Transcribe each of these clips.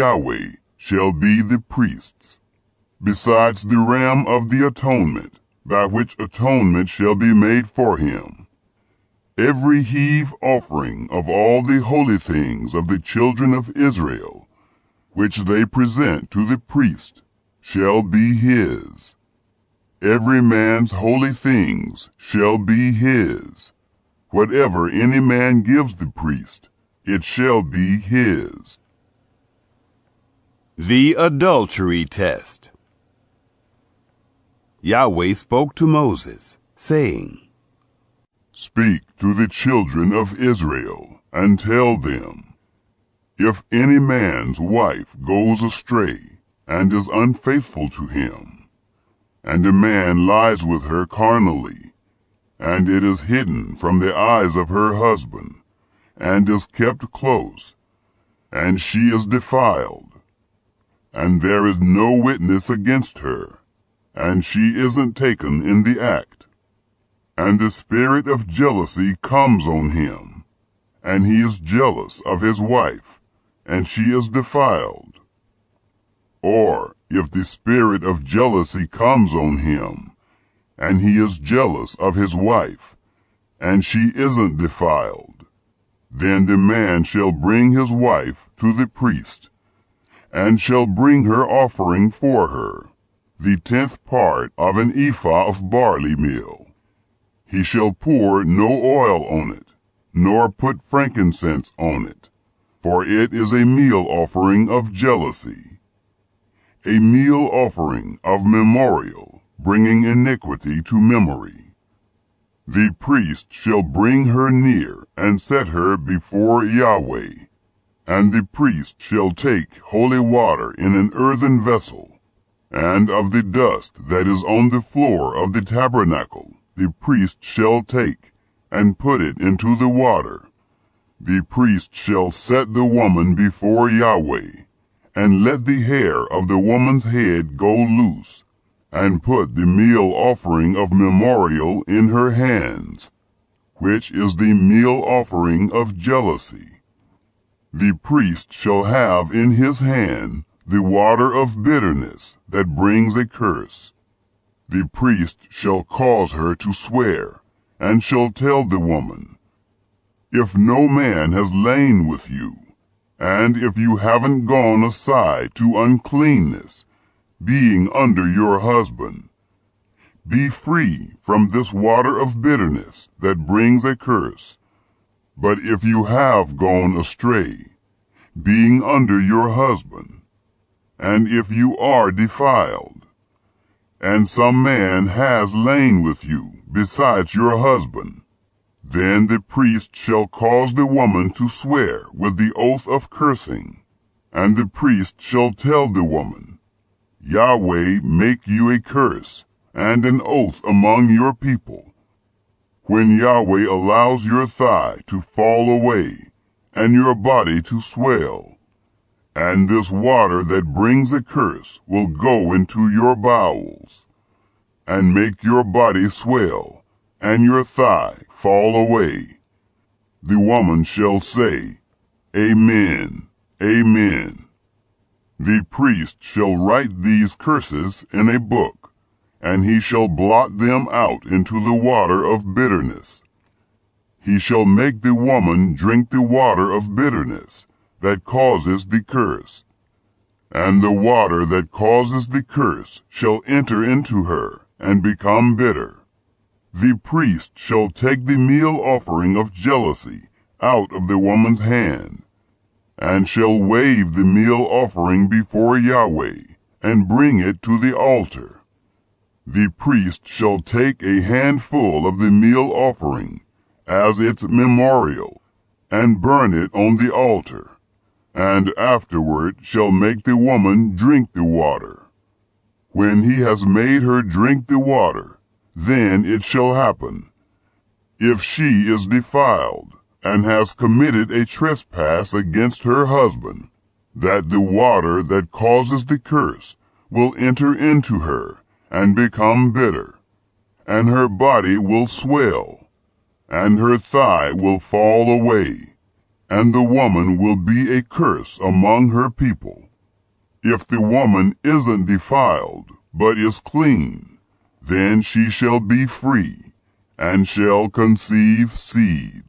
Yahweh shall be the priests, besides the ram of the atonement, by which atonement shall be made for him. Every heave offering of all the holy things of the children of Israel, which they present to the priest, shall be his. Every man's holy things shall be his. Whatever any man gives the priest, it shall be his. The adultery test. Yahweh spoke to Moses, saying, Speak to the children of Israel, and tell them, if any man's wife goes astray, and is unfaithful to him, and a man lies with her carnally, and it is hidden from the eyes of her husband, and is kept close, and she is defiled, and there is no witness against her, and she isn't taken in the act, and the spirit of jealousy comes on him, and he is jealous of his wife, and she is defiled. Or if the spirit of jealousy comes on him, and he is jealous of his wife, and she isn't defiled, then the man shall bring his wife to the priest, and shall bring her offering for her, the 10th part of an ephah of barley meal. He shall pour no oil on it, nor put frankincense on it, for it is a meal offering of jealousy, a meal offering of memorial, bringing iniquity to memory. The priest shall bring her near and set her before Yahweh, and the priest shall take holy water in an earthen vessel, and of the dust that is on the floor of the tabernacle the priest shall take, and put it into the water. The priest shall set the woman before Yahweh, and let the hair of the woman's head go loose, and put the meal offering of memorial in her hands, which is the meal offering of jealousy. The priest shall have in his hand the water of bitterness that brings a curse. The priest shall cause her to swear, and shall tell the woman, if no man has lain with you, and if you haven't gone aside to uncleanness, being under your husband, be free from this water of bitterness that brings a curse. But if you have gone astray, being under your husband, and if you are defiled, and some man has lain with you besides your husband, then the priest shall cause the woman to swear with the oath of cursing, and the priest shall tell the woman, Yahweh make you a curse and an oath among your people, when Yahweh allows your thigh to fall away, and your body to swell, and this water that brings a curse will go into your bowels, and make your body swell, and your thigh fall away. The woman shall say, Amen, Amen. The priest shall write these curses in a book, and he shall blot them out into the water of bitterness. He shall make the woman drink the water of bitterness that causes the curse, and the water that causes the curse shall enter into her and become bitter. The priest shall take the meal offering of jealousy out of the woman's hand, and shall wave the meal offering before Yahweh, and bring it to the altar. The priest shall take a handful of the meal offering as its memorial, and burn it on the altar, and afterward shall make the woman drink the water. When he has made her drink the water, then it shall happen, if she is defiled, and has committed a trespass against her husband, that the water that causes the curse will enter into her, and become bitter, and her body will swell, and her thigh will fall away, and the woman will be a curse among her people. If the woman isn't defiled, but is clean, then she shall be free, and shall conceive seed.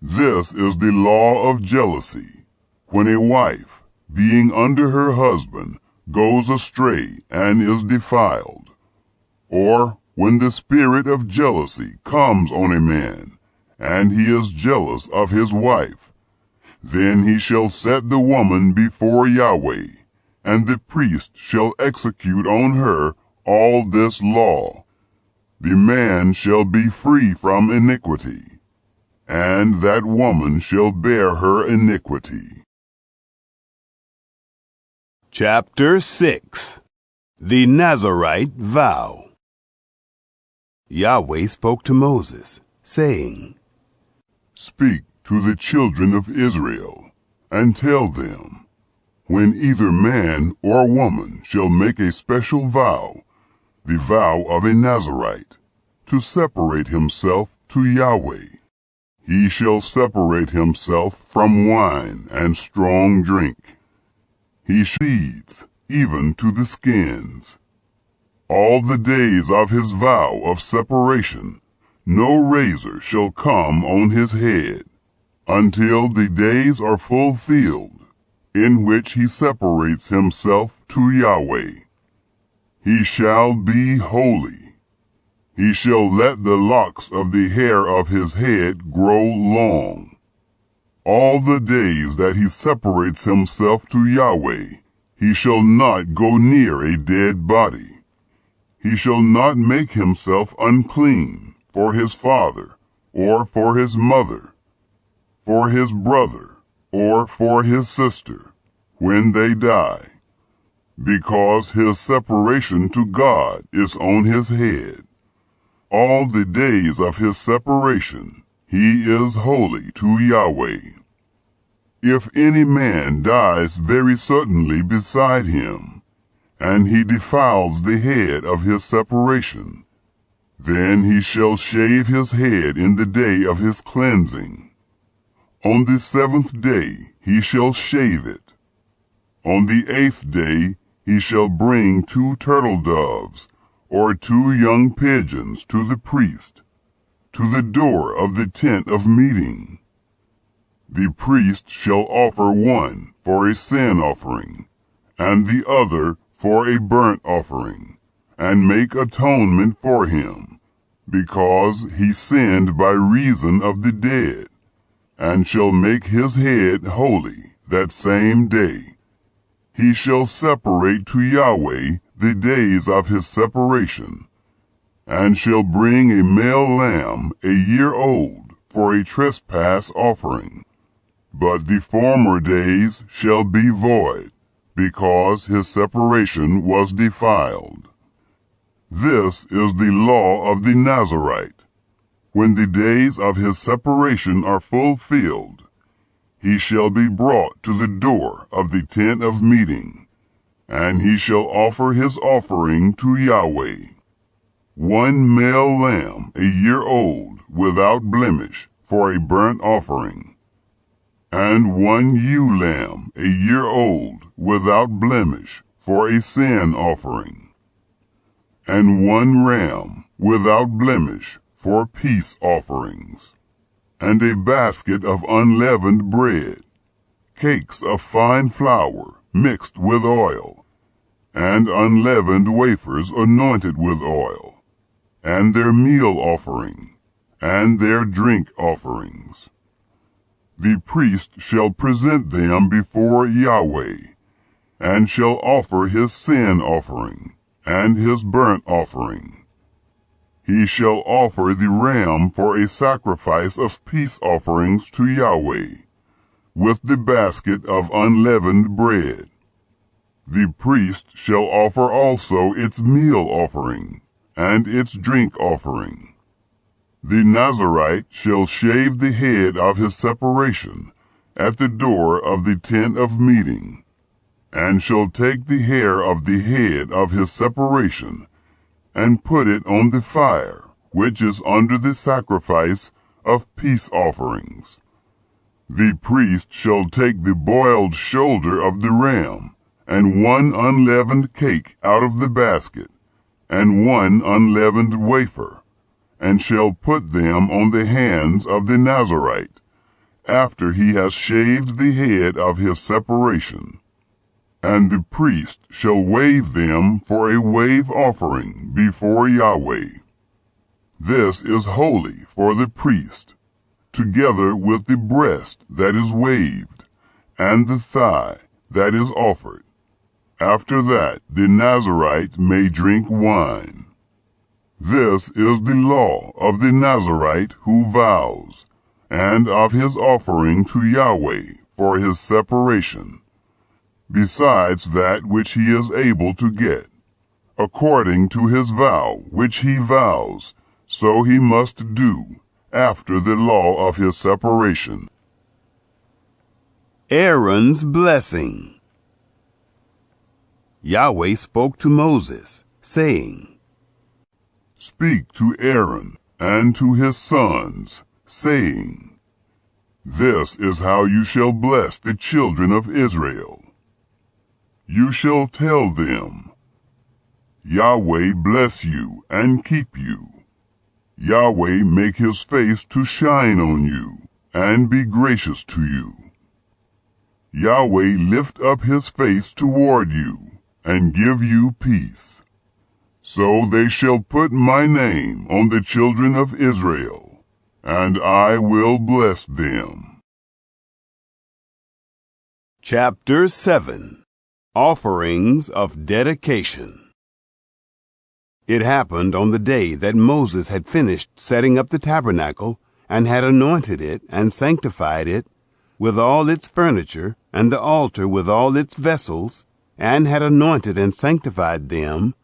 This is the law of jealousy, when a wife, being under her husband, goes astray and is defiled, or when the spirit of jealousy comes on a man, and he is jealous of his wife, then he shall set the woman before Yahweh, and the priest shall execute on her all this law. The man shall be free from iniquity, and that woman shall bear her iniquity. Chapter 6. The Nazirite Vow. Yahweh spoke to Moses, saying, Speak to the children of Israel, and tell them, when either man or woman shall make a special vow, the vow of a Nazirite, to separate himself to Yahweh, he shall separate himself from wine and strong drink. He sheeds, even to the skins. All the days of his vow of separation, no razor shall come on his head, until the days are fulfilled, in which he separates himself to Yahweh. He shall be holy. He shall let the locks of the hair of his head grow long. All the days that he separates himself to Yahweh, he shall not go near a dead body. He shall not make himself unclean for his father, or for his mother, for his brother, or for his sister, when they die, because his separation to God is on his head. All the days of his separation he is holy to Yahweh. If any man dies very suddenly beside him, and he defiles the head of his separation, then he shall shave his head in the day of his cleansing. On the 7th day he shall shave it. On the 8th day he shall bring 2 turtle doves, or 2 young pigeons to the priest, to the door of the tent of meeting. The priest shall offer one for a sin offering, and the other for a burnt offering, and make atonement for him, because he sinned by reason of the dead, and shall make his head holy that same day. He shall separate to Yahweh the days of his separation, and shall bring a male lamb 1 year old for a trespass offering. But the former days shall be void, because his separation was defiled. This is the law of the Nazirite. When the days of his separation are fulfilled, he shall be brought to the door of the tent of meeting, and he shall offer his offering to Yahweh. 1 male lamb 1 year old without blemish for a burnt offering, and 1 ewe lamb 1 year old without blemish for a sin offering, and 1 ram without blemish for peace offerings, and a basket of unleavened bread, cakes of fine flour mixed with oil, and unleavened wafers anointed with oil, and their meal offering, and their drink offerings. The priest shall present them before Yahweh, and shall offer his sin offering, and his burnt offering. He shall offer the ram for a sacrifice of peace offerings to Yahweh, with the basket of unleavened bread. The priest shall offer also its meal offering, and its drink offering. The Nazirite shall shave the head of his separation at the door of the tent of meeting, and shall take the hair of the head of his separation, and put it on the fire, which is under the sacrifice of peace offerings. The priest shall take the boiled shoulder of the ram, and 1 unleavened cake out of the basket, and 1 unleavened wafer, and shall put them on the hands of the Nazarite, after he has shaved the head of his separation. And the priest shall wave them for a wave offering before Yahweh. This is holy for the priest, together with the breast that is waved, and the thigh that is offered. After that the Nazarite may drink wine. This is the law of the Nazarite who vows, and of his offering to Yahweh for his separation, besides that which he is able to get. According to his vow which he vows, so he must do, after the law of his separation. Aaron's blessing. Yahweh spoke to Moses, saying, Speak to Aaron and to his sons, saying, This is how you shall bless the children of Israel. You shall tell them, Yahweh bless you and keep you. Yahweh make his face to shine on you, and be gracious to you. Yahweh lift up his face toward you, and give you peace. So they shall put my name on the children of Israel, and I will bless them. Chapter 7. Offerings of Dedication. It happened on the day that Moses had finished setting up the tabernacle, and had anointed it and sanctified it, with all its furniture, and the altar with all its vessels, and had anointed and sanctified them,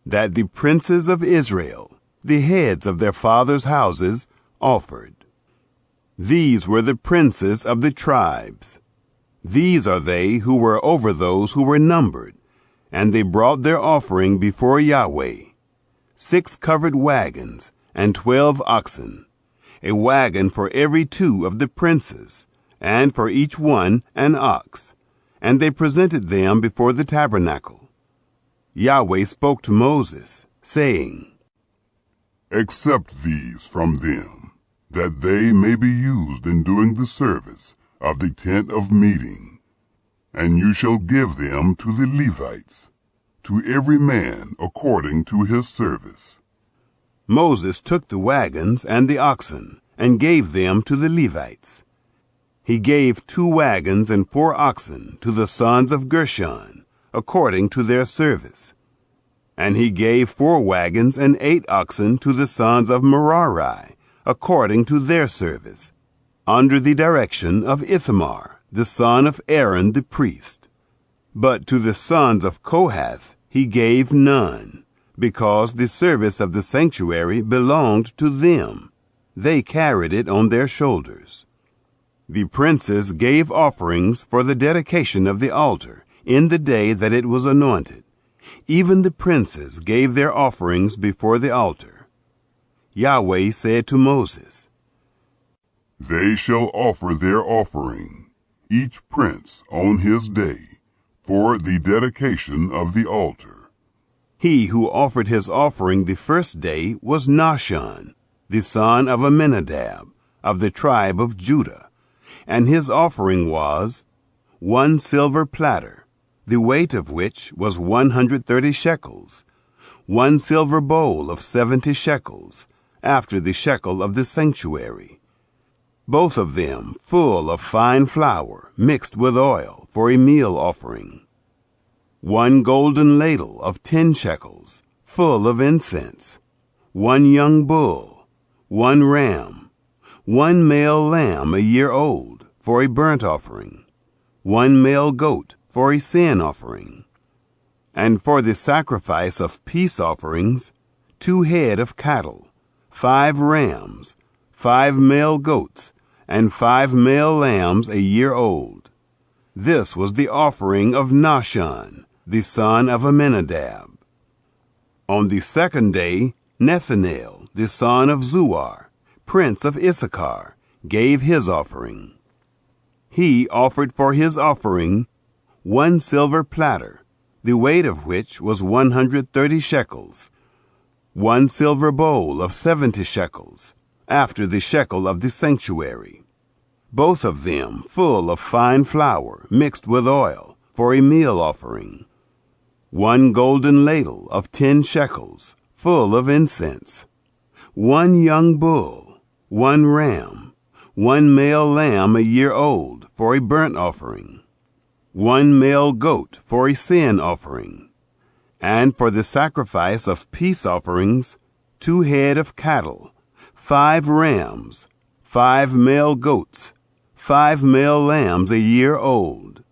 that the princes of Israel, the heads of their fathers' houses, offered. These were the princes of the tribes. These are they who were over those who were numbered, and they brought their offering before Yahweh. 6 covered wagons, and 12 oxen, a wagon for every 2 of the princes, and for each one an ox. And they presented them before the tabernacle. Yahweh spoke to Moses, saying, Accept these from them, that they may be used in doing the service of the tent of meeting. And you shall give them to the Levites, to every man according to his service. Moses took the wagons and the oxen, and gave them to the Levites. He gave 2 wagons and 4 oxen to the sons of Gershon, according to their service. And he gave 4 wagons and 8 oxen to the sons of Merari, according to their service, under the direction of Ithamar, the son of Aaron the priest. But to the sons of Kohath he gave none, because the service of the sanctuary belonged to them. They carried it on their shoulders. The princes gave offerings for the dedication of the altar in the day that it was anointed. Even the princes gave their offerings before the altar. Yahweh said to Moses, They shall offer their offering, each prince on his day, for the dedication of the altar. He who offered his offering the first day was Nahshon, the son of Amminadab, of the tribe of Judah, and his offering was 1 silver platter, the weight of which was 130 shekels, 1 silver bowl of 70 shekels, after the shekel of the sanctuary, both of them full of fine flour mixed with oil for a meal offering. 1 golden ladle of 10 shekels, full of incense, 1 young bull, 1 ram, 1 male lamb a year old for a burnt offering, 1 male goat for a sin offering, and for the sacrifice of peace offerings, 2 head of cattle, 5 rams, 5 male goats, and 5 male lambs a year old. This was the offering of Nahshon, the son of Amminadab. On the second day, Nethanel, the son of Zuar, prince of Issachar, gave his offering. He offered for his offering 1 silver platter, the weight of which was 130 shekels, 1 silver bowl of 70 shekels, after the shekel of the sanctuary, both of them full of fine flour mixed with oil, for a meal offering, 1 golden ladle of 10 shekels, full of incense, 1 young bull, 1 ram, 1 male lamb a year old, for a burnt offering, 1 male goat for a sin offering, and for the sacrifice of peace offerings, 2 head of cattle, 5 rams, 5 male goats, 5 male lambs a year old.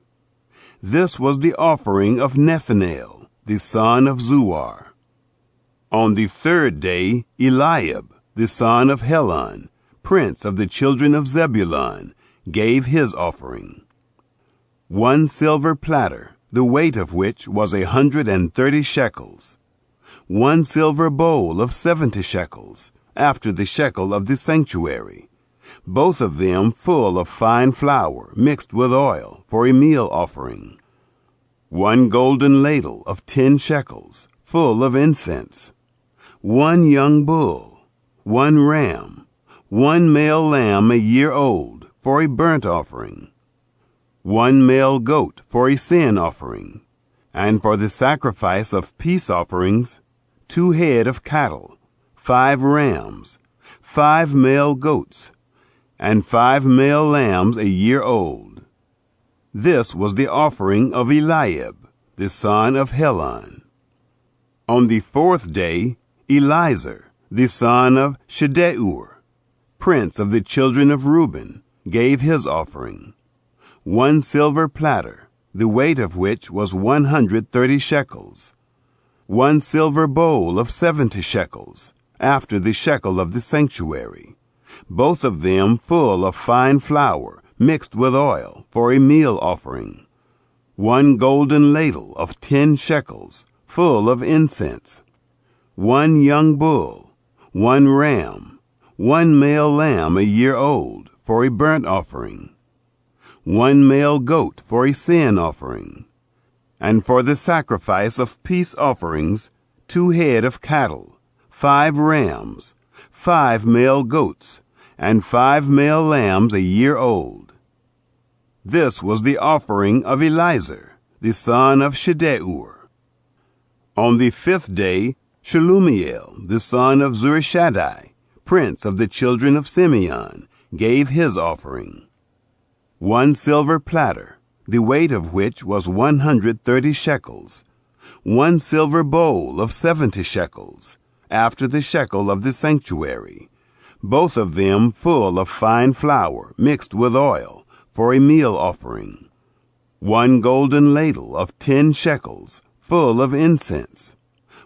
This was the offering of Nethanel, the son of Zuar. On the 3rd day, Eliab, the son of Helon, prince of the children of Zebulun, gave his offering. 1 silver platter, the weight of which was 130 shekels. 1 silver bowl of 70 shekels, after the shekel of the sanctuary, both of them full of fine flour mixed with oil, for a meal offering. 1 golden ladle of 10 shekels, full of incense. 1 young bull, 1 ram, 1 male lamb a year old, for a burnt offering. 1 male goat for a sin offering, and for the sacrifice of peace offerings, 2 head of cattle, 5 rams, 5 male goats, and 5 male lambs a year old. This was the offering of Eliab, the son of Helon. On the 4th day, Eliezer, the son of Shedeur, prince of the children of Reuben, gave his offering. 1 silver platter, the weight of which was 130 shekels. 1 silver bowl of 70 shekels, after the shekel of the sanctuary, both of them full of fine flour mixed with oil, for a meal offering. 1 golden ladle of 10 shekels, full of incense. 1 young bull, 1 ram, 1 male lamb a year old, for a burnt offering. 1 male goat for a sin offering. And for the sacrifice of peace offerings, 2 head of cattle, 5 rams, 5 male goats, and 5 male lambs a year old. This was the offering of Eliezer, the son of Shedeur. On the 5th day, Shelumiel, the son of Zurishaddai, prince of the children of Simeon, gave his offering. 1 silver platter, the weight of which was 130 shekels. 1 silver bowl of 70 shekels, after the shekel of the sanctuary, both of them full of fine flour mixed with oil, for a meal offering. 1 golden ladle of 10 shekels, full of incense.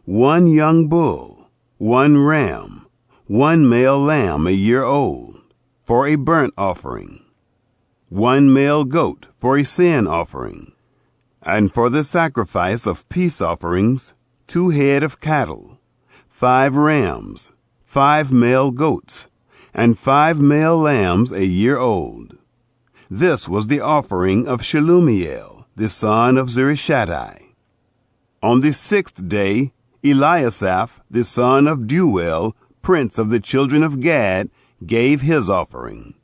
1 young bull, 1 ram, 1 male lamb a year old, for a burnt offering. 1 male goat for a sin offering. And for the sacrifice of peace offerings, 2 head of cattle, 5 rams, 5 male goats, and 5 male lambs a year old. This was the offering of Shelumiel, the son of Zurishaddai. On the 6th day, Eliasaph, the son of Deuel, prince of the children of Gad, gave his offering.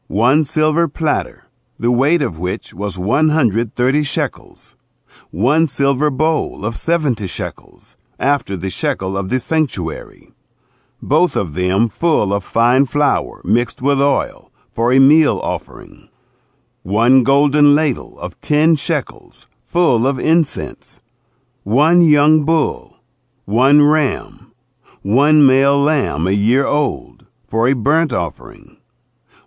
1 silver platter, the weight of which was 130 shekels. 1 silver bowl of 70 shekels, after the shekel of the sanctuary, both of them full of fine flour mixed with oil, for a meal offering. 1 golden ladle of 10 shekels, full of incense. 1 young bull, 1 ram, 1 male lamb a year old, for a burnt offering.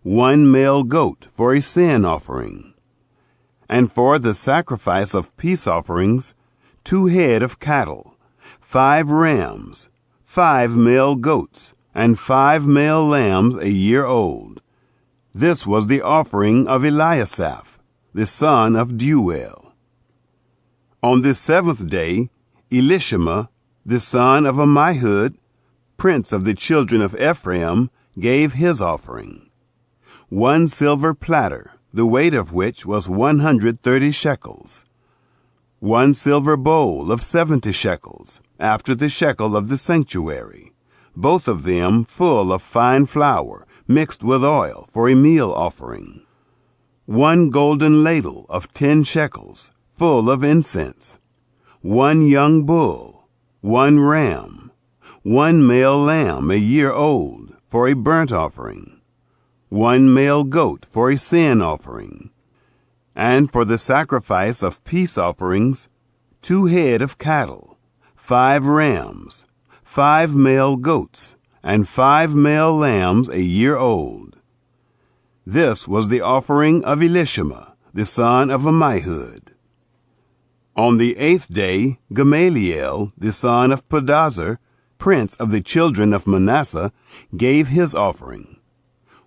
1 male goat for a sin offering. And for the sacrifice of peace offerings, 2 head of cattle, 5 rams, 5 male goats, and 5 male lambs a year old. This was the offering of Eliasaph, the son of Deuel. On the 7th day, Elishama, the son of Ammihud, prince of the children of Ephraim, gave his offering. 1 silver platter, the weight of which was 130 shekels. 1 silver bowl of 70 shekels, after the shekel of the sanctuary, both of them full of fine flour, mixed with oil for a meal offering. 1 golden ladle of 10 shekels, full of incense. 1 young bull, 1 ram, 1 male lamb a year old, for a burnt offering. 1 male goat for a sin offering. And for the sacrifice of peace offerings, 2 head of cattle, 5 rams, 5 male goats, and 5 male lambs a year old. This was the offering of Elishama, the son of Ammihud. On the 8th day, Gamaliel, the son of Pedazur, prince of the children of Manasseh, gave his offering.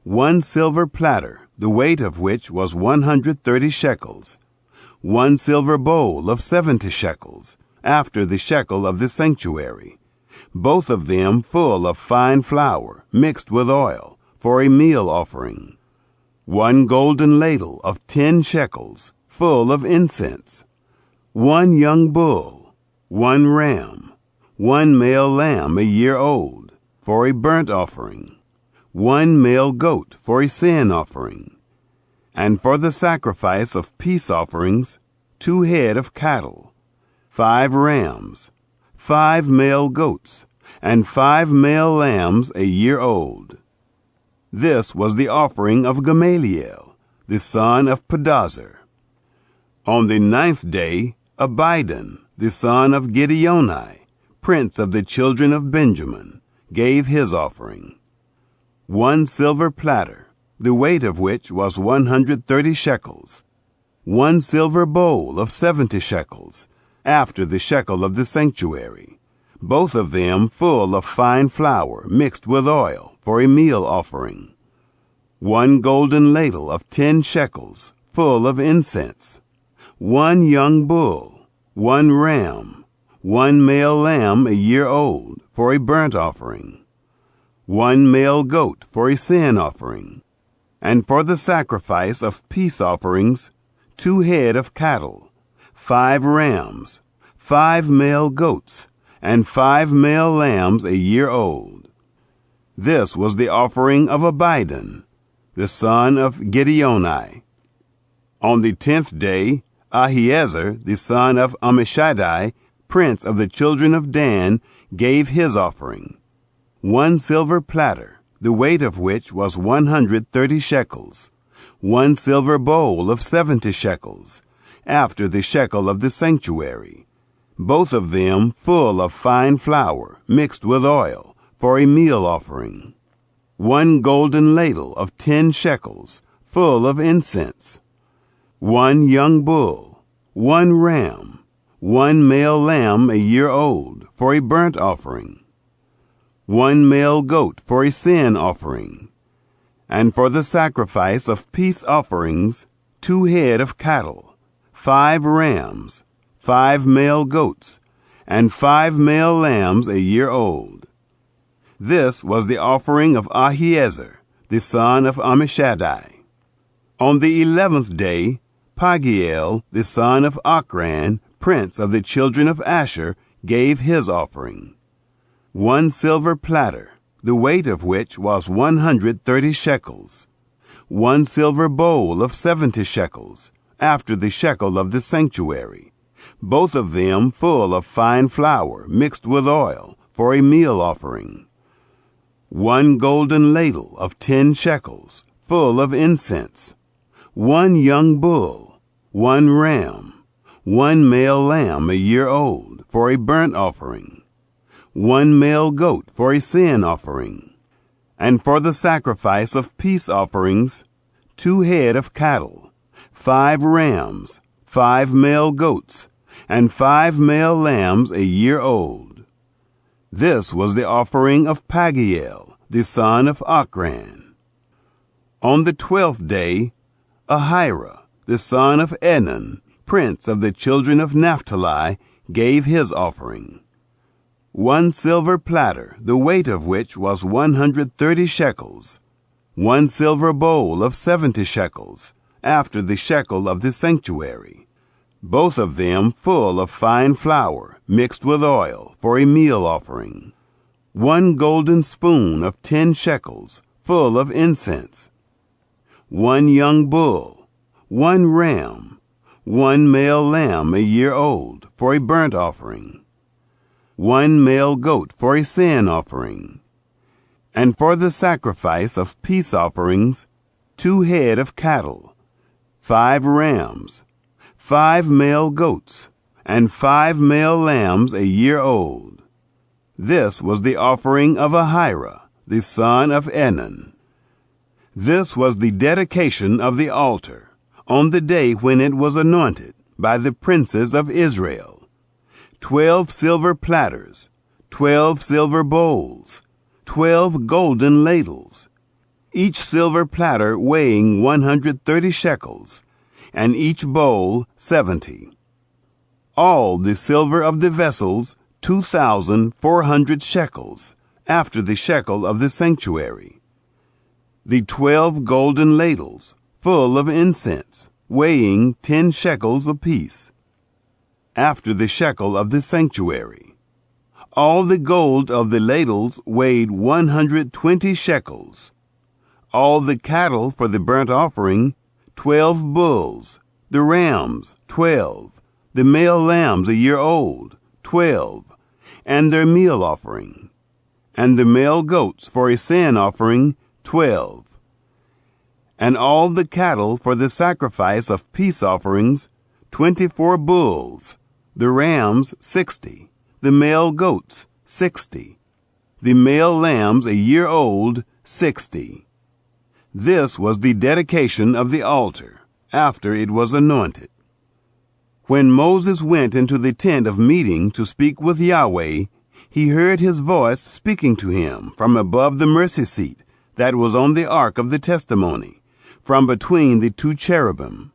1 silver platter, the weight of which was 130 shekels. 1 silver bowl of 70 shekels, after the shekel of the sanctuary, both of them full of fine flour, mixed with oil, for a meal offering. 1 golden ladle of 10 shekels, full of incense. 1 young bull, 1 ram, 1 male lamb a year old, for a burnt offering. 1 male goat for a sin offering. And for the sacrifice of peace offerings, 2 head of cattle, 5 rams, 5 male goats, and 5 male lambs a year old. This was the offering of Gamaliel, the son of Pedazur. On the 9th day, Abidan, the son of Gideoni, prince of the children of Benjamin, gave his offering. 1 silver platter, the weight of which was 130 shekels. 1 silver bowl of 70 shekels, after the shekel of the sanctuary, both of them full of fine flour mixed with oil for a meal offering. 1 golden ladle of 10 shekels, full of incense. 1 young bull, 1 ram, 1 male lamb a year old, for a burnt offering. 1 male goat for a sin offering. And for the sacrifice of peace offerings, 2 head of cattle, 5 rams, 5 male goats, and 5 male lambs a year old. This was the offering of Abidan, the son of Gideoni. On the 10th day, Ahiezer, the son of Ammishaddai, prince of the children of Dan, gave his offering. 1 silver platter, the weight of which was 130 shekels. 1 silver bowl of 70 shekels, after the shekel of the sanctuary, both of them full of fine flour mixed with oil, for a meal offering. 1 golden ladle of 10 shekels, full of incense. 1 young bull, 1 ram, 1 male lamb a year old, for a burnt offering. 1 male goat for a sin offering. And for the sacrifice of peace offerings, 2 head of cattle, 5 rams, 5 male goats, and 5 male lambs a year old. This was the offering of Ahiezer, the son of Ammishaddai. On the 11th day, Pagiel, the son of Ochran, prince of the children of Asher, gave his offering. 1 silver platter, the weight of which was 130 shekels. 1 silver bowl of 70 shekels, after the shekel of the sanctuary, both of them full of fine flour mixed with oil, for a meal offering. 1 golden ladle of 10 shekels, full of incense. 1 young bull, 1 ram, 1 male lamb a year old, for a burnt offering. 1 male goat for a sin offering. And for the sacrifice of peace offerings, 2 head of cattle, 5 rams, 5 male goats, and 5 male lambs a year old. This was the offering of Pagiel, the son of Ochran. On the 12th day, Ahira, the son of Enan, prince of the children of Naphtali, gave his offering. 1 silver platter, the weight of which was 130 shekels. 1 silver bowl of 70 shekels, after the shekel of the sanctuary, both of them full of fine flour mixed with oil for a meal offering, 1 golden spoon of 10 shekels full of incense, 1 young bull, 1 ram, 1 male lamb a year old for a burnt offering, 1 male goat for a sin offering, and for the sacrifice of peace offerings, 2 head of cattle, 5 rams, 5 male goats, and 5 male lambs a year old. This was the offering of Ahira, the son of Enan. This was the dedication of the altar, on the day when it was anointed by the princes of Israel. 12 silver platters, 12 silver bowls, 12 golden ladles, each silver platter weighing 130 shekels, and each bowl 70. All the silver of the vessels 2,400 shekels, after the shekel of the sanctuary. The 12 golden ladles, full of incense, weighing 10 shekels apiece, after the shekel of the sanctuary. All the gold of the ladles weighed 120 shekels. All the cattle for the burnt offering, 12 bulls, the rams, 12, the male lambs a year old, 12, and their meal offering, and the male goats for a sin offering, 12. And all the cattle for the sacrifice of peace offerings, 24 bulls, the rams 60, the male goats 60, the male lambs a year old 60. This was the dedication of the altar, after it was anointed. When Moses went into the tent of meeting to speak with Yahweh, he heard his voice speaking to him from above the mercy seat that was on the ark of the testimony, from between the 2 cherubim,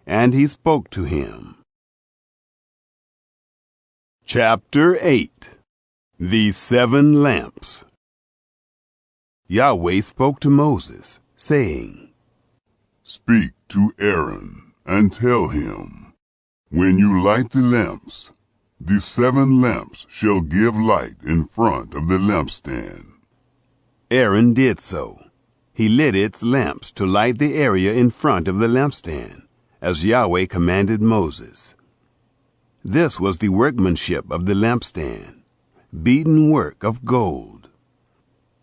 and he spoke to him. Chapter 8. The 7 Lamps. Yahweh spoke to Moses, saying, Speak to Aaron, and tell him, when you light the lamps, the 7 lamps shall give light in front of the lampstand. Aaron did so. He lit its lamps to light the area in front of the lampstand, as Yahweh commanded Moses. This was the workmanship of the lampstand, beaten work of gold.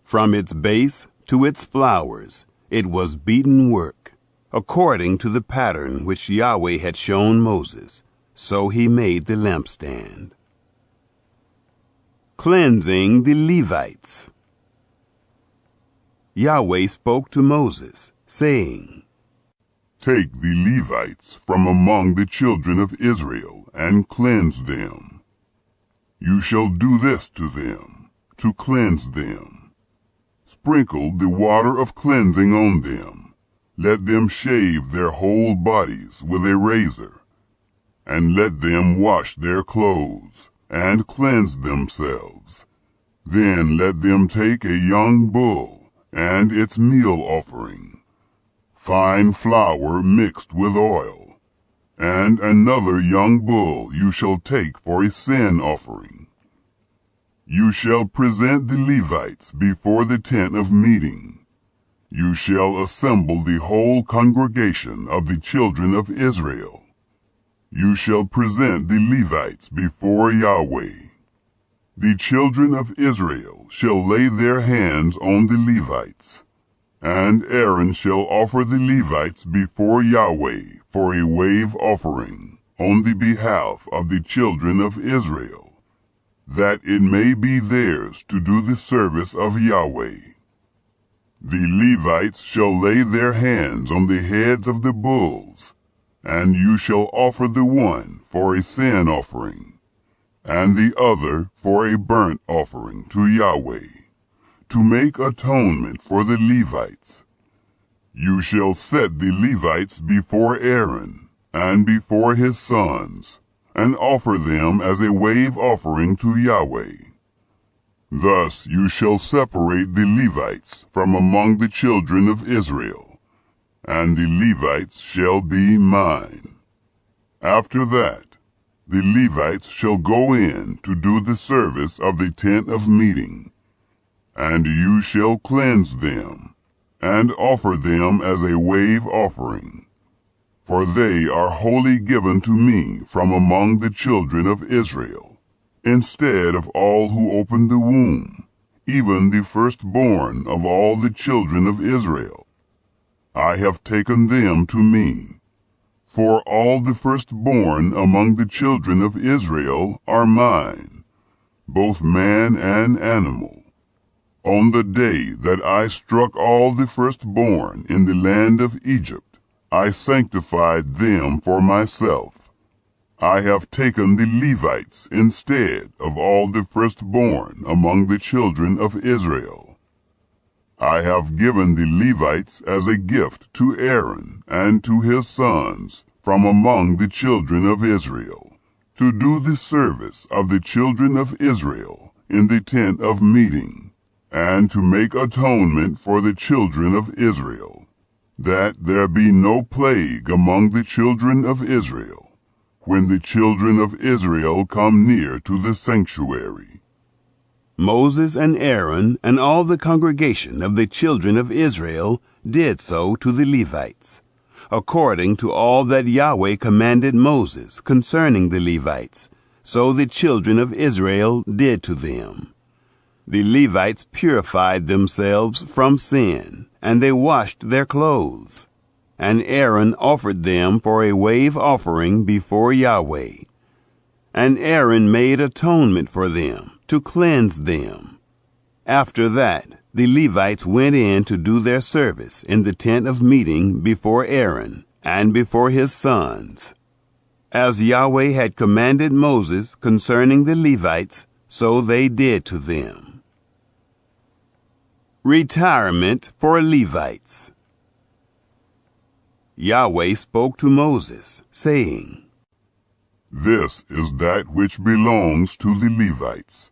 From its base to its flowers, it was beaten work, according to the pattern which Yahweh had shown Moses. So he made the lampstand. Cleansing the Levites. Yahweh spoke to Moses, saying, Take the Levites from among the children of Israel, and cleanse them. You shall do this to them, to cleanse them. Sprinkle the water of cleansing on them. Let them shave their whole bodies with a razor, and let them wash their clothes, and cleanse themselves. Then let them take a young bull, and its meal offering, fine flour mixed with oil, and another young bull you shall take for a sin offering. You shall present the Levites before the tent of meeting. You shall assemble the whole congregation of the children of Israel. You shall present the Levites before Yahweh. The children of Israel shall lay their hands on the Levites, and Aaron shall offer the Levites before Yahweh for a wave offering on the behalf of the children of Israel, that it may be theirs to do the service of Yahweh. The Levites shall lay their hands on the heads of the bulls, and you shall offer the one for a sin offering, and the other for a burnt offering to Yahweh, to make atonement for the Levites. You shall set the Levites before Aaron and before his sons, and offer them as a wave offering to Yahweh. Thus you shall separate the Levites from among the children of Israel, and the Levites shall be mine. After that, the Levites shall go in to do the service of the tent of meeting, and you shall cleanse them, and offer them as a wave offering. For they are wholly given to me from among the children of Israel, instead of all who open the womb, even the firstborn of all the children of Israel. I have taken them to me. For all the firstborn among the children of Israel are mine, both man and animal. On the day that I struck all the firstborn in the land of Egypt, I sanctified them for myself. I have taken the Levites instead of all the firstborn among the children of Israel. I have given the Levites as a gift to Aaron and to his sons from among the children of Israel, to do the service of the children of Israel in the tent of meeting, and to make atonement for the children of Israel, that there be no plague among the children of Israel, when the children of Israel come near to the sanctuary. Moses and Aaron and all the congregation of the children of Israel did so to the Levites, according to all that Yahweh commanded Moses concerning the Levites, so the children of Israel did to them. The Levites purified themselves from sin, and they washed their clothes. And Aaron offered them for a wave offering before Yahweh. And Aaron made atonement for them, to cleanse them. After that, the Levites went in to do their service in the tent of meeting before Aaron and before his sons. As Yahweh had commanded Moses concerning the Levites, so they did to them. Retirement for Levites. Yahweh spoke to Moses, saying, This is that which belongs to the Levites.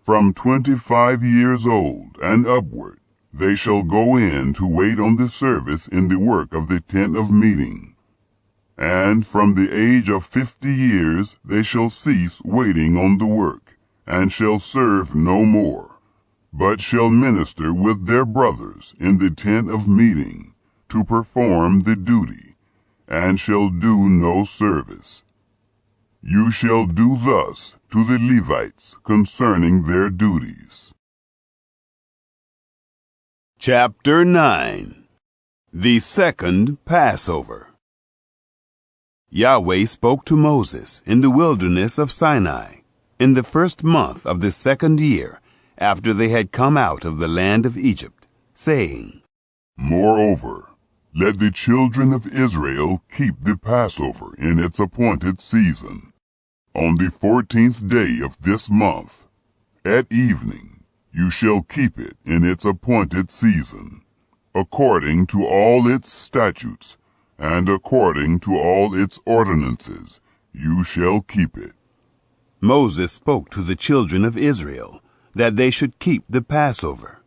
From 25 years old and upward, they shall go in to wait on the service in the work of the tent of meeting. And from the age of 50 years they shall cease waiting on the work, and shall serve no more, but shall minister with their brothers in the tent of meeting, to perform the duty, and shall do no service. You shall do thus to the Levites concerning their duties. Chapter 9. The Second Passover. Yahweh spoke to Moses in the wilderness of Sinai, in the first month of the second year, after they had come out of the land of Egypt, saying, Moreover, let the children of Israel keep the Passover in its appointed season. On the 14th day of this month, at evening, you shall keep it in its appointed season, according to all its statutes, and according to all its ordinances, you shall keep it. Moses spoke to the children of Israel, that they should keep the Passover.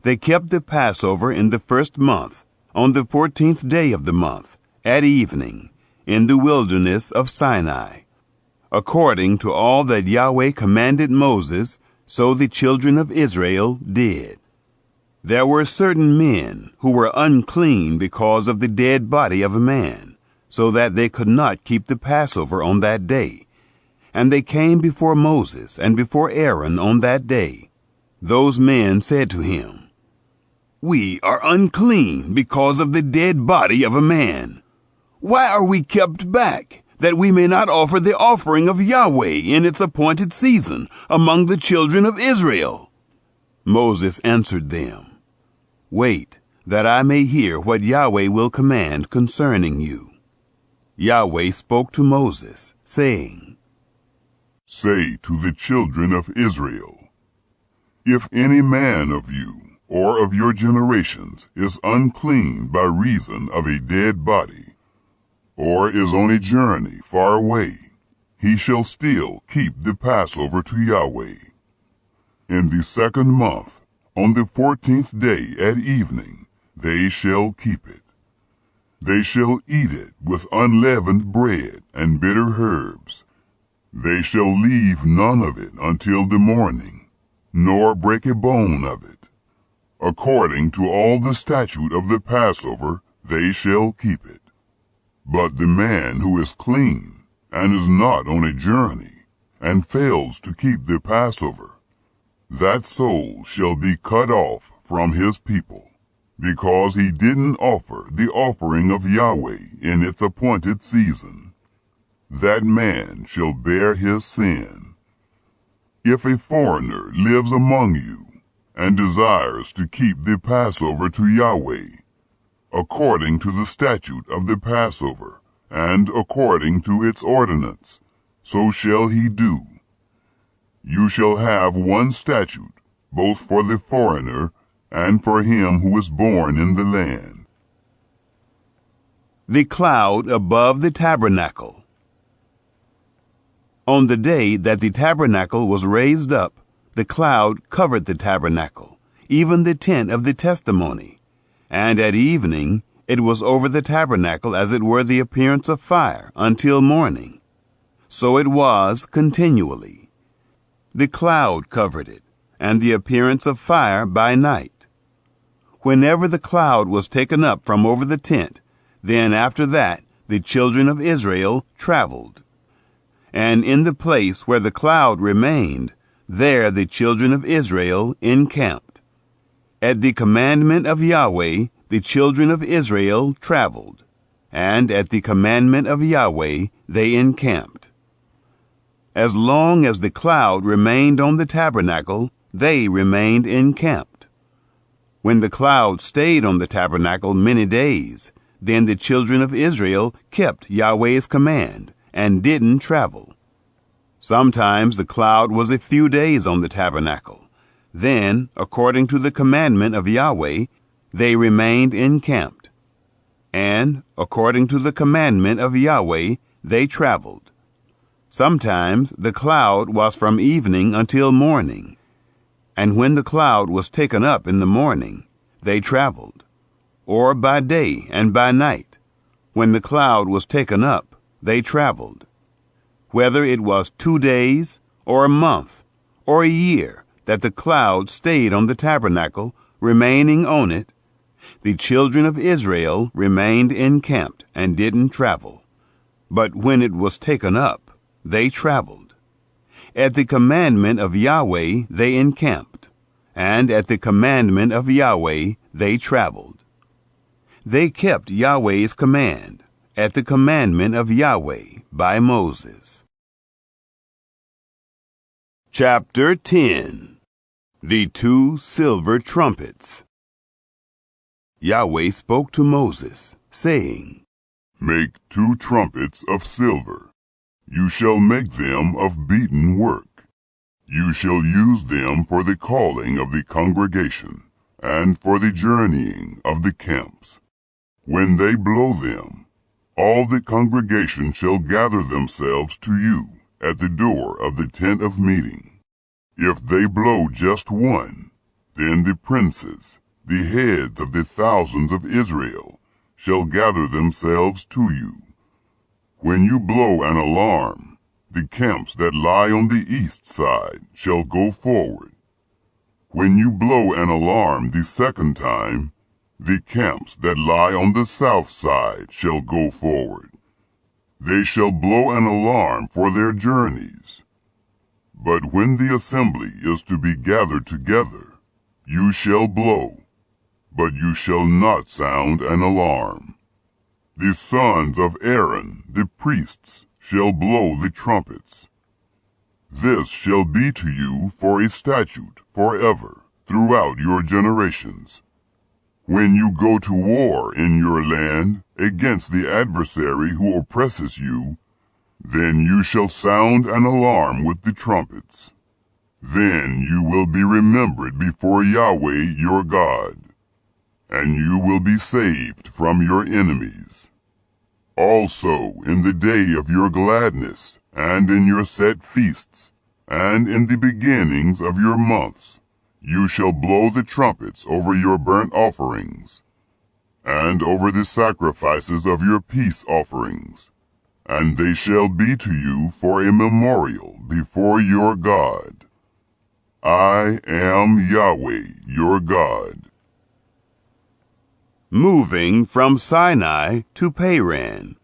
They kept the Passover in the first month, on the 14th day of the month, at evening, in the wilderness of Sinai. According to all that Yahweh commanded Moses, so the children of Israel did. There were certain men who were unclean because of the dead body of a man, so that they could not keep the Passover on that day. And they came before Moses and before Aaron on that day. Those men said to him, We are unclean because of the dead body of a man. Why are we kept back, that we may not offer the offering of Yahweh in its appointed season among the children of Israel? Moses answered them, Wait, that I may hear what Yahweh will command concerning you. Yahweh spoke to Moses, saying, Say to the children of Israel, If any man of you, or of your generations, is unclean by reason of a dead body, or is on a journey far away, he shall still keep the Passover to Yahweh. In the second month, on the 14th day at evening, they shall keep it. They shall eat it with unleavened bread and bitter herbs. They shall leave none of it until the morning, nor break a bone of it. According to all the statute of the Passover, they shall keep it. But the man who is clean, and is not on a journey, and fails to keep the Passover, that soul shall be cut off from his people, because he didn't offer the offering of Yahweh in its appointed season. That man shall bear his sin. If a foreigner lives among you, and desires to keep the Passover to Yahweh, according to the statute of the Passover, and according to its ordinance, so shall he do. You shall have one statute, both for the foreigner and for him who is born in the land. The cloud above the tabernacle. On the day that the tabernacle was raised up, the cloud covered the tabernacle, even the tent of the testimony. And at evening it was over the tabernacle as it were the appearance of fire until morning. So it was continually. The cloud covered it, and the appearance of fire by night. Whenever the cloud was taken up from over the tent, then after that the children of Israel traveled. And in the place where the cloud remained, there the children of Israel encamped. At the commandment of Yahweh, the children of Israel traveled, and at the commandment of Yahweh they encamped. As long as the cloud remained on the tabernacle, they remained encamped. When the cloud stayed on the tabernacle many days, then the children of Israel kept Yahweh's command and didn't travel. Sometimes the cloud was a few days on the tabernacle. Then, according to the commandment of Yahweh, they remained encamped. And, according to the commandment of Yahweh, they traveled. Sometimes the cloud was from evening until morning. And when the cloud was taken up in the morning, they traveled. Or by day and by night, when the cloud was taken up, they traveled. Whether it was 2 days, or a month, or a year that the cloud stayed on the tabernacle, remaining on it, the children of Israel remained encamped and didn't travel. But when it was taken up, they traveled. At the commandment of Yahweh they encamped, and at the commandment of Yahweh they traveled. They kept Yahweh's command, at the commandment of Yahweh by Moses. Chapter 10. The 2 silver trumpets. Yahweh spoke to Moses, saying, Make 2 trumpets of silver. You shall make them of beaten work. You shall use them for the calling of the congregation, and for the journeying of the camps. When they blow them, all the congregation shall gather themselves to you at the door of the tent of meeting. If they blow just one, then the princes, the heads of the thousands of Israel, shall gather themselves to you. When you blow an alarm, the camps that lie on the east side shall go forward. When you blow an alarm the second time, the camps that lie on the south side shall go forward. They shall blow an alarm for their journeys. But when the assembly is to be gathered together, you shall blow, but you shall not sound an alarm. The sons of Aaron, the priests, shall blow the trumpets. This shall be to you for a statute forever, throughout your generations. When you go to war in your land against the adversary who oppresses you, then you shall sound an alarm with the trumpets. Then you will be remembered before Yahweh your God, and you will be saved from your enemies. Also in the day of your gladness, and in your set feasts, and in the beginnings of your months, you shall blow the trumpets over your burnt offerings. and over the sacrifices of your peace offerings, and they shall be to you for a memorial before your God. I am Yahweh, your God. Moving from Sinai to Paran.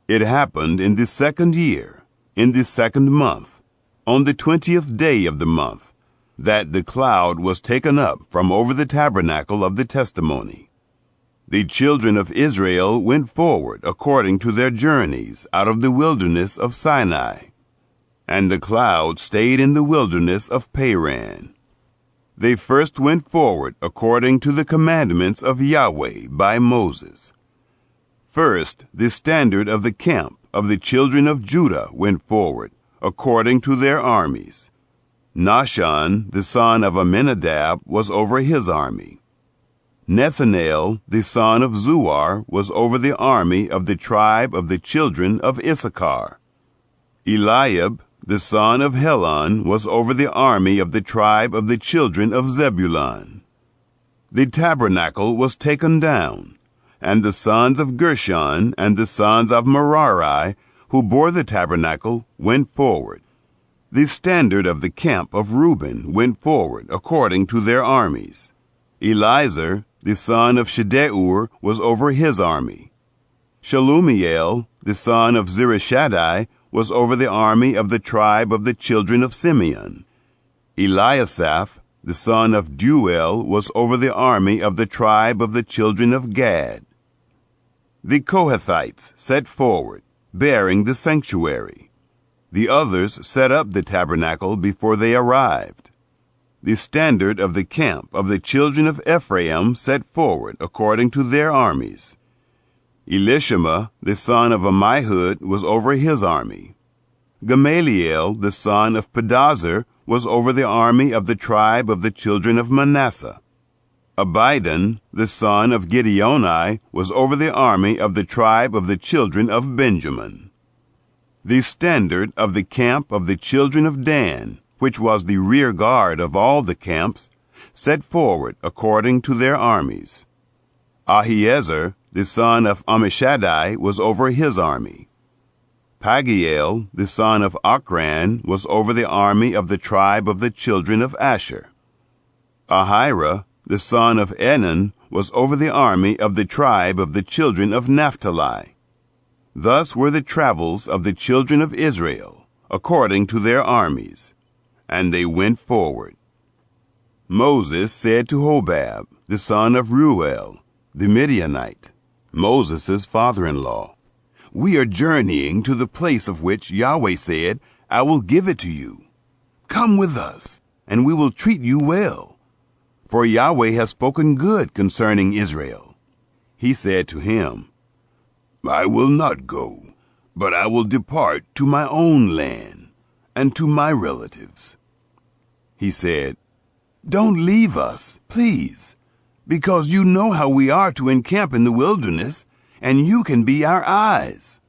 It happened in the 2nd year, in the 2nd month, on the 20th day of the month, that the cloud was taken up from over the tabernacle of the testimony. The children of Israel went forward according to their journeys out of the wilderness of Sinai, and the cloud stayed in the wilderness of Paran. They first went forward according to the commandments of Yahweh by Moses. First, the standard of the camp of the children of Judah went forward according to their armies. Nahshon, the son of Amminadab, was over his army. Nethanel, the son of Zuar, was over the army of the tribe of the children of Issachar. Eliab, the son of Helon, was over the army of the tribe of the children of Zebulun. The tabernacle was taken down, and the sons of Gershon and the sons of Merari, who bore the tabernacle, went forward. The standard of the camp of Reuben went forward according to their armies. Elizur, the son of Shedeur, was over his army. Shelumiel, the son of Zurishaddai, was over the army of the tribe of the children of Simeon. Eliasaph, the son of Deuel, was over the army of the tribe of the children of Gad. The Kohathites set forward, bearing the sanctuary. The others set up the tabernacle before they arrived. The standard of the camp of the children of Ephraim set forward according to their armies. Elishama, the son of Ammihud, was over his army. Gamaliel, the son of Pedazur, was over the army of the tribe of the children of Manasseh. Abidan, the son of Gideoni, was over the army of the tribe of the children of Benjamin. The standard of the camp of the children of Dan, which was the rear guard of all the camps, set forward according to their armies. Ahiezer, the son of Ammishaddai, was over his army. Pagiel, the son of Ochran, was over the army of the tribe of the children of Asher. Ahira, the son of Enan, was over the army of the tribe of the children of Naphtali. Thus were the travels of the children of Israel, according to their armies. And they went forward. Moses said to Hobab, the son of Reuel, the Midianite, Moses' father-in-law, "We are journeying to the place of which Yahweh said, 'I will give it to you.' Come with us, and we will treat you well. For Yahweh has spoken good concerning Israel." He said to him, "I will not go, but I will depart to my own land and to my relatives." He said, "Don't leave us, please, because you know how we are to encamp in the wilderness, and you can be our eyes.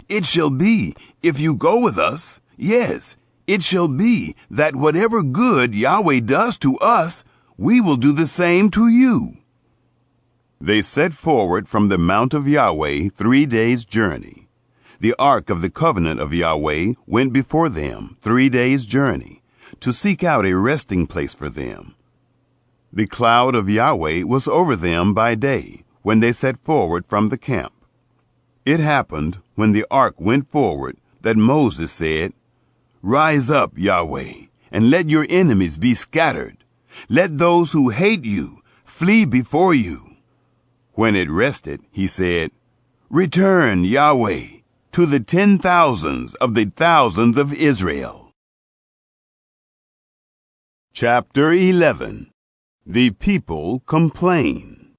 It shall be, if you go with us, yes, it shall be that whatever good Yahweh does to us, we will do the same to you." They set forward from the mount of Yahweh 3 days' journey. The ark of the covenant of Yahweh went before them 3 days' journey, to seek out a resting place for them. The cloud of Yahweh was over them by day, when they set forward from the camp. It happened, when the ark went forward, that Moses said, "Rise up, Yahweh, and let your enemies be scattered. Let those who hate you flee before you." When it rested, he said, "Return, Yahweh, to the 10,000s of the thousands of Israel." Chapter 11. The people complain.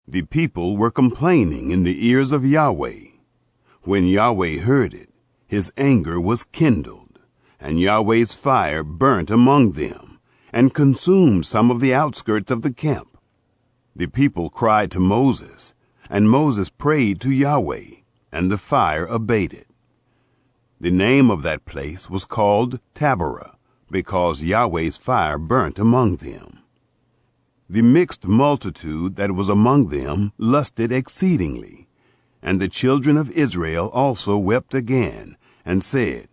The people were complaining in the ears of Yahweh. When Yahweh heard it, his anger was kindled, and Yahweh's fire burnt among them, and consumed some of the outskirts of the camp. The people cried to Moses, and Moses prayed to Yahweh, and the fire abated. The name of that place was called Taberah, because Yahweh's fire burnt among them. The mixed multitude that was among them lusted exceedingly. And the children of Israel also wept again, and said,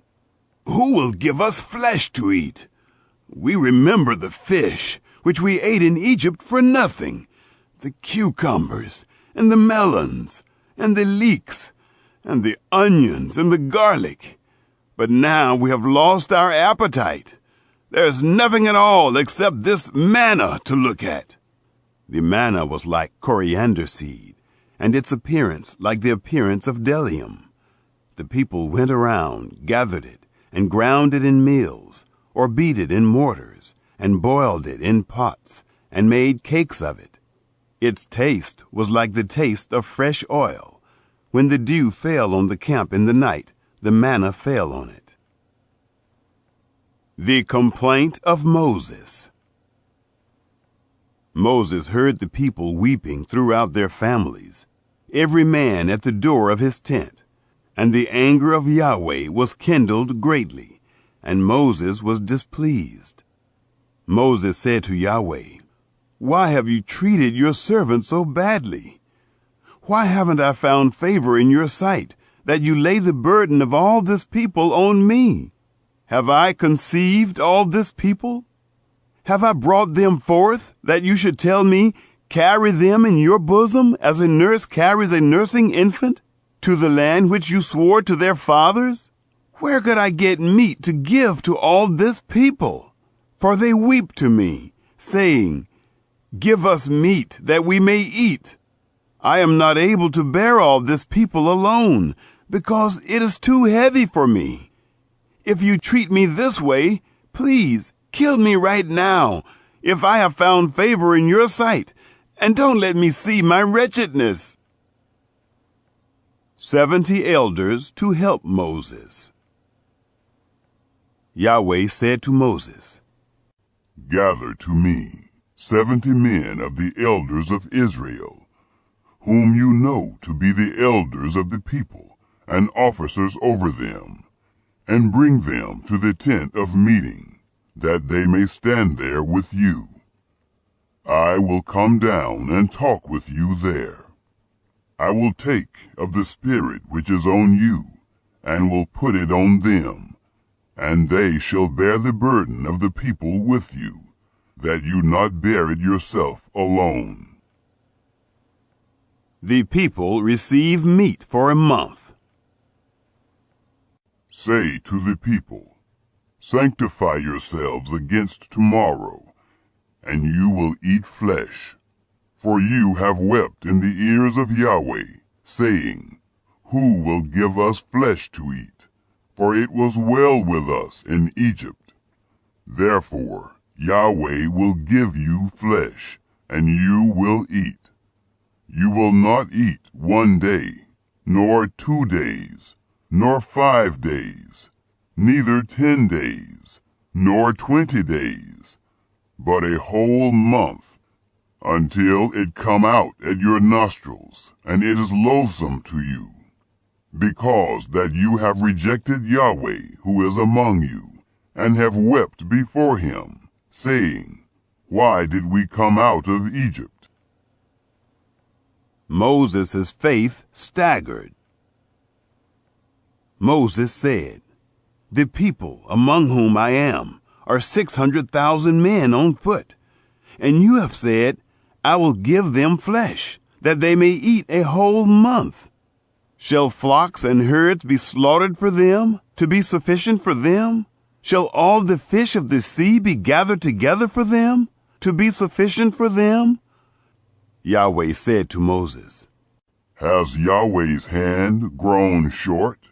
Who will give us flesh to eat? We remember the fish which we ate in Egypt for nothing, the cucumbers, and the melons, and the leeks, and the onions, and the garlic. But now we have lost our appetite. There is nothing at all except this manna to look at. The manna was like coriander seed, and its appearance like the appearance of bdellium. The people went around, gathered it, and ground it in mills, or beat it in mortars, and boiled it in pots, and made cakes of it. Its taste was like the taste of fresh oil. When the dew fell on the camp in the night, the manna fell on it. The complaint of Moses. Moses heard the people weeping throughout their families, every man at the door of his tent. And the anger of Yahweh was kindled greatly, and Moses was displeased. Moses said to Yahweh, Why have you treated your servant so badly? Why haven't I found favor in your sight, that you lay the burden of all this people on me? Have I conceived all this people? Have I brought them forth, that you should tell me, Carry them in your bosom, as a nurse carries a nursing infant, to the land which you swore to their fathers? Where could I get meat to give to all this people? For they weep to me, saying, Give us meat, that we may eat. I am not able to bear all this people alone, because it is too heavy for me. If you treat me this way, please kill me right now, if I have found favor in your sight, and don't let me see my wretchedness. 70 elders to help Moses. Yahweh said to Moses, Gather to me 70 men of the elders of Israel, whom you know to be the elders of the people, and officers over them, and bring them to the tent of meeting, that they may stand there with you. I will come down and talk with you there. I will take of the Spirit which is on you, and will put it on them, and they shall bear the burden of the people with you, that you not bear it yourself alone. The people receive meat for a month. Say to the people, Sanctify yourselves against tomorrow, and you will eat flesh. For you have wept in the ears of Yahweh, saying, Who will give us flesh to eat? For it was well with us in Egypt. Therefore Yahweh will give you flesh, and you will eat. You will not eat 1 day, nor 2 days, nor 5 days, neither 10 days, nor 20 days, but a whole month, until it come out at your nostrils, and it is loathsome to you, because that you have rejected Yahweh who is among you, and have wept before him, saying, Why did we come out of Egypt? Moses' faith staggered. Moses said, The people among whom I am are 600,000 men on foot, and you have said, I will give them flesh, that they may eat a whole month. Shall flocks and herds be slaughtered for them, to be sufficient for them? Shall all the fish of the sea be gathered together for them, to be sufficient for them? Yahweh said to Moses, Has Yahweh's hand grown short?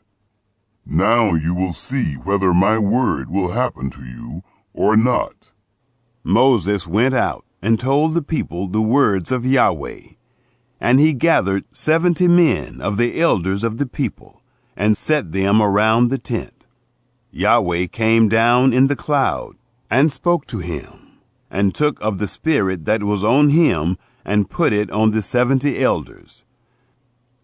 Now you will see whether my word will happen to you or not. Moses went out and told the people the words of Yahweh. And he gathered 70 men of the elders of the people, and set them around the tent. Yahweh came down in the cloud, and spoke to him, and took of the Spirit that was on him, and put it on the 70 elders.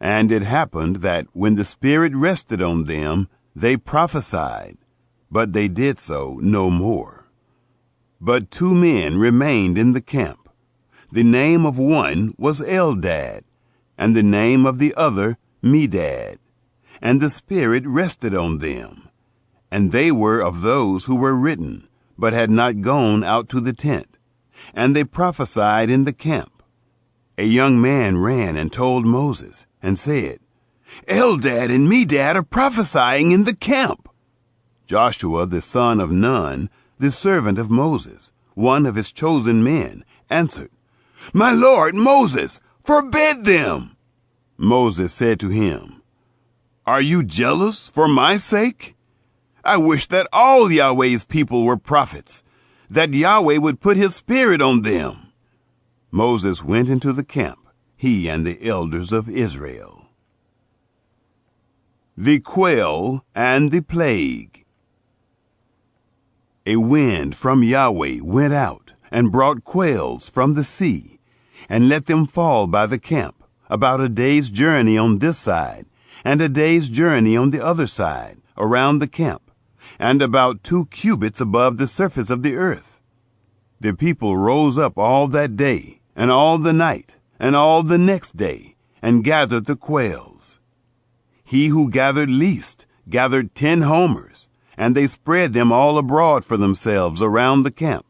And it happened that when the Spirit rested on them, they prophesied, but they did so no more. But 2 men remained in the camp, The name of one was Eldad, and the name of the other Medad. And the Spirit rested on them. And they were of those who were written, but had not gone out to the tent. And they prophesied in the camp. A young man ran and told Moses, and said, Eldad and Medad are prophesying in the camp. Joshua the son of Nun, the servant of Moses, one of his chosen men, answered, My lord Moses, forbid them. Moses said to him, Are you jealous for my sake? I wish that all Yahweh's people were prophets, that Yahweh would put his spirit on them. Moses went into the camp, he and the elders of Israel. The quail and the plague. A wind from Yahweh went out and brought quails from the sea, and let them fall by the camp, about a day's journey on this side, and a day's journey on the other side, around the camp, and about 2 cubits above the surface of the earth. The people rose up all that day, and all the night, and all the next day, and gathered the quails. He who gathered least gathered 10 homers, and they spread them all abroad for themselves around the camp.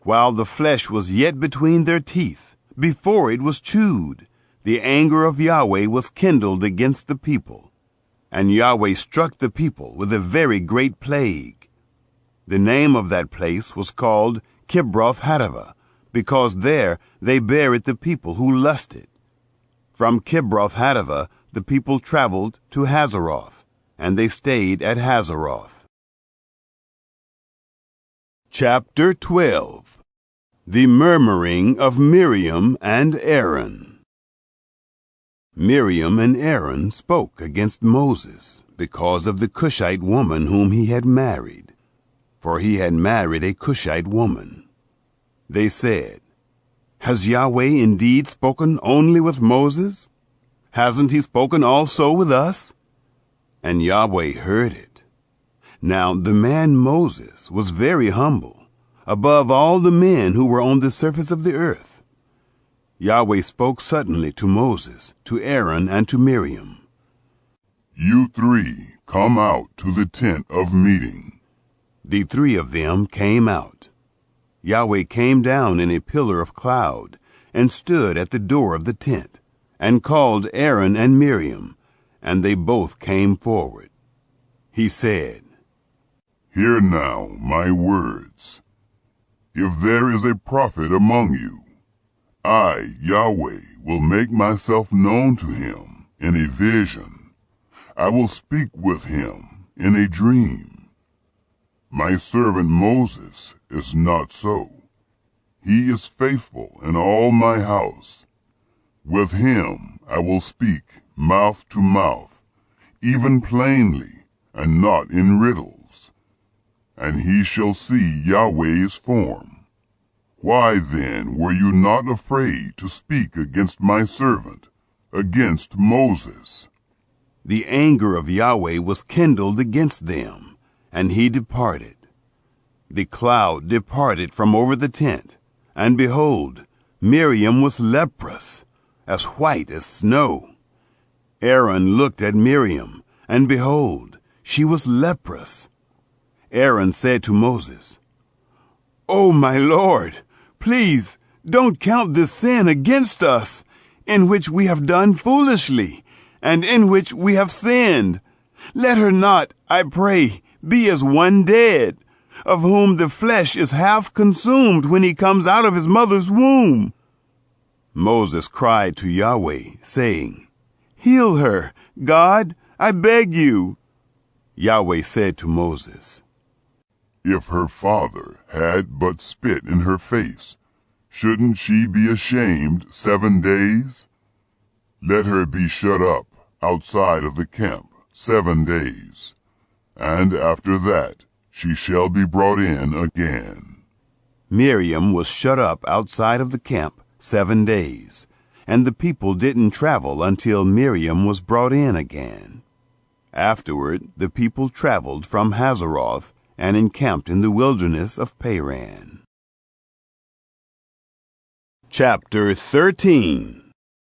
While the flesh was yet between their teeth, before it was chewed, the anger of Yahweh was kindled against the people, and Yahweh struck the people with a very great plague. The name of that place was called Kibroth-Hattaavah, because there they buried the people who lusted. From Kibroth-Hattaavah the people traveled to Hazeroth, and they stayed at Hazeroth. Chapter 12. The murmuring of Miriam and Aaron. Miriam and Aaron spoke against Moses because of the Cushite woman whom he had married, for he had married a Cushite woman. They said, Has Yahweh indeed spoken only with Moses? Hasn't he spoken also with us? And Yahweh heard it. Now the man Moses was very humble, above all the men who were on the surface of the earth. Yahweh spoke suddenly to Moses, to Aaron, and to Miriam. You 3 come out to the tent of meeting. The 3 of them came out. Yahweh came down in a pillar of cloud, and stood at the door of the tent, and called Aaron and Miriam, and they both came forward. He said, Hear now my words. If there is a prophet among you, I, Yahweh, will make myself known to him in a vision. I will speak with him in a dream. My servant Moses is not so. He is faithful in all my house. With him I will speak mouth to mouth, even plainly, and not in riddles. And he shall see Yahweh's form. Why then were you not afraid to speak against my servant, against Moses? The anger of Yahweh was kindled against them, and he departed. The cloud departed from over the tent, and behold, Miriam was leprous, as white as snow. Aaron looked at Miriam, and behold, she was leprous. Aaron said to Moses, "O my Lord, please don't count this sin against us, in which we have done foolishly, and in which we have sinned. Let her not, I pray, be as one dead, of whom the flesh is half consumed when he comes out of his mother's womb." Moses cried to Yahweh, saying, "Heal her, God, I beg you." Yahweh said to Moses, "If her father had but spit in her face, shouldn't she be ashamed 7 days? Let her be shut up outside of the camp 7 days, and after that she shall be brought in again." Miriam was shut up outside of the camp 7 days, and the people didn't travel until Miriam was brought in again. Afterward, the people traveled from Hazeroth and encamped in the wilderness of Paran. Chapter 13.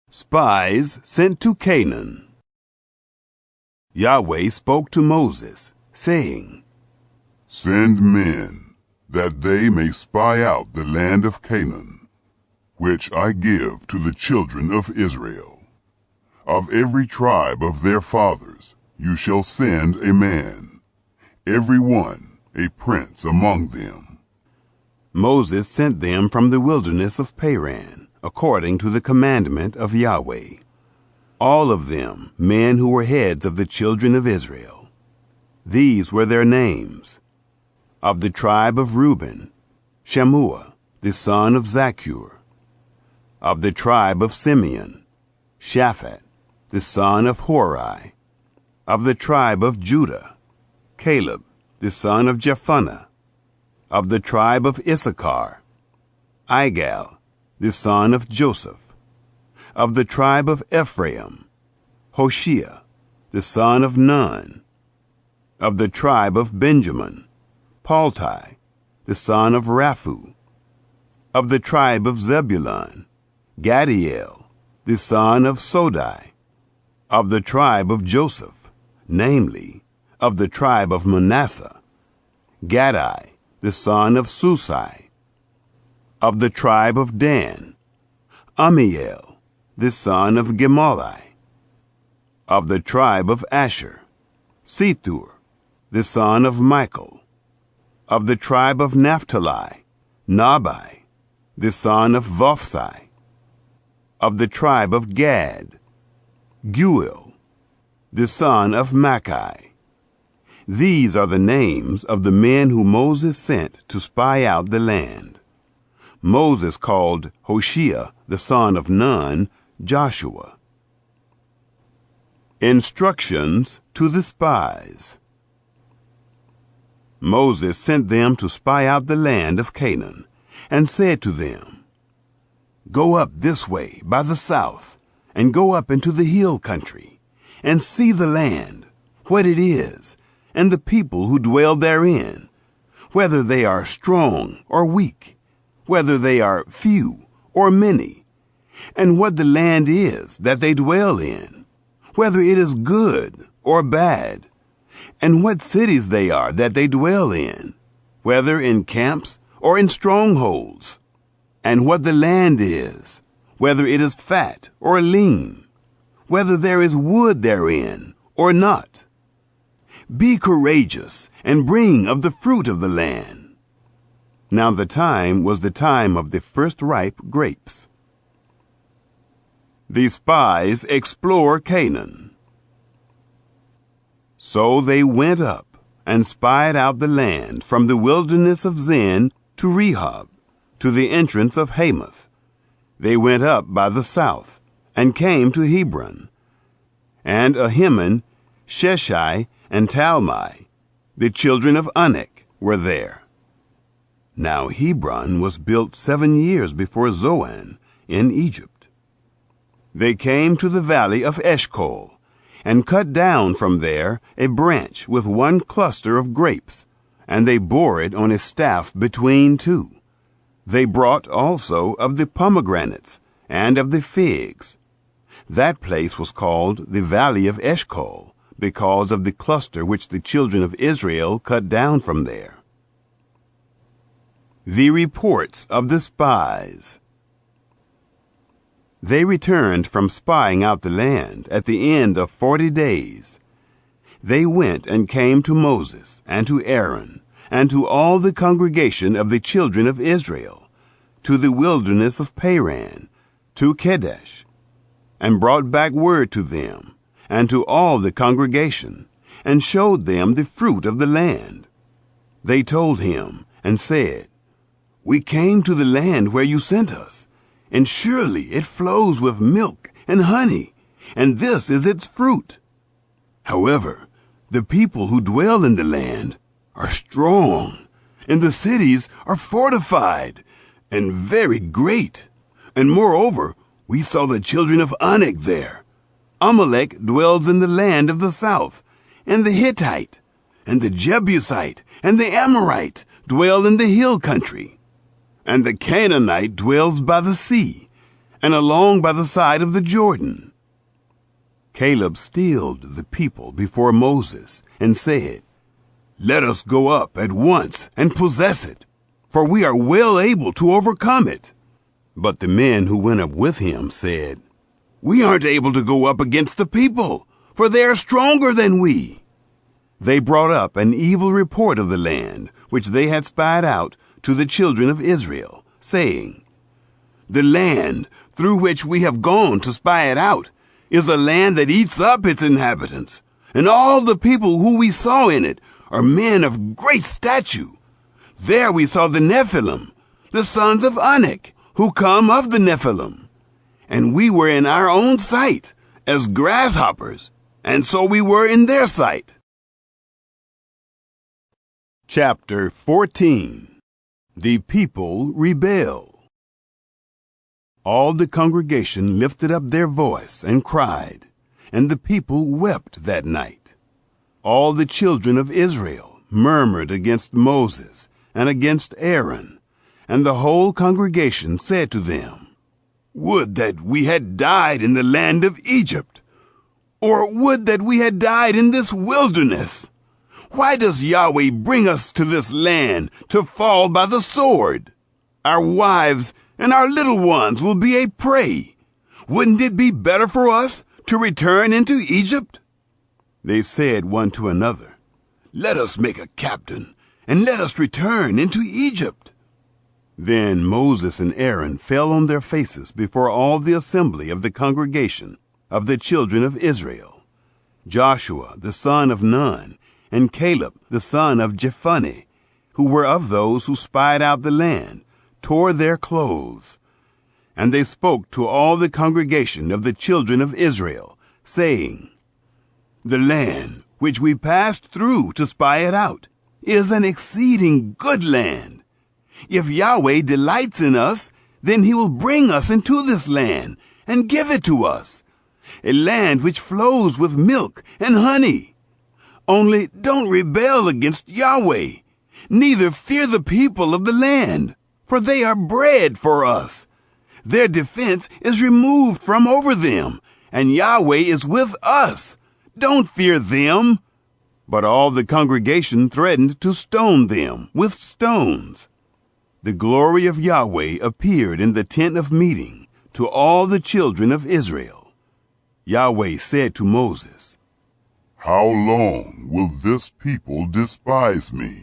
Spies sent to Canaan. Yahweh spoke to Moses, saying, Send men, that they may spy out the land of Canaan, which I give to the children of Israel. Of every tribe of their fathers you shall send a man, every one a prince among them. Moses sent them from the wilderness of Paran, according to the commandment of Yahweh. All of them men who were heads of the children of Israel. These were their names. Of the tribe of Reuben, Shammua, the son of Zaccur. Of the tribe of Simeon, Shaphat, the son of Hori. Of the tribe of Judah, Caleb, the son of Jephunneh. Of the tribe of Issachar, Igal, the son of Joseph. Of the tribe of Ephraim, Hoshea, the son of Nun. Of the tribe of Benjamin, Palti, the son of Raphu. Of the tribe of Zebulun, Gadiel, the son of Sodai. Of the tribe of Joseph, namely, of the tribe of Manasseh, Gadai, the son of Susai. Of the tribe of Dan, Amiel, the son of Gemalli. Of the tribe of Asher, Sethur, the son of Michael. Of the tribe of Naphtali, Nabai, the son of Vophsi. Of the tribe of Gad, Guel, the son of Machi. These are the names of the men who Moses sent to spy out the land. Moses called Hoshea, the son of Nun, Joshua. Instructions to the spies. Moses sent them to spy out the land of Canaan, and said to them, Go up this way by the south, and go up into the hill country, and see the land, what it is, and the people who dwell therein, whether they are strong or weak, whether they are few or many, and what the land is that they dwell in, whether it is good or bad, and what cities they are that they dwell in, whether in camps or in strongholds, and what the land is, whether it is fat or lean, whether there is wood therein or not. Be courageous and bring of the fruit of the land. Now the time was the time of the first ripe grapes. The spies explore Canaan. So they went up and spied out the land from the wilderness of Zin to Rehob, to the entrance of Hamath. They went up by the south and came to Hebron. And Ahiman, Sheshai, and Talmai, the children of Anak, were there. Now Hebron was built 7 years before Zoan in Egypt. They came to the valley of Eshcol, and cut down from there a branch with one cluster of grapes, and they bore it on a staff between two. They brought also of the pomegranates and of the figs. That place was called the valley of Eshcol, because of the cluster which the children of Israel cut down from there. The reports of the spies. They returned from spying out the land at the end of 40 days. They went and came to Moses and to Aaron and to all the congregation of the children of Israel, to the wilderness of Paran, to Kadesh, and brought back word to them, and to all the congregation, and showed them the fruit of the land. They told him, and said, We came to the land where you sent us, and surely it flows with milk and honey, and this is its fruit. However, the people who dwell in the land are strong, and the cities are fortified, and very great. And moreover, we saw the children of Anak there. Amalek dwells in the land of the south, and the Hittite, and the Jebusite, and the Amorite dwell in the hill country. and the Canaanite dwells by the sea, and along by the side of the Jordan. Caleb stilled the people before Moses and said, "Let us go up at once and possess it, for we are well able to overcome it." But the men who went up with him said, "We aren't able to go up against the people, for they are stronger than we." They brought up an evil report of the land which they had spied out to the children of Israel, saying, "The land through which we have gone to spy it out is a land that eats up its inhabitants, and all the people who we saw in it are men of great stature. There we saw the Nephilim, the sons of Anak, who come of the Nephilim. And we were in our own sight as grasshoppers, and so we were in their sight." Chapter 14. The people rebel. All the congregation lifted up their voice and cried, and the people wept that night. All the children of Israel murmured against Moses and against Aaron, and the whole congregation said to them, "Would that we had died in the land of Egypt, or would that we had died in this wilderness. Why does Yahweh bring us to this land to fall by the sword? Our wives and our little ones will be a prey. Wouldn't it be better for us to return into Egypt?" They said one to another, "Let us make a captain, and let us return into Egypt." Then Moses and Aaron fell on their faces before all the assembly of the congregation of the children of Israel. Joshua the son of Nun, and Caleb the son of Jephunneh, who were of those who spied out the land, tore their clothes. And they spoke to all the congregation of the children of Israel, saying, "The land which we passed through to spy it out is an exceeding good land. If Yahweh delights in us, then he will bring us into this land and give it to us, a land which flows with milk and honey. Only don't rebel against Yahweh, neither fear the people of the land, for they are bread for us. Their defense is removed from over them, and Yahweh is with us. Don't fear them." But all the congregation threatened to stone them with stones. The glory of Yahweh appeared in the tent of meeting to all the children of Israel. Yahweh said to Moses, "How long will this people despise me?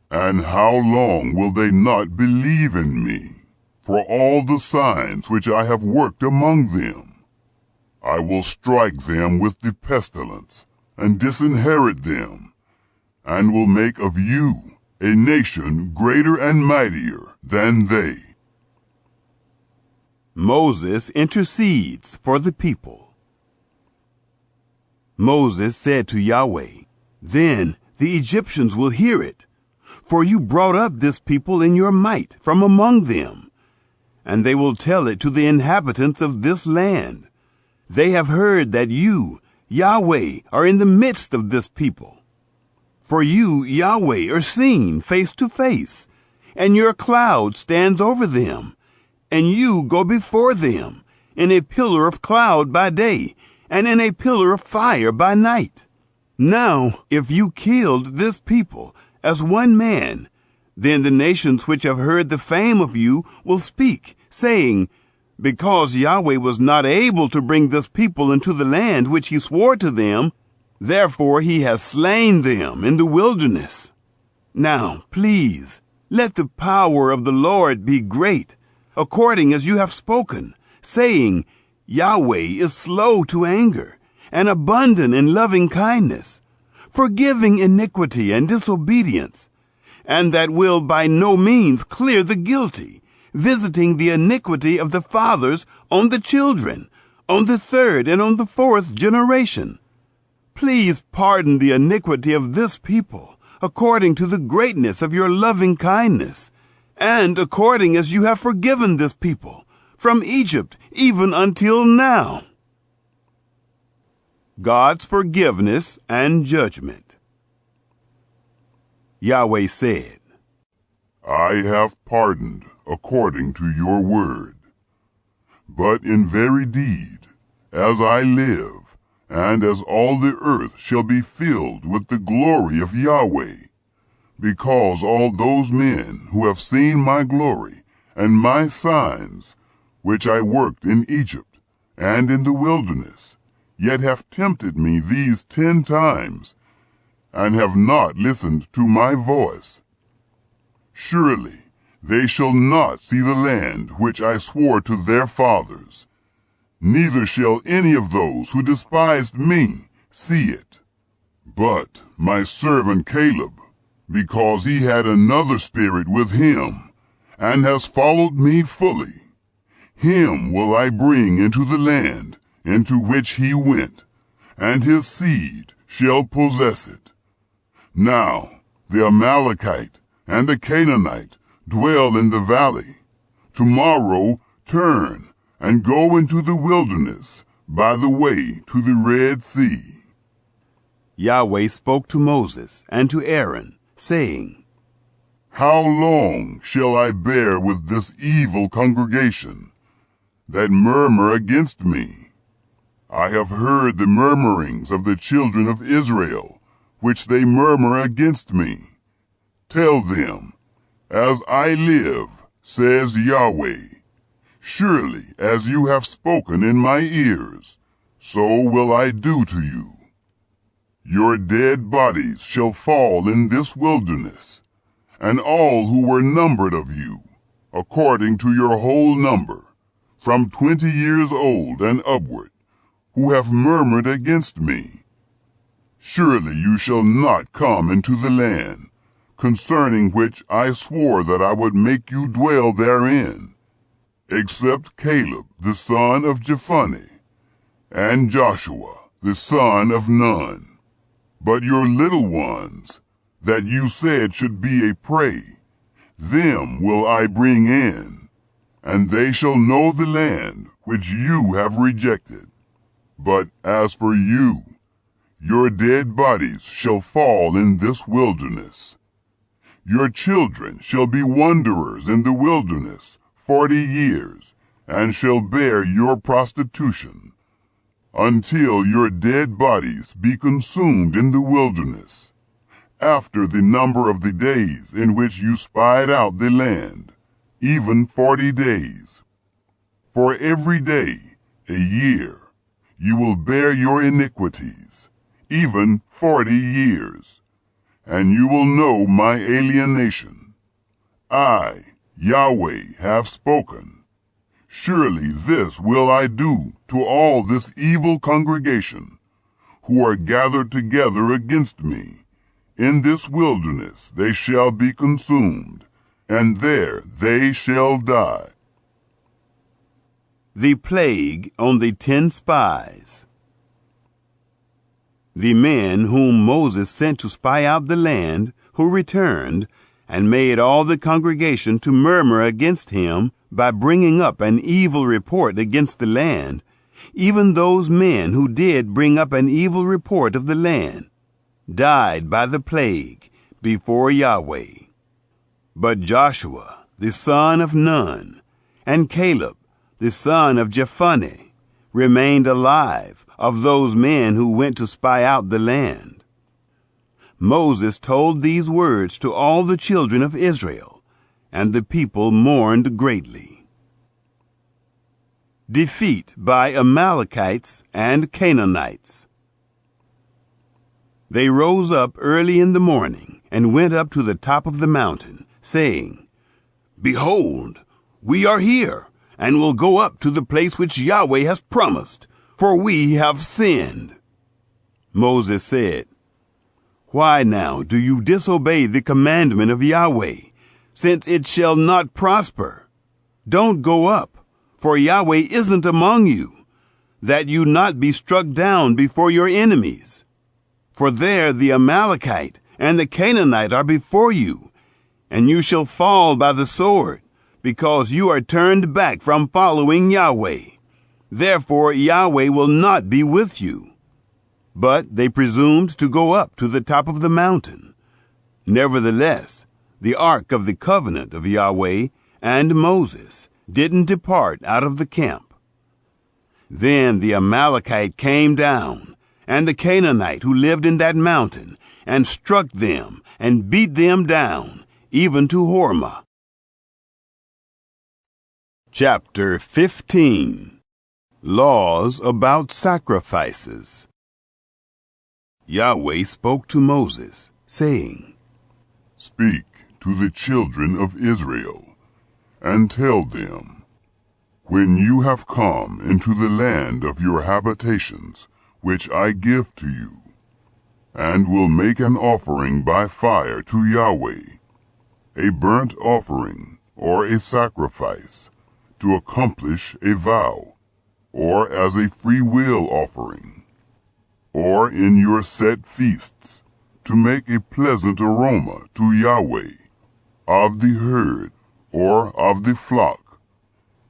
And how long will they not believe in me, for all the signs which I have worked among them? I will strike them with the pestilence, and disinherit them, and will make of you a nation greater and mightier than they." Moses intercedes for the people. Moses said to Yahweh, "Then the Egyptians will hear it, for you brought up this people in your might from among them, and they will tell it to the inhabitants of this land. They have heard that you, Yahweh, are in the midst of this people. For you, Yahweh, are seen face to face, and your cloud stands over them, and you go before them in a pillar of cloud by day, and in a pillar of fire by night. Now, if you killed this people as one man, then the nations which have heard the fame of you will speak, saying, 'Because Yahweh was not able to bring this people into the land which he swore to them, therefore he has slain them in the wilderness.' Now, please, let the power of the Lord be great, according as you have spoken, saying, 'Yahweh is slow to anger, and abundant in loving kindness, forgiving iniquity and disobedience, and that will by no means clear the guilty, visiting the iniquity of the fathers on the children, on the third and on the fourth generation. Please pardon the iniquity of this people, according to the greatness of your loving kindness, and according as you have forgiven this people, from Egypt even until now." God's forgiveness and judgment. Yahweh said, I have pardoned according to your word. But in very deed, as I live, and as all the earth shall be filled with the glory of Yahweh, because all those men who have seen my glory and my signs, which I worked in Egypt and in the wilderness, yet have tempted me these 10 times, and have not listened to my voice. Surely they shall not see the land which I swore to their fathers, neither shall any of those who despised me see it. But my servant Caleb, because he had another spirit with him, and has followed me fully, him will I bring into the land into which he went, and his seed shall possess it. Now the Amalekite and the Canaanite dwell in the valley. Tomorrow turn and go into the wilderness by the way to the Red Sea. Yahweh spoke to Moses and to Aaron, saying, How long shall I bear with this evil congregation that murmur against me? I have heard the murmurings of the children of Israel, which they murmur against me. Tell them, as I live, says Yahweh, surely as you have spoken in my ears, so will I do to you. Your dead bodies shall fall in this wilderness, and all who were numbered of you, according to your whole number, from 20 years old and upward, who have murmured against me. Surely you shall not come into the land, concerning which I swore that I would make you dwell therein, except Caleb the son of Jephunneh, and Joshua the son of Nun. But your little ones, that you said should be a prey, them will I bring in, and they shall know the land which you have rejected. But as for you, your dead bodies shall fall in this wilderness. Your children shall be wanderers in the wilderness 40 years, and shall bear your prostitution, until your dead bodies be consumed in the wilderness, after the number of the days in which you spied out the land, even 40 days. For every day, a year, you will bear your iniquities, even 40 years. And you will know my alienation. I, Yahweh, have spoken. Surely this will I do to all this evil congregation, who are gathered together against me. In this wilderness they shall be consumed, and there they shall die. The plague on the 10 spies. The men whom Moses sent to spy out the land, who returned, and made all the congregation to murmur against him by bringing up an evil report against the land, even those men who did bring up an evil report of the land, died by the plague before Yahweh. But Joshua, the son of Nun, and Caleb, the son of Jephunneh, remained alive of those men who went to spy out the land. Moses told these words to all the children of Israel, and the people mourned greatly. Defeat by Amalekites and Canaanites. They rose up early in the morning and went up to the top of the mountain, saying, Behold, we are here, and will go up to the place which Yahweh has promised, for we have sinned. Moses said, Why now do you disobey the commandment of Yahweh, since it shall not prosper? Don't go up, for Yahweh isn't among you, that you not be struck down before your enemies. For there the Amalekite and the Canaanite are before you, and you shall fall by the sword, because you are turned back from following Yahweh. Therefore Yahweh will not be with you. But they presumed to go up to the top of the mountain. Nevertheless, the ark of the covenant of Yahweh, and Moses didn't depart out of the camp. Then the Amalekite came down, and the Canaanite who lived in that mountain, and struck them and beat them down, even to Hormah. Chapter 15. Laws about sacrifices. Yahweh spoke to Moses, saying, Speak to the children of Israel, and tell them, when you have come into the land of your habitations, which I give to you, and will make an offering by fire to Yahweh, a burnt offering or a sacrifice, to accomplish a vow, or as a freewill offering, or in your set feasts, to make a pleasant aroma to Yahweh, of the herd or of the flock,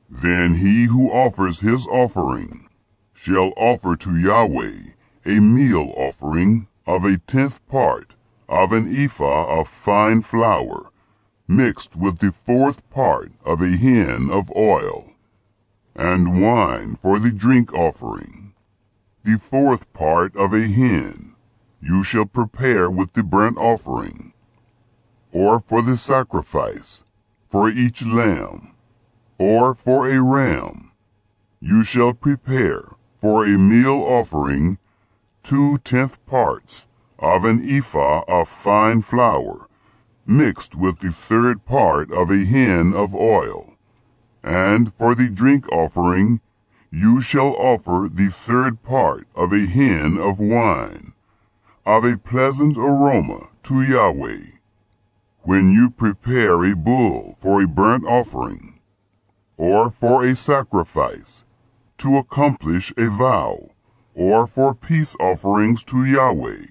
then he who offers his offering shall offer to Yahweh a meal offering of 1/10 part of an ephah of fine flour, mixed with the 1/4 part of a hin of oil, and wine for the drink offering. The 1/4 part of a hin you shall prepare with the burnt offering, or for the sacrifice, for each lamb, or for a ram. You shall prepare for a meal offering 2/10 parts of an ephah of fine flour, mixed with the 1/3 part of a hin of oil. And for the drink offering, you shall offer the 1/3 part of a hin of wine, of a pleasant aroma to Yahweh. When you prepare a bull for a burnt offering, or for a sacrifice, to accomplish a vow, or for peace offerings to Yahweh,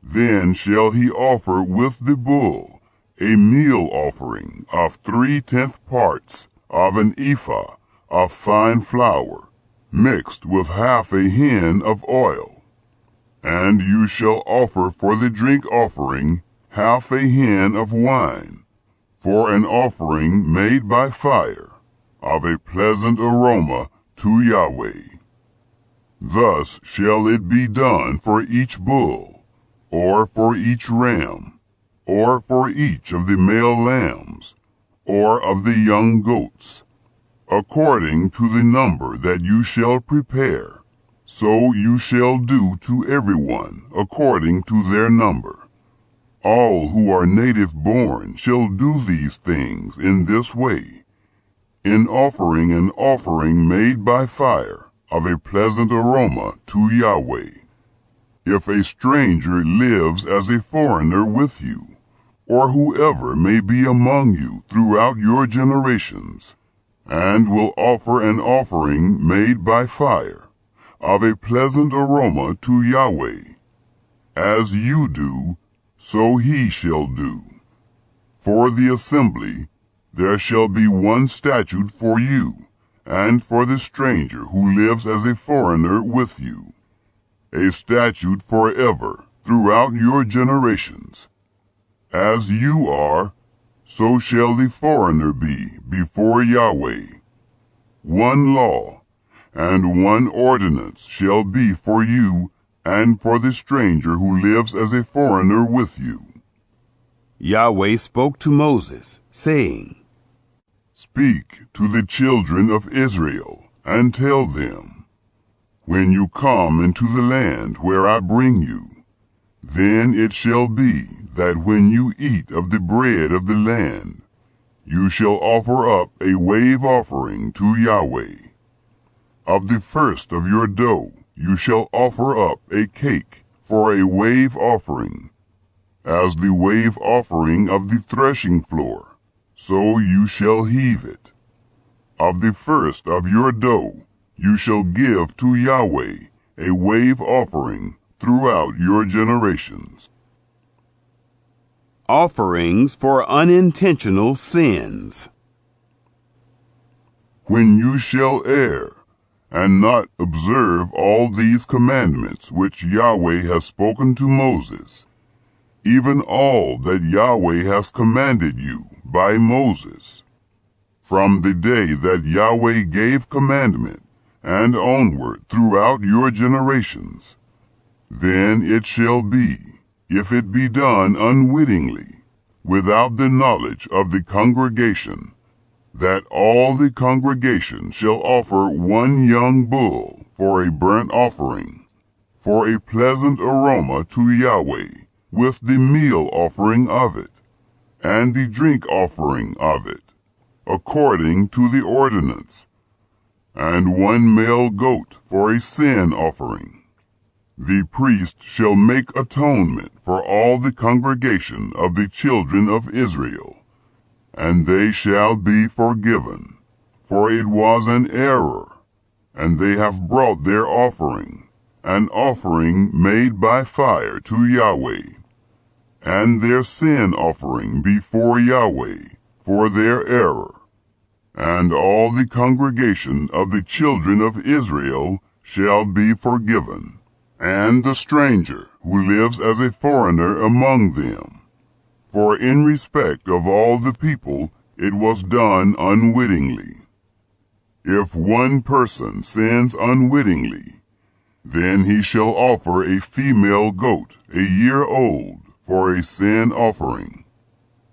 then shall he offer with the bull a meal offering of 3/10 parts of an ephah of fine flour, mixed with half a hin of oil. And you shall offer for the drink offering half a hin of wine, for an offering made by fire, of a pleasant aroma to Yahweh. Thus shall it be done for each bull, or for each ram, or for each of the male lambs, or of the young goats, according to the number that you shall prepare. So you shall do to everyone according to their number. All who are native born shall do these things in this way, in offering an offering made by fire, of a pleasant aroma to Yahweh. If a stranger lives as a foreigner with you, or whoever may be among you throughout your generations, and will offer an offering made by fire, of a pleasant aroma to Yahweh, as you do, so he shall do. For the assembly there shall be one statute for you, and for the stranger who lives as a foreigner with you, a statute forever throughout your generations. As you are, so shall the foreigner be before Yahweh. One law and one ordinance shall be for you and for the stranger who lives as a foreigner with you. Yahweh spoke to Moses, saying, Speak to the children of Israel, and tell them, when you come into the land where I bring you, then it shall be that when you eat of the bread of the land, you shall offer up a wave offering to Yahweh. Of the first of your dough you shall offer up a cake for a wave offering, as the wave offering of the threshing floor, so you shall heave it. Of the first of your dough you shall give to Yahweh a wave offering throughout your generations. Offerings for unintentional sins. When you shall err, and not observe all these commandments which Yahweh has spoken to Moses, even all that Yahweh has commanded you by Moses, from the day that Yahweh gave commandment and onward throughout your generations. Then it shall be, if it be done unwittingly, without the knowledge of the congregation, that all the congregation shall offer one young bull for a burnt offering, for a pleasant aroma to Yahweh, with the meal offering of it, and the drink offering of it, according to the ordinance, and one male goat for a sin offering. The priest shall make atonement for all the congregation of the children of Israel, and they shall be forgiven, for it was an error, and they have brought their offering, an offering made by fire to Yahweh, and their sin offering before Yahweh for their error. And all the congregation of the children of Israel shall be forgiven, and the stranger who lives as a foreigner among them. For in respect of all the people it was done unwittingly. If one person sins unwittingly, then he shall offer a female goat a year old for a sin offering.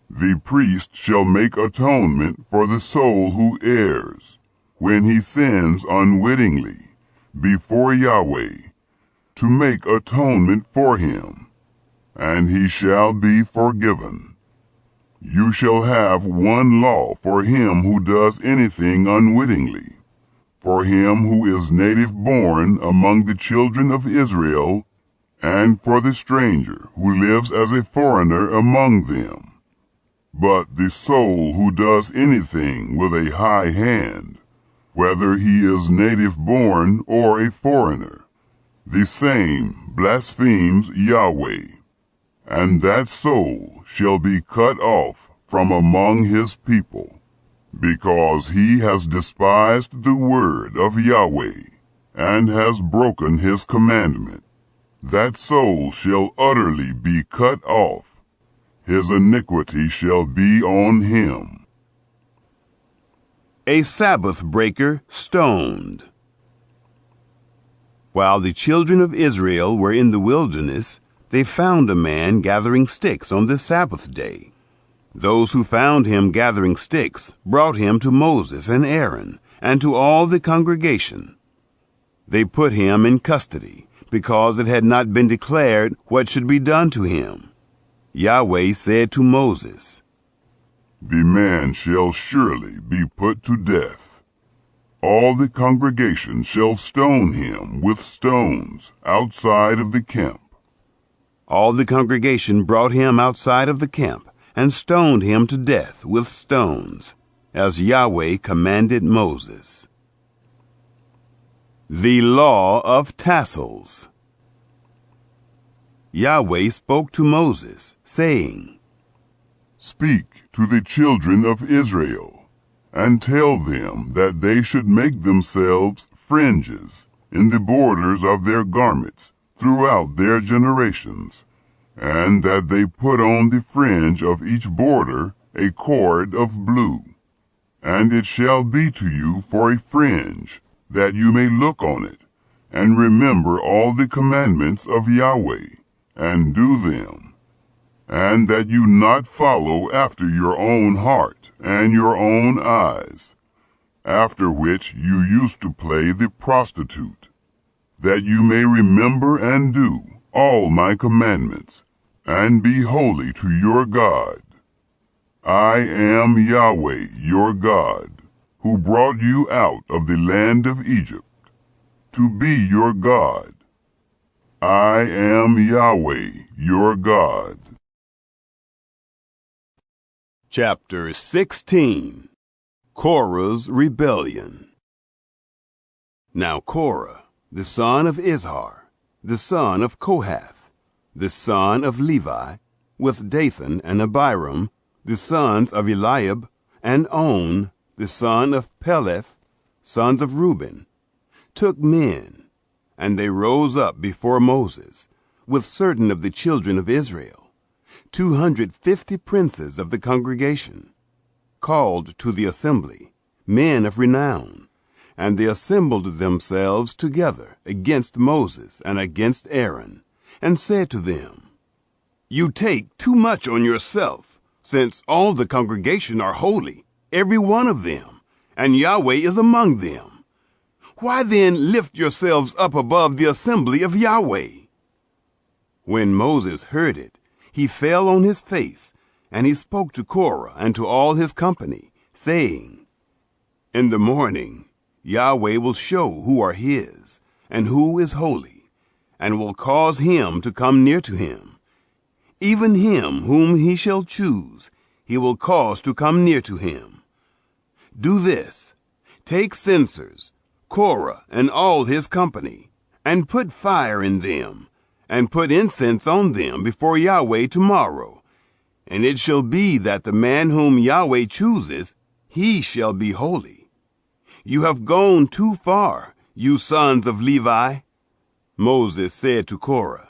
The priest shall make atonement for the soul who errs, when he sins unwittingly, before Yahweh, to make atonement for him, and he shall be forgiven. You shall have one law for him who does anything unwittingly, for him who is native born among the children of Israel, and for the stranger who lives as a foreigner among them. But the soul who does anything with a high hand, whether he is native born or a foreigner, the same blasphemes Yahweh, and that soul shall be cut off from among his people, because he has despised the word of Yahweh, and has broken his commandment. That soul shall utterly be cut off. His iniquity shall be on him. A Sabbath breaker stoned. While the children of Israel were in the wilderness, they found a man gathering sticks on the Sabbath day. Those who found him gathering sticks brought him to Moses and Aaron, and to all the congregation. They put him in custody, because it had not been declared what should be done to him. Yahweh said to Moses, The man shall surely be put to death. All the congregation shall stone him with stones outside of the camp. All the congregation brought him outside of the camp, and stoned him to death with stones, as Yahweh commanded Moses. The Law of Tassels. Yahweh spoke to Moses, saying, Speak to the children of Israel, and tell them that they should make themselves fringes in the borders of their garments throughout their generations, and that they put on the fringe of each border a cord of blue. And it shall be to you for a fringe, that you may look on it, and remember all the commandments of Yahweh, and do them, and that you not follow after your own heart and your own eyes, after which you used to play the prostitute, that you may remember and do all my commandments, and be holy to your God. I am Yahweh your God, who brought you out of the land of Egypt, to be your God. I am Yahweh your God. Chapter 16. Korah's Rebellion. Now Korah, the son of Izhar, the son of Kohath, the son of Levi, with Dathan and Abiram, the sons of Eliab, and On, the son of Peleth, sons of Reuben, took men, and they rose up before Moses, with certain of the children of Israel, 250 princes of the congregation, called to the assembly, men of renown, and they assembled themselves together against Moses and against Aaron, and said to them, "You take too much on yourself, since all the congregation are holy, every one of them, and Yahweh is among them. Why then lift yourselves up above the assembly of Yahweh?" When Moses heard it, he fell on his face, and he spoke to Korah and to all his company, saying, "In the morning Yahweh will show who are his, and who is holy, and will cause him to come near to him. Even him whom he shall choose, he will cause to come near to him. Do this, take censers, Korah and all his company, and put fire in them, and put incense on them before Yahweh tomorrow. And it shall be that the man whom Yahweh chooses, he shall be holy. You have gone too far, you sons of Levi." Moses said to Korah,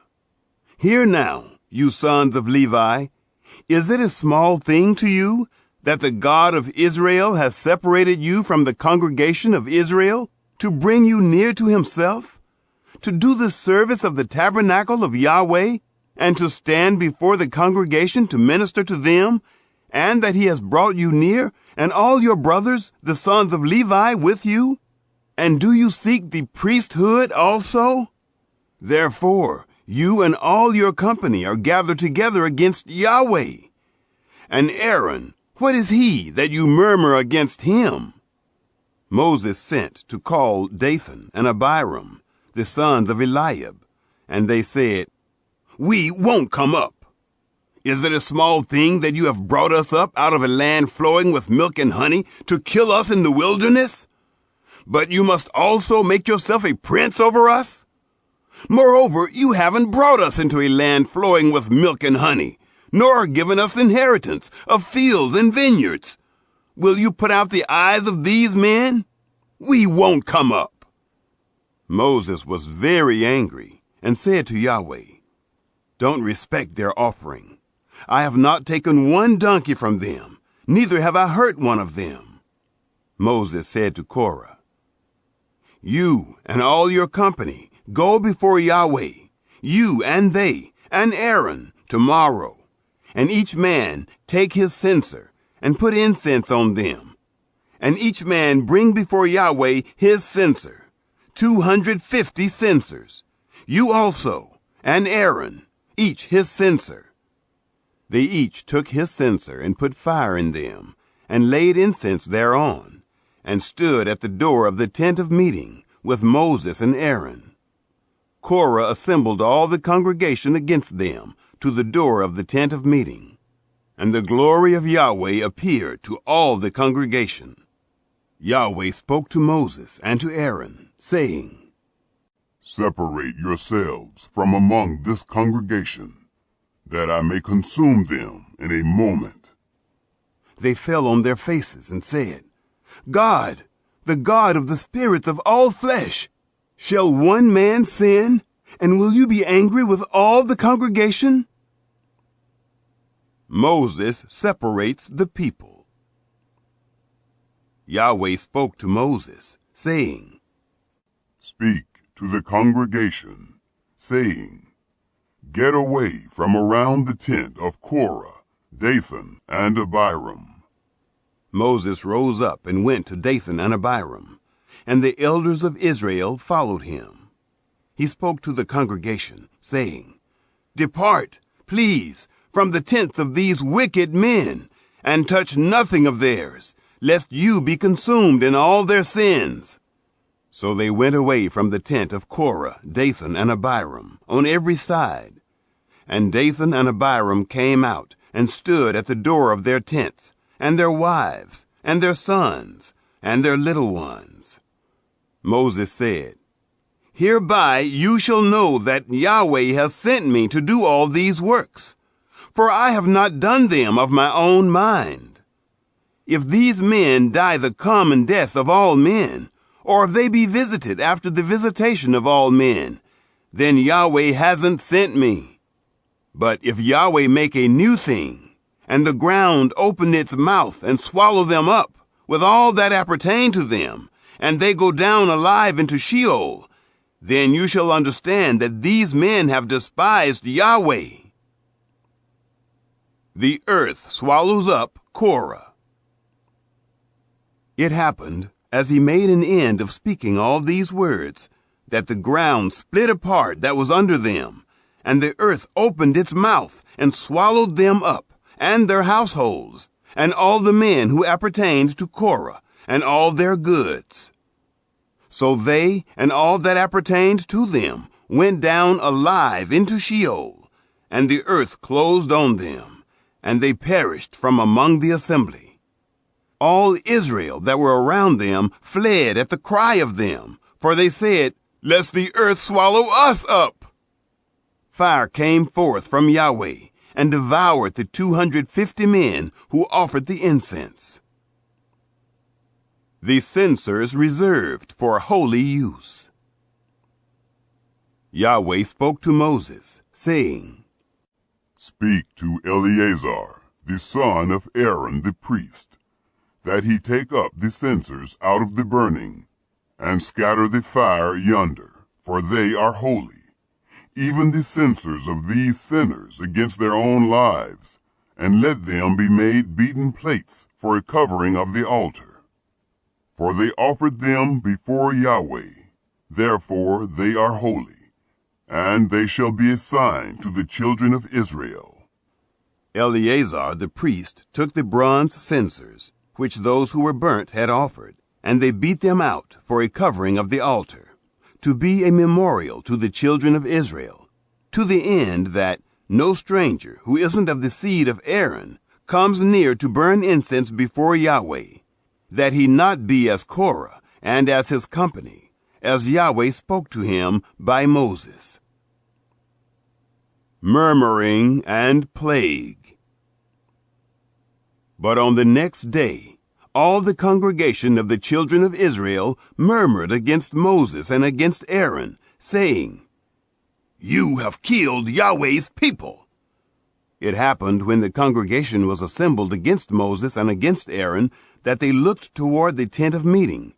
"Hear now, you sons of Levi, is it a small thing to you that the God of Israel has separated you from the congregation of Israel to bring you near to himself, to do the service of the tabernacle of Yahweh, and to stand before the congregation to minister to them, and that he has brought you near, and all your brothers, the sons of Levi, with you? And do you seek the priesthood also? Therefore, you and all your company are gathered together against Yahweh. And Aaron, what is he that you murmur against him?" Moses sent to call Dathan and Abiram, the sons of Eliab, and they said, "We won't come up. Is it a small thing that you have brought us up out of a land flowing with milk and honey to kill us in the wilderness? But you must also make yourself a prince over us? Moreover, you haven't brought us into a land flowing with milk and honey, nor given us inheritance of fields and vineyards. Will you put out the eyes of these men? We won't come up." Moses was very angry and said to Yahweh, "Don't respect their offering. I have not taken one donkey from them, neither have I hurt one of them." Moses said to Korah, "You and all your company go before Yahweh, you and they, and Aaron, tomorrow, and each man take his censer, and put incense on them, and each man bring before Yahweh his censer, 250 censers, you also, and Aaron, each his censer." They each took his censer and put fire in them, and laid incense thereon, and stood at the door of the tent of meeting with Moses and Aaron. Korah assembled all the congregation against them to the door of the tent of meeting, and the glory of Yahweh appeared to all the congregation. Yahweh spoke to Moses and to Aaron, saying, "Separate yourselves from among this congregation, that I may consume them in a moment." They fell on their faces and said, "God, the God of the spirits of all flesh, shall one man sin, and will you be angry with all the congregation?" Moses separates the people. Yahweh spoke to Moses, saying, "Speak to the congregation, saying, Get away from around the tent of Korah, Dathan, and Abiram." Moses rose up and went to Dathan and Abiram, and the elders of Israel followed him. He spoke to the congregation, saying, "Depart, please, from the tents of these wicked men, and touch nothing of theirs, lest you be consumed in all their sins." So they went away from the tent of Korah, Dathan, and Abiram on every side. And Dathan and Abiram came out and stood at the door of their tents, and their wives, and their sons, and their little ones. Moses said, "Hereby you shall know that Yahweh has sent me to do all these works, for I have not done them of my own mind. If these men die the common death of all men, or if they be visited after the visitation of all men, then Yahweh hasn't sent me. But if Yahweh make a new thing, and the ground open its mouth and swallow them up, with all that appertain to them, and they go down alive into Sheol, then you shall understand that these men have despised Yahweh. The earth swallows up Korah. It happened, as he made an end of speaking all these words, that the ground split apart that was under them, and the earth opened its mouth and swallowed them up, and their households, and all the men who appertained to Korah, and all their goods. So they and all that appertained to them went down alive into Sheol, and the earth closed on them, and they perished from among the assembly. All Israel that were around them fled at the cry of them, for they said, "Lest the earth swallow us up." Fire came forth from Yahweh, and devoured the 250 men who offered the incense. The censers reserved for holy use. Yahweh spoke to Moses, saying, Speak to Eleazar, the son of Aaron the priest, that he take up the censers out of the burning, and scatter the fire yonder, for they are holy, even the censers of these sinners against their own lives, and let them be made beaten plates for a covering of the altar. For they offered them before Yahweh, therefore they are holy, and they shall be a sign to the children of Israel. Eleazar the priest took the bronze censers, which those who were burnt had offered, and they beat them out for a covering of the altar, to be a memorial to the children of Israel, to the end that no stranger who isn't of the seed of Aaron comes near to burn incense before Yahweh, that he not be as Korah and as his company, as Yahweh spoke to him by Moses. Murmuring and plague. But on the next day, all the congregation of the children of Israel murmured against Moses and against Aaron, saying, "You have killed Yahweh's people." It happened when the congregation was assembled against Moses and against Aaron that they looked toward the tent of meeting,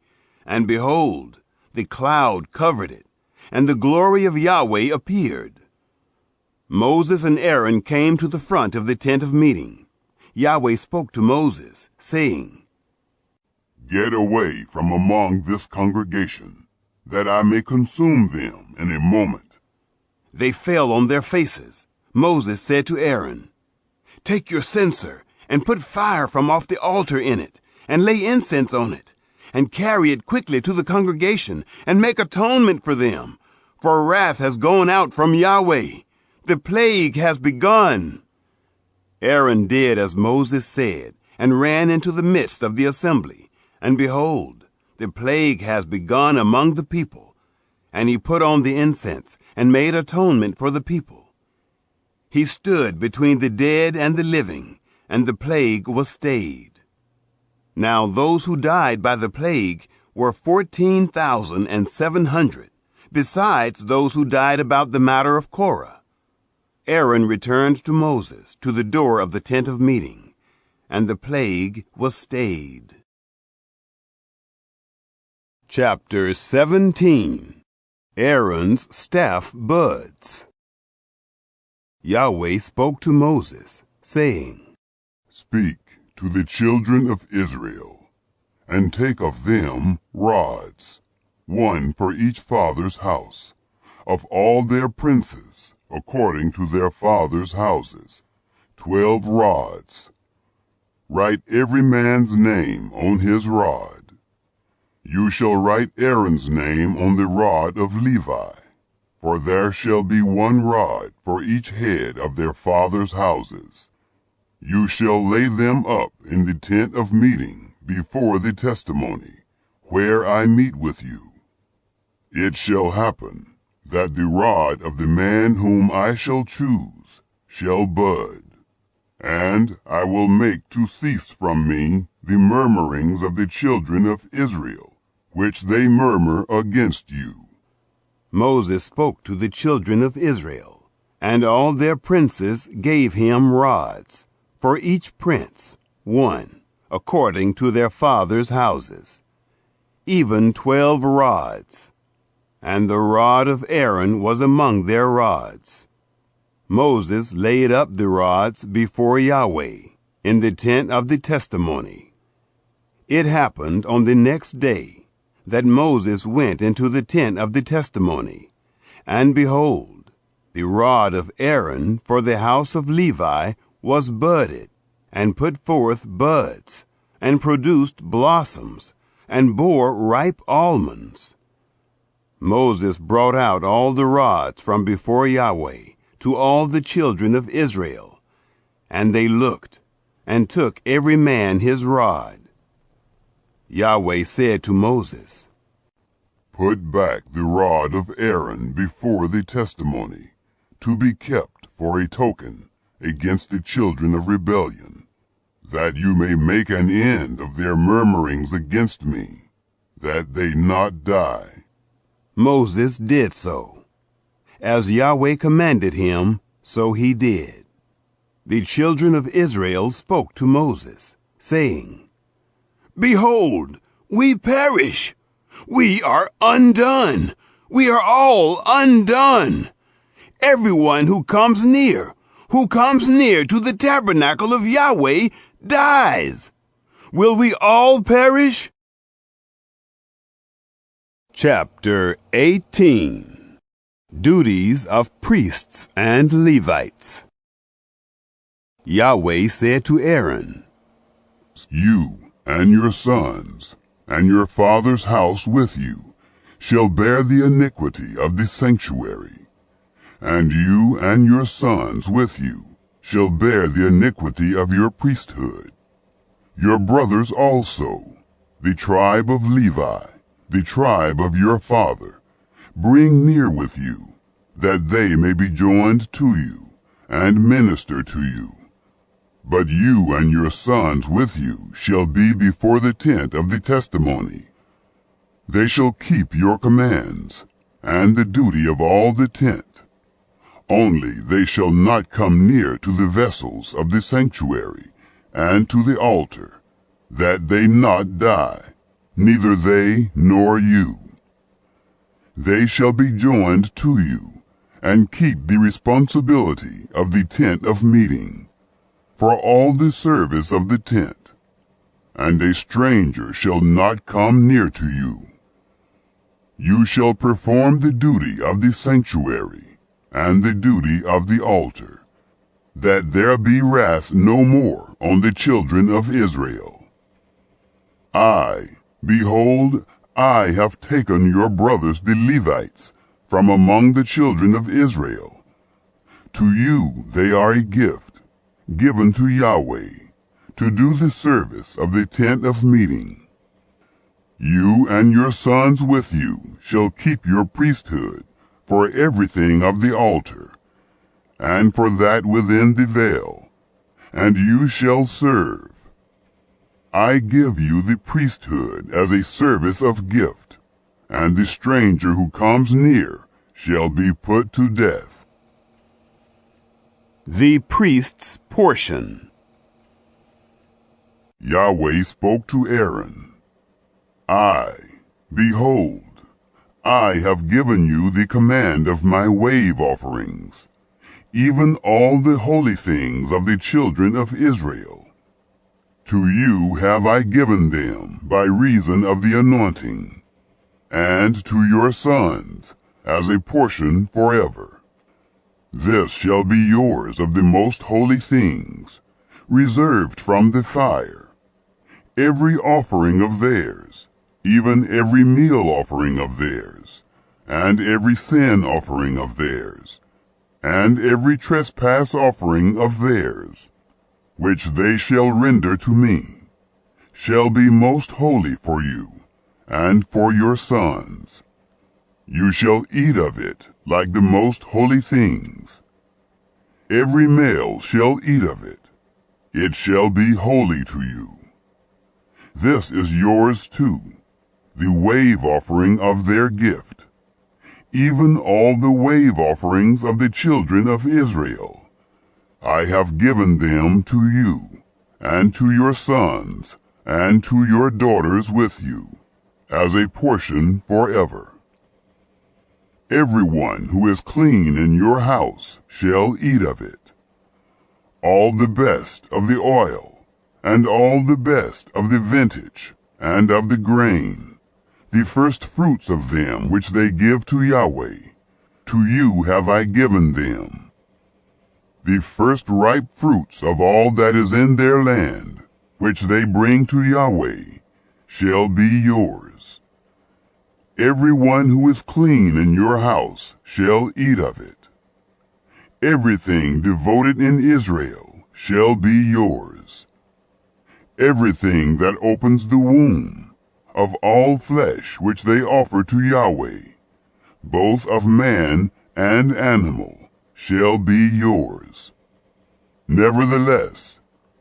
and behold, the cloud covered it, and the glory of Yahweh appeared. Moses and Aaron came to the front of the tent of meeting. Yahweh spoke to Moses, saying, Get away from among this congregation, that I may consume them in a moment. They fell on their faces. Moses said to Aaron, Take your censer, and put fire from off the altar in it, and lay incense on it, and carry it quickly to the congregation, and make atonement for them. For wrath has gone out from Yahweh. The plague has begun. Aaron did as Moses said, and ran into the midst of the assembly. And behold, the plague has begun among the people. And he put on the incense, and made atonement for the people. He stood between the dead and the living, and the plague was stayed. Now those who died by the plague were 14,700, besides those who died about the matter of Korah. Aaron returned to Moses to the door of the tent of meeting, and the plague was stayed. Chapter 17. Aaron's staff buds. Yahweh spoke to Moses, saying, Speak to the children of Israel, and take of them rods, one for each father's house, of all their princes, according to their fathers' houses, 12 rods. Write every man's name on his rod. You shall write Aaron's name on the rod of Levi, for there shall be one rod for each head of their fathers' houses. You shall lay them up in the tent of meeting before the testimony, where I meet with you. It shall happen that the rod of the man whom I shall choose shall bud, and I will make to cease from me the murmurings of the children of Israel, which they murmur against you. Moses spoke to the children of Israel, And all their princes gave him rods, for each prince 1, according to their fathers' houses, even 12 rods. And the rod of Aaron was among their rods. Moses laid up the rods before Yahweh in the tent of the testimony. It happened on the next day that Moses went into the tent of the testimony, and behold, the rod of Aaron for the house of Levi was budded, and put forth buds, and produced blossoms, and bore ripe almonds. Moses brought out all the rods from before Yahweh to all the children of Israel, and they looked, and took every man his rod. Yahweh said to Moses, Put back the rod of Aaron before the testimony, to be kept for a token against the children of rebellion, that you may make an end of their murmurings against me, that they not die. Moses did so. As Yahweh commanded him, so he did. The children of Israel spoke to Moses, saying, Behold, we perish. We are undone. We are all undone. Everyone who comes near to the tabernacle of Yahweh dies. Will we all perish? Chapter 18. Duties of Priests and Levites. Yahweh said to Aaron, You and your sons, and your father's house with you, shall bear the iniquity of the sanctuary, and you and your sons with you shall bear the iniquity of your priesthood. Your brothers also, the tribe of Levi, the tribe of your father, bring near with you, that they may be joined to you, and minister to you. But you and your sons with you shall be before the tent of the testimony. They shall keep your commands, and the duty of all the tent. Only they shall not come near to the vessels of the sanctuary, and to the altar, that they not die, neither they nor you. They shall be joined to you, and keep the responsibility of the tent of meeting, for all the service of the tent, and a stranger shall not come near to you. You shall perform the duty of the sanctuary, and the duty of the altar, that there be wrath no more on the children of Israel. Behold, I have taken your brothers the Levites from among the children of Israel. To you they are a gift, given to Yahweh, to do the service of the tent of meeting. You and your sons with you shall keep your priesthood for everything of the altar, and for that within the veil, and you shall serve. I give you the priesthood as a service of gift, and the stranger who comes near shall be put to death. The priest's portion. Yahweh spoke to Aaron, Behold, I have given you the command of my wave offerings, even all the holy things of the children of Israel. To you have I given them by reason of the anointing, and to your sons as a portion forever. This shall be yours of the most holy things, reserved from the fire. Every offering of theirs, even every meal offering of theirs, and every sin offering of theirs, and every trespass offering of theirs, which they shall render to me, shall be most holy for you, and for your sons. You shall eat of it like the most holy things. Every male shall eat of it. It shall be holy to you. This is yours too, the wave offering of their gift. even all the wave offerings of the children of Israel. I have given them to you, and to your sons, and to your daughters with you, as a portion forever. Everyone who is clean in your house shall eat of it. All the best of the oil, and all the best of the vintage, and of the grain, the first fruits of them which they give to Yahweh, to you have I given them. The first ripe fruits of all that is in their land, which they bring to Yahweh, shall be yours. Everyone who is clean in your house shall eat of it. Everything devoted in Israel shall be yours. Everything that opens the womb, of all flesh which they offer to Yahweh, both of man and animal, shall be yours. Nevertheless,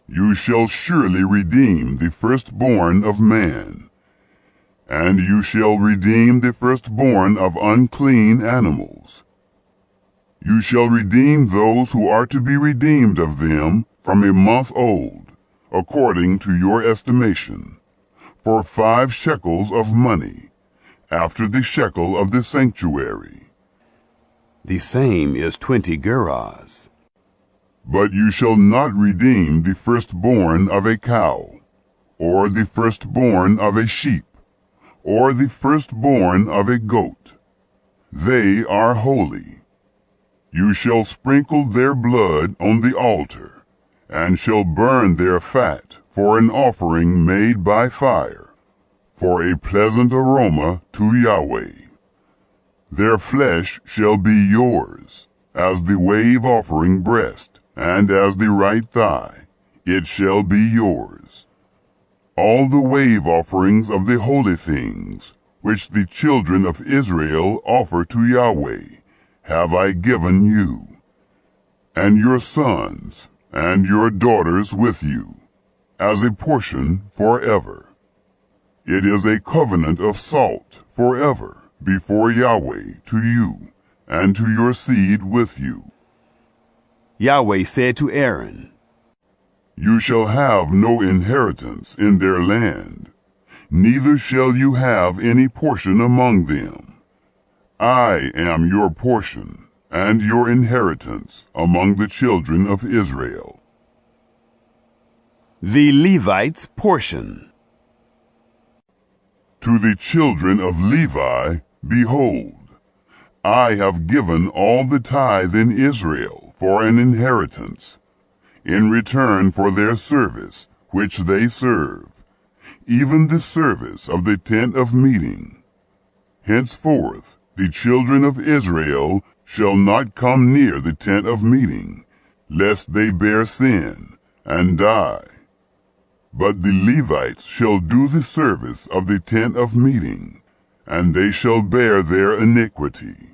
you shall surely redeem the firstborn of man, and you shall redeem the firstborn of unclean animals. You shall redeem those who are to be redeemed of them from a month old, according to your estimation, for 5 shekels of money, after the shekel of the sanctuary. The same is 20 gerahs. But you shall not redeem the firstborn of a cow, or the firstborn of a sheep, or the firstborn of a goat. They are holy. You shall sprinkle their blood on the altar, and shall burn their fat for an offering made by fire, for a pleasant aroma to Yahweh. Their flesh shall be yours, as the wave offering breast, and as the right thigh, it shall be yours. All the wave offerings of the holy things, which the children of Israel offer to Yahweh, have I given you, and your sons, and your daughters with you, as a portion forever. It is a covenant of salt forever before Yahweh to you, and to your seed with you. Yahweh said to Aaron, You shall have no inheritance in their land, neither shall you have any portion among them. I am your portion, and your inheritance among the children of Israel. The Levites' portion. To the children of Levi, behold, I have given all the tithe in Israel for an inheritance, in return for their service which they serve, even the service of the tent of meeting. Henceforth the children of Israel shall not come near the tent of meeting, lest they bear sin and die. But the Levites shall do the service of the tent of meeting, and they shall bear their iniquity.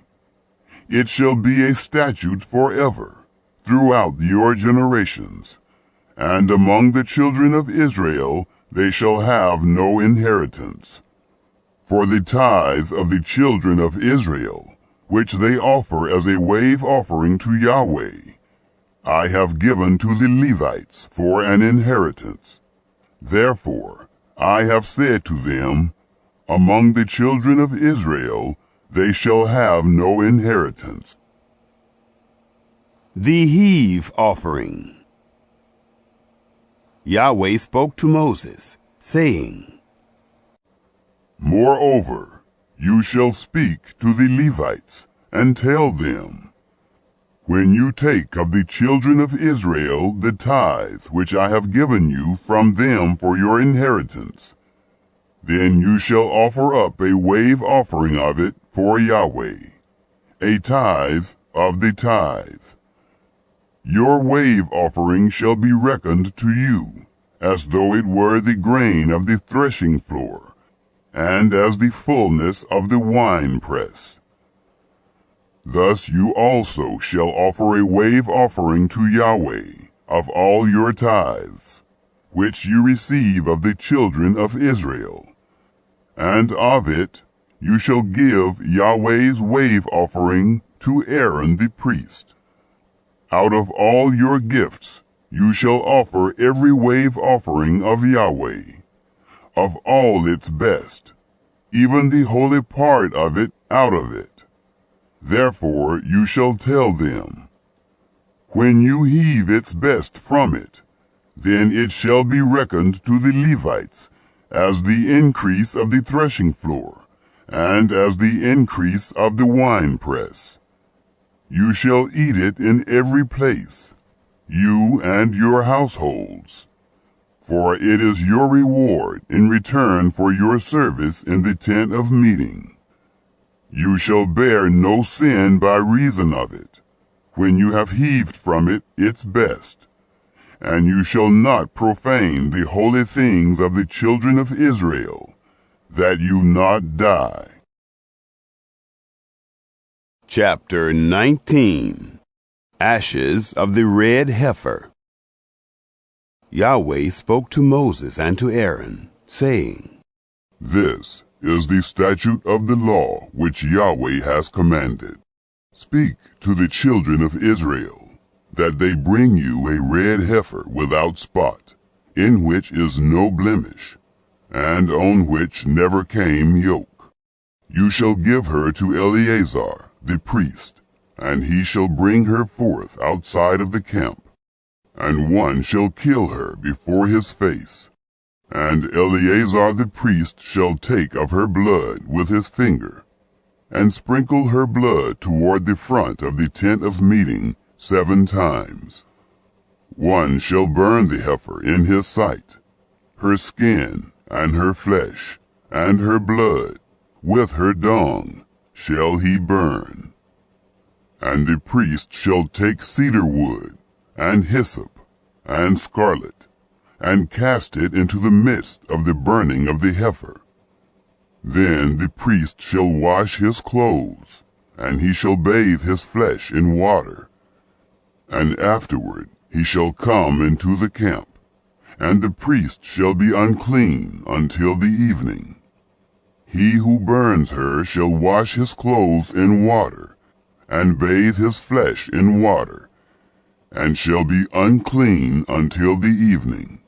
It shall be a statute forever, throughout your generations, and among the children of Israel they shall have no inheritance. For the tithe of the children of Israel, which they offer as a wave offering to Yahweh, I have given to the Levites for an inheritance. Therefore I have said to them, Among the children of Israel they shall have no inheritance. The heave offering. Yahweh spoke to Moses, saying, Moreover, you shall speak to the Levites, and tell them, When you take of the children of Israel the tithe which I have given you from them for your inheritance, then you shall offer up a wave offering of it for Yahweh, a tithe of the tithe. Your wave offering shall be reckoned to you, as though it were the grain of the threshing floor, and as the fullness of the winepress. Thus you also shall offer a wave offering to Yahweh of all your tithes, which you receive of the children of Israel, and of it you shall give Yahweh's wave offering to Aaron the priest. Out of all your gifts you shall offer every wave offering of Yahweh, of all its best, even the holy part of it out of it. Therefore you shall tell them, when you heave its best from it, then it shall be reckoned to the Levites as the increase of the threshing floor, and as the increase of the winepress. You shall eat it in every place, you and your households, for it is your reward in return for your service in the tent of meeting. You shall bear no sin by reason of it, when you have heaved from it its best, and you shall not profane the holy things of the children of Israel, that you not die. Chapter 19. Ashes of the red heifer. Yahweh spoke to Moses and to Aaron, saying, This is the statute of the law which Yahweh has commanded. Speak to the children of Israel, that they bring you a red heifer without spot, in which is no blemish, and on which never came yoke. You shall give her to Eleazar the priest, and he shall bring her forth outside of the camp, and one shall kill her before his face. And Eleazar the priest shall take of her blood with his finger, and sprinkle her blood toward the front of the tent of meeting 7 times. One shall burn the heifer in his sight, her skin and her flesh, and her blood, with her dung, shall he burn. And the priest shall take cedar wood, and hyssop, and scarlet, and cast it into the midst of the burning of the heifer. Then the priest shall wash his clothes, and he shall bathe his flesh in water. And afterward he shall come into the camp, and the priest shall be unclean until the evening. He who burns her shall wash his clothes in water, and bathe his flesh in water, and shall be unclean until the evening.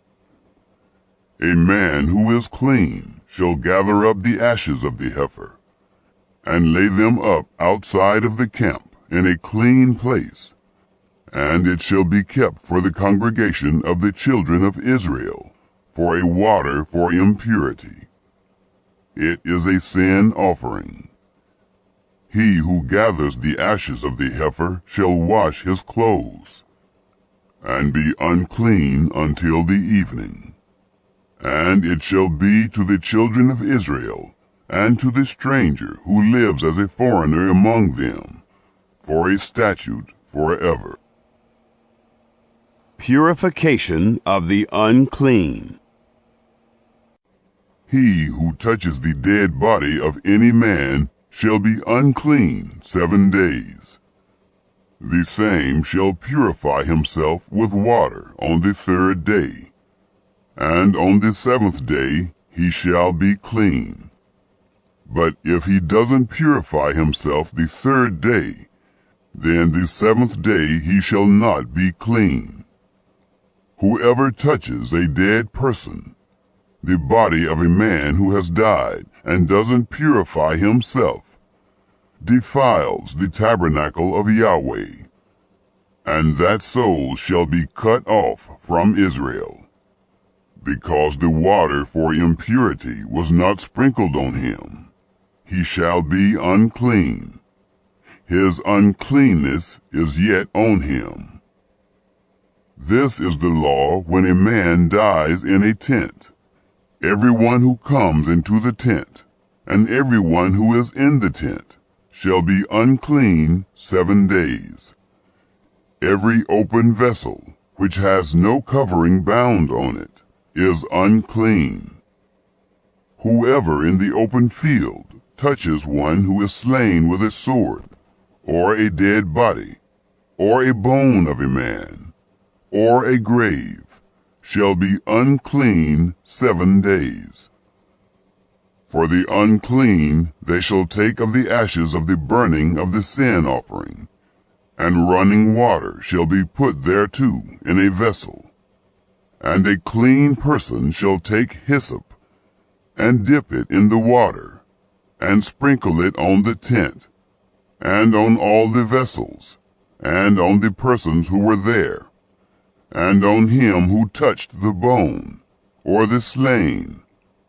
A man who is clean shall gather up the ashes of the heifer, and lay them up outside of the camp in a clean place, and it shall be kept for the congregation of the children of Israel, for a water for impurity. It is a sin offering. He who gathers the ashes of the heifer shall wash his clothes, and be unclean until the evening. And it shall be to the children of Israel, and to the stranger who lives as a foreigner among them, for a statute forever. Purification of the unclean. He who touches the dead body of any man shall be unclean 7 days. The same shall purify himself with water on the 3rd day, and on the 7th day he shall be clean. But if he doesn't purify himself the 3rd day, then the 7th day he shall not be clean. Whoever touches a dead person, the body of a man who has died, and doesn't purify himself, defiles the tabernacle of Yahweh, and that soul shall be cut off from Israel, because the water for impurity was not sprinkled on him. He shall be unclean. His uncleanness is yet on him. This is the law when a man dies in a tent. Everyone who comes into the tent, and everyone who is in the tent, shall be unclean 7 days. Every open vessel, which has no covering bound on it, is unclean. Whoever in the open field touches one who is slain with a sword, or a dead body, or a bone of a man, or a grave, shall be unclean 7 days. For the unclean they shall take of the ashes of the burning of the sin offering, and running water shall be put thereto in a vessel. And a clean person shall take hyssop, and dip it in the water, and sprinkle it on the tent, and on all the vessels, and on the persons who were there, and on him who touched the bone, or the slain,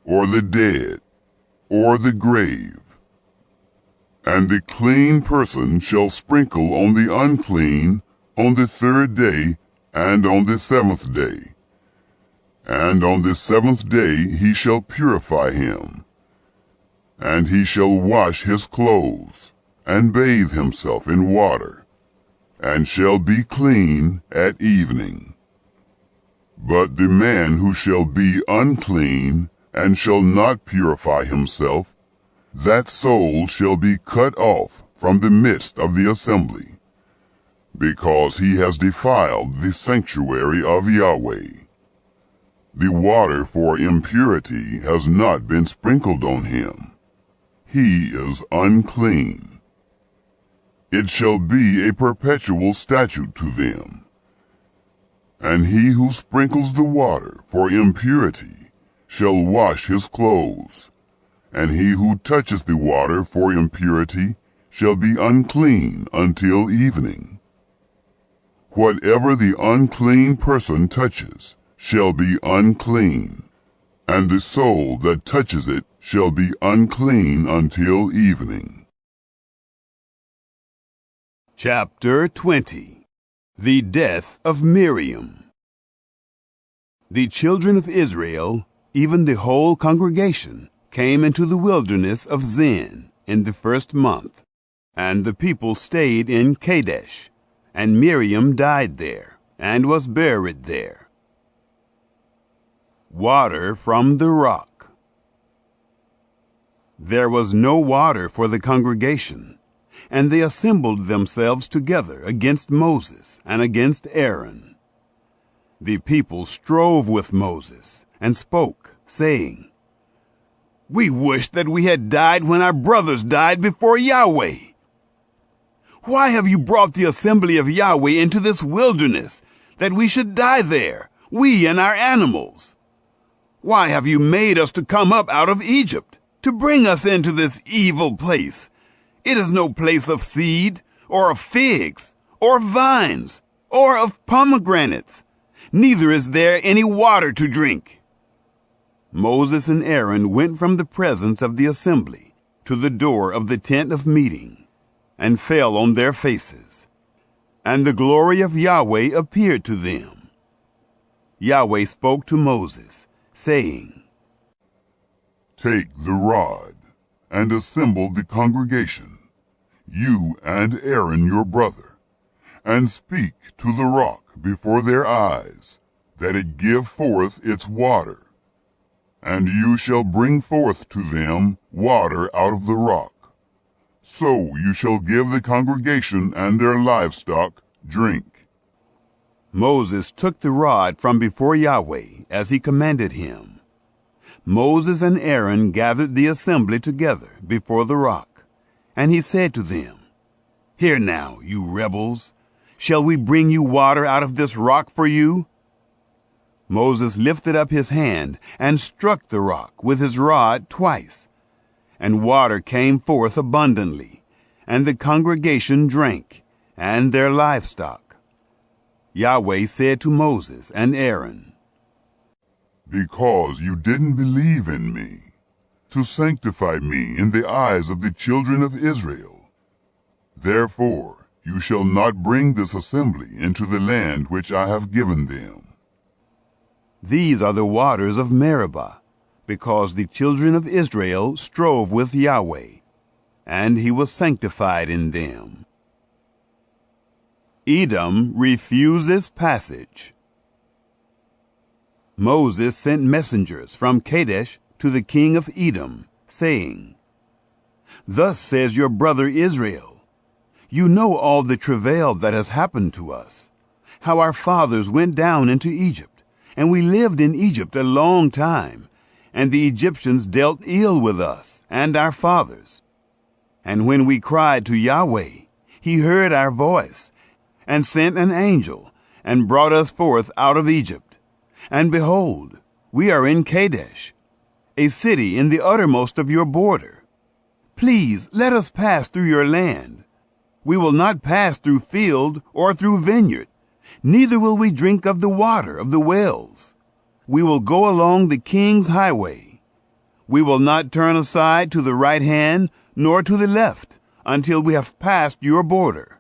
or the dead, or the grave. And the clean person shall sprinkle on the unclean on the 3rd day and on the 7th day. And on the 7th day he shall purify him. And he shall wash his clothes, and bathe himself in water, and shall be clean at evening. But the man who shall be unclean, and shall not purify himself, that soul shall be cut off from the midst of the assembly, because he has defiled the sanctuary of Yahweh. The water for impurity has not been sprinkled on him. He is unclean. It shall be a perpetual statute to them. And he who sprinkles the water for impurity shall wash his clothes, and he who touches the water for impurity shall be unclean until evening. Whatever the unclean person touches shall be unclean, and the soul that touches it shall be unclean until evening. Chapter 20. The Death of Miriam. The children of Israel, even the whole congregation, came into the wilderness of Zin in the 1st month, and the people stayed in Kadesh, and Miriam died there, and was buried there. Water from the rock. There was no water for the congregation, and they assembled themselves together against Moses and against Aaron. The people strove with Moses, and spoke, saying, "We wish that we had died when our brothers died before Yahweh. Why have you brought the assembly of Yahweh into this wilderness, that we should die there, we and our animals? Why have you made us to come up out of Egypt, to bring us into this evil place? It is no place of seed, or of figs, or of vines, or of pomegranates. Neither is there any water to drink." Moses and Aaron went from the presence of the assembly to the door of the tent of meeting, and fell on their faces. And the glory of Yahweh appeared to them. Yahweh spoke to Moses, saying, "Take the rod, and assemble the congregation, you and Aaron your brother, and speak to the rock before their eyes, that it give forth its water. And you shall bring forth to them water out of the rock. So you shall give the congregation and their livestock drink." Moses took the rod from before Yahweh, as he commanded him. Moses and Aaron gathered the assembly together before the rock, and he said to them, "Hear now, you rebels, shall we bring you water out of this rock for you?" Moses lifted up his hand and struck the rock with his rod twice, and water came forth abundantly, and the congregation drank, and their livestock. Yahweh said to Moses and Aaron, "Because you didn't believe in me, to sanctify me in the eyes of the children of Israel, therefore you shall not bring this assembly into the land which I have given them." These are the waters of Meribah, because the children of Israel strove with Yahweh, and he was sanctified in them. Edom refuses passage. Moses sent messengers from Kadesh to the king of Edom, saying, "Thus says your brother Israel, you know all the travail that has happened to us, how our fathers went down into Egypt, and we lived in Egypt a long time, and the Egyptians dealt ill with us and our fathers. And when we cried to Yahweh, he heard our voice, and sent an angel, and brought us forth out of Egypt. And behold, we are in Kadesh, a city in the uttermost of your border. Please let us pass through your land. We will not pass through field or through vineyard, neither will we drink of the water of the wells. We will go along the king's highway. We will not turn aside to the right hand nor to the left until we have passed your border.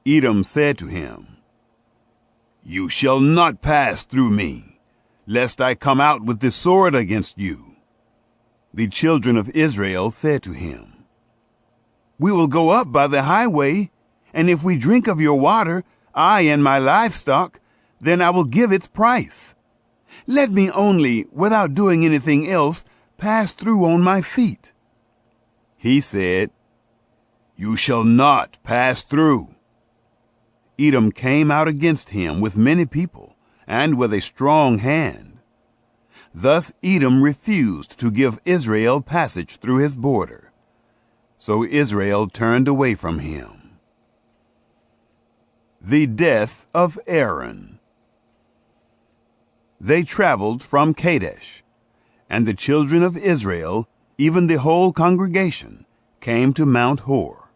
Edom said to him, You shall not pass through me, lest I come out with the sword against you. The children of Israel said to him, We will go up by the highway, and if we drink of your water, I and my livestock, then I will give its price. Let me only, without doing anything else, pass through on my feet. He said, You shall not pass through. Edom came out against him with many people, and with a strong hand. Thus Edom refused to give Israel passage through his border. So Israel turned away from him. The death of Aaron. They traveled from Kadesh, and the children of Israel, even the whole congregation, came to Mount Hor.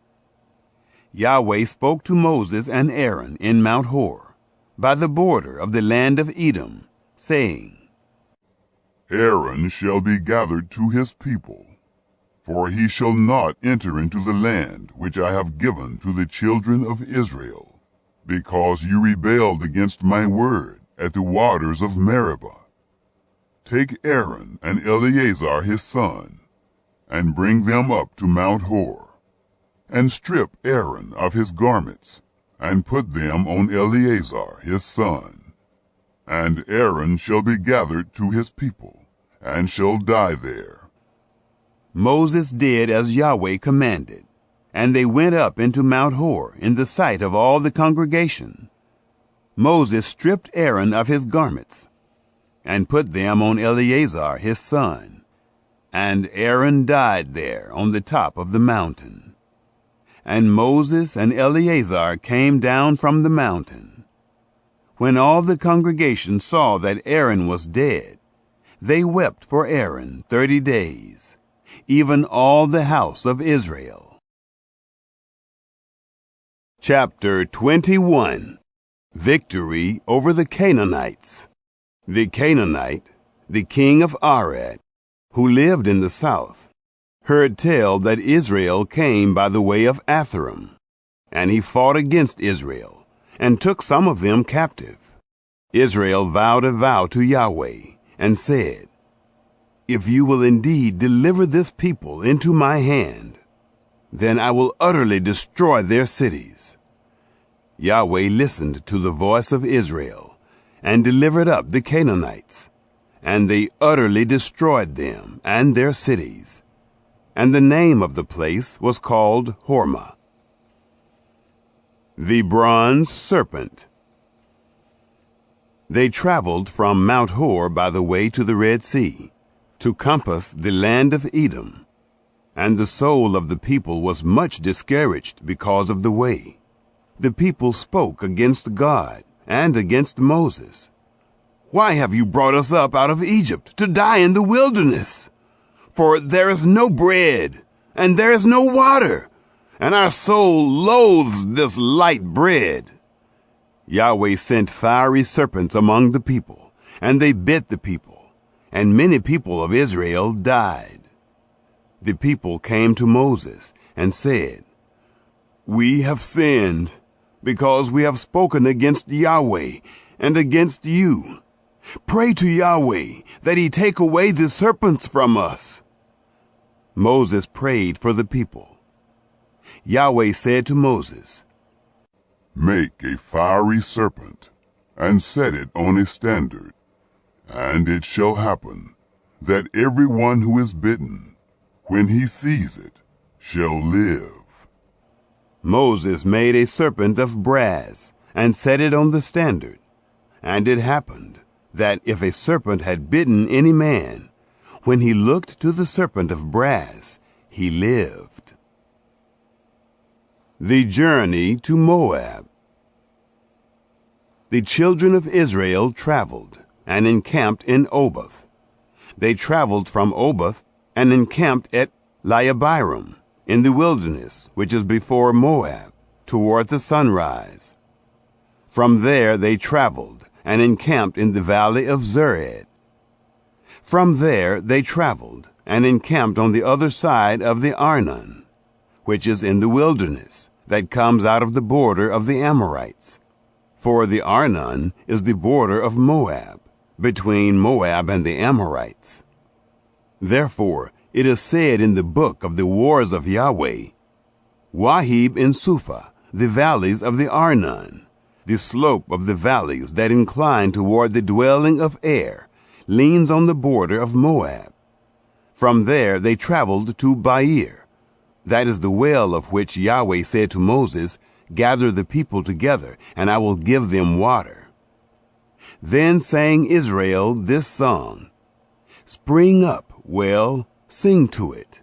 Yahweh spoke to Moses and Aaron in Mount Hor, by the border of the land of Edom, saying, Aaron shall be gathered to his people, for he shall not enter into the land which I have given to the children of Israel, because you rebelled against my word at the waters of Meribah. Take Aaron and Eleazar his son, and bring them up to Mount Hor, and strip Aaron of his garments, and put them on Eleazar his son. And Aaron shall be gathered to his people, and shall die there. Moses did as Yahweh commanded, and they went up into Mount Hor in the sight of all the congregation. Moses stripped Aaron of his garments, and put them on Eleazar his son, and Aaron died there on the top of the mountain. And Moses and Eleazar came down from the mountain. When all the congregation saw that Aaron was dead, they wept for Aaron 30 days, even all the house of Israel. Chapter 21. Victory over the Canaanites. The Canaanite, the king of Arad, who lived in the south, heard tell that Israel came by the way of Atharim, and he fought against Israel, and took some of them captive. Israel vowed a vow to Yahweh, and said, If you will indeed deliver this people into my hand, then I will utterly destroy their cities. Yahweh listened to the voice of Israel, and delivered up the Canaanites, and they utterly destroyed them and their cities. And the name of the place was called Hormah. The Bronze Serpent. They traveled from Mount Hor by the way to the Red Sea, to compass the land of Edom. And the soul of the people was much discouraged because of the way. The people spoke against God and against Moses. Why have you brought us up out of Egypt to die in the wilderness? For there is no bread, and there is no water, and our soul loathes this light bread. Yahweh sent fiery serpents among the people, and they bit the people, and many people of Israel died. The people came to Moses and said, We have sinned, because we have spoken against Yahweh and against you. Pray to Yahweh that he take away the serpents from us. Moses prayed for the people. Yahweh said to Moses, Make a fiery serpent, and set it on a standard, and it shall happen that every one who is bitten, when he sees it, shall live. Moses made a serpent of brass, and set it on the standard. And it happened that if a serpent had bitten any man, When he looked to the serpent of brass, he lived. The journey to Moab. The children of Israel traveled and encamped in Oboth. They traveled from Oboth and encamped at Liabiram in the wilderness, which is before Moab, toward the sunrise. From there they traveled and encamped in the valley of Zered. From there they traveled and encamped on the other side of the Arnon, which is in the wilderness, that comes out of the border of the Amorites. For the Arnon is the border of Moab, between Moab and the Amorites. Therefore it is said in the book of the wars of Yahweh, Wahib in Suphah, the valleys of the Arnon, the slope of the valleys that incline toward the dwelling of Er, leans on the border of Moab. From there they traveled to Bair. That is the well of which Yahweh said to Moses, Gather the people together, and I will give them water. Then sang Israel this song, Spring up, well, sing to it.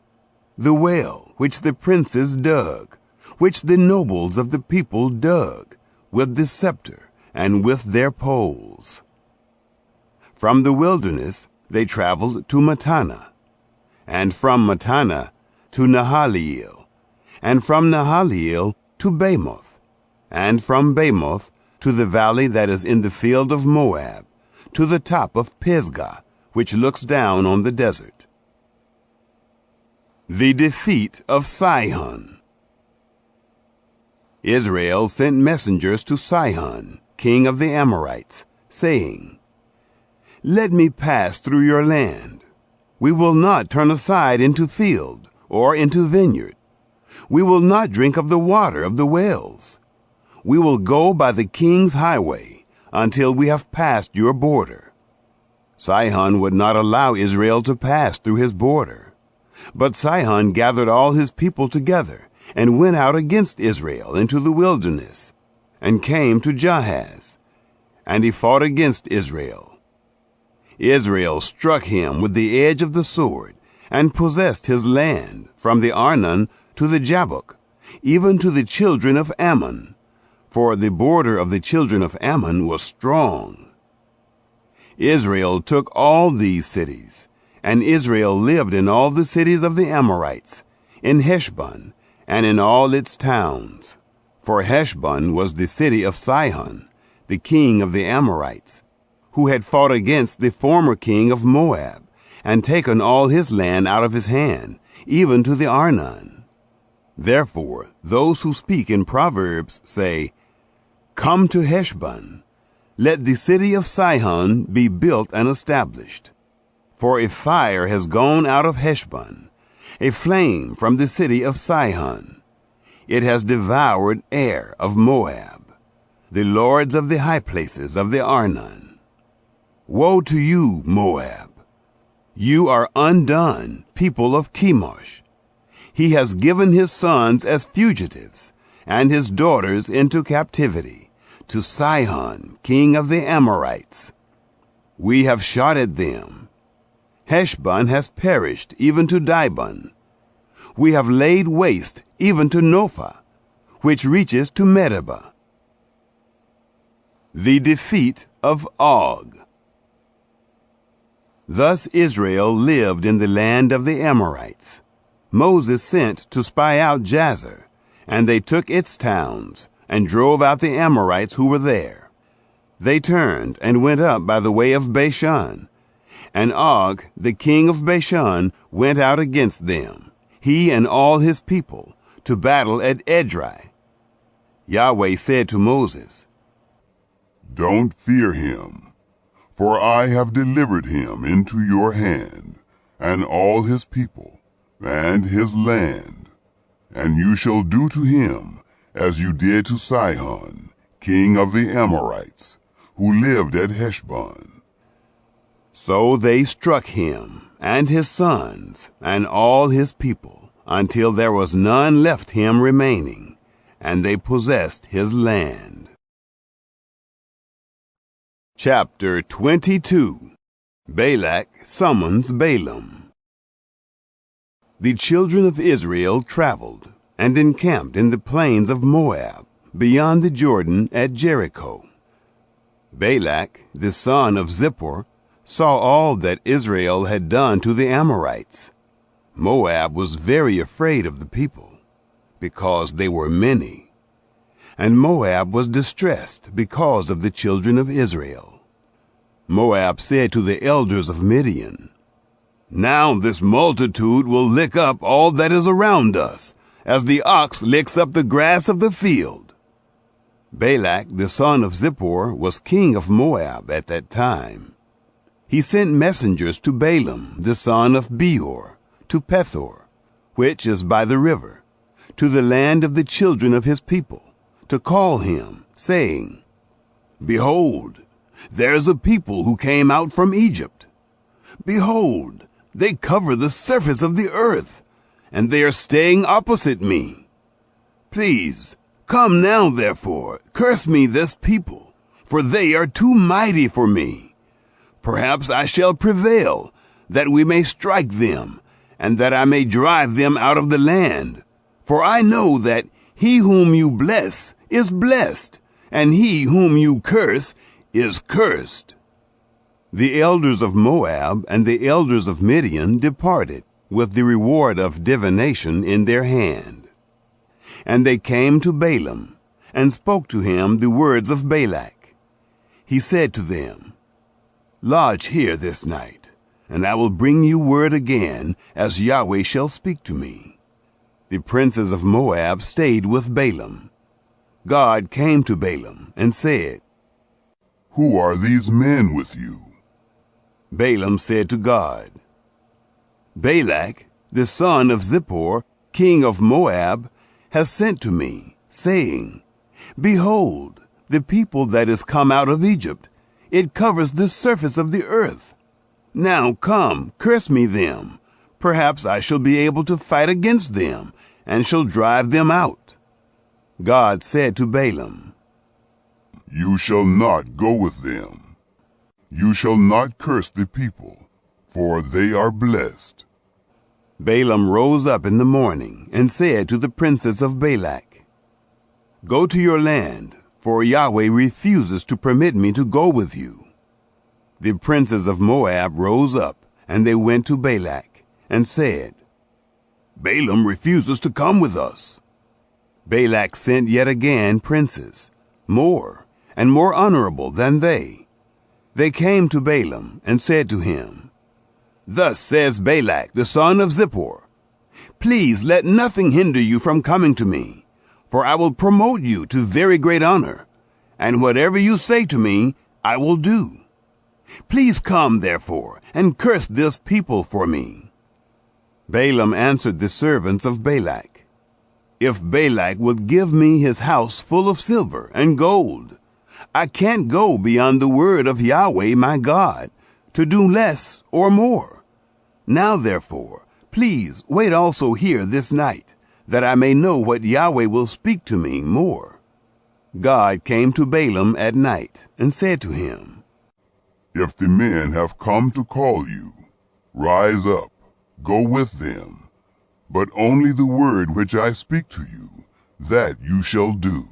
The well which the princes dug, which the nobles of the people dug, with the scepter and with their poles. From the wilderness they traveled to Mattanah, and from Mattanah to Nahaliel, and from Nahaliel to Bamoth, and from Bamoth to the valley that is in the field of Moab, to the top of Pisgah, which looks down on the desert. The defeat of Sihon. Israel sent messengers to Sihon, king of the Amorites, saying, Let me pass through your land. We will not turn aside into field or into vineyard. We will not drink of the water of the wells. We will go by the king's highway until we have passed your border. Sihon would not allow Israel to pass through his border. But Sihon gathered all his people together and went out against Israel into the wilderness, and came to Jahaz, and he fought against Israel. Israel struck him with the edge of the sword, and possessed his land from the Arnon to the Jabbok, even to the children of Ammon, for the border of the children of Ammon was strong. Israel took all these cities, and Israel lived in all the cities of the Amorites, in Heshbon, and in all its towns. For Heshbon was the city of Sihon, the king of the Amorites, who had fought against the former king of Moab, and taken all his land out of his hand, even to the Arnon. Therefore those who speak in Proverbs say, Come to Heshbon, let the city of Sihon be built and established. For a fire has gone out of Heshbon, a flame from the city of Sihon. It has devoured Er of Moab, the lords of the high places of the Arnon. Woe to you, Moab! You are undone, people of Chemosh. He has given his sons as fugitives, and his daughters into captivity, to Sihon, king of the Amorites. We have shot at them. Heshbon has perished even to Dibon. We have laid waste even to Nophah, which reaches to Medeba. The defeat of Og. Thus Israel lived in the land of the Amorites. Moses sent to spy out Jazer, and they took its towns, and drove out the Amorites who were there. They turned and went up by the way of Bashan, and Og, the king of Bashan, went out against them, he and all his people, to battle at Edrei. Yahweh said to Moses, Don't fear him, for I have delivered him into your hand, and all his people, and his land, and you shall do to him as you did to Sihon, king of the Amorites, who lived at Heshbon. So they struck him, and his sons, and all his people, until there was none left him remaining, and they possessed his land. Chapter 22. Balak summons Balaam. The children of Israel traveled and encamped in the plains of Moab, beyond the Jordan at Jericho. Balak, the son of Zippor, saw all that Israel had done to the Amorites. Moab was very afraid of the people, because they were many, and Moab was distressed because of the children of Israel. Moab said to the elders of Midian, "Now this multitude will lick up all that is around us, as the ox licks up the grass of the field." Balak, the son of Zippor, was king of Moab at that time. He sent messengers to Balaam, the son of Beor, to Pethor, which is by the river, to the land of the children of his people, to call him, saying, "Behold, there is a people who came out from Egypt. Behold, they cover the surface of the earth, and they are staying opposite me. Please, come now, therefore, curse me this people, for they are too mighty for me. Perhaps I shall prevail, that we may strike them, and that I may drive them out of the land. For I know that he whom you bless is blessed, and he whom you curse is cursed." The elders of Moab and the elders of Midian departed, with the reward of divination in their hand. And they came to Balaam, and spoke to him the words of Balak. He said to them, "Lodge here this night, and I will bring you word again, as Yahweh shall speak to me." The princes of Moab stayed with Balaam. God came to Balaam and said, "Who are these men with you?" Balaam said to God, "Balak, the son of Zippor, king of Moab, has sent to me, saying, Behold, the people that is come out of Egypt, it covers the surface of the earth. Now come, curse me them. Perhaps I shall be able to fight against them, and shall drive them out." God said to Balaam, "You shall not go with them. You shall not curse the people, for they are blessed." Balaam rose up in the morning and said to the princes of Balak, "Go to your land, for Yahweh refuses to permit me to go with you." The princes of Moab rose up, and they went to Balak, and said, "Balaam refuses to come with us." Balak sent yet again princes, more and more honorable than they. They came to Balaam and said to him, "Thus says Balak, the son of Zippor, Please let nothing hinder you from coming to me, for I will promote you to very great honor, and whatever you say to me, I will do. Please come, therefore, and curse this people for me." Balaam answered the servants of Balak, "If Balak would give me his house full of silver and gold, I can't go beyond the word of Yahweh my God, to do less or more. Now therefore, please wait also here this night, that I may know what Yahweh will speak to me more." God came to Balaam at night, and said to him, "If the men have come to call you, rise up, go with them. But only the word which I speak to you, that you shall do."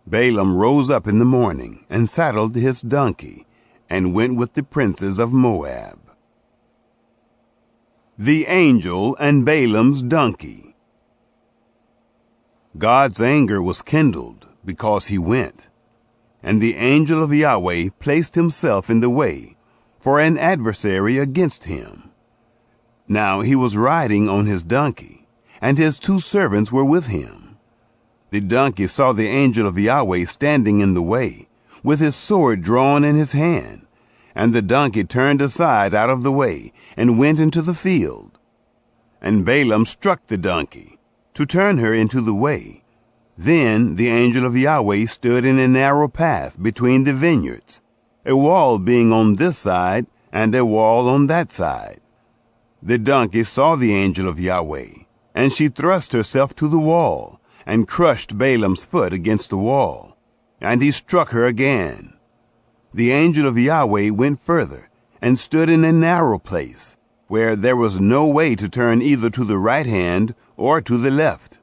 Balaam rose up in the morning, and saddled his donkey, and went with the princes of Moab. The angel and Balaam's donkey. God's anger was kindled, because he went, and the angel of Yahweh placed himself in the way for an adversary against him. Now he was riding on his donkey, and his 2 servants were with him. The donkey saw the angel of Yahweh standing in the way, with his sword drawn in his hand, and the donkey turned aside out of the way, and went into the field. And Balaam struck the donkey, to turn her into the way. Then the angel of Yahweh stood in a narrow path between the vineyards, a wall being on this side, and a wall on that side. The donkey saw the angel of Yahweh, and she thrust herself to the wall, and crushed Balaam's foot against the wall, and he struck her again. The angel of Yahweh went further, and stood in a narrow place, where there was no way to turn either to the right hand or to the left.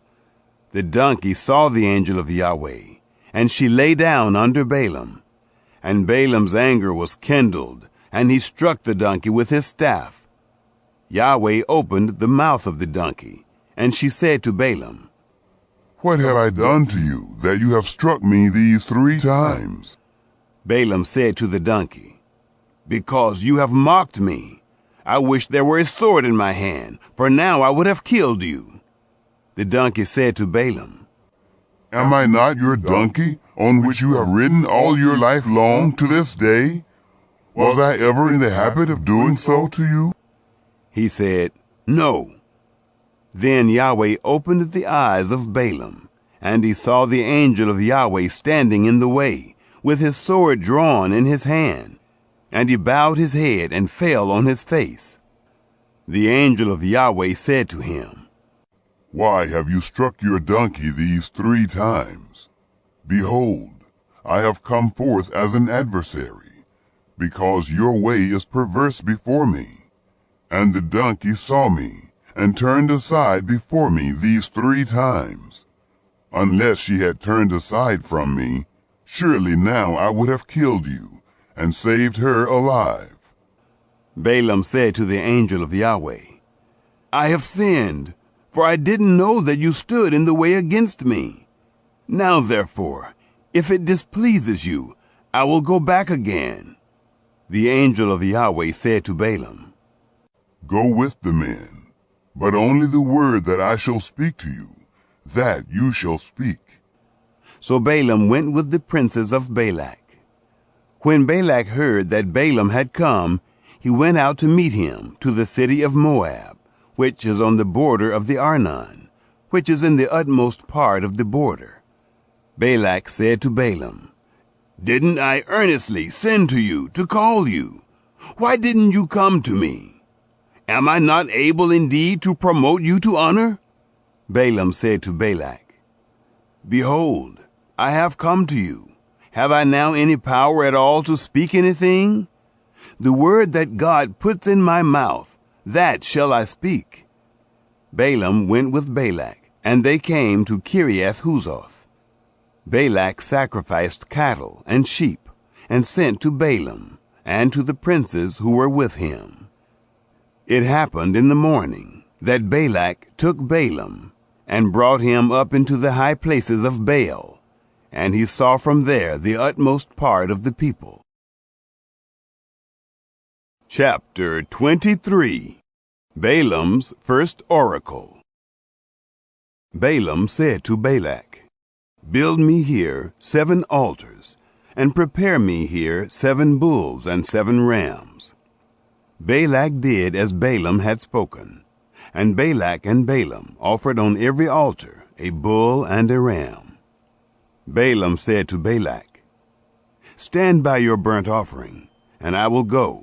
The donkey saw the angel of Yahweh, and she lay down under Balaam. And Balaam's anger was kindled, and he struck the donkey with his staff. Yahweh opened the mouth of the donkey, and she said to Balaam, "What have I done to you, that you have struck me these 3 times?" Balaam said to the donkey, "Because you have mocked me. I wish there were a sword in my hand, for now I would have killed you." The donkey said to Balaam, "Am I not your donkey, on which you have ridden all your life long to this day? Was I ever in the habit of doing so to you?" He said, "No." Then Yahweh opened the eyes of Balaam, and he saw the angel of Yahweh standing in the way, with his sword drawn in his hand, and he bowed his head and fell on his face. The angel of Yahweh said to him, "Why have you struck your donkey these 3 times? Behold, I have come forth as an adversary, because your way is perverse before me. And the donkey saw me, and turned aside before me these 3 times. Unless she had turned aside from me, surely now I would have killed you, and saved her alive." Balaam said to the angel of Yahweh, "I have sinned, for I didn't know that you stood in the way against me. Now therefore, if it displeases you, I will go back again." The angel of Yahweh said to Balaam, "Go with the men, but only the word that I shall speak to you, that you shall speak." So Balaam went with the princes of Balak. When Balak heard that Balaam had come, he went out to meet him to the city of Moab, which is on the border of the Arnon, which is in the utmost part of the border. Balak said to Balaam, "Didn't I earnestly send to you to call you? Why didn't you come to me? Am I not able indeed to promote you to honor?" Balaam said to Balak, "Behold, I have come to you. Have I now any power at all to speak anything? The word that God puts in my mouth, that shall I speak." Balaam went with Balak, and they came to Kiriath-Huzoth. Balak sacrificed cattle and sheep, and sent to Balaam, and to the princes who were with him. It happened in the morning that Balak took Balaam, and brought him up into the high places of Baal, and he saw from there the utmost part of the people. Chapter 23. Balaam's first oracle. Balaam said to Balak, "Build me here 7 altars, and prepare me here 7 bulls and 7 rams." Balak did as Balaam had spoken, and Balak and Balaam offered on every altar a bull and a ram. Balaam said to Balak, "Stand by your burnt offering, and I will go.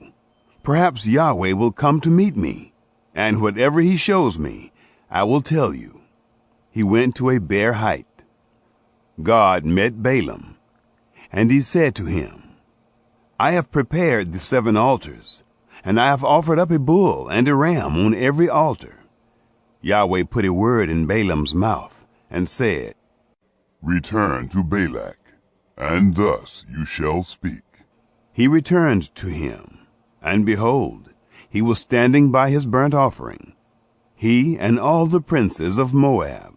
Perhaps Yahweh will come to meet me, and whatever he shows me, I will tell you." He went to a bare height. God met Balaam, and he said to him, "I have prepared the 7 altars, and I have offered up a bull and a ram on every altar." Yahweh put a word in Balaam's mouth, and said, "Return to Balak, and thus you shall speak." He returned to him, and behold, he was standing by his burnt offering, he and all the princes of Moab.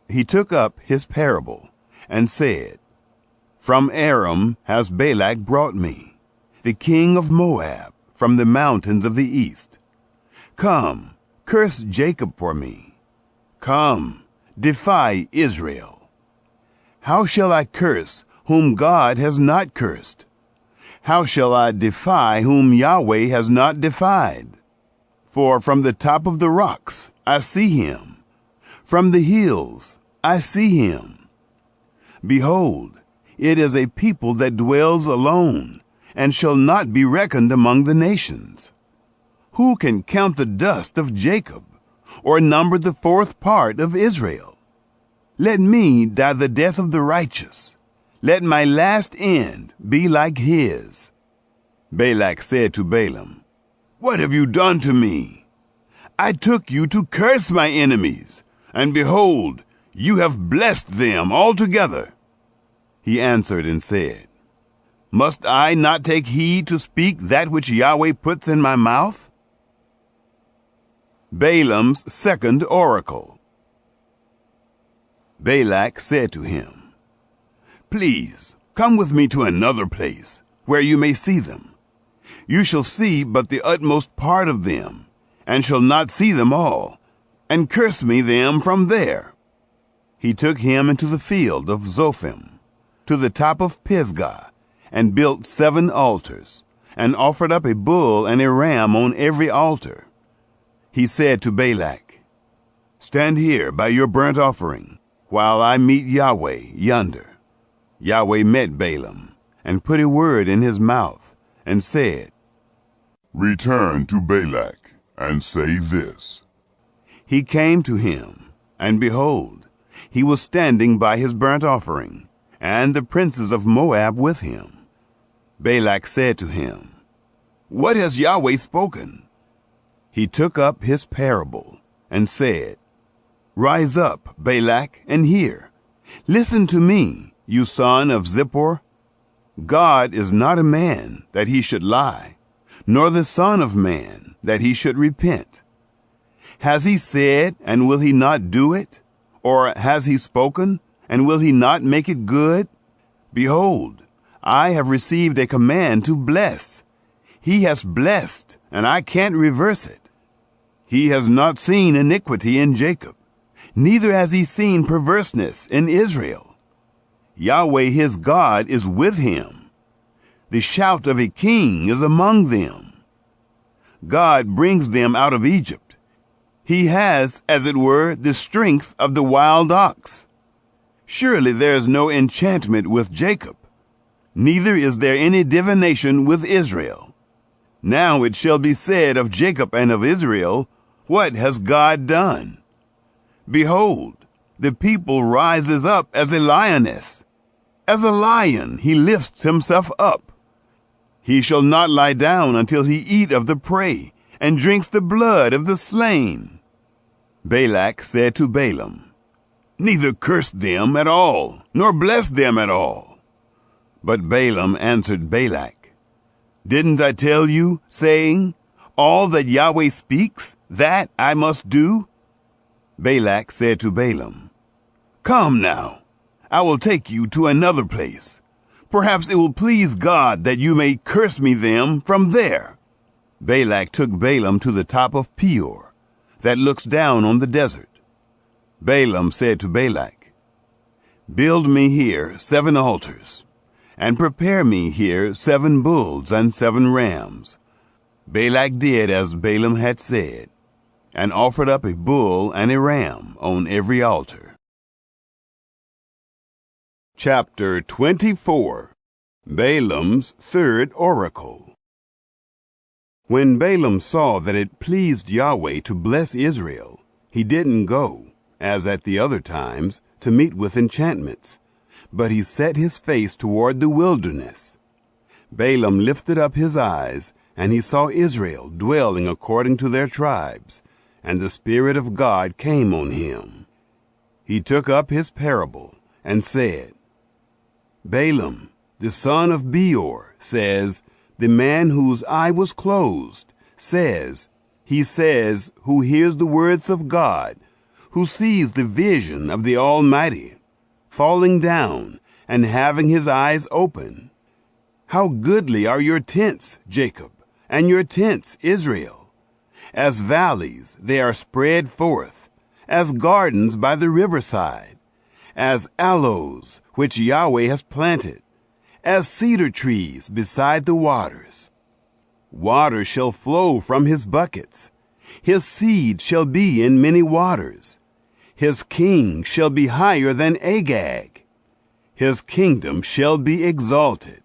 He took up his parable, and said, "From Aram has Balak brought me, the king of Moab, from the mountains of the east. Come, curse Jacob for me. Come, defy Israel. How shall I curse whom God has not cursed? How shall I defy whom Yahweh has not defied? For from the top of the rocks I see him. From the hills I see him. Behold, it is a people that dwells alone, and shall not be reckoned among the nations. Who can count the dust of Jacob, or number the 4th part of Israel? Let me die the death of the righteous. Let my last end be like his." Balak said to Balaam, "What have you done to me? I took you to curse my enemies, and behold, you have blessed them altogether." He answered and said, "Must I not take heed to speak that which Yahweh puts in my mouth?" Balaam's second oracle. Balak said to him, "Please, come with me to another place, where you may see them. You shall see but the utmost part of them, and shall not see them all, and curse me them from there." He took him into the field of Zophim, to the top of Pisgah, and built 7 altars, and offered up a bull and a ram on every altar. He said to Balak, "Stand here by your burnt offering, while I meet Yahweh yonder." Yahweh met Balaam, and put a word in his mouth, and said, "Return to Balak, and say this." He came to him, and behold, he was standing by his burnt offering, and the princes of Moab with him. Balak said to him, "What has Yahweh spoken?" He took up his parable, and said, "Rise up, Balak, and hear. Listen to me, you son of Zippor. God is not a man that he should lie, nor the son of man that he should repent. Has he said, and will he not do it? Or has he spoken, and will he not make it good? Behold, I have received a command to bless. He has blessed, and I can't reverse it. He has not seen iniquity in Jacob, neither has he seen perverseness in Israel. Yahweh his God is with him. The shout of a king is among them. God brings them out of Egypt. He has, as it were, the strength of the wild ox. Surely there is no enchantment with Jacob, neither is there any divination with Israel. Now it shall be said of Jacob and of Israel, what has God done? Behold, the people rises up as a lioness. As a lion he lifts himself up. He shall not lie down until he eat of the prey, and drinks the blood of the slain. Balak said to Balaam, Neither curse them at all, nor bless them at all. But Balaam answered Balak, Didn't I tell you, saying, All that Yahweh speaks, that I must do? Balak said to Balaam, Come now, I will take you to another place. Perhaps it will please God that you may curse me them from there. Balak took Balaam to the top of Peor, that looks down on the desert. Balaam said to Balak, Build me here 7 altars, and prepare me here 7 bulls and 7 rams. Balak did as Balaam had said, and offered up a bull and a ram on every altar. Chapter 24. Balaam's third oracle. When Balaam saw that it pleased Yahweh to bless Israel, he didn't go, as at the other times, to meet with enchantments, but he set his face toward the wilderness. Balaam lifted up his eyes, and he saw Israel dwelling according to their tribes, and the Spirit of God came on him. He took up his parable, and said, Balaam, the son of Beor, says, The man whose eye was closed, says, He says, who hears the words of God, who sees the vision of the Almighty, falling down and having his eyes open. How goodly are your tents, Jacob, and your tents, Israel! As valleys they are spread forth, as gardens by the riverside, as aloes which Yahweh has planted, as cedar trees beside the waters. Water shall flow from his buckets. His seed shall be in many waters. His king shall be higher than Agag. His kingdom shall be exalted.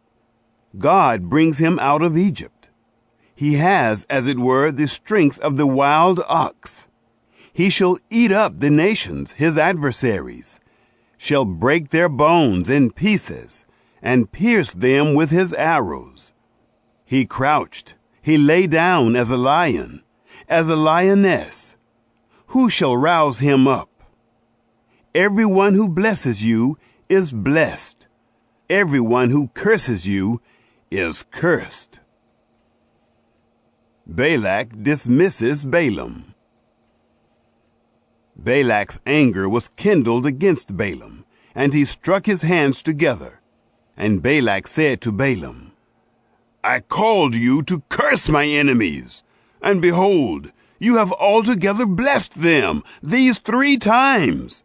God brings him out of Egypt. He has, as it were, the strength of the wild ox. He shall eat up the nations, his adversaries, shall break their bones in pieces, and pierce them with his arrows. He crouched, he lay down as a lion, as a lioness. Who shall rouse him up? Everyone who blesses you is blessed. Everyone who curses you is cursed. Balak dismisses Balaam. Balak's anger was kindled against Balaam, and he struck his hands together. And Balak said to Balaam, I called you to curse my enemies, and behold, you have altogether blessed them these 3 times.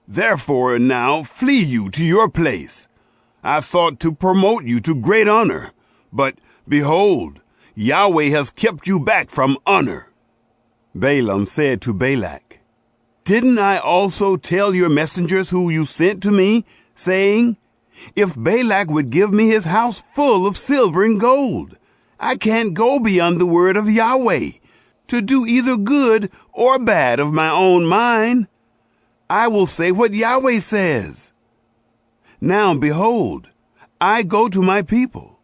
Therefore now flee you to your place. I thought to promote you to great honor, but behold, Yahweh has kept you back from honor. Balaam said to Balak, Didn't I also tell your messengers who you sent to me, saying, If Balak would give me his house full of silver and gold, I can't go beyond the word of Yahweh, to do either good or bad of my own mind. I will say what Yahweh says. Now behold, I go to my people.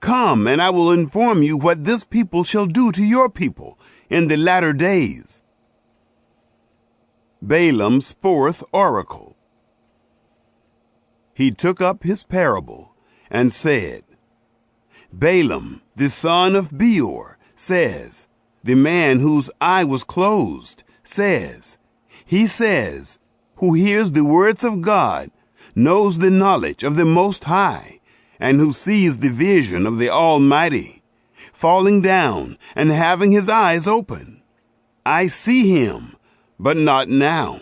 Come, and I will inform you what this people shall do to your people in the latter days. Balaam's 4th oracle. He took up his parable and said, Balaam, the son of Beor, says, the man whose eye was closed, says, he says, who hears the words of God, knows the knowledge of the Most High, and who sees the vision of the Almighty, falling down and having his eyes open. I see him, but not now.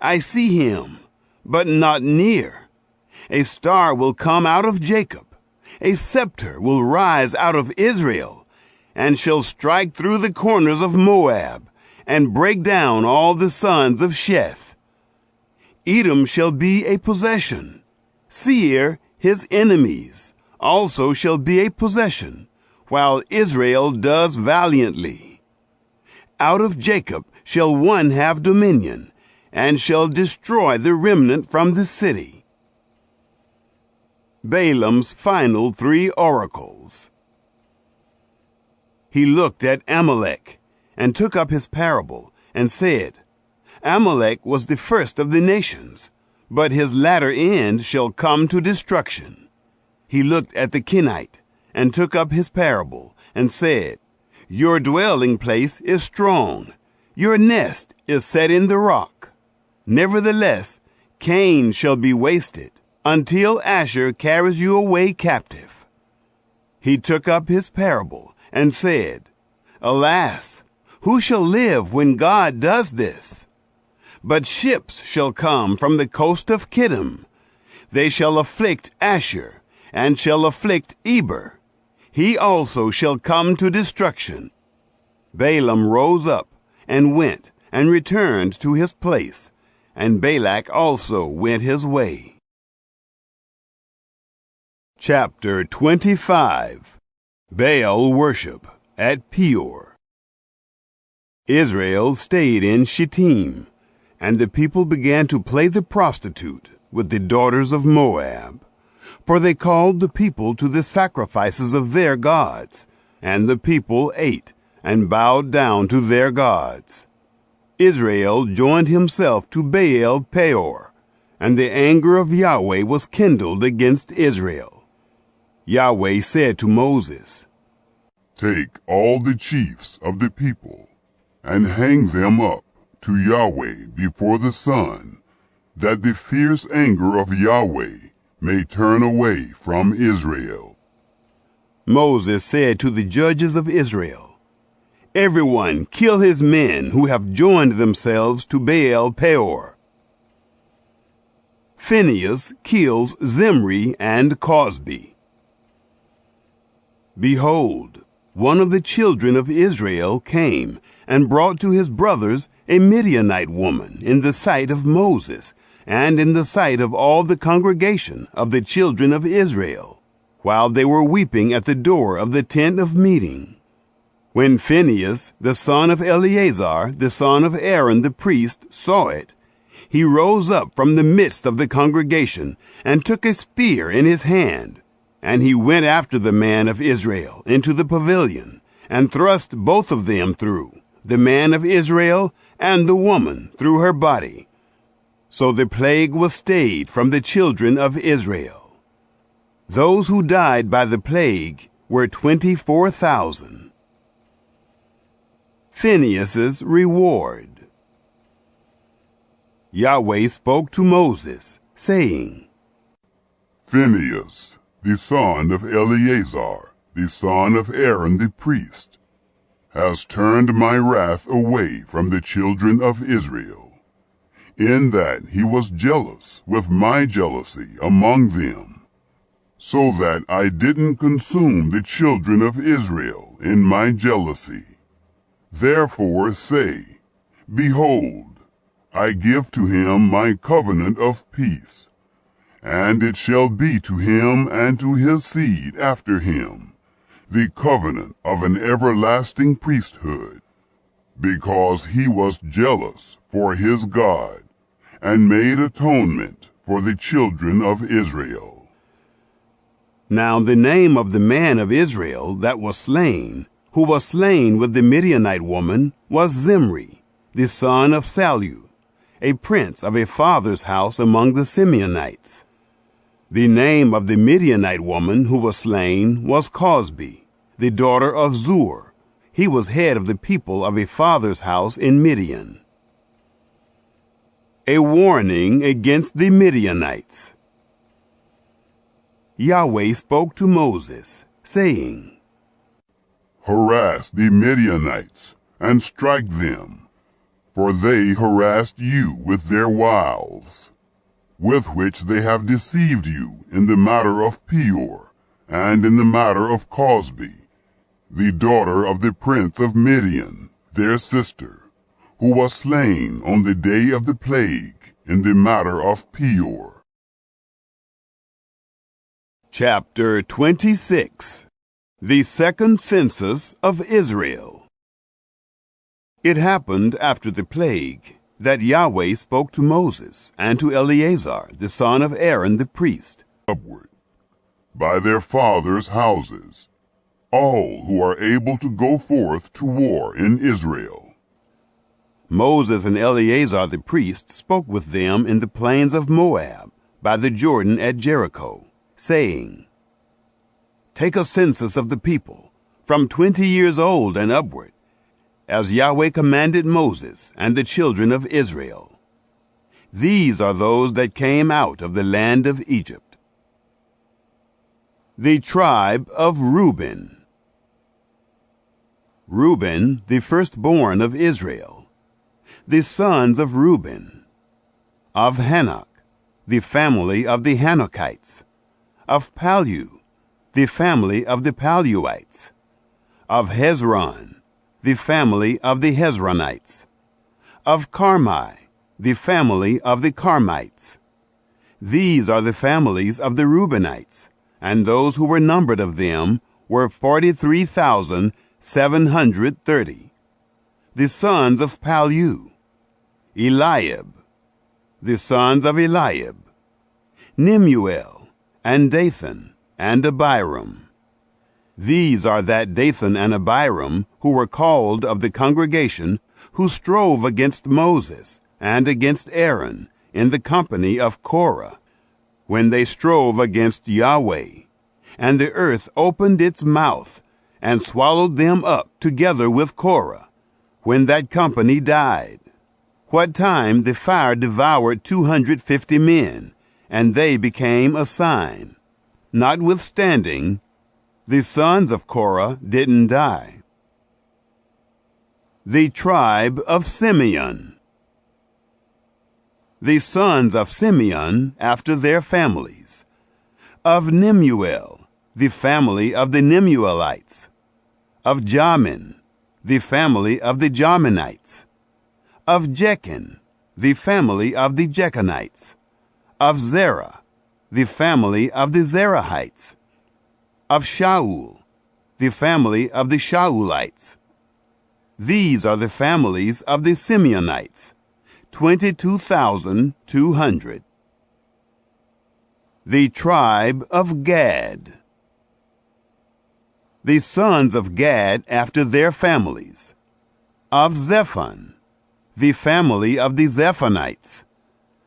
I see him, but not near. A star will come out of Jacob. A scepter will rise out of Israel, and shall strike through the corners of Moab, and break down all the sons of Sheth. Edom shall be a possession. Seir, his enemies, also shall be a possession, while Israel does valiantly. Out of Jacob shall one have dominion, and shall destroy the remnant from the city. Balaam's final 3 oracles. He looked at Amalek, and took up his parable, and said, Amalek was the first of the nations, but his latter end shall come to destruction. He looked at the Kenite, and took up his parable, and said, Your dwelling place is strong, your nest is set in the rock. Nevertheless, Cain shall be wasted, until Asher carries you away captive. He took up his parable, and said, Alas, who shall live when God does this? But ships shall come from the coast of Kittim. They shall afflict Asher, and shall afflict Eber. He also shall come to destruction. Balaam rose up, and went, and returned to his place, and Balak also went his way. Chapter 25. Baal Worship at Peor. Israel stayed in Shittim, and the people began to play the prostitute with the daughters of Moab. For they called the people to the sacrifices of their gods, and the people ate and bowed down to their gods. Israel joined himself to Baal Peor, and the anger of Yahweh was kindled against Israel. Yahweh said to Moses, Take all the chiefs of the people, and hang them up to Yahweh before the sun, that the fierce anger of Yahweh may turn away from Israel. Moses said to the judges of Israel, Everyone kill his men who have joined themselves to Baal Peor. Phinehas kills Zimri and Cosbi. Behold, one of the children of Israel came and brought to his brothers a Midianite woman in the sight of Moses, and in the sight of all the congregation of the children of Israel, while they were weeping at the door of the tent of meeting. When Phinehas, the son of Eleazar, the son of Aaron the priest, saw it, he rose up from the midst of the congregation, and took a spear in his hand. And he went after the man of Israel into the pavilion, and thrust both of them through, the man of Israel and the woman through her body. So the plague was stayed from the children of Israel. Those who died by the plague were 24,000. Phinehas's reward. Yahweh spoke to Moses, saying, Phinehas, the son of Eleazar, the son of Aaron the priest, has turned my wrath away from the children of Israel, in that he was jealous with my jealousy among them, so that I didn't consume the children of Israel in my jealousy. Therefore say, Behold, I give to him my covenant of peace, and it shall be to him and to his seed after him, the covenant of an everlasting priesthood, because he was jealous for his God, and made atonement for the children of Israel. Now the name of the man of Israel that was slain, who was slain with the Midianite woman, was Zimri, the son of Salu, a prince of a father's house among the Simeonites. The name of the Midianite woman who was slain was Cosbi, the daughter of Zur. He was head of the people of a father's house in Midian. A warning against the Midianites. Yahweh spoke to Moses, saying, Harass the Midianites, and strike them, for they harassed you with their wiles, with which they have deceived you in the matter of Peor, and in the matter of Cosbi, the daughter of the prince of Midian, their sister, who was slain on the day of the plague in the matter of Peor. Chapter 26. The Second Census of Israel. It happened after the plague that Yahweh spoke to Moses and to Eleazar, the son of Aaron the priest, Upward, by their fathers' houses, all who are able to go forth to war in Israel. Moses and Eleazar the priest spoke with them in the plains of Moab, by the Jordan at Jericho, saying, Take a census of the people, from 20 years old and upward, as Yahweh commanded Moses and the children of Israel. These are those that came out of the land of Egypt. The tribe of Reuben. Reuben, the firstborn of Israel. The sons of Reuben. Of Hanok, the family of the Hanokites. Of Palu, the family of the Paluites. Of Hezron, the family of the Hezronites. Of Carmi, the family of the Carmites. These are the families of the Reubenites, and those who were numbered of them were 43,730. The sons of Palu, Eliab. The sons of Eliab, Nemuel, and Dathan, and Abiram. These are that Dathan and Abiram who were called of the congregation, who strove against Moses and against Aaron in the company of Korah, when they strove against Yahweh. And the earth opened its mouth and swallowed them up together with Korah, when that company died. What time the fire devoured 250 men, and they became a sign. Notwithstanding, the sons of Korah didn't die. The tribe of Simeon. The sons of Simeon after their families. Of Nemuel, the family of the Nemuelites. Of Jamin, the family of the Jaminites. Of Jechin, the family of the Jechinites. Of Zerah, the family of the Zerahites. Of Shaul, the family of the Shaulites. These are the families of the Simeonites, 22,200. The tribe of Gad. The sons of Gad after their families. Of Zephon, the family of the Zephonites.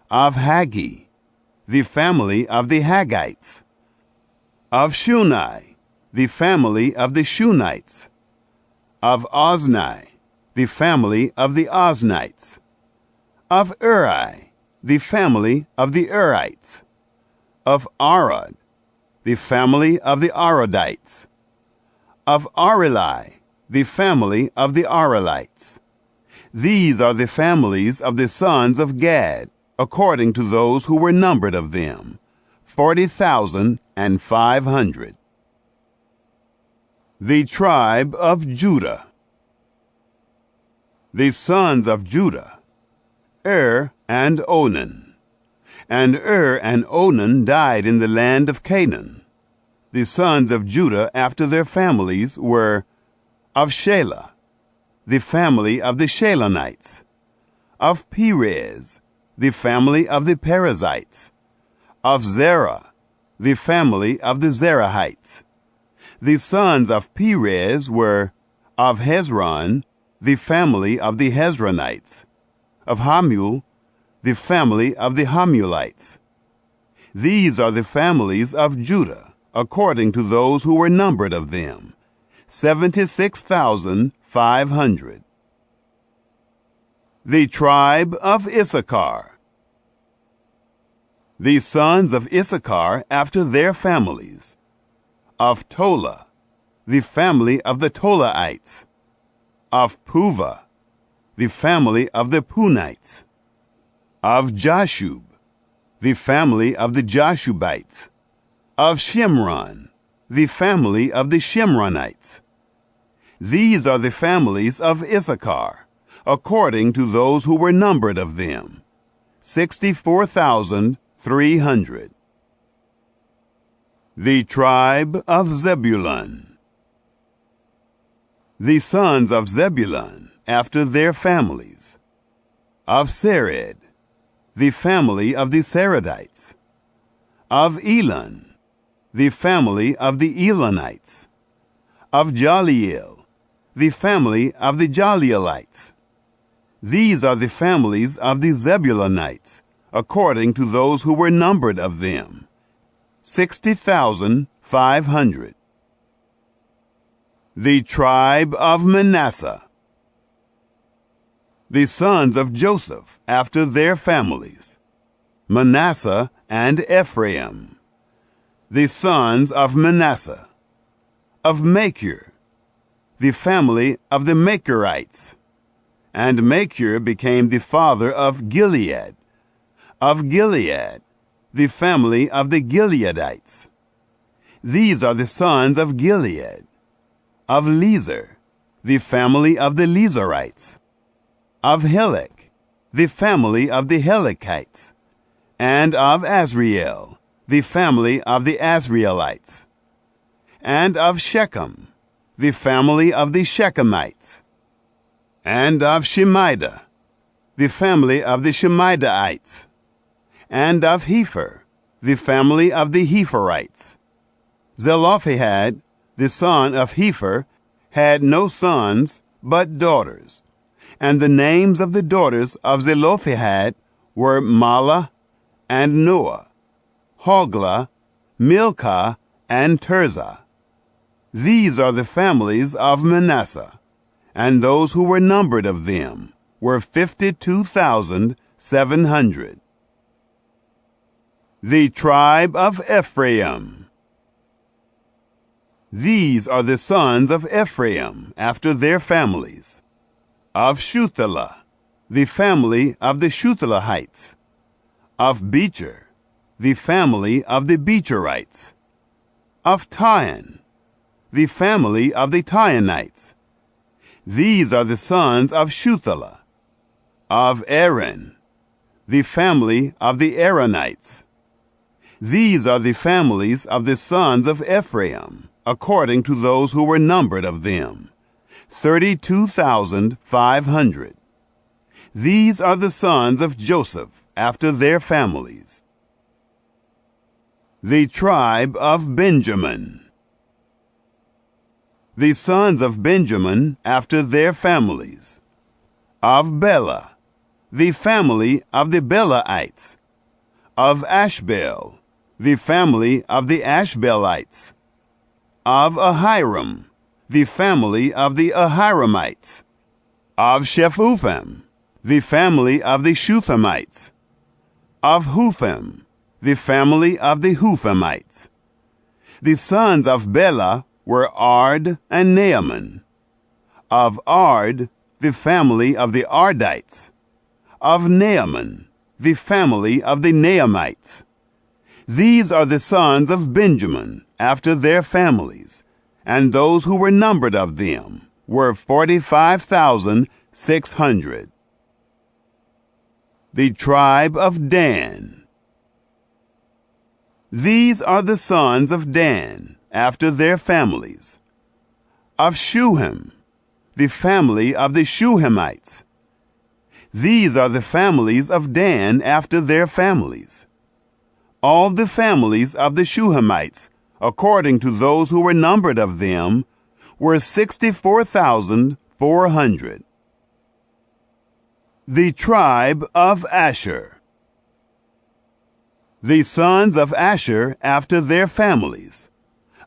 Of Haggi, the family of the Haggites. Of Shunai, the family of the Shunites. Of Ozni, the family of the Oznites. Of Uri, the family of the Urites. Of Arad, the family of the Aradites. Of Areli, the family of the Arelites. These are the families of the sons of Gad, according to those who were numbered of them, 40,500. The tribe of Judah. The sons of Judah, and Onan. And and Onan died in the land of Canaan. The sons of Judah after their families were of Shelah, the family of the Shelonites. Of Perez, the family of the Perizzites. Of Zerah, the family of the Zerahites. The sons of Perez were of Hezron, the family of the Hezronites. Of Hamul, the family of the Hamulites. These are the families of Judah, according to those who were numbered of them, 76,500. The tribe of Issachar. The sons of Issachar after their families. Of Tola, the family of the Tolaites. Of Puvah, the family of the Punites. Of Jashub, the family of the Jashubites. Of Shimron, the family of the Shimronites. These are the families of Issachar, according to those who were numbered of them, 64,300. The tribe of Zebulun. The sons of Zebulun after their families. Of Sered, the family of the Seredites. Of Elon, the family of the Elonites. Of Jaliel, the family of the Jalielites. These are the families of the Zebulunites, according to those who were numbered of them, 60,500. The tribe of Manasseh. The sons of Joseph after their families. Manasseh and Ephraim. The sons of Manasseh. Of Machir, the family of the Machirites. And Machir became the father of Gilead. Of Gilead, the family of the Gileadites. These are the sons of Gilead. Of Lezer, the family of the Lezerites. Of Helek, the family of the Helekites. And of Asriel, the family of the Asrielites. And of Shechem, the family of the Shechemites. And of Shemida, the family of the Shemidaites. And of Hepher, the family of the Hepherites. Zelophehad, the son of Hepher, had no sons but daughters. And the names of the daughters of Zelophehad were Mahlah and Noah, Hoglah, Milcah, and Tirzah. These are the families of Manasseh, and those who were numbered of them were 52,700. The tribe of Ephraim. These are the sons of Ephraim after their families. Of Shuthelah, the family of the Shuthelahites. Of Becher, the family of the Beecherites. Of Tion, the family of the Tionites. These are the sons of Shuthelah. Of Aaron, the family of the Aaronites. These are the families of the sons of Ephraim, according to those who were numbered of them, 32,500. These are the sons of Joseph after their families. The tribe of Benjamin. The sons of Benjamin after their families. Of Bela, the family of the Belaites. Of Ashbel, the family of the Ashbelites. Of Ahiram, the family of the Ahiramites. Of Shephupham, the family of the Shuphamites. Of Hupham, the family of the Huphamites. The sons of Bela were Ard and Naaman. Of Ard, the family of the Ardites. Of Naaman, the family of the Naamites. These are the sons of Benjamin after their families, and those who were numbered of them were 45,600. The tribe of Dan. These are the sons of Dan after their families. Of Shuham, the family of the Shuhamites. These are the families of Dan after their families. All the families of the Shuhamites, according to those who were numbered of them, were 64,400. The tribe of Asher. The sons of Asher after their families.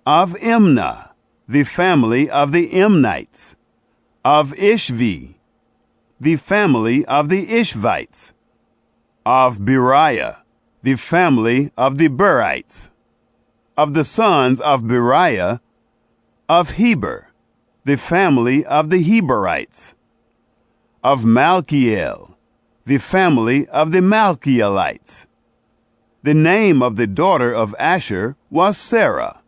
Of Imnah, the family of the Imnites. Of Ishvi, the family of the Ishvites. Of Beriah, the family of the Berites. Of the sons of Beriah, of Heber, the family of the Heberites. Of Malkiel, the family of the Malkielites. The name of the daughter of Asher was Sarah.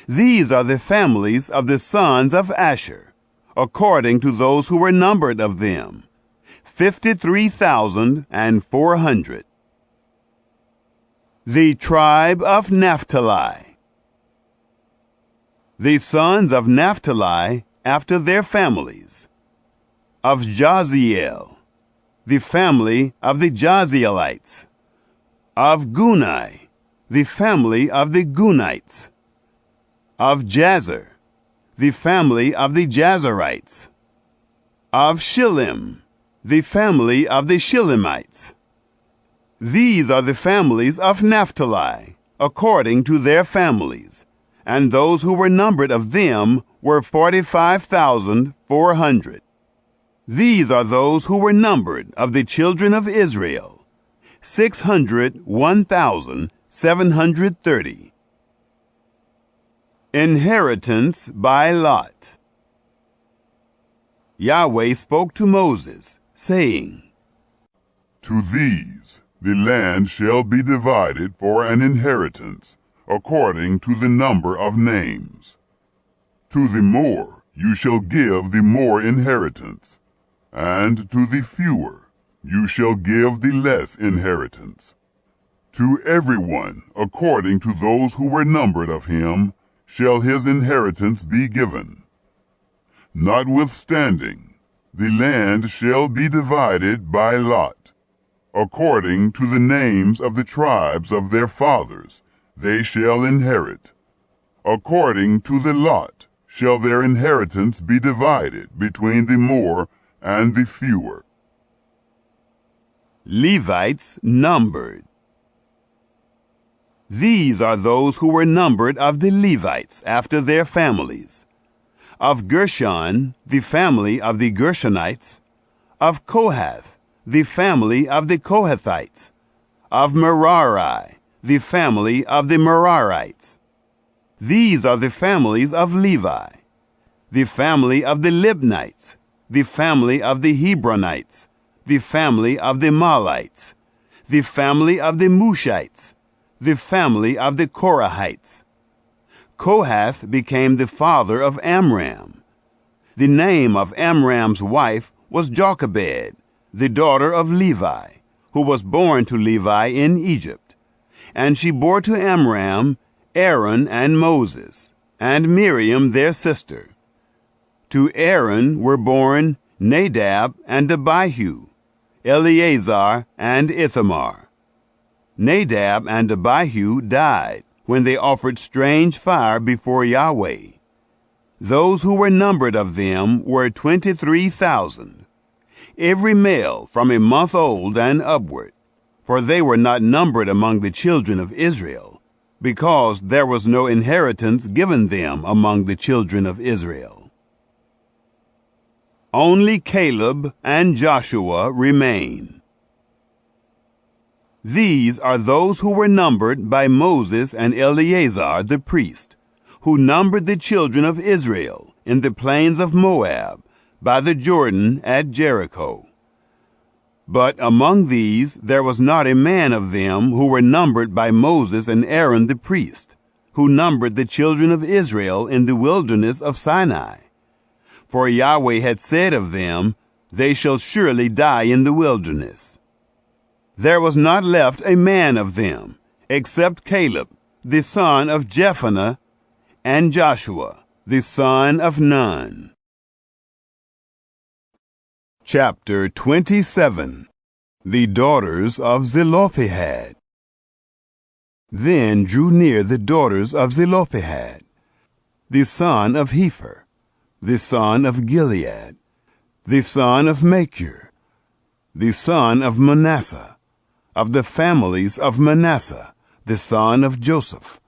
These are the families of the sons of Asher, according to those who were numbered of them, 53,400. The tribe of Naphtali. The sons of Naphtali after their families. Of Jaziel, the family of the Jazielites. Of Gunai, the family of the Gunites. Of Jazer, the family of the Jazerites. Of Shillim, the family of the Shillimites. These are the families of Naphtali, according to their families, and those who were numbered of them were 45,400. These are those who were numbered of the children of Israel, 601,730. Inheritance by lot. Yahweh spoke to Moses, saying, To these the land shall be divided for an inheritance, according to the number of names. To the more you shall give the more inheritance, and to the fewer you shall give the less inheritance. To everyone according to those who were numbered of him shall his inheritance be given. Notwithstanding, the land shall be divided by lot, according to the names of the tribes of their fathers they shall inherit. According to the lot shall their inheritance be divided between the more and the fewer. Levites numbered. These are those who were numbered of the Levites after their families. Of Gershon, the family of the Gershonites. Of Kohath, the family of the Kohathites. Of Merari, the family of the Merarites. These are the families of Levi. The family of the Libnites, the family of the Hebronites, the family of the Malites, the family of the Mushites, the family of the Korahites. Kohath became the father of Amram. The name of Amram's wife was Jochebed, the daughter of Levi, who was born to Levi in Egypt. And she bore to Amram Aaron and Moses, and Miriam their sister. To Aaron were born Nadab and Abihu, Eleazar and Ithamar. Nadab and Abihu died when they offered strange fire before Yahweh. Those who were numbered of them were 23,000, every male from a month old and upward, for they were not numbered among the children of Israel, because there was no inheritance given them among the children of Israel. Only Caleb and Joshua remain. These are those who were numbered by Moses and Eleazar the priest, who numbered the children of Israel in the plains of Moab, by the Jordan at Jericho. But among these there was not a man of them who were numbered by Moses and Aaron the priest, who numbered the children of Israel in the wilderness of Sinai. For Yahweh had said of them, They shall surely die in the wilderness. There was not left a man of them, except Caleb, the son of Jephunneh, and Joshua, the son of Nun. Chapter 27. The daughters of Zelophehad. Then drew near the daughters of Zelophehad, the son of Hepher, the son of Gilead, the son of Machir, the son of Manasseh, of the families of Manasseh, the son of Joseph.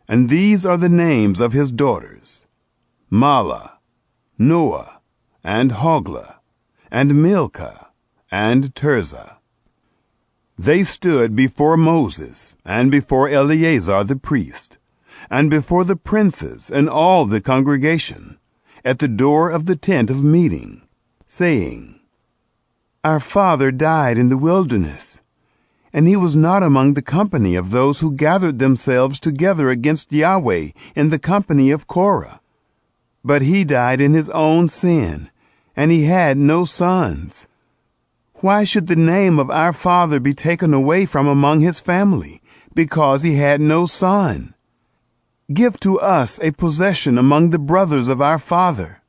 And these are the names of his daughters: Mahlah, Noah, and Hoglah, and Milcah, and Tirzah. They stood before Moses, and before Eleazar the priest, and before the princes and all the congregation, at the door of the tent of meeting, saying, Our father died in the wilderness, and he was not among the company of those who gathered themselves together against Yahweh in the company of Korah. But he died in his own sin, and he had no sons. Why should the name of our father be taken away from among his family, because he had no son? Give to us a possession among the brothers of our father.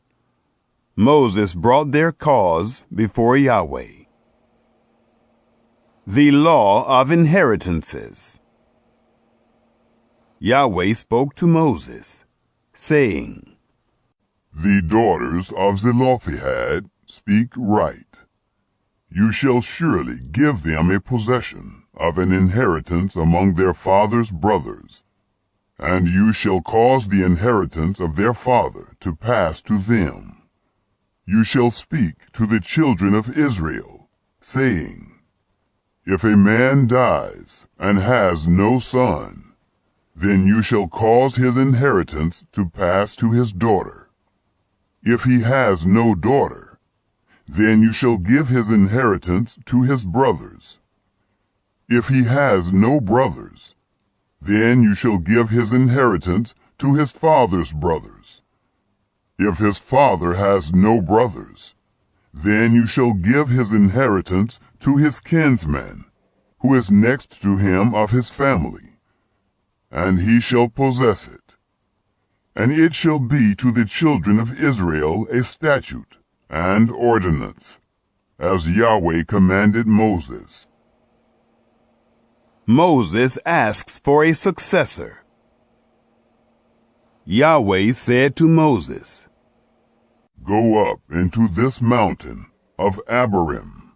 Moses brought their cause before Yahweh. The law of inheritances. Yahweh spoke to Moses, saying, The daughters of Zelophehad speak right. You shall surely give them a possession of an inheritance among their father's brothers, and you shall cause the inheritance of their father to pass to them. You shall speak to the children of Israel, saying, If a man dies and has no son, then you shall cause his inheritance to pass to his daughter. If he has no daughter, then you shall give his inheritance to his brothers. If he has no brothers, then you shall give his inheritance to his father's brothers. If his father has no brothers, then you shall give his inheritance to his kinsman, who is next to him of his family, and he shall possess it. And it shall be to the children of Israel a statute and ordinance, as Yahweh commanded Moses. Moses asks for a successor. Yahweh said to Moses, Go up into this mountain of Abarim,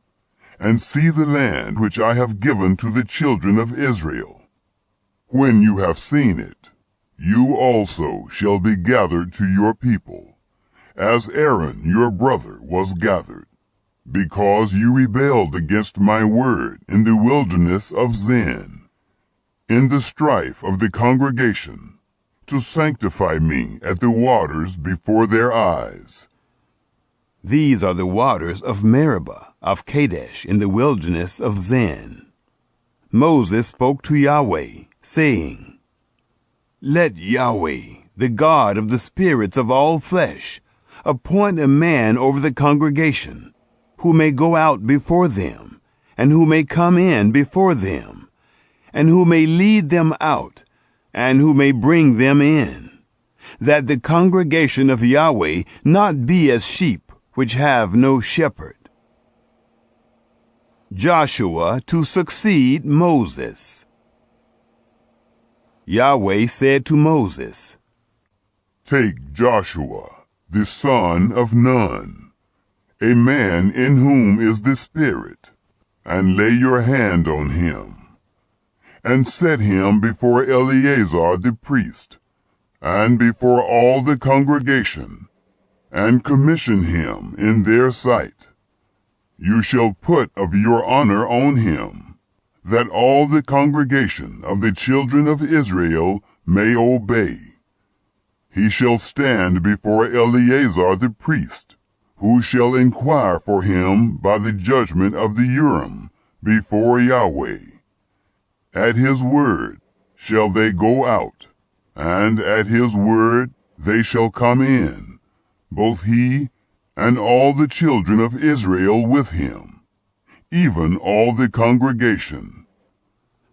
and see the land which I have given to the children of Israel. When you have seen it, you also shall be gathered to your people, as Aaron your brother was gathered, because you rebelled against my word in the wilderness of Zin, in the strife of the congregation, to sanctify me at the waters before their eyes. These are the waters of Meribah of Kadesh in the wilderness of Zin. Moses spoke to Yahweh, saying, Let Yahweh, the God of the spirits of all flesh, appoint a man over the congregation, who may go out before them, and who may come in before them, and who may lead them out, and who may bring them in, that the congregation of Yahweh not be as sheep which have no shepherd. Joshua to succeed Moses. Yahweh said to Moses, Take Joshua, the son of Nun, a man in whom is the Spirit, and lay your hand on him, and set him before Eleazar the priest, and before all the congregation, and commission him in their sight. You shall put of your honor on him, that all the congregation of the children of Israel may obey. He shall stand before Eleazar the priest, who shall inquire for him by the judgment of the Urim before Yahweh. At his word shall they go out, and at his word they shall come in, both he and all the children of Israel with him, even all the congregation.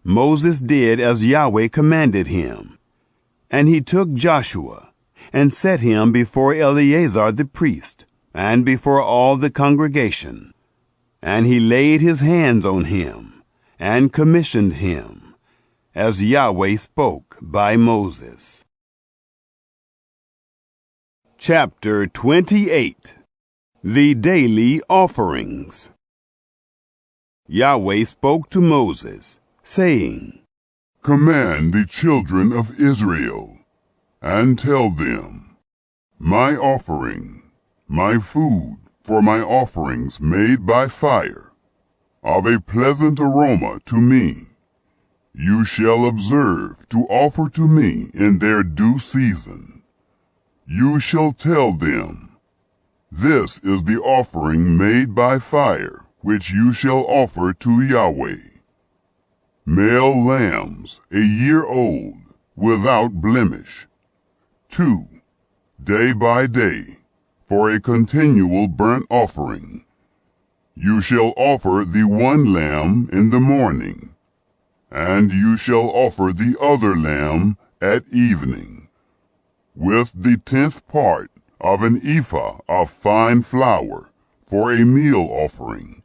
Moses did as Yahweh commanded him. And he took Joshua, and set him before Eleazar the priest, and before all the congregation. And he laid his hands on him, and commissioned him, as Yahweh spoke by Moses. Chapter 28. The Daily Offerings. Yahweh spoke to Moses, saying, Command the children of Israel, and tell them, My offering, my food for my offerings made by fire, of a pleasant aroma to me, you shall observe to offer to me in their due season. You shall tell them, This is the offering made by fire, which you shall offer to Yahweh. Male lambs, a year old, without blemish, 2, day by day, for a continual burnt offering. You shall offer the one lamb in the morning, and you shall offer the other lamb at evening, with the 10th part of an ephah of fine flour for a meal offering,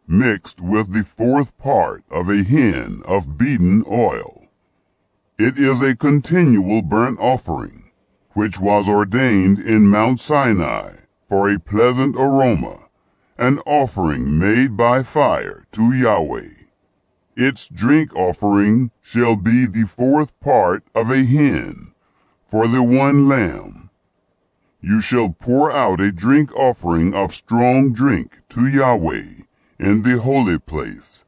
mixed with the 4th part of a hin of beaten oil. It is a continual burnt offering, which was ordained in Mount Sinai for a pleasant aroma, an offering made by fire to Yahweh. Its drink offering shall be the 4th part of a hin for the one lamb. You shall pour out a drink offering of strong drink to Yahweh in the holy place.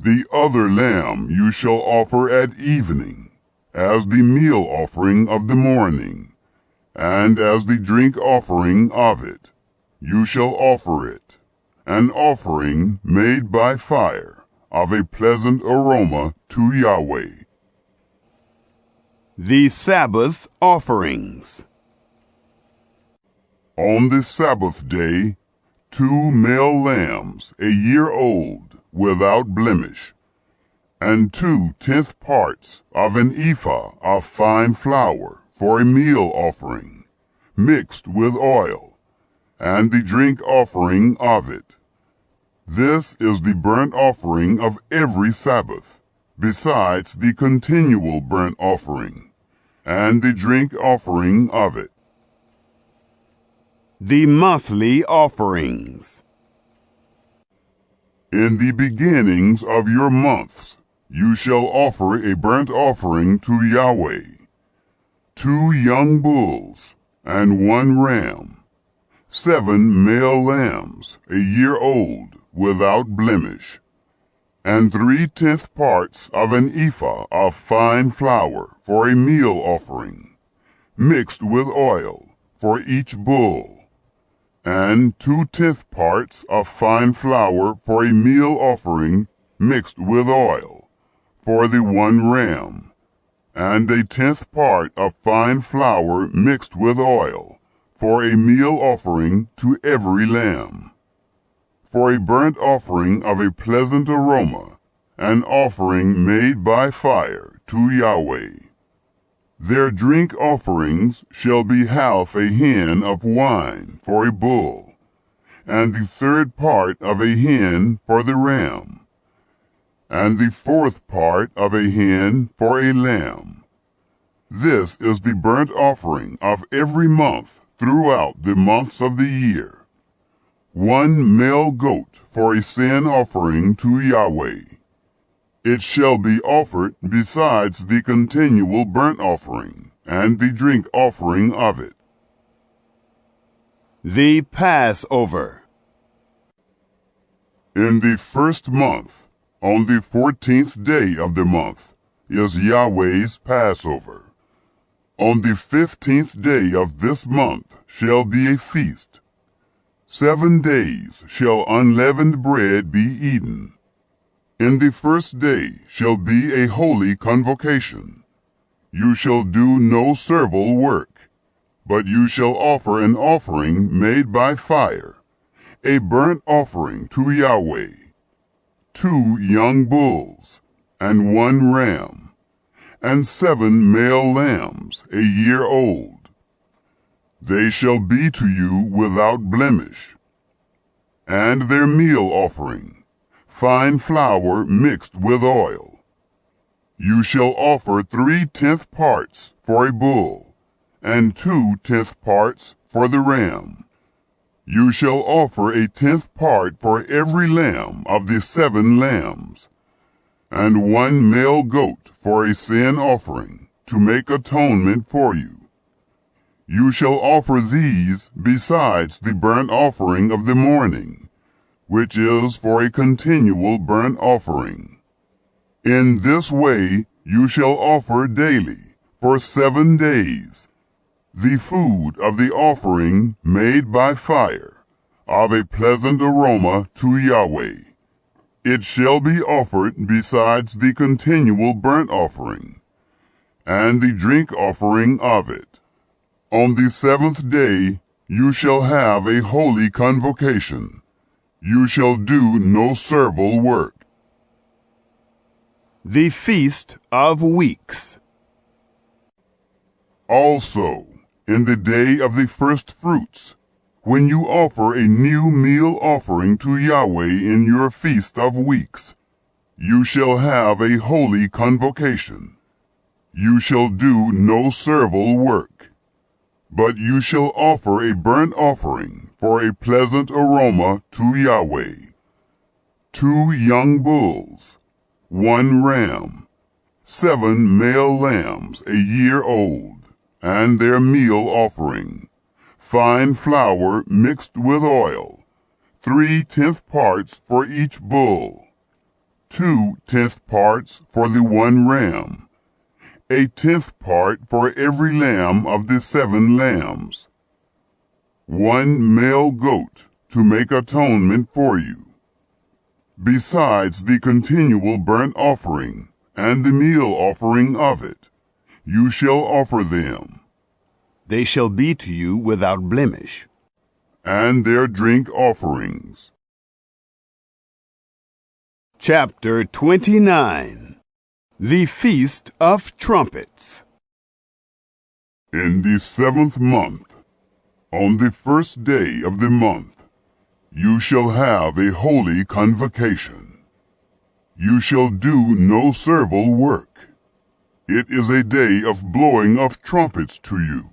The other lamb you shall offer at evening, as the meal offering of the morning, and as the drink offering of it. You shall offer it, an offering made by fire, of a pleasant aroma to Yahweh. The Sabbath Offerings. On the Sabbath day, 2 male lambs, a year old, without blemish, and 2 10th parts of an ephah of fine flour for a meal offering, mixed with oil, and the drink offering of it. This is the burnt offering of every Sabbath, besides the continual burnt offering, and the drink offering of it. The Monthly Offerings. In the beginnings of your months, you shall offer a burnt offering to Yahweh, 2 young bulls and 1 ram, 7 male lambs, a year old, without blemish, and 3/10 parts of an ephah of fine flour for a meal offering, mixed with oil, for each bull, and 2/10 parts of fine flour for a meal offering, mixed with oil, for the 1 ram, and a 10th part of fine flour mixed with oil, for a meal offering to every lamb. For a burnt offering of a pleasant aroma, an offering made by fire to Yahweh. Their drink offerings shall be half a hin of wine for a bull, and the 3rd part of a hin for the ram, and the 4th part of a hin for a lamb. This is the burnt offering of every month throughout the months of the year. 1 male goat for a sin offering to Yahweh. It shall be offered besides the continual burnt offering and the drink offering of it. The Passover. In the first month, on the 14th day of the month, is Yahweh's Passover. On the 15th day of this month shall be a feast. 7 days shall unleavened bread be eaten. In the first day shall be a holy convocation. You shall do no servile work, but you shall offer an offering made by fire, a burnt offering to Yahweh, 2 young bulls, and 1 ram, and 7 male lambs a year old. They shall be to you without blemish. And their meal offering, fine flour mixed with oil. You shall offer 3/10 parts for a bull, and 2/10 parts for the ram. You shall offer a 10th part for every lamb of the 7 lambs, and 1 male goat for a sin offering, to make atonement for you. You shall offer these besides the burnt offering of the morning, which is for a continual burnt offering. In this way you shall offer daily, for 7 days, the food of the offering made by fire, of a pleasant aroma to Yahweh. It shall be offered besides the continual burnt offering, and the drink offering of it. On the 7th day you shall have a holy convocation. You shall do no servile work. The Feast of Weeks. Also, in the day of the first fruits, when you offer a new meal offering to Yahweh in your Feast of Weeks, you shall have a holy convocation. You shall do no servile work, but you shall offer a burnt offering for a pleasant aroma to Yahweh. 2 young bulls, 1 ram, 7 male lambs a year old, and their meal offering, fine flour mixed with oil, 3/10 parts for each bull, 2/10 parts for the 1 ram, a 10th part for every lamb of the 7 lambs, 1 male goat to make atonement for you. Besides the continual burnt offering and the meal offering of it, you shall offer them. They shall be to you without blemish. And their drink offerings. Chapter 29. The Feast of Trumpets. In the 7th month, on the first day of the month, you shall have a holy convocation. You shall do no servile work. It is a day of blowing of trumpets to you.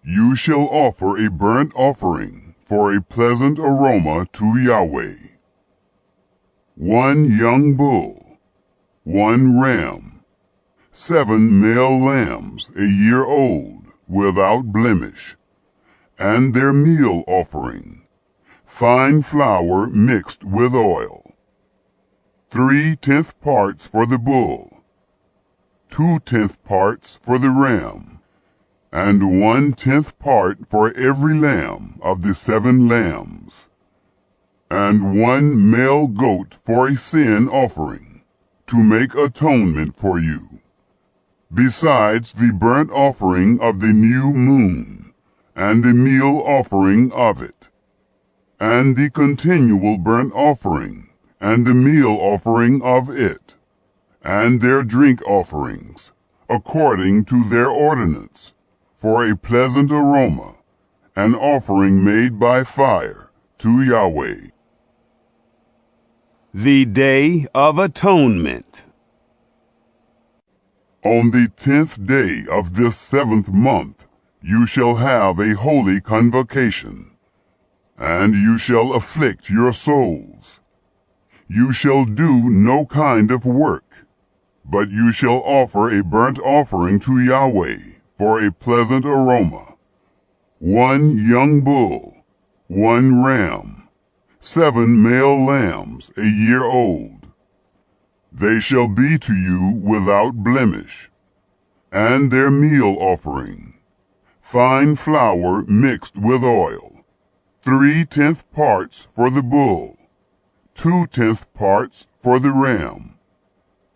You shall offer a burnt offering for a pleasant aroma to Yahweh. 1 young bull, 1 ram, 7 male lambs a year old without blemish, and their meal offering, fine flour mixed with oil. 3/10 parts for the bull, 2/10 parts for the ram, and 1/10 part for every lamb of the 7 lambs, and 1 male goat for a sin offering, to make atonement for you, besides the burnt offering of the new moon, and the meal offering of it, and the continual burnt offering, and the meal offering of it, and their drink offerings, according to their ordinance, for a pleasant aroma, an offering made by fire to Yahweh. The Day of Atonement. On the 10th day of this 7th month you shall have a holy convocation, and you shall afflict your souls. You shall do no kind of work, but you shall offer a burnt offering to Yahweh for a pleasant aroma. 1 young bull, 1 ram, 7 male lambs a year old. They shall be to you without blemish. And their meal offering, fine flour mixed with oil, 3/10 parts for the bull, 2/10 parts for the ram,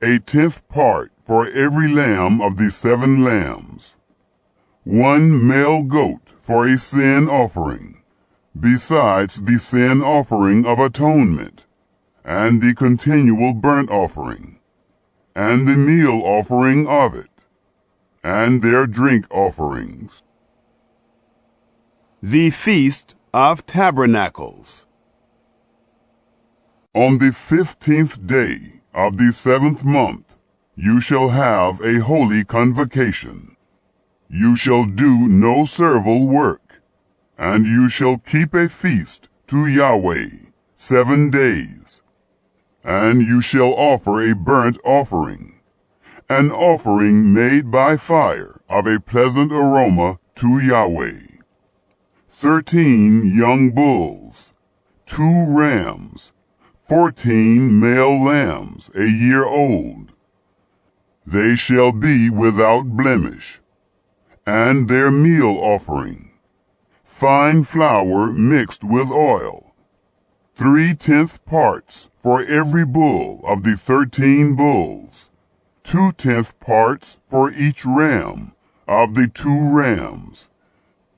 1/10 part for every lamb of the 7 lambs, 1 male goat for a sin offering, besides the sin offering of atonement, and the continual burnt offering, and the meal offering of it, and their drink offerings. The Feast of Tabernacles. On the 15th day of the 7th month you shall have a holy convocation. You shall do no servile work, and you shall keep a feast to Yahweh 7 days. And you shall offer a burnt offering, an offering made by fire of a pleasant aroma to Yahweh. 13 young bulls, 2 rams, 14 male lambs a year old. They shall be without blemish. And their meal offering, fine flour mixed with oil, 3/10 parts for every bull of the 13 bulls, 2/10 parts for each ram of the 2 rams,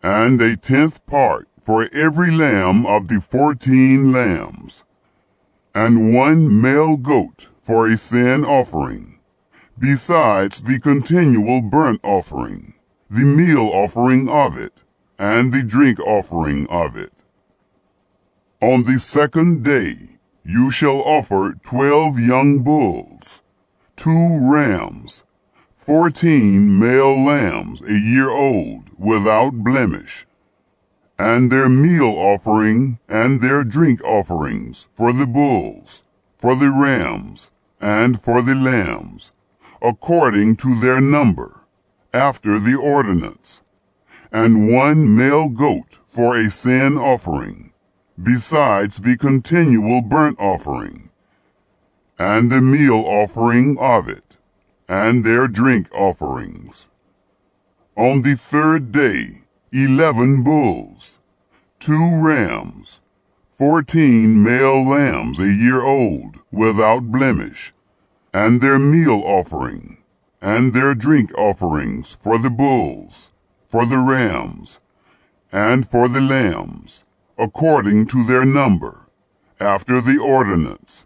and 1/10 part for every lamb of the 14 lambs, and 1 male goat for a sin offering, besides the continual burnt offering, the meal offering of it, and the drink offering of it. On the 2nd day you shall offer 12 young bulls, 2 rams, 14 male lambs a year old without blemish, and their meal offering and their drink offerings for the bulls, for the rams, and for the lambs, according to their number, after the ordinance, and 1 male goat for a sin offering, besides the continual burnt offering, and the meal offering of it, and their drink offerings. On the 3rd day 11 bulls, 2 rams, 14 male lambs a year old without blemish, and their meal offering, and their drink offerings for the bulls, for the rams, and for the lambs, according to their number, after the ordinance,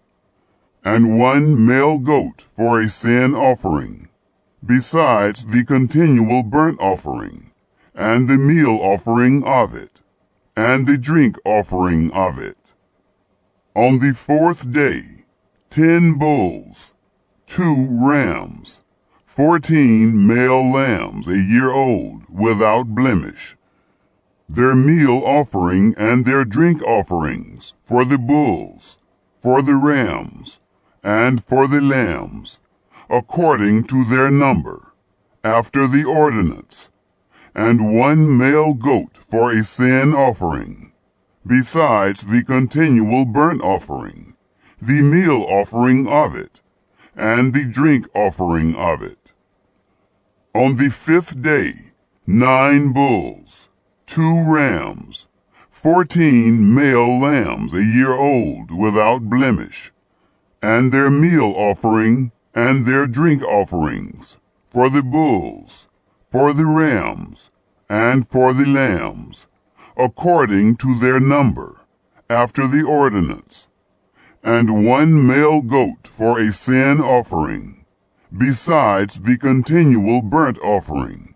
and 1 male goat for a sin offering, besides the continual burnt offering, and the meal offering of it, and the drink offering of it. On the 4th day 10 bulls, 2 rams, 14 male lambs a year old without blemish, their meal offering and their drink offerings for the bulls, for the rams, and for the lambs, according to their number, after the ordinance, and 1 male goat for a sin offering, besides the continual burnt offering, the meal offering of it, and the drink offering of it. On the 5th day 9 bulls, 2 rams, 14 male lambs a year old without blemish, and their meal offering and their drink offerings for the bulls, for the rams, and for the lambs, according to their number, after the ordinance, and 1 male goat for a sin offering, besides the continual burnt offering,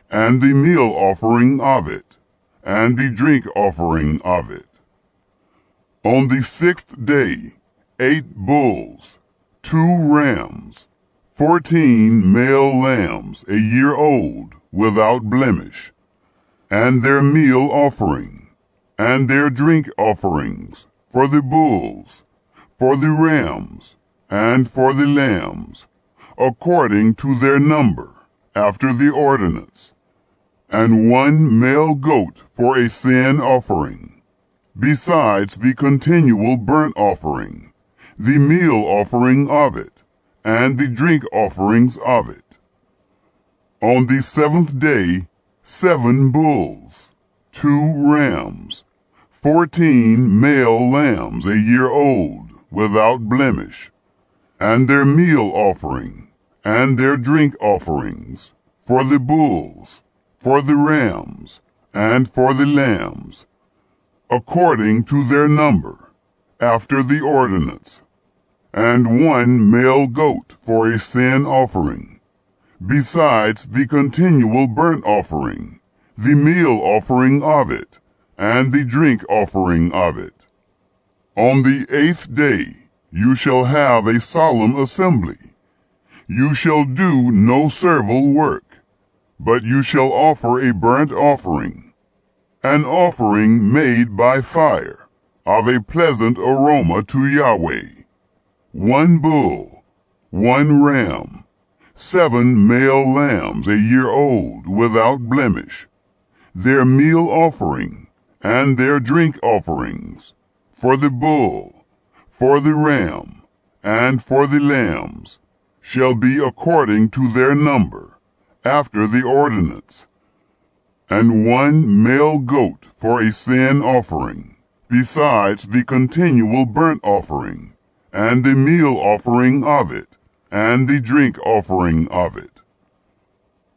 and the meal offering of it, and the drink offering of it. On the 6th day 8 bulls, 2 rams, 14 male lambs a year old, without blemish, and their meal offering, and their drink offerings, for the bulls, for the rams, and for the lambs, according to their number, after the ordinance, and 1 male goat for a sin offering, besides the continual burnt offering, the meal offering of it, and the drink offerings of it. On the 7th day, 7 bulls, 2 rams, 14 male lambs a year old, without blemish, and their meal offering, and their drink offerings, for the bulls, for the rams, and for the lambs, according to their number, after the ordinance, and 1 male goat for a sin offering, besides the continual burnt offering, the meal offering of it, and the drink offering of it. On the 8th day you shall have a solemn assembly. You shall do no servile work, but you shall offer a burnt offering, an offering made by fire, of a pleasant aroma to Yahweh. 1 bull, 1 ram, 7 male lambs a year old, without blemish, their meal offering, and their drink offerings, for the bull, for the ram, and for the lambs, shall be according to their number, after the ordinance, and 1 male goat for a sin offering, besides the continual burnt offering, and the meal offering of it, and the drink offering of it.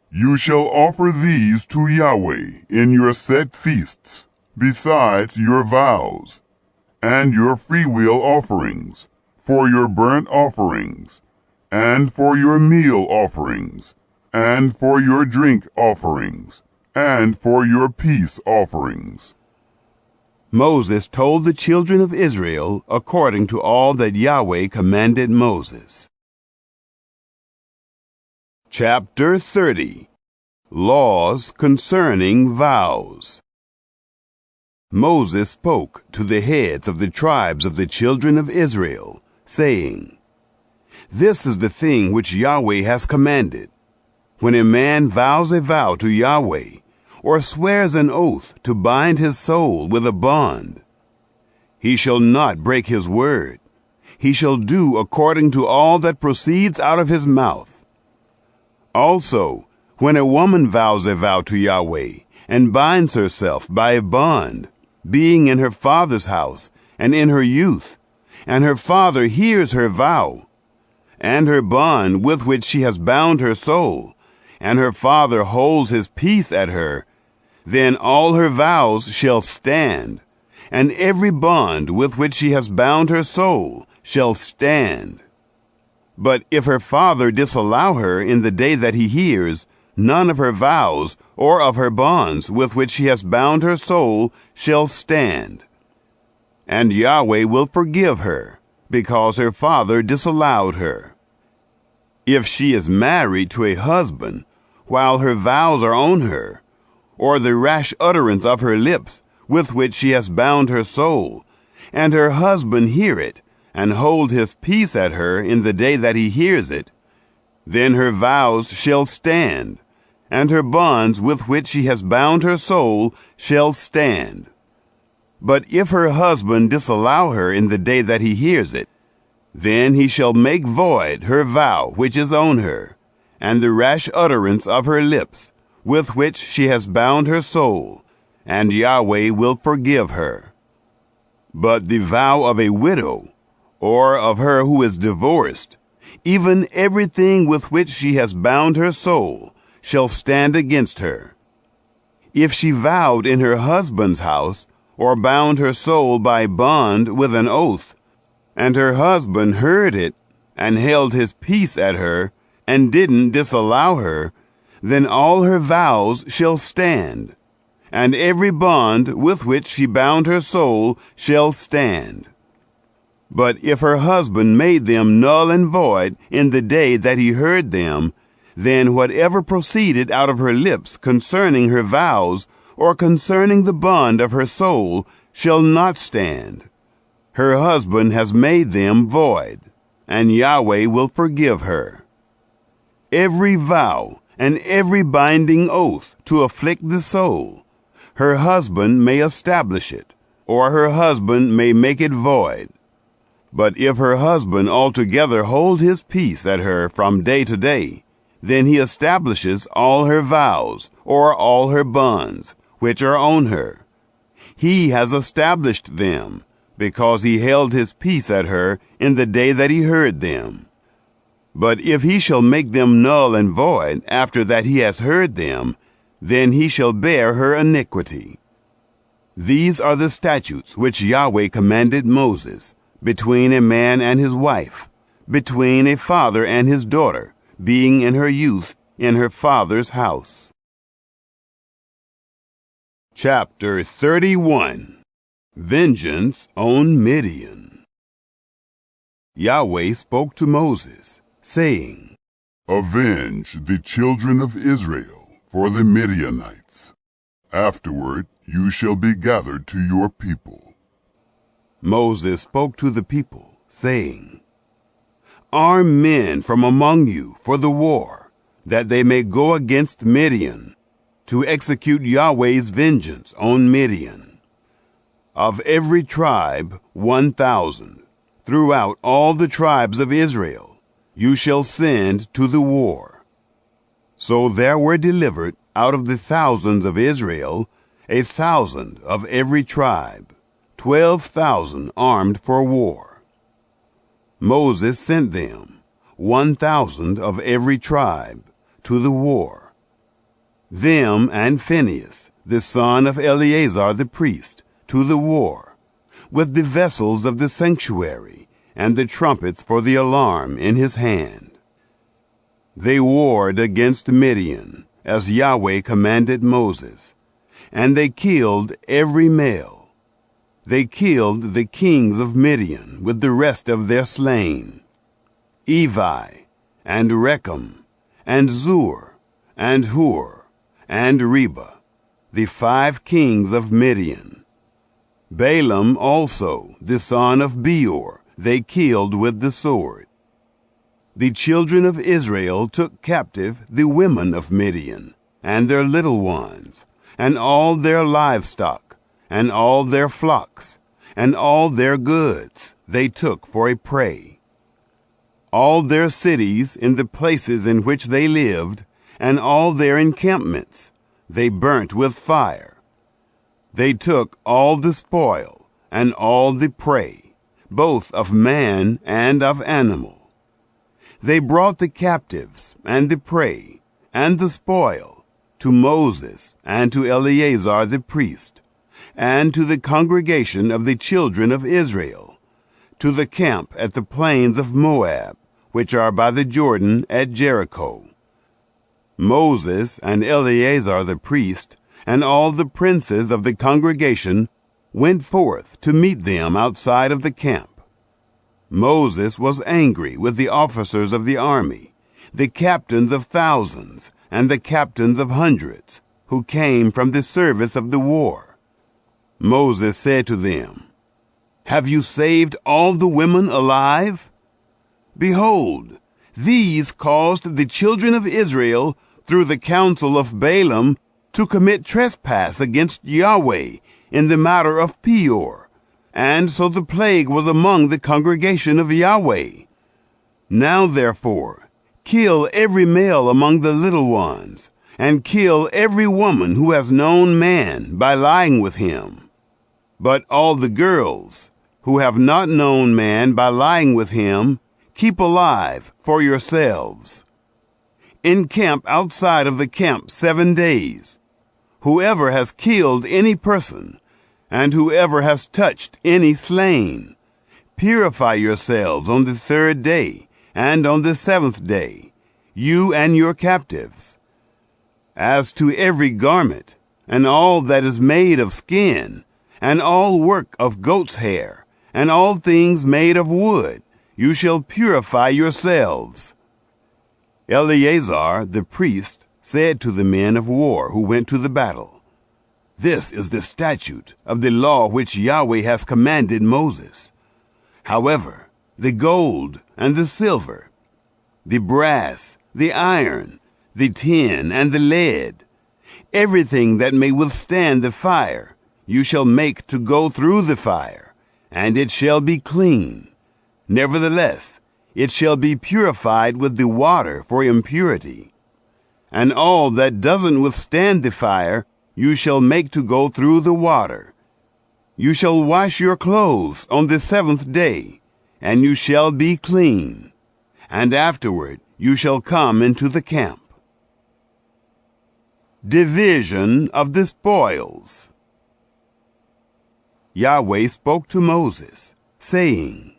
You shall offer these to Yahweh in your set feasts, besides your vows, and your freewill offerings, for your burnt offerings, and for your meal offerings, and for your drink offerings, and for your peace offerings. Moses told the children of Israel according to all that Yahweh commanded Moses. Chapter 30. Laws concerning vows. Moses spoke to the heads of the tribes of the children of Israel, saying, This is the thing which Yahweh has commanded. When a man vows a vow to Yahweh, or swears an oath to bind his soul with a bond, he shall not break his word. He shall do according to all that proceeds out of his mouth. Also, when a woman vows a vow to Yahweh, and binds herself by a bond, being in her father's house and in her youth, and her father hears her vow, and her bond with which she has bound her soul, and her father holds his peace at her, then all her vows shall stand, and every bond with which she has bound her soul shall stand. But if her father disallow her in the day that he hears, none of her vows or of her bonds with which she has bound her soul shall stand. And Yahweh will forgive her, because her father disallowed her. If she is married to a husband, while her vows are on her, or the rash utterance of her lips, with which she has bound her soul, and her husband hear it, and hold his peace at her in the day that he hears it, then her vows shall stand, and her bonds with which she has bound her soul shall stand. But if her husband disallow her in the day that he hears it, then he shall make void her vow which is on her, and the rash utterance of her lips, with which she has bound her soul, and Yahweh will forgive her. But the vow of a widow, or of her who is divorced, even everything with which she has bound her soul, shall stand against her. If she vowed in her husband's house, or bound her soul by bond with an oath, and her husband heard it, and held his peace at her, and didn't disallow her, then all her vows shall stand, and every bond with which she bound her soul shall stand. But if her husband made them null and void in the day that he heard them, then whatever proceeded out of her lips concerning her vows, or concerning the bond of her soul, shall not stand. Her husband has made them void, and Yahweh will forgive her. Every vow and every binding oath to afflict the soul, her husband may establish it, or her husband may make it void. But if her husband altogether hold his peace at her from day to day, then he establishes all her vows, or all her bonds, which are on her. He has established them, because he held his peace at her in the day that he heard them. But if he shall make them null and void after that he has heard them, then he shall bear her iniquity. These are the statutes which Yahweh commanded Moses, between a man and his wife, between a father and his daughter, being in her youth in her father's house. Chapter 31. Vengeance on Midian. Yahweh spoke to Moses, saying, Avenge the children of Israel for the Midianites. Afterward you shall be gathered to your people. Moses spoke to the people, saying, Arm men from among you for the war, that they may go against Midian, to execute Yahweh's vengeance on Midian. Of every tribe 1,000, throughout all the tribes of Israel, you shall send to the war. So there were delivered out of the thousands of Israel 1,000 of every tribe, 12,000 armed for war. Moses sent them, 1,000 of every tribe, to the war. Them and Phinehas, the son of Eleazar the priest, to the war, with the vessels of the sanctuary, and the trumpets for the alarm in his hand. They warred against Midian, as Yahweh commanded Moses, and they killed every male. They killed the kings of Midian with the rest of their slain, Evi, and Rechem, and Zur, and Hur, and Reba, the 5 kings of Midian. Balaam also, the son of Beor, they killed with the sword. The children of Israel took captive the women of Midian, and their little ones, and all their livestock, and all their flocks, and all their goods they took for a prey. All their cities in the places in which they lived, and all their encampments, they burnt with fire. They took all the spoil, and all the prey, both of man and of animal. They brought the captives, and the prey, and the spoil, to Moses, and to Eleazar the priest, and to the congregation of the children of Israel, to the camp at the plains of Moab, which are by the Jordan at Jericho. Moses and Eleazar the priest, and all the princes of the congregation, went forth to meet them outside of the camp. Moses was angry with the officers of the army, the captains of thousands, and the captains of hundreds, who came from the service of the war. Moses said to them, Have you saved all the women alive? Behold, these caused the children of Israel, through the counsel of Balaam, to commit trespass against Yahweh in the matter of Peor, and so the plague was among the congregation of Yahweh. Now therefore, kill every male among the little ones, and kill every woman who has known man by lying with him. But all the girls, who have not known man by lying with him, keep alive for yourselves. Encamp outside of the camp 7 days. Whoever has killed any person, and whoever has touched any slain, purify yourselves on the 3rd day, and on the 7th day, you and your captives. As to every garment, and all that is made of skin, and all work of goat's hair, and all things made of wood, you shall purify yourselves. Eleazar the priest said to the men of war who went to the battle, This is the statute of the law which Yahweh has commanded Moses. However, the gold and the silver, the brass, the iron, the tin, and the lead, everything that may withstand the fire, you shall make to go through the fire, and it shall be clean. Nevertheless, it shall be purified with the water for impurity. And all that doesn't withstand the fire, you shall make to go through the water. You shall wash your clothes on the 7th day, and you shall be clean. And afterward you shall come into the camp. Division of the spoils. Yahweh spoke to Moses, saying,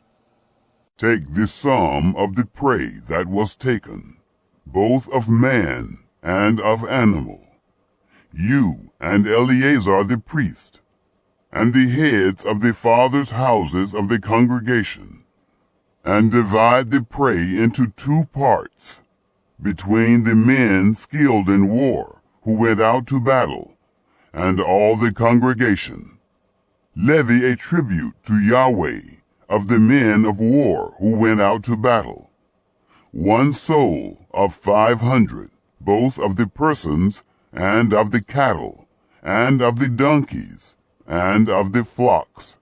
Take the sum of the prey that was taken, both of man and of animal, you and Eleazar the priest, and the heads of the fathers' houses of the congregation, and divide the prey into 2 parts, between the men skilled in war, who went out to battle, and all the congregation. Levy a tribute to Yahweh of the men of war who went out to battle. 1 soul of 500, both of the persons, and of the cattle, and of the donkeys, and of the flocks.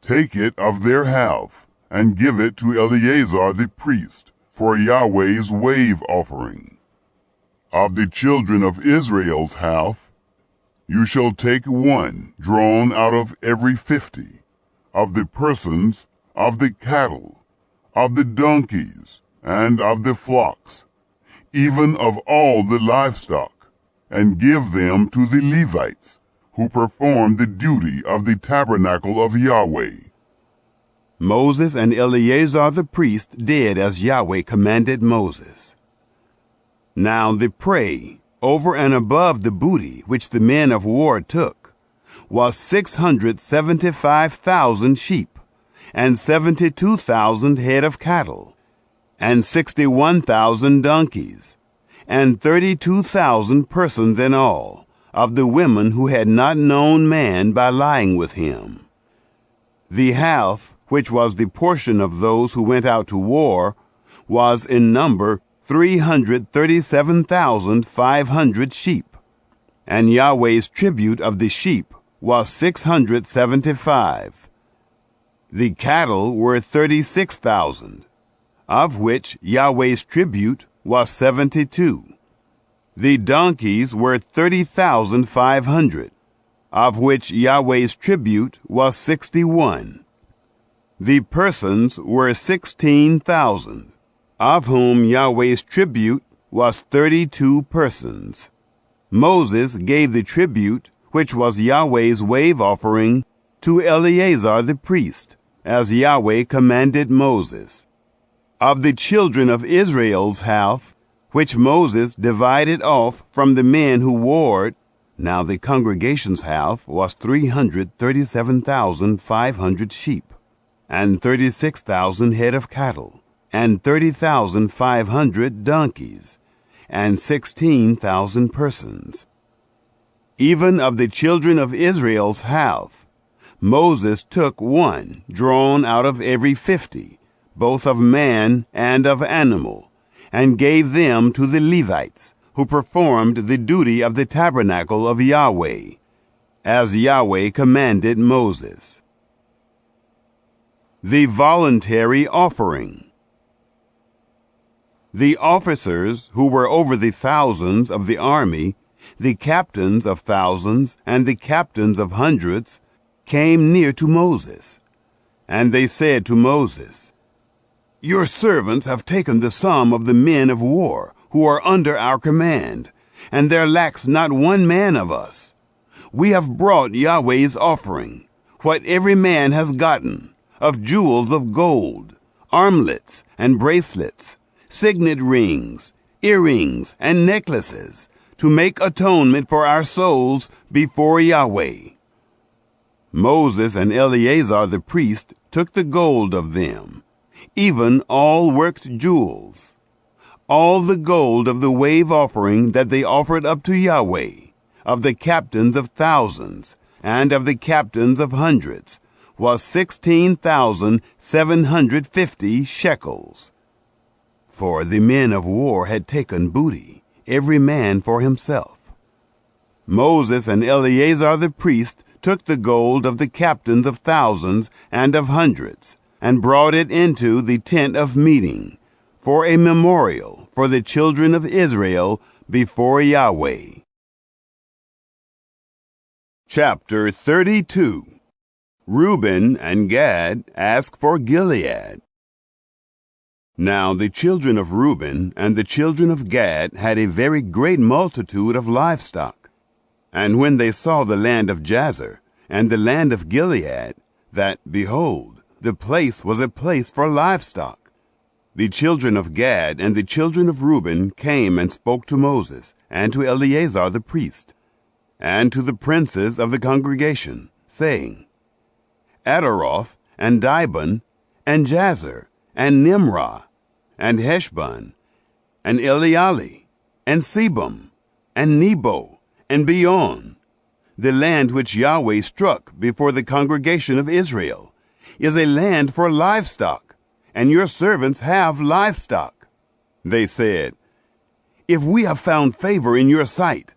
Take it of their half, and give it to Eleazar the priest, for Yahweh's wave offering. Of the children of Israel's half, you shall take 1 drawn out of every 50, of the persons, of the cattle, of the donkeys, and of the flocks, even of all the livestock, and give them to the Levites, who perform the duty of the tabernacle of Yahweh. Moses and Eleazar the priest did as Yahweh commanded Moses. Now the prey, over and above the booty which the men of war took, was 675,000 sheep, and 72,000 head of cattle, and 61,000 donkeys, and 32,000 persons in all, of the women who had not known man by lying with him. The half, which was the portion of those who went out to war, was in number 337,500 sheep, and Yahweh's tribute of the sheep was 675. The cattle were 36,000, of which Yahweh's tribute was 72. The donkeys were 30,500, of which Yahweh's tribute was 61. The persons were 16,000, of whom Yahweh's tribute was 32 persons. Moses gave the tribute, which was Yahweh's wave offering, to Eleazar the priest, as Yahweh commanded Moses. Of the children of Israel's half, which Moses divided off from the men who warred, now the congregation's half was 337,500 sheep, and 36,000 head of cattle, and 30,500 donkeys, and 16,000 persons. Even of the children of Israel's half, Moses took 1 drawn out of every 50, both of man and of animal, and gave them to the Levites, who performed the duty of the tabernacle of Yahweh, as Yahweh commanded Moses. The voluntary offering. The officers who were over the thousands of the army, the captains of thousands and the captains of hundreds, came near to Moses. And they said to Moses, Your servants have taken the sum of the men of war who are under our command, and there lacks not 1 man of us. We have brought Yahweh's offering, what every man has gotten, of jewels of gold, armlets and bracelets, signet rings, earrings, and necklaces, to make atonement for our souls before Yahweh. Moses and Eleazar the priest took the gold of them, even all worked jewels, all the gold of the wave offering that they offered up to Yahweh, of the captains of thousands, and of the captains of hundreds, was 16,750 shekels. For the men of war had taken booty, every man for himself. Moses and Eleazar the priest took the gold of the captains of thousands and of hundreds, and brought it into the tent of meeting, for a memorial for the children of Israel before Yahweh. Chapter 32. Reuben and Gad ask for Gilead. Now the children of Reuben and the children of Gad had a very great multitude of livestock. And when they saw the land of Jazer and the land of Gilead, that, behold, the place was a place for livestock, the children of Gad and the children of Reuben came and spoke to Moses and to Eleazar the priest, and to the princes of the congregation, saying, Adaroth, and Dibon, and Jazer, and Nimrah, and Heshbon, and Elealeh, and Sebum, and Nebo, and Beon, the land which Yahweh struck before the congregation of Israel, is a land for livestock, and your servants have livestock. They said, If we have found favor in your sight,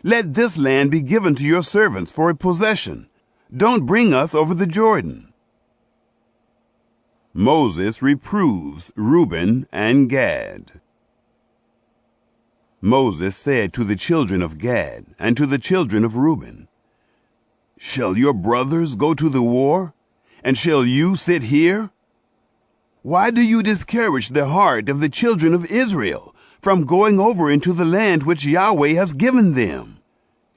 let this land be given to your servants for a possession. Don't bring us over the Jordan. Moses reproves Reuben and Gad. Moses said to the children of Gad and to the children of Reuben, Shall your brothers go to the war, and shall you sit here? Why do you discourage the heart of the children of Israel from going over into the land which Yahweh has given them?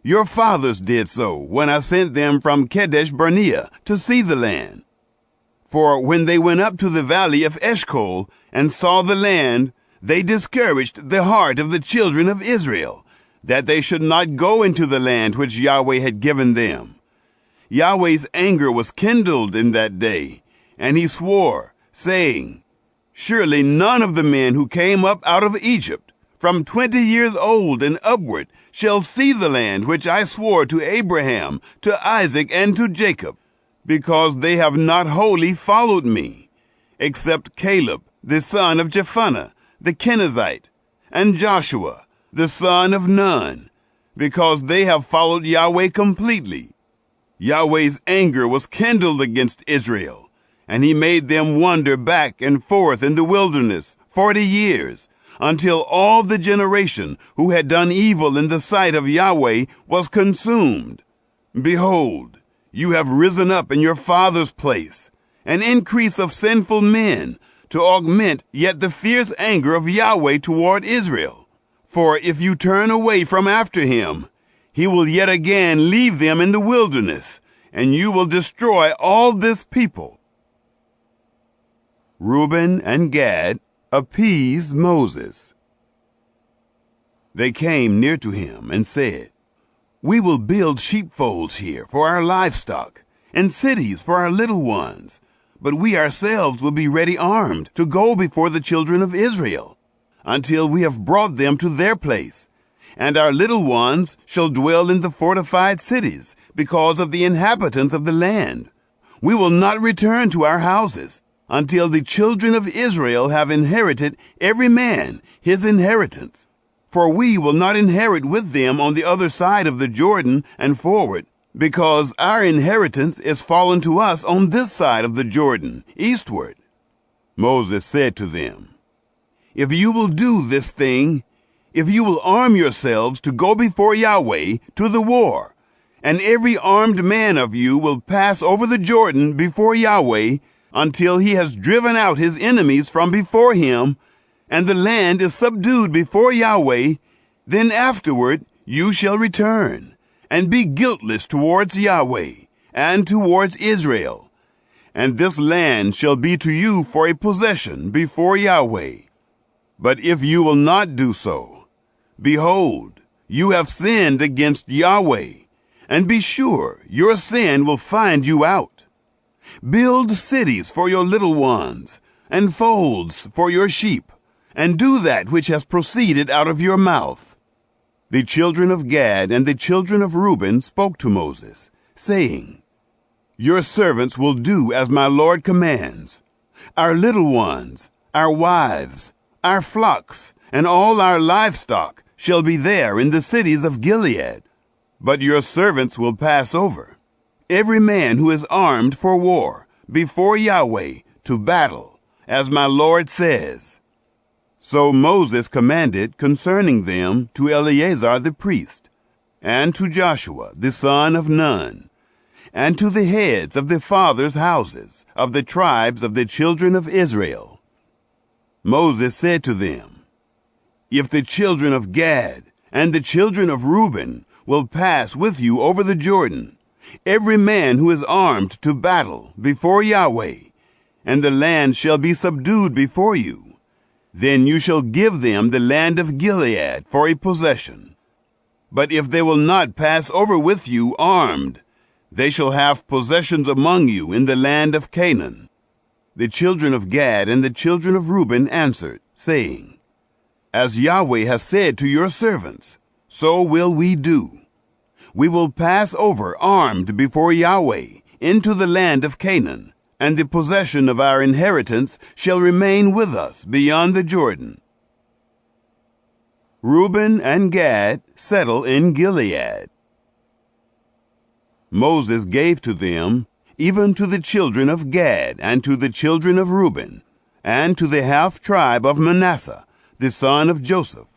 Your fathers did so when I sent them from Kadesh Barnea to see the land. For when they went up to the valley of Eshcol and saw the land, they discouraged the heart of the children of Israel, that they should not go into the land which Yahweh had given them. Yahweh's anger was kindled in that day, and he swore, saying, Surely none of the men who came up out of Egypt, from 20 years old and upward, shall see the land which I swore to Abraham, to Isaac, and to Jacob, because they have not wholly followed me, except Caleb, the son of Jephunneh, the Kenizzite, and Joshua, the son of Nun, because they have followed Yahweh completely. Yahweh's anger was kindled against Israel, and he made them wander back and forth in the wilderness 40 years, until all the generation who had done evil in the sight of Yahweh was consumed. Behold, you have risen up in your father's place, an increase of sinful men, to augment yet the fierce anger of Yahweh toward Israel. For if you turn away from after him, he will yet again leave them in the wilderness, and you will destroy all this people. Reuben and Gad appease Moses. They came near to him and said, We will build sheepfolds here for our livestock, and cities for our little ones, but we ourselves will be ready armed to go before the children of Israel, until we have brought them to their place, and our little ones shall dwell in the fortified cities, because of the inhabitants of the land. We will not return to our houses, until the children of Israel have inherited every man his inheritance. For we will not inherit with them on the other side of the Jordan and forward, because our inheritance is fallen to us on this side of the Jordan, eastward. Moses said to them, If you will do this thing, if you will arm yourselves to go before Yahweh to the war, and every armed man of you will pass over the Jordan before Yahweh until he has driven out his enemies from before him, and the land is subdued before Yahweh, then afterward you shall return, and be guiltless towards Yahweh, and towards Israel. And this land shall be to you for a possession before Yahweh. But if you will not do so, behold, you have sinned against Yahweh, and be sure your sin will find you out. Build cities for your little ones, and folds for your sheep, and do that which has proceeded out of your mouth. The children of Gad and the children of Reuben spoke to Moses, saying, Your servants will do as my Lord commands. Our little ones, our wives, our flocks, and all our livestock shall be there in the cities of Gilead. But your servants will pass over, every man who is armed for war, before Yahweh to battle, as my Lord says. So Moses commanded concerning them to Eleazar the priest, and to Joshua the son of Nun, and to the heads of the fathers' houses of the tribes of the children of Israel. Moses said to them, If the children of Gad and the children of Reuben will pass with you over the Jordan, every man who is armed to battle before Yahweh, and the land shall be subdued before you, then you shall give them the land of Gilead for a possession. But if they will not pass over with you armed, they shall have possessions among you in the land of Canaan. The children of Gad and the children of Reuben answered, saying, As Yahweh has said to your servants, so will we do. We will pass over armed before Yahweh into the land of Canaan, and the possession of our inheritance shall remain with us beyond the Jordan. Reuben and Gad settle in Gilead. Moses gave to them, even to the children of Gad and to the children of Reuben, and to the half-tribe of Manasseh, the son of Joseph,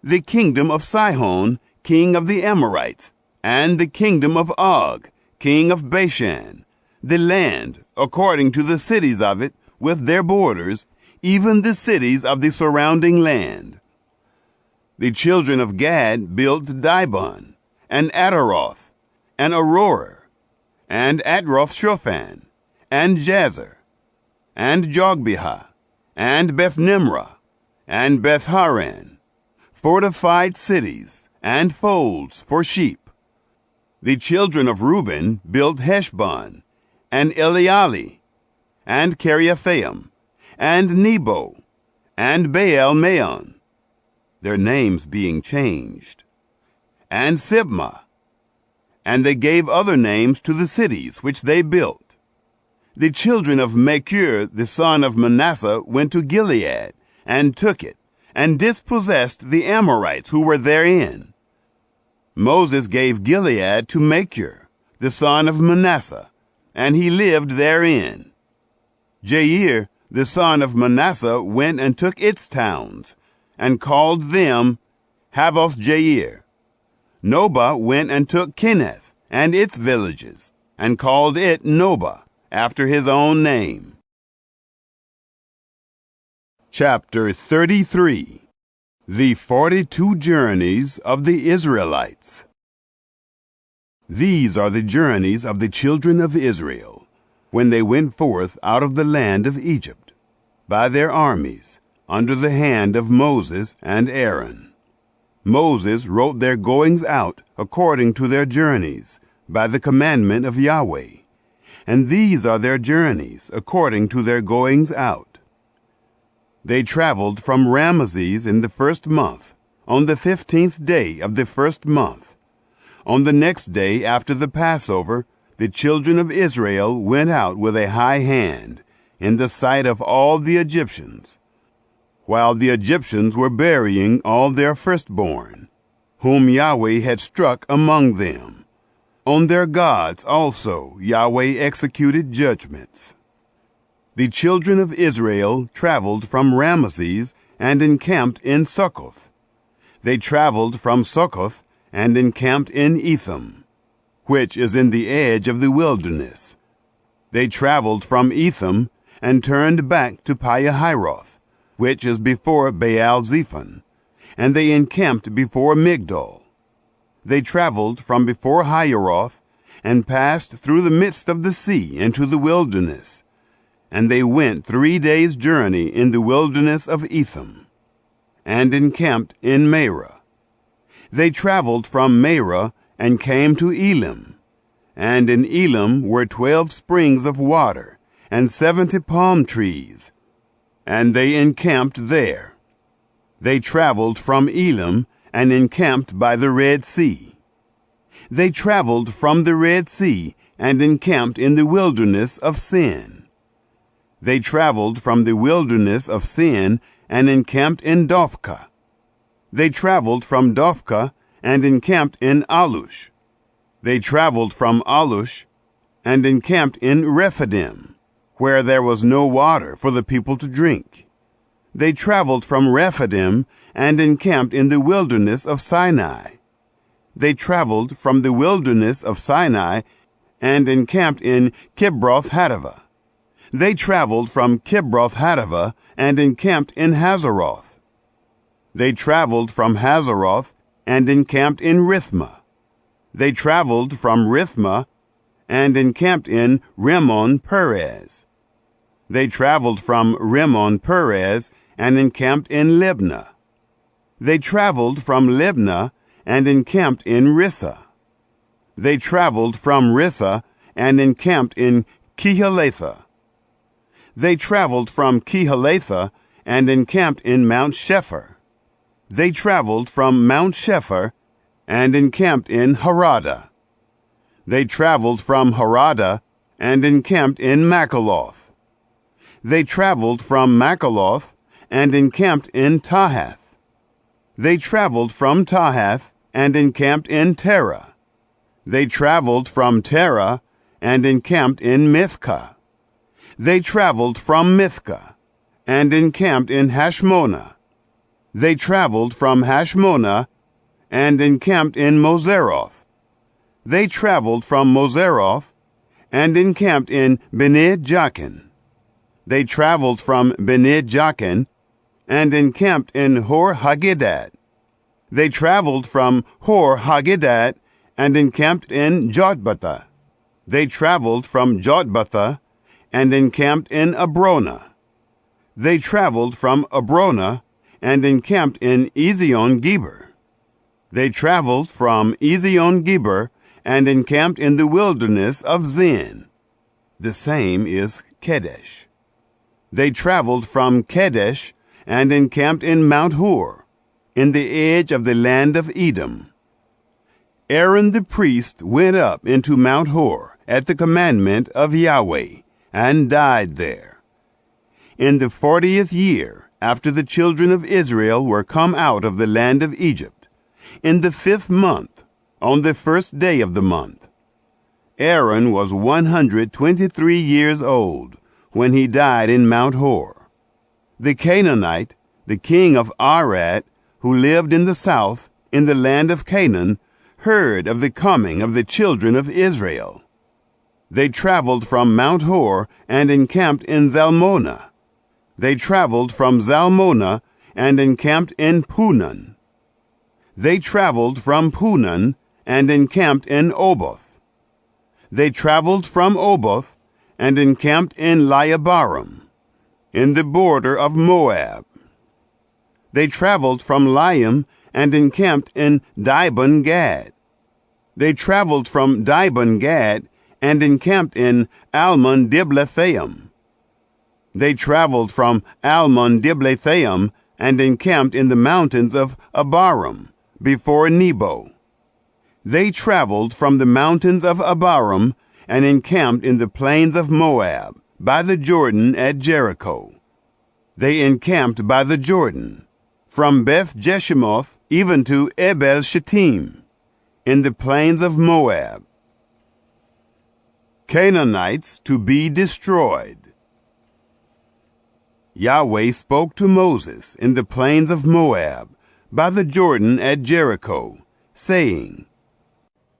the kingdom of Sihon, king of the Amorites, and the kingdom of Og, king of Bashan, the land, according to the cities of it, with their borders, even the cities of the surrounding land. The children of Gad built Dibon, and Ataroth, and Aroer, and Atroth-shophan, and Jazer, and Jogbehah, and Beth-nimrah, and Beth-haran, fortified cities, and folds for sheep. The children of Reuben built Heshbon, and Elealeh, and Kiriathaim, and Nebo, and Baal-meon, their names being changed, and Sibmah, and they gave other names to the cities which they built. The children of Machir the son of Manasseh went to Gilead, and took it, and dispossessed the Amorites who were therein. Moses gave Gilead to Machir the son of Manasseh, and he lived therein. Jair the son of Manasseh went and took its towns, and called them Havoth-Jair. Nobah went and took Kinneth and its villages, and called it Nobah, after his own name. Chapter 33. The 42 Journeys of the Israelites. These are the journeys of the children of Israel, when they went forth out of the land of Egypt, by their armies, under the hand of Moses and Aaron. Moses wrote their goings out according to their journeys, by the commandment of Yahweh. And these are their journeys according to their goings out. They traveled from Ramesses in the 1st month, on the 15th day of the 1st month. On the next day after the Passover, the children of Israel went out with a high hand, in the sight of all the Egyptians, while the Egyptians were burying all their firstborn, whom Yahweh had struck among them. On their gods also Yahweh executed judgments. The children of Israel traveled from Ramesses and encamped in Succoth. They traveled from Succoth and encamped in Etham, which is in the edge of the wilderness. They traveled from Etham and turned back to Pihahiroth, which is before Baal-zephon, and they encamped before Migdol. They traveled from before Hieroth and passed through the midst of the sea into the wilderness, and they went 3 days' journey in the wilderness of Etham, and encamped in Marah. They traveled from Marah and came to Elim. And in Elim were 12 springs of water, and 70 palm trees. And they encamped there. They traveled from Elim, and encamped by the Red Sea. They traveled from the Red Sea, and encamped in the wilderness of Sin. They traveled from the wilderness of Sin, and encamped in Dophkah. They traveled from Dophkah, and encamped in Alush. They traveled from Alush, and encamped in Rephidim, where there was no water for the people to drink. They traveled from Rephidim, and encamped in the wilderness of Sinai. They traveled from the wilderness of Sinai, and encamped in Kibroth-Hattaavah. They traveled from Kibroth-Hattaavah, and encamped in Hazeroth. They traveled from Hazeroth, and encamped in Rithmah. They traveled from Rithmah, and encamped in Rimmon-Perez. They traveled from Rimmon-Perez, and encamped in Libnah. They traveled from Libnah, and encamped in Rissah. They traveled from Rissah, and encamped in Kehelatha. They traveled from Kehelatha, and encamped in Mount Shephar. They traveled from Mount Shephar, and encamped in Harada. They traveled from Harada, and encamped in Makaloth. They traveled from Makaloth, and encamped in Tahath. They traveled from Tahath, and encamped in Terah. They traveled from Terah, and encamped in Mithkah. They traveled from Mithkah, and encamped in Hashmonah. They traveled from Hashmonah, and encamped in Moseroth. They traveled from Moseroth, and encamped in Bened Jachin. They traveled from Bened Jachin, and encamped in Hor Haggidgad. They traveled from Hor Haggidgad, and encamped in Jotbathah. They traveled from Jotbathah, and encamped in Abrona. They traveled from Abrona, and encamped in Ezion-Geber. They traveled from Ezion-Geber, and encamped in the wilderness of Zin. The same is Kedesh. They traveled from Kedesh, and encamped in Mount Hor, in the edge of the land of Edom. Aaron the priest went up into Mount Hor at the commandment of Yahweh, and died there. In the 40th year, after the children of Israel were come out of the land of Egypt, in the 5th month, on the 1st day of the month, Aaron was 123 years old when he died in Mount Hor. The Canaanite, the king of Arad, who lived in the south, in the land of Canaan, heard of the coming of the children of Israel. They traveled from Mount Hor and encamped in Zalmonah. They traveled from Zalmonah and encamped in Punon. They traveled from Punon and encamped in Oboth. They traveled from Oboth and encamped in Laiabarim, in the border of Moab. They traveled from Laim and encamped in Dibon-Gad. They traveled from Dibon-Gad and encamped in Almon-Diblathaim. They traveled from Almon-Diblathaim and encamped in the mountains of Abarim, before Nebo. They traveled from the mountains of Abarim and encamped in the plains of Moab, by the Jordan at Jericho. They encamped by the Jordan, from Beth Jeshimoth even to Ebel Shittim, in the plains of Moab. Canaanites to be destroyed. Yahweh spoke to Moses in the plains of Moab, by the Jordan at Jericho, saying,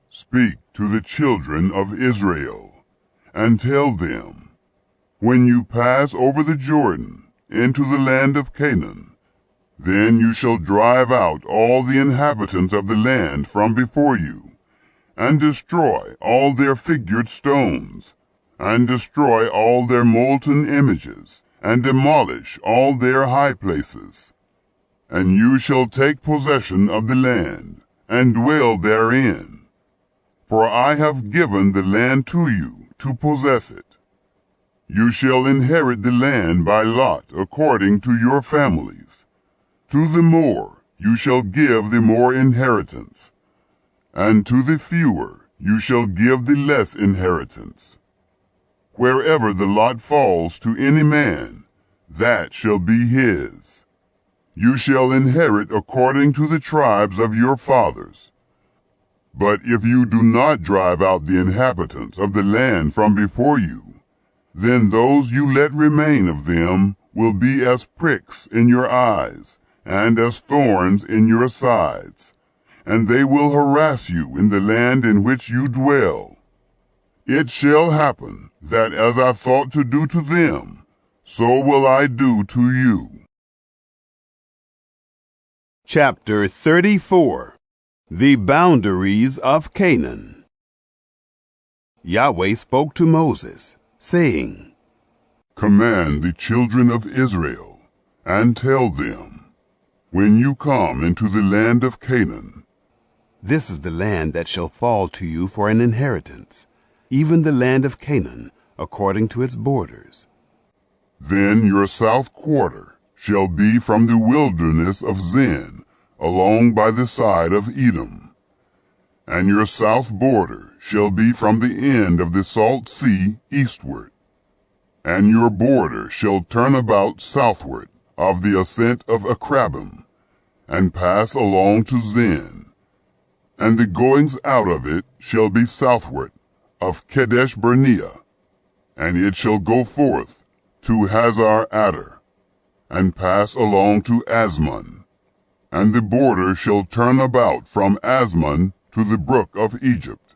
Speak to the children of Israel, and tell them, when you pass over the Jordan into the land of Canaan, then you shall drive out all the inhabitants of the land from before you, and destroy all their figured stones, and destroy all their molten images, and demolish all their high places. And you shall take possession of the land, and dwell therein, for I have given the land to you to possess it. You shall inherit the land by lot according to your families. To the more you shall give the more inheritance, and to the fewer you shall give the less inheritance. Wherever the lot falls to any man, that shall be his. You shall inherit according to the tribes of your fathers. But if you do not drive out the inhabitants of the land from before you, then those you let remain of them will be as pricks in your eyes, and as thorns in your sides, and they will harass you in the land in which you dwell. It shall happen that as I thought to do to them, so will I do to you. Chapter 34. The Boundaries of Canaan. Yahweh spoke to Moses, saying, Command the children of Israel, and tell them, when you come into the land of Canaan, This is the land that shall fall to you for an inheritance, even the land of Canaan, according to its borders. then your south quarter shall be from the wilderness of Zin, along by the side of Edom. And your south border shall be from the end of the salt sea eastward. And your border shall turn about southward of the ascent of Akrabim, and pass along to Zin. And the goings out of it shall be southward of Kadesh Barnea, and it shall go forth to Hazar Adar, and pass along to Asmon. And the border shall turn about from Asmon to the brook of Egypt,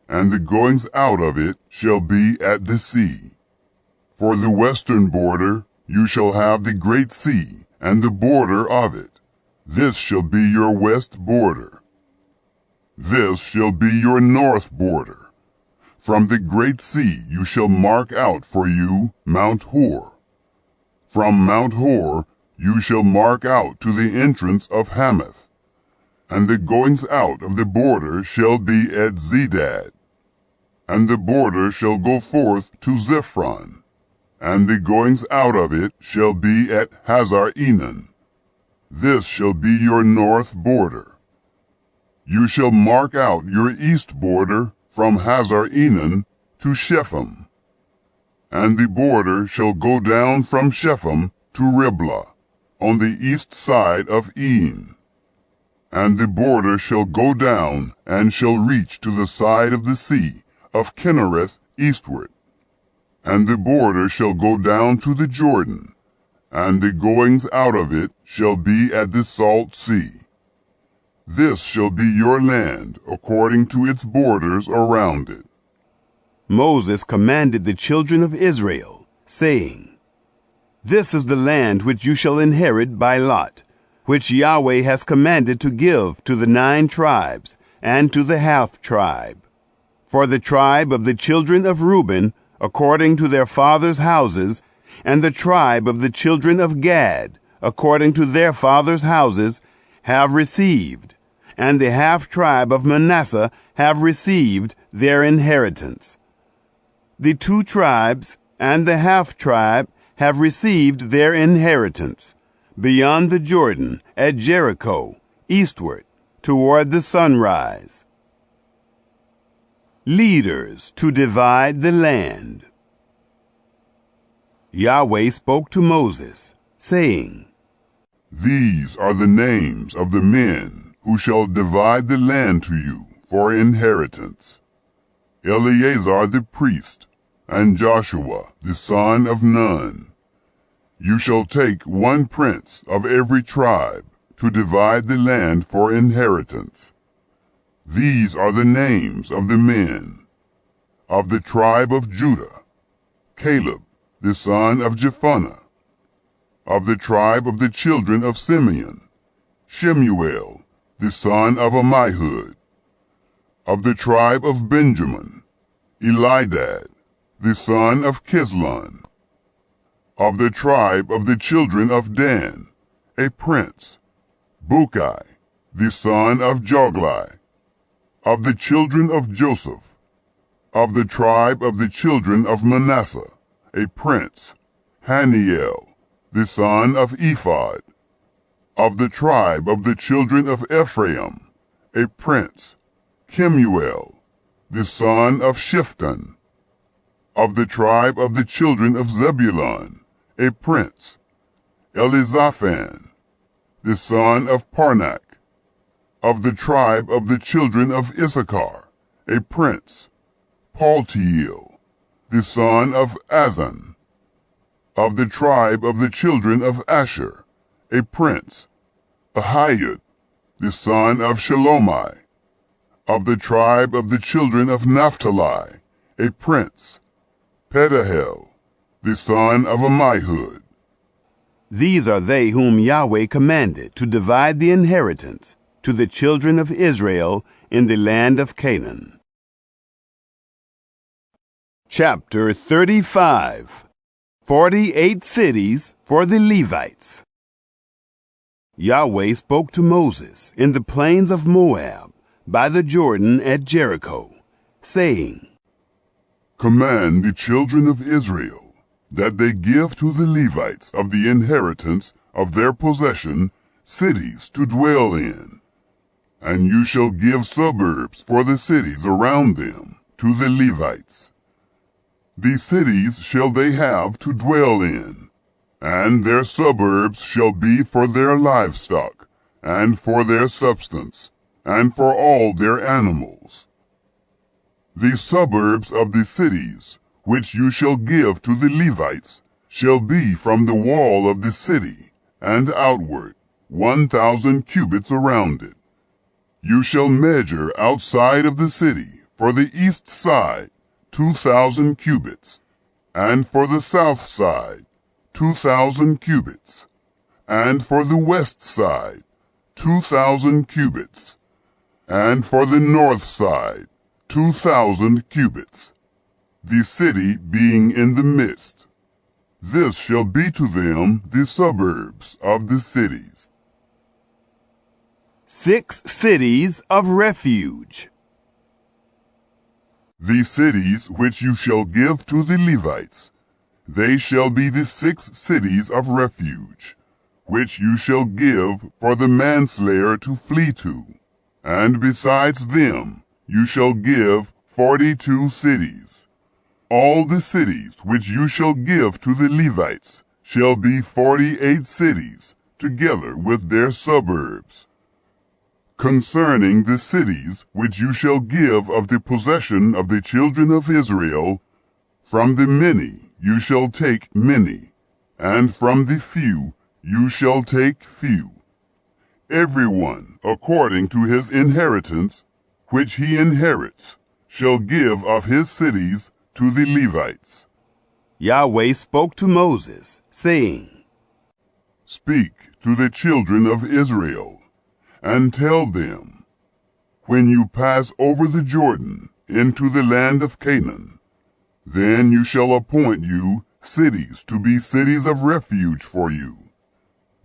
and the goings out of it shall be at the sea. For the western border you shall have the great sea, and the border of it. This shall be your west border. This shall be your north border. From the great sea you shall mark out for you Mount Hor. From Mount Hor you shall mark out to the entrance of Hamath. And the goings out of the border shall be at Zedad. And the border shall go forth to Zephron. And the goings out of it shall be at Hazar Enan. This shall be your north border. You shall mark out your east border from Hazar Enan to Shepham. And the border shall go down from Shepham to Riblah, on the east side of En. And the border shall go down and shall reach to the side of the sea of Kinnereth eastward. And the border shall go down to the Jordan, and the goings out of it shall be at the salt sea. This shall be your land according to its borders around it. Moses commanded the children of Israel, saying, This is the land which you shall inherit by lot, which Yahweh has commanded to give to the 9 tribes, and to the half-tribe. For the tribe of the children of Reuben, according to their fathers' houses, and the tribe of the children of Gad, according to their fathers' houses, have received, and the half-tribe of Manasseh have received their inheritance. The 2 tribes and the half-tribe have received their inheritance, beyond the Jordan, at Jericho, eastward, toward the sunrise. Leaders to divide the land. Yahweh spoke to Moses, saying, These are the names of the men who shall divide the land to you for inheritance: Eleazar the priest, and Joshua the son of Nun. You shall take 1 prince of every tribe to divide the land for inheritance. These are the names of the men: of the tribe of Judah, Caleb the son of Jephunneh; of the tribe of the children of Simeon, Shemuel the son of Ammihud; of the tribe of Benjamin, Elidad the son of Kislon; of the tribe of the children of Dan, a prince, Bukai the son of Joglai; Of the children of Joseph, of the tribe of the children of Manasseh, a prince, Haniel, the son of Ephod. Of the tribe of the children of Ephraim, a prince, Kemuel, the son of Shiftan. Of the tribe of the children of Zebulun, a prince, Elizaphan, the son of Parnak. Of the tribe of the children of Issachar, a prince, Paltiel, the son of Azan. Of the tribe of the children of Asher, a prince, Ahiyud, the son of Shalomai. Of the tribe of the children of Naphtali, a prince, Pedahel, the son of Ammihud. These are they whom Yahweh commanded to divide the inheritance to the children of Israel in the land of Canaan. Chapter 35. 48 cities for the Levites. Yahweh spoke to Moses in the plains of Moab by the Jordan at Jericho, saying, Command the children of Israel that they give to the Levites of the inheritance of their possession cities to dwell in. And you shall give suburbs for the cities around them to the Levites. These cities shall they have to dwell in, and their suburbs shall be for their livestock, and for their substance, and for all their animals. The suburbs of the cities, which you shall give to the Levites, shall be from the wall of the city, and outward, 1,000 cubits around it. You shall measure outside of the city, for the east side, 2,000 cubits, and for the south side, 2,000 cubits, and for the west side, 2,000 cubits, and for the north side, 2,000 cubits, the city being in the midst. This shall be to them the suburbs of the cities. 6 cities of refuge. The cities which you shall give to the Levites, they shall be the 6 cities of refuge, which you shall give for the manslayer to flee to. And besides them you shall give 42 cities. All the cities which you shall give to the Levites shall be 48 cities, together with their suburbs. Concerning the cities which you shall give of the possession of the children of Israel, from the many you shall take many, and from the few you shall take few. Everyone according to his inheritance, which he inherits, shall give of his cities to the Levites. Yahweh spoke to Moses, saying, Speak to the children of Israel, and tell them, when you pass over the Jordan into the land of Canaan, then you shall appoint you cities to be cities of refuge for you,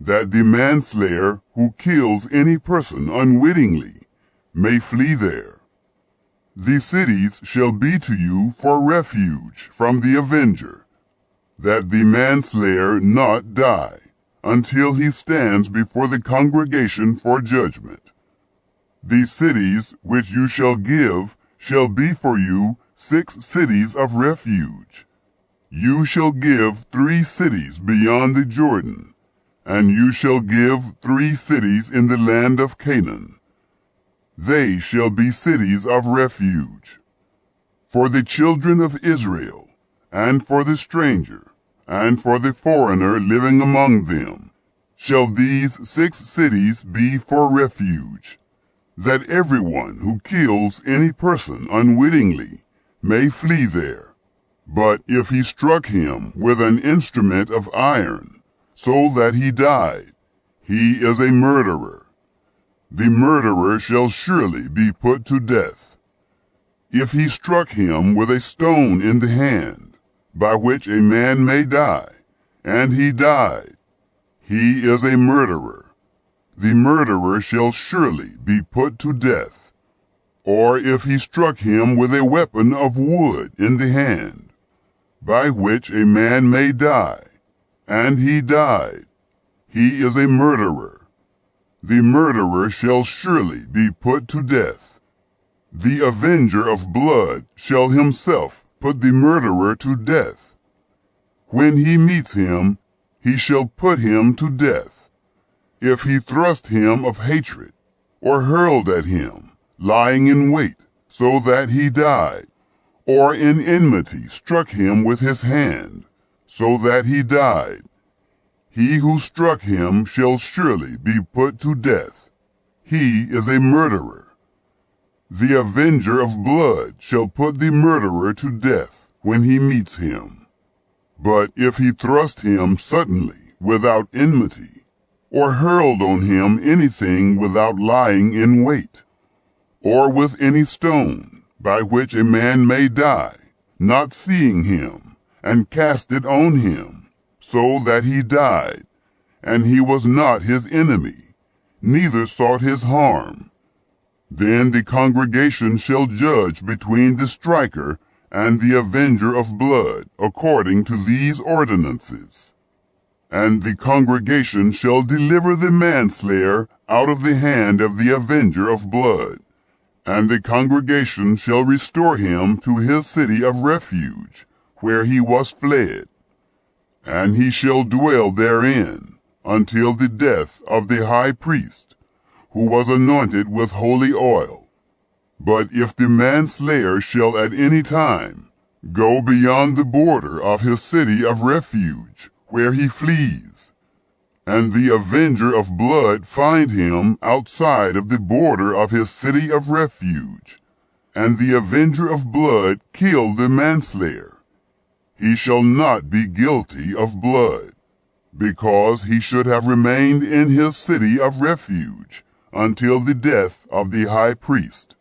that the manslayer who kills any person unwittingly may flee there. The cities shall be to you for refuge from the avenger, that the manslayer not die until he stands before the congregation for judgment. The cities which you shall give shall be for you 6 cities of refuge. You shall give 3 cities beyond the Jordan, and you shall give 3 cities in the land of Canaan. They shall be cities of refuge. For the children of Israel, and for the stranger, and for the foreigner living among them, shall these 6 cities be for refuge, that everyone who kills any person unwittingly may flee there. But if he struck him with an instrument of iron, so that he died, he is a murderer. The murderer shall surely be put to death. If he struck him with a stone in the hand, by which a man may die, and he died, he is a murderer. The murderer shall surely be put to death. or if he struck him with a weapon of wood in the hand, by which a man may die, and he died, he is a murderer. The murderer shall surely be put to death. The avenger of blood shall himself put the murderer to death. When he meets him, he shall put him to death. If he thrust him of hatred, or hurled at him, lying in wait, so that he died, or in enmity struck him with his hand, so that he died, he who struck him shall surely be put to death. He is a murderer. The avenger of blood shall put the murderer to death when he meets him. But if he thrust him suddenly without enmity, or hurled on him anything without lying in wait, or with any stone, by which a man may die, not seeing him, and cast it on him, so that he died, and he was not his enemy, neither sought his harm, then the congregation shall judge between the striker and the avenger of blood, according to these ordinances. And the congregation shall deliver the manslayer out of the hand of the avenger of blood, and the congregation shall restore him to his city of refuge, where he was fled. And he shall dwell therein until the death of the high priest, who was anointed with holy oil. But if the manslayer shall at any time go beyond the border of his city of refuge, where he flees, and the avenger of blood find him outside of the border of his city of refuge, and the avenger of blood kill the manslayer, he shall not be guilty of blood, because he should have remained in his city of refuge until the death of the high priest.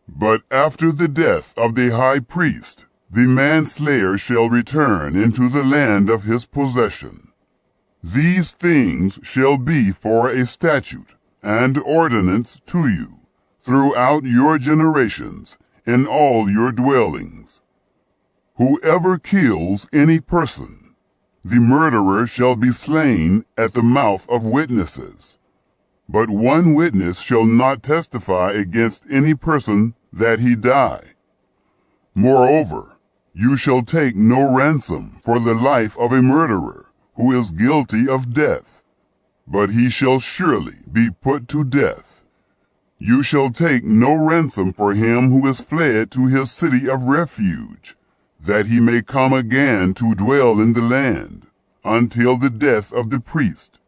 But after the death of the high priest, the manslayer shall return into the land of his possession. These things shall be for a statute and ordinance to you throughout your generations in all your dwellings. Whoever kills any person, the murderer shall be slain at the mouth of witnesses. But one witness shall not testify against any person that he die. Moreover, you shall take no ransom for the life of a murderer who is guilty of death, but he shall surely be put to death. You shall take no ransom for him who is fled to his city of refuge, that he may come again to dwell in the land, until the death of the priest.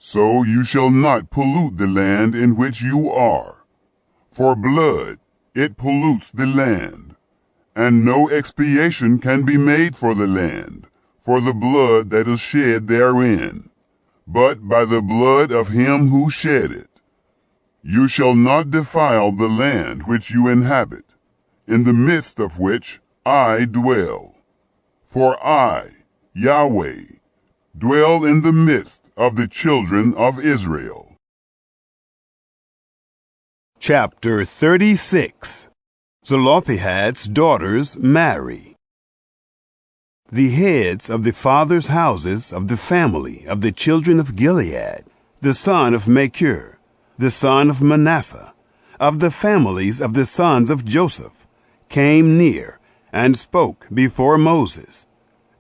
So you shall not pollute the land in which you are. For blood, it pollutes the land, and no expiation can be made for the land, for the blood that is shed therein, but by the blood of him who shed it. You shall not defile the land which you inhabit, in the midst of which I dwell. For I, Yahweh, dwell in the midst of the children of Israel. Chapter 36. Zelophehad's daughters marry. The heads of the fathers' houses of the family of the children of Gilead, the son of Machir, the son of Manasseh, of the families of the sons of Joseph, came near and spoke before Moses,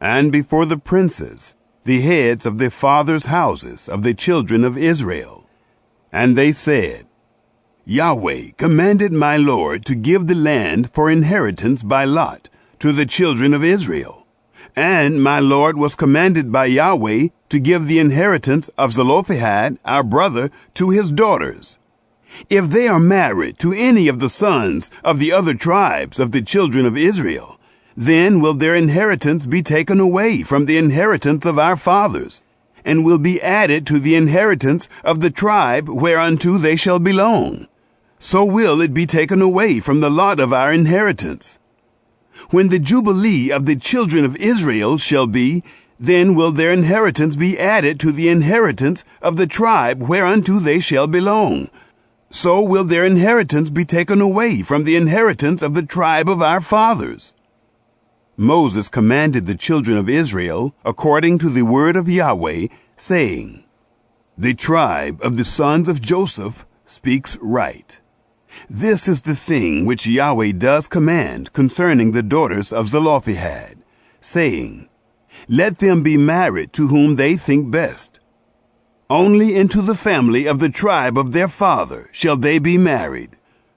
and before the princes, the heads of the fathers' houses of the children of Israel. And they said, Yahweh commanded my Lord to give the land for inheritance by lot to the children of Israel. And my Lord was commanded by Yahweh to give the inheritance of Zelophehad, our brother, to his daughters. If they are married to any of the sons of the other tribes of the children of Israel, then will their inheritance be taken away from the inheritance of our fathers, and will be added to the inheritance of the tribe whereunto they shall belong. So will it be taken away from the lot of our inheritance. When the jubilee of the children of Israel shall be, then will their inheritance be added to the inheritance of the tribe whereunto they shall belong. so will their inheritance be taken away from the inheritance of the tribe of our fathers. Moses commanded the children of Israel according to the word of Yahweh, saying, The tribe of the sons of Joseph speaks right. This is the thing which Yahweh does command concerning the daughters of Zelophehad, saying, Let them be married to whom they think best. Only into the family of the tribe of their father shall they be married.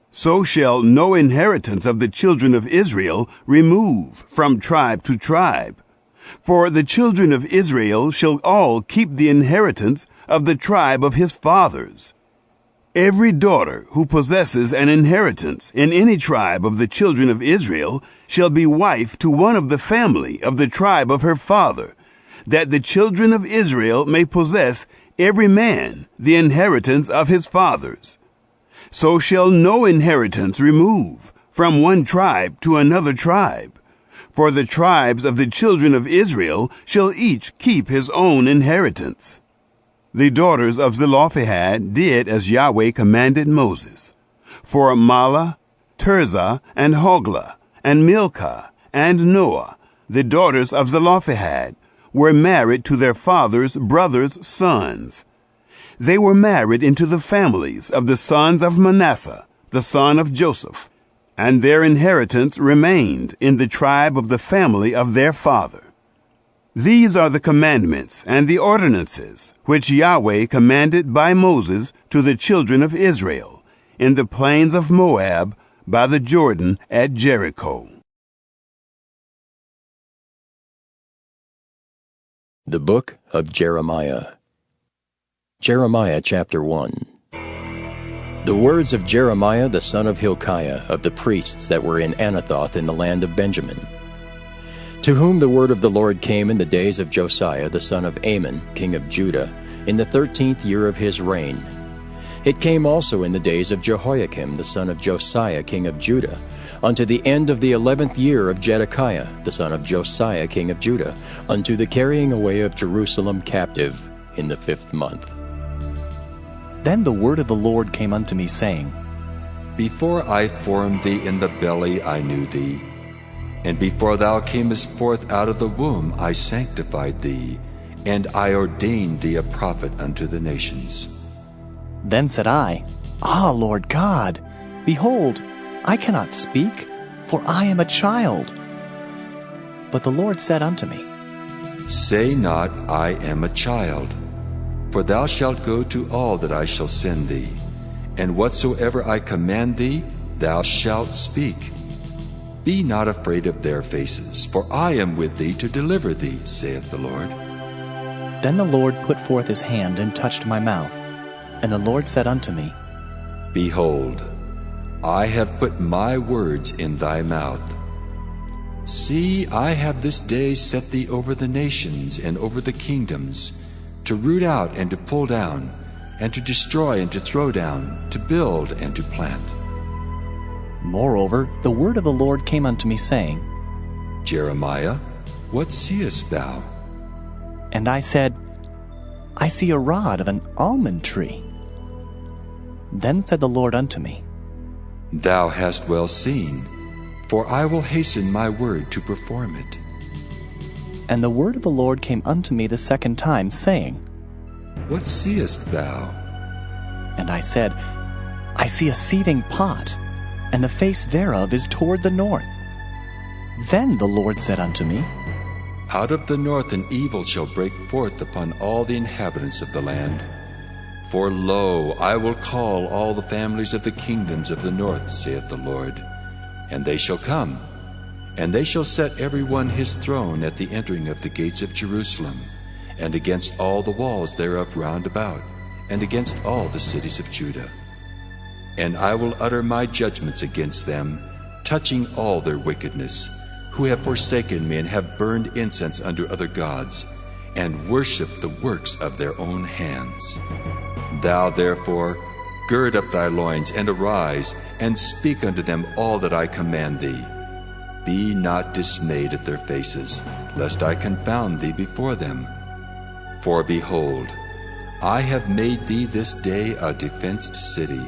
So shall no inheritance of the children of Israel remove from tribe to tribe. For the children of Israel shall all keep the inheritance of the tribe of his fathers. Every daughter who possesses an inheritance in any tribe of the children of Israel shall be wife to one of the family of the tribe of her father, that the children of Israel may possess every man the inheritance of his fathers. So shall no inheritance remove from one tribe to another tribe. For the tribes of the children of Israel shall each keep his own inheritance. The daughters of Zelophehad did as Yahweh commanded Moses. For Mahlah, Tirzah, and Hoglah, and Milcah, and Noah, the daughters of Zelophehad, were married to their father's brothers' sons. They were married into the families of the sons of Manasseh, the son of Joseph, and their inheritance remained in the tribe of the family of their father. These are the commandments and the ordinances which Yahweh commanded by Moses to the children of Israel in the plains of Moab by the Jordan at Jericho. The Book of Jeremiah. Jeremiah chapter 1. The words of Jeremiah the son of Hilkiah of the priests that were in Anathoth in the land of Benjamin, to whom the word of the Lord came in the days of Josiah the son of Amon, king of Judah, in the 13th year of his reign. It came also in the days of Jehoiakim the son of Josiah, king of Judah, unto the end of the 11th year of Zedekiah the son of Josiah, king of Judah, unto the carrying away of Jerusalem captive in the 5th month. Then the word of the Lord came unto me, saying, Before I formed thee in the belly I knew thee, and before thou camest forth out of the womb I sanctified thee, and I ordained thee a prophet unto the nations. Then said I, Ah, Lord God, behold, I cannot speak, for I am a child. But the Lord said unto me, Say not, I am a child, for thou shalt go to all that I shall send thee, and whatsoever I command thee, thou shalt speak. Be not afraid of their faces, for I am with thee to deliver thee, saith the Lord. Then the Lord put forth his hand and touched my mouth. And the Lord said unto me, Behold, I have put my words in thy mouth. See, I have this day set thee over the nations and over the kingdoms, to root out and to pull down, and to destroy and to throw down, to build and to plant. Moreover, the word of the Lord came unto me, saying, Jeremiah, what seest thou? And I said, I see a rod of an almond tree. Then said the Lord unto me, Thou hast well seen, for I will hasten my word to perform it. And the word of the Lord came unto me the second time, saying, What seest thou? And I said, I see a seething pot, and the face thereof is toward the north. Then the Lord said unto me, Out of the north an evil shall break forth upon all the inhabitants of the land. For lo, I will call all the families of the kingdoms of the north, saith the Lord, and they shall come, and they shall set every one his throne at the entering of the gates of Jerusalem, and against all the walls thereof round about, and against all the cities of Judah. And I will utter my judgments against them, touching all their wickedness, who have forsaken me and have burned incense unto other gods, and worshipped the works of their own hands. Thou therefore gird up thy loins, and arise, and speak unto them all that I command thee. Be not dismayed at their faces, lest I confound thee before them. For behold, I have made thee this day a defenced city,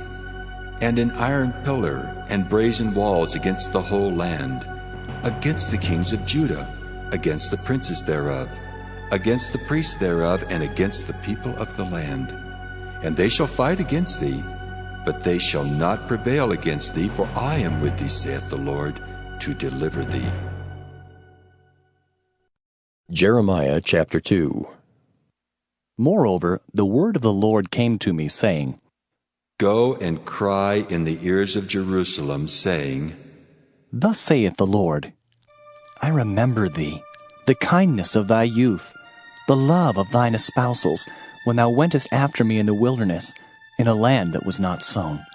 and an iron pillar and brazen walls against the whole land, against the kings of Judah, against the princes thereof, against the priests thereof, and against the people of the land. And they shall fight against thee, but they shall not prevail against thee, for I am with thee, saith the Lord, to deliver thee. Jeremiah chapter 2. Moreover, the word of the Lord came to me, saying, Go and cry in the ears of Jerusalem, saying, Thus saith the Lord, I remember thee, the kindness of thy youth, the love of thine espousals, when thou wentest after me in the wilderness, in a land that was not sown.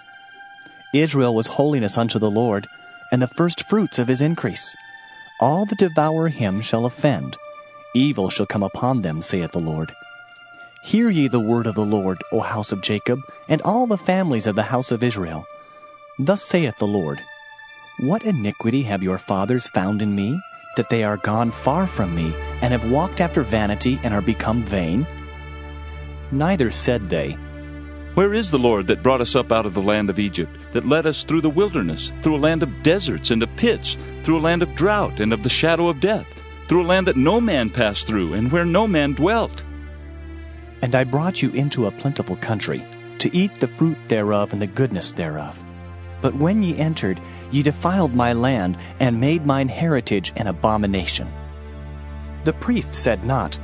Israel was holiness unto the Lord, and the first fruits of his increase. All that devour him shall offend. Evil shall come upon them, saith the Lord. Hear ye the word of the Lord, O house of Jacob, and all the families of the house of Israel. Thus saith the Lord, What iniquity have your fathers found in me, that they are gone far from me, and have walked after vanity, and are become vain? Neither said they, Where is the Lord that brought us up out of the land of Egypt, that led us through the wilderness, through a land of deserts and of pits, through a land of drought and of the shadow of death, through a land that no man passed through, and where no man dwelt? And I brought you into a plentiful country, to eat the fruit thereof and the goodness thereof. But when ye entered, ye defiled my land, and made mine heritage an abomination. The priest said not,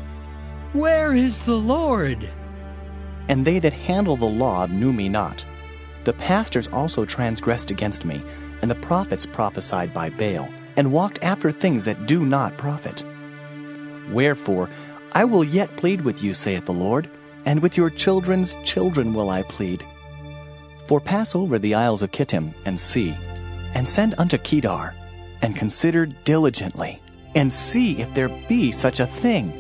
Where is the Lord? And they that handle the law knew me not. The pastors also transgressed against me, and the prophets prophesied by Baal, and walked after things that do not profit. Wherefore I will yet plead with you, saith the Lord, and with your children's children will I plead. For pass over the isles of Kittim, and see, and send unto Kedar, and consider diligently, and see if there be such a thing.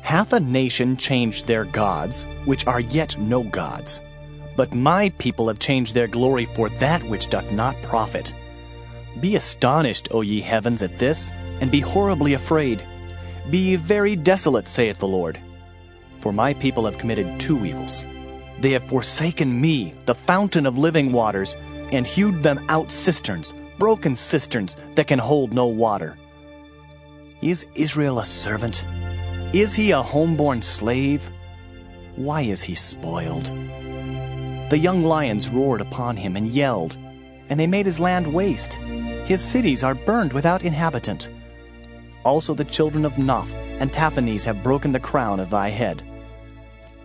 Hath a nation changed their gods, which are yet no gods? But my people have changed their glory for that which doth not profit. Be astonished, O ye heavens, at this, and be horribly afraid. Be ye very desolate, saith the Lord. For my people have committed two evils. They have forsaken me, the fountain of living waters, and hewed them out cisterns, broken cisterns that can hold no water. Is Israel a servant? Is he a homeborn slave? Why is he spoiled? The young lions roared upon him and yelled, and they made his land waste. His cities are burned without inhabitant. Also the children of Noph and Taphanes have broken the crown of thy head.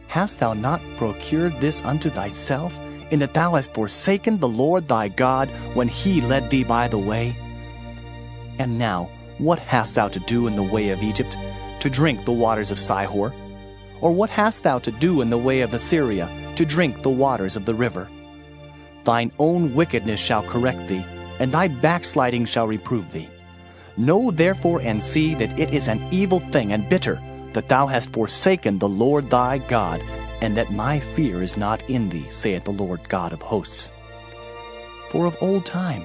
Hast thou not procured this unto thyself, in that thou hast forsaken the Lord thy God, when he led thee by the way? And now, what hast thou to do in the way of Egypt, to drink the waters of Sihor? Or what hast thou to do in the way of Assyria, to drink the waters of the river? Thine own wickedness shall correct thee, and thy backsliding shall reprove thee. Know therefore and see that it is an evil thing and bitter, that thou hast forsaken the Lord thy God, and that my fear is not in thee, saith the Lord God of hosts. For of old time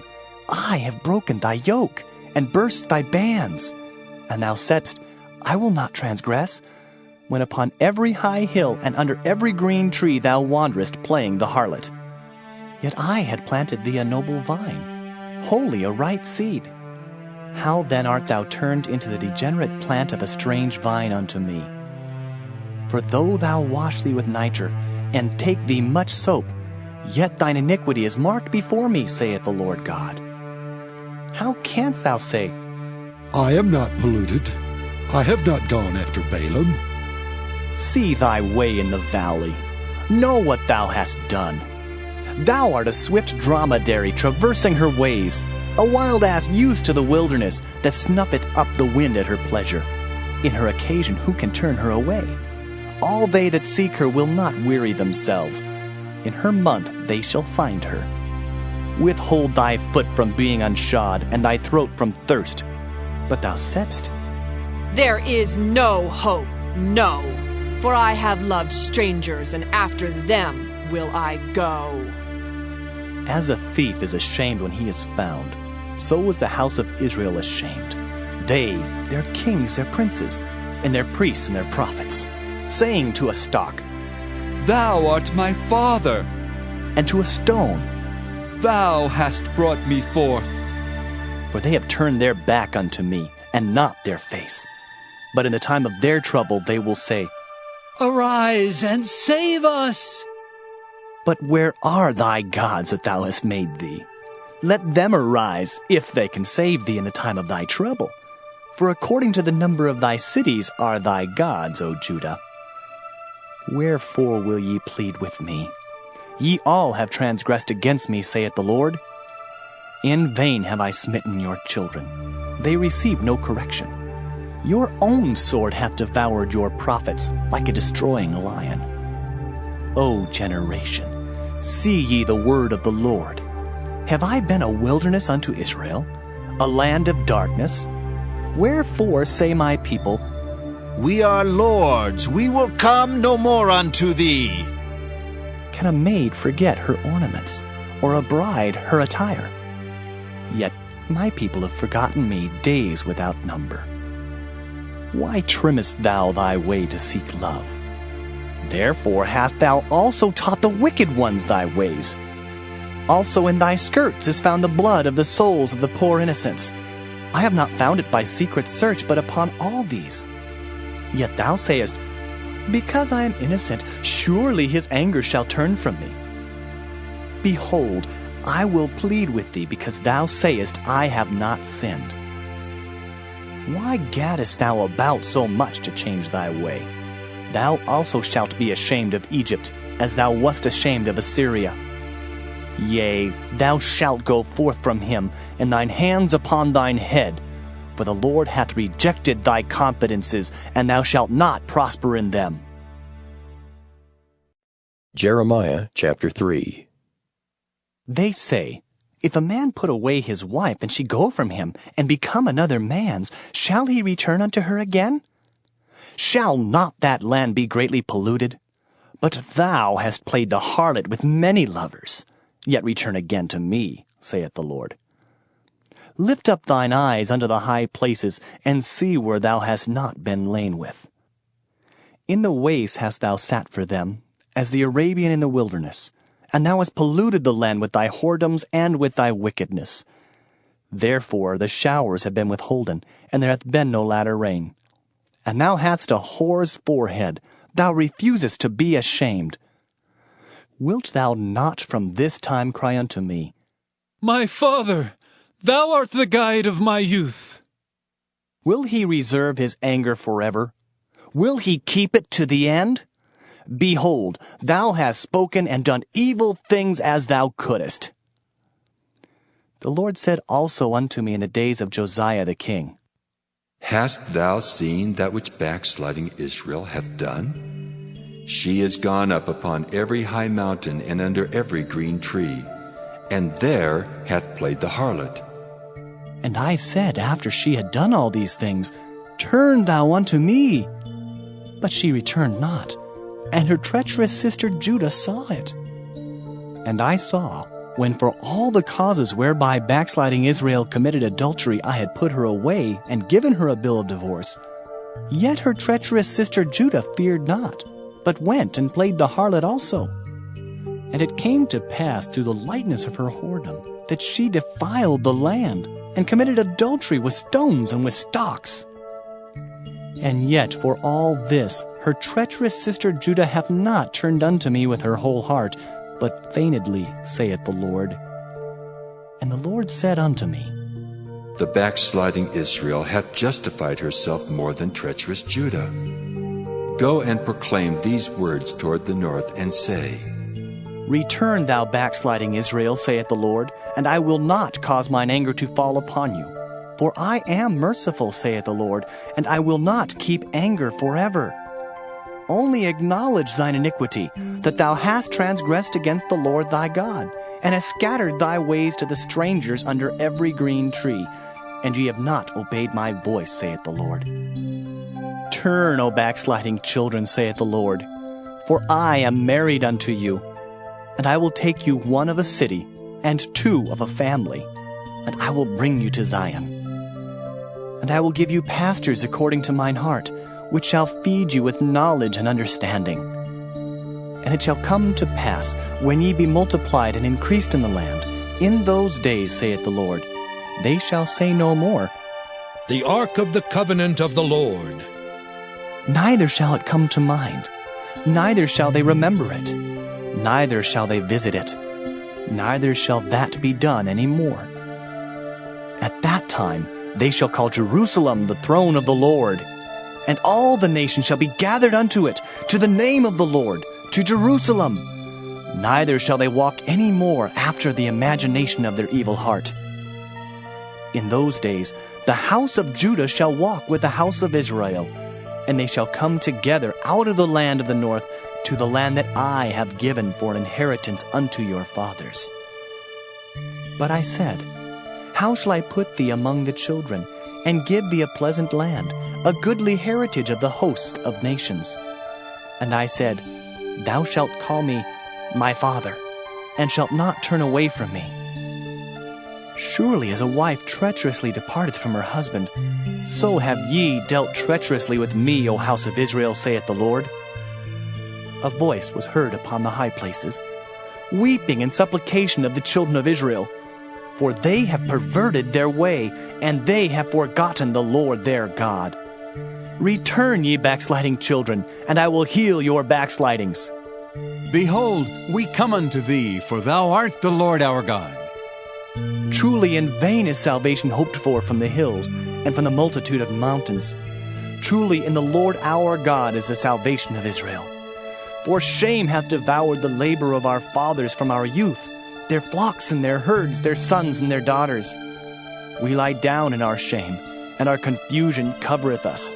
I have broken thy yoke, and burst thy bands. And thou saidst, I will not transgress, when upon every high hill and under every green tree thou wanderest playing the harlot. Yet I had planted thee a noble vine, wholly a right seed. How then art thou turned into the degenerate plant of a strange vine unto me? For though thou wash thee with nitre, and take thee much soap, yet thine iniquity is marked before me, saith the Lord God. How canst thou say, I am not polluted, I have not gone after Balaam? See thy way in the valley, know what thou hast done. Thou art a swift dromedary traversing her ways, a wild ass used to the wilderness, that snuffeth up the wind at her pleasure. In her occasion who can turn her away? All they that seek her will not weary themselves. In her month they shall find her. Withhold thy foot from being unshod, and thy throat from thirst. But thou saidst, There is no hope, no, for I have loved strangers, and after them will I go. As a thief is ashamed when he is found, so was the house of Israel ashamed. They, their kings, their princes, and their priests and their prophets, saying to a stock, Thou art my father, and to a stone. Thou hast brought me forth. For they have turned their back unto me, and not their face. But in the time of their trouble they will say, Arise and save us! But where are thy gods that thou hast made thee? Let them arise, if they can save thee in the time of thy trouble. For according to the number of thy cities are thy gods, O Judah. Wherefore will ye plead with me? Ye all have transgressed against me, saith the Lord. In vain have I smitten your children. They receive no correction. Your own sword hath devoured your prophets like a destroying lion. O generation, see ye the word of the Lord. Have I been a wilderness unto Israel, a land of darkness? Wherefore say my people, We are lords, we will come no more unto thee. Can a maid forget her ornaments, or a bride her attire? Yet my people have forgotten me days without number. Why trimmest thou thy way to seek love? Therefore hast thou also taught the wicked ones thy ways. Also in thy skirts is found the blood of the souls of the poor innocents. I have not found it by secret search, but upon all these. Yet thou sayest, Because I am innocent, surely his anger shall turn from me. Behold, I will plead with thee, because thou sayest, I have not sinned. Why gaddest thou about so much to change thy way? Thou also shalt be ashamed of Egypt, as thou wast ashamed of Assyria. Yea, thou shalt go forth from him, and thine hands upon thine head. For the Lord hath rejected thy confidences, and thou shalt not prosper in them. Jeremiah chapter 3. They say, If a man put away his wife, and she go from him, and become another man's, shall he return unto her again? Shall not that land be greatly polluted? But thou hast played the harlot with many lovers. Yet return again to me, saith the Lord. Lift up thine eyes unto the high places, and see where thou hast not been lain with. In the waste hast thou sat for them, as the Arabian in the wilderness, and thou hast polluted the land with thy whoredoms and with thy wickedness. Therefore the showers have been withholden, and there hath been no latter rain. And thou hadst a whore's forehead, thou refusest to be ashamed. Wilt thou not from this time cry unto me, My father, thou art the guide of my youth. Will he reserve his anger forever? Will he keep it to the end? Behold, thou hast spoken and done evil things as thou couldest. The Lord said also unto me in the days of Josiah the king, Hast thou seen that which backsliding Israel hath done? She is gone up upon every high mountain and under every green tree, and there hath played the harlot. And I said, after she had done all these things, Turn thou unto me. But she returned not, and her treacherous sister Judah saw it. And I saw, when for all the causes whereby backsliding Israel committed adultery I had put her away and given her a bill of divorce, yet her treacherous sister Judah feared not, but went and played the harlot also. And it came to pass through the lightness of her whoredom that she defiled the land, and committed adultery with stones and with stocks. And yet for all this her treacherous sister Judah hath not turned unto me with her whole heart, but feignedly, saith the Lord. And the Lord said unto me, The backsliding Israel hath justified herself more than treacherous Judah. Go and proclaim these words toward the north, and say, Return, thou backsliding Israel, saith the Lord, and I will not cause mine anger to fall upon you. For I am merciful, saith the Lord, and I will not keep anger forever. Only acknowledge thine iniquity, that thou hast transgressed against the Lord thy God, and hast scattered thy ways to the strangers under every green tree, and ye have not obeyed my voice, saith the Lord. Turn, O backsliding children, saith the Lord, for I am married unto you, and I will take you one of a city, and two of a family, and I will bring you to Zion. And I will give you pastors according to mine heart, which shall feed you with knowledge and understanding. And it shall come to pass, when ye be multiplied and increased in the land, in those days, saith the Lord, they shall say no more, The ark of the covenant of the Lord. neither shall it come to mind, neither shall they remember it, neither shall they visit it, neither shall that be done any more. At that time they shall call Jerusalem the throne of the Lord, and all the nations shall be gathered unto it, to the name of the Lord, to Jerusalem. Neither shall they walk any more after the imagination of their evil heart. In those days the house of Judah shall walk with the house of Israel, and they shall come together out of the land of the north to the land that I have given for an inheritance unto your fathers. But I said, How shall I put thee among the children, and give thee a pleasant land, a goodly heritage of the host of nations? And I said, Thou shalt call me my father, and shalt not turn away from me. Surely as a wife treacherously departeth from her husband, so have ye dealt treacherously with me, O house of Israel, saith the Lord. A voice was heard upon the high places, weeping and supplication of the children of Israel, for they have perverted their way, and they have forgotten the Lord their God. Return, ye backsliding children, and I will heal your backslidings. Behold, we come unto thee, for thou art the Lord our God. Truly in vain is salvation hoped for from the hills, and from the multitude of mountains. Truly in the Lord our God is the salvation of Israel. For shame hath devoured the labor of our fathers from our youth, their flocks and their herds, their sons and their daughters. We lie down in our shame, and our confusion covereth us.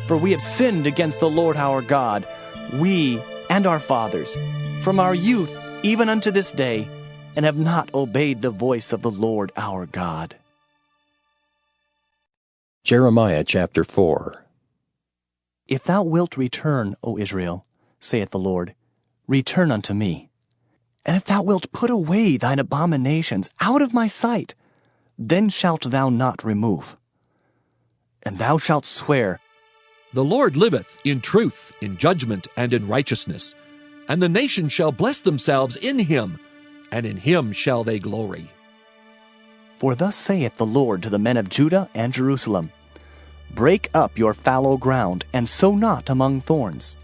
For we have sinned against the Lord our God, we and our fathers, from our youth even unto this day, and have not obeyed the voice of the Lord our God. Jeremiah chapter 4. If thou wilt return, O Israel, saith the Lord, return unto me. And if thou wilt put away thine abominations out of my sight, then shalt thou not remove. And thou shalt swear, The Lord liveth in truth, in judgment, and in righteousness. And the nations shall bless themselves in him, and in him shall they glory. For thus saith the Lord to the men of Judah and Jerusalem, Break up your fallow ground, and sow not among thorns.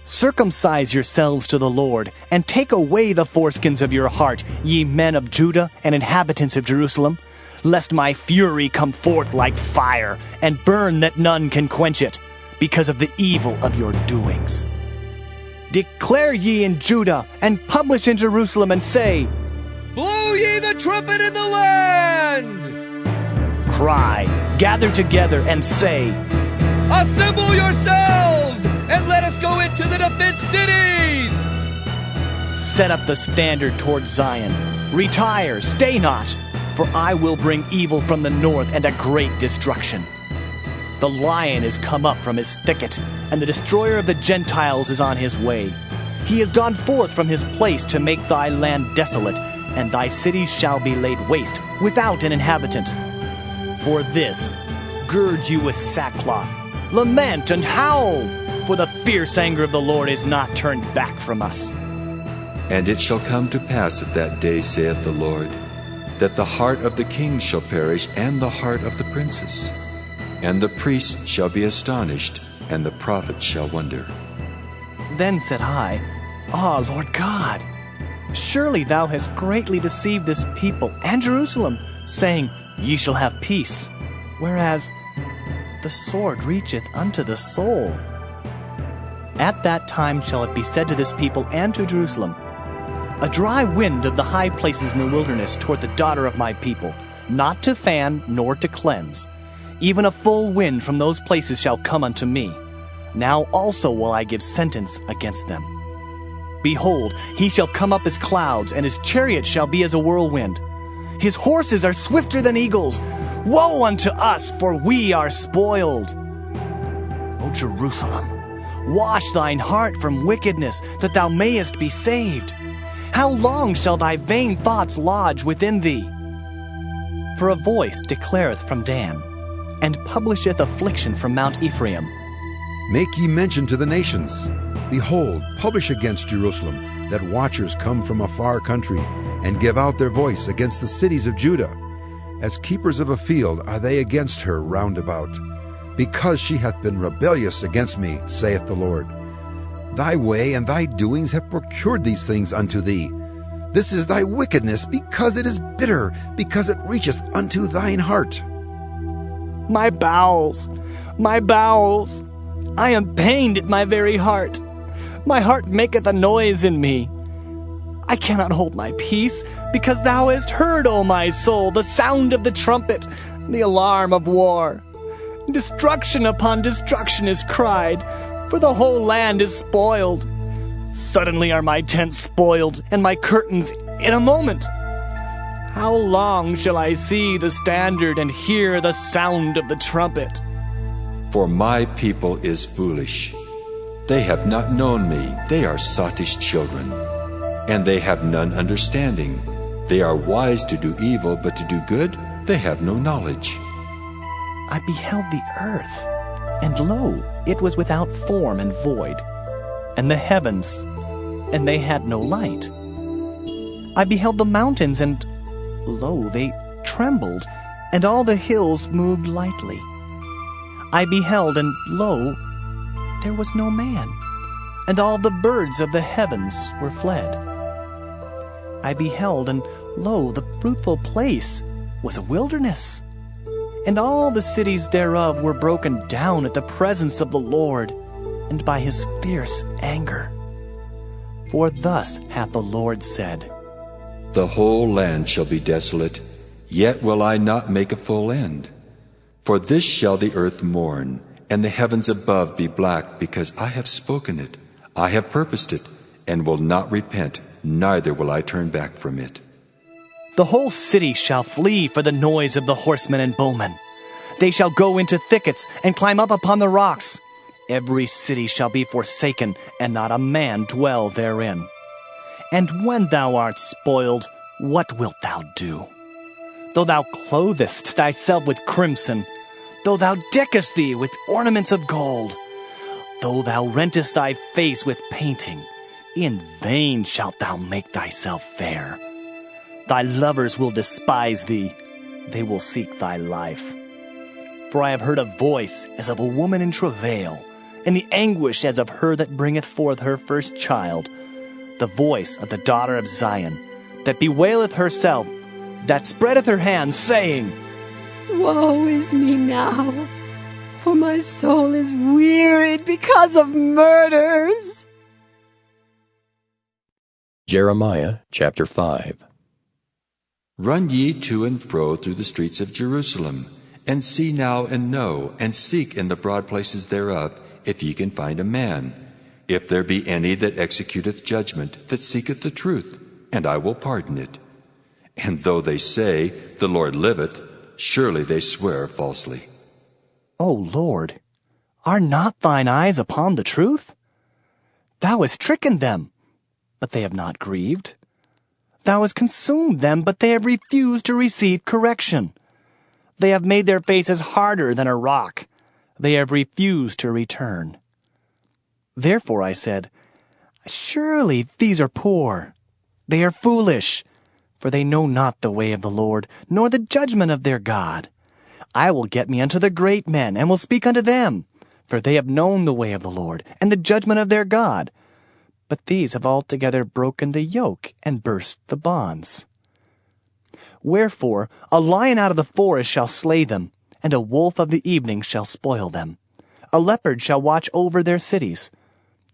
Circumcise yourselves to the Lord, and take away the foreskins of your heart, ye men of Judah and inhabitants of Jerusalem, lest my fury come forth like fire, and burn that none can quench it, because of the evil of your doings. Declare ye in Judah, and publish in Jerusalem, and say, Blow ye the trumpet in the land! Cry, gather together, and say, Assemble yourselves, and let us go into the defense cities! Set up the standard toward Zion. Retire, stay not, for I will bring evil from the north and a great destruction. The lion is come up from his thicket, and the destroyer of the Gentiles is on his way. He is gone forth from his place to make thy land desolate, and thy cities shall be laid waste, without an inhabitant. For this, gird you with sackcloth, lament and howl, for the fierce anger of the Lord is not turned back from us. And it shall come to pass at that day, saith the Lord, that the heart of the king shall perish, and the heart of the princes. And the priests shall be astonished, and the prophets shall wonder. Then said I, Ah, Lord God, surely thou hast greatly deceived this people and Jerusalem, saying, Ye shall have peace, whereas the sword reacheth unto the soul. At that time shall it be said to this people and to Jerusalem, A dry wind of the high places in the wilderness toward the daughter of my people, not to fan nor to cleanse. Even a full wind from those places shall come unto me. Now also will I give sentence against them. Behold, he shall come up as clouds, and his chariot shall be as a whirlwind. His horses are swifter than eagles. Woe unto us, for we are spoiled. O Jerusalem, wash thine heart from wickedness, that thou mayest be saved. How long shall thy vain thoughts lodge within thee? For a voice declareth from Dan, and publisheth affliction from Mount Ephraim. Make ye mention to the nations. Behold, publish against Jerusalem, that watchers come from a far country, and give out their voice against the cities of Judah. As keepers of a field are they against her round about, because she hath been rebellious against me, saith the Lord. Thy way and thy doings have procured these things unto thee. This is thy wickedness, because it is bitter, because it reacheth unto thine heart. My bowels, I am pained at my very heart. My heart maketh a noise in me. I cannot hold my peace, because thou hast heard, O my soul, the sound of the trumpet, the alarm of war. Destruction upon destruction is cried, for the whole land is spoiled. Suddenly are my tents spoiled, and my curtains in a moment. How long shall I see the standard and hear the sound of the trumpet? For my people is foolish. They have not known me, they are sottish children. And they have none understanding. They are wise to do evil, but to do good they have no knowledge. I beheld the earth, and lo, it was without form and void, and the heavens, and they had no light. I beheld the mountains, and lo, they trembled, and all the hills moved lightly. I beheld, and lo, there was no man, and all the birds of the heavens were fled. I beheld, and lo, the fruitful place was a wilderness, and all the cities thereof were broken down at the presence of the Lord, and by his fierce anger. For thus hath the Lord said, The whole land shall be desolate, yet will I not make a full end. For this shall the earth mourn, and the heavens above be black, because I have spoken it, I have purposed it, and will not repent, neither will I turn back from it. The whole city shall flee for the noise of the horsemen and bowmen. They shall go into thickets and climb up upon the rocks. Every city shall be forsaken, and not a man dwell therein. And when thou art spoiled, what wilt thou do? Though thou clothest thyself with crimson, though thou deckest thee with ornaments of gold, though thou rentest thy face with painting, in vain shalt thou make thyself fair. Thy lovers will despise thee, they will seek thy life. For I have heard a voice as of a woman in travail, and the anguish as of her that bringeth forth her first child, the voice of the daughter of Zion, that bewaileth herself, that spreadeth her hands, saying, Woe is me now, for my soul is wearied because of murders. Jeremiah chapter 5. Run ye to and fro through the streets of Jerusalem, and see now and know, and seek in the broad places thereof, if ye can find a man, if there be any that executeth judgment, that seeketh the truth, and I will pardon it. And though they say, The Lord liveth, surely they swear falsely. O Lord, are not thine eyes upon the truth? Thou hast stricken them, but they have not grieved. Thou hast consumed them, but they have refused to receive correction. They have made their faces harder than a rock. They have refused to return. Therefore I said, Surely these are poor. They are foolish, for they know not the way of the Lord, nor the judgment of their God. I will get me unto the great men, and will speak unto them, for they have known the way of the Lord, and the judgment of their God. But these have altogether broken the yoke, and burst the bonds. Wherefore a lion out of the forest shall slay them, and a wolf of the evening shall spoil them. A leopard shall watch over their cities.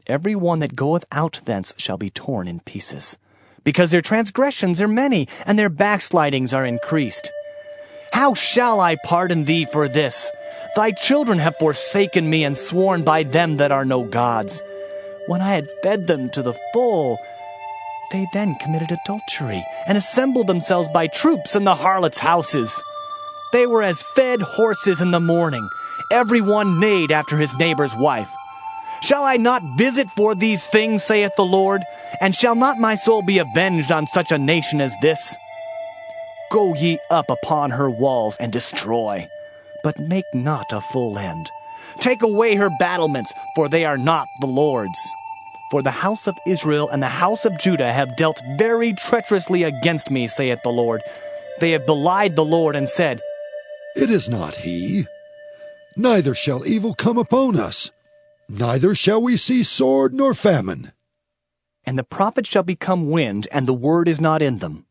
Every one that goeth out thence shall be torn in pieces, because their transgressions are many, and their backslidings are increased. How shall I pardon thee for this? Thy children have forsaken me, and sworn by them that are no gods. When I had fed them to the full, they then committed adultery, and assembled themselves by troops in the harlots' houses. They were as fed horses in the morning, every one neighed after his neighbor's wife. Shall I not visit for these things, saith the Lord? And shall not my soul be avenged on such a nation as this? Go ye up upon her walls and destroy, but make not a full end. Take away her battlements, for they are not the Lord's. For the house of Israel and the house of Judah have dealt very treacherously against me, saith the Lord. They have belied the Lord and said, It is not he. Neither shall evil come upon us. Neither shall we see sword nor famine. And the prophets shall become wind, and the word is not in them.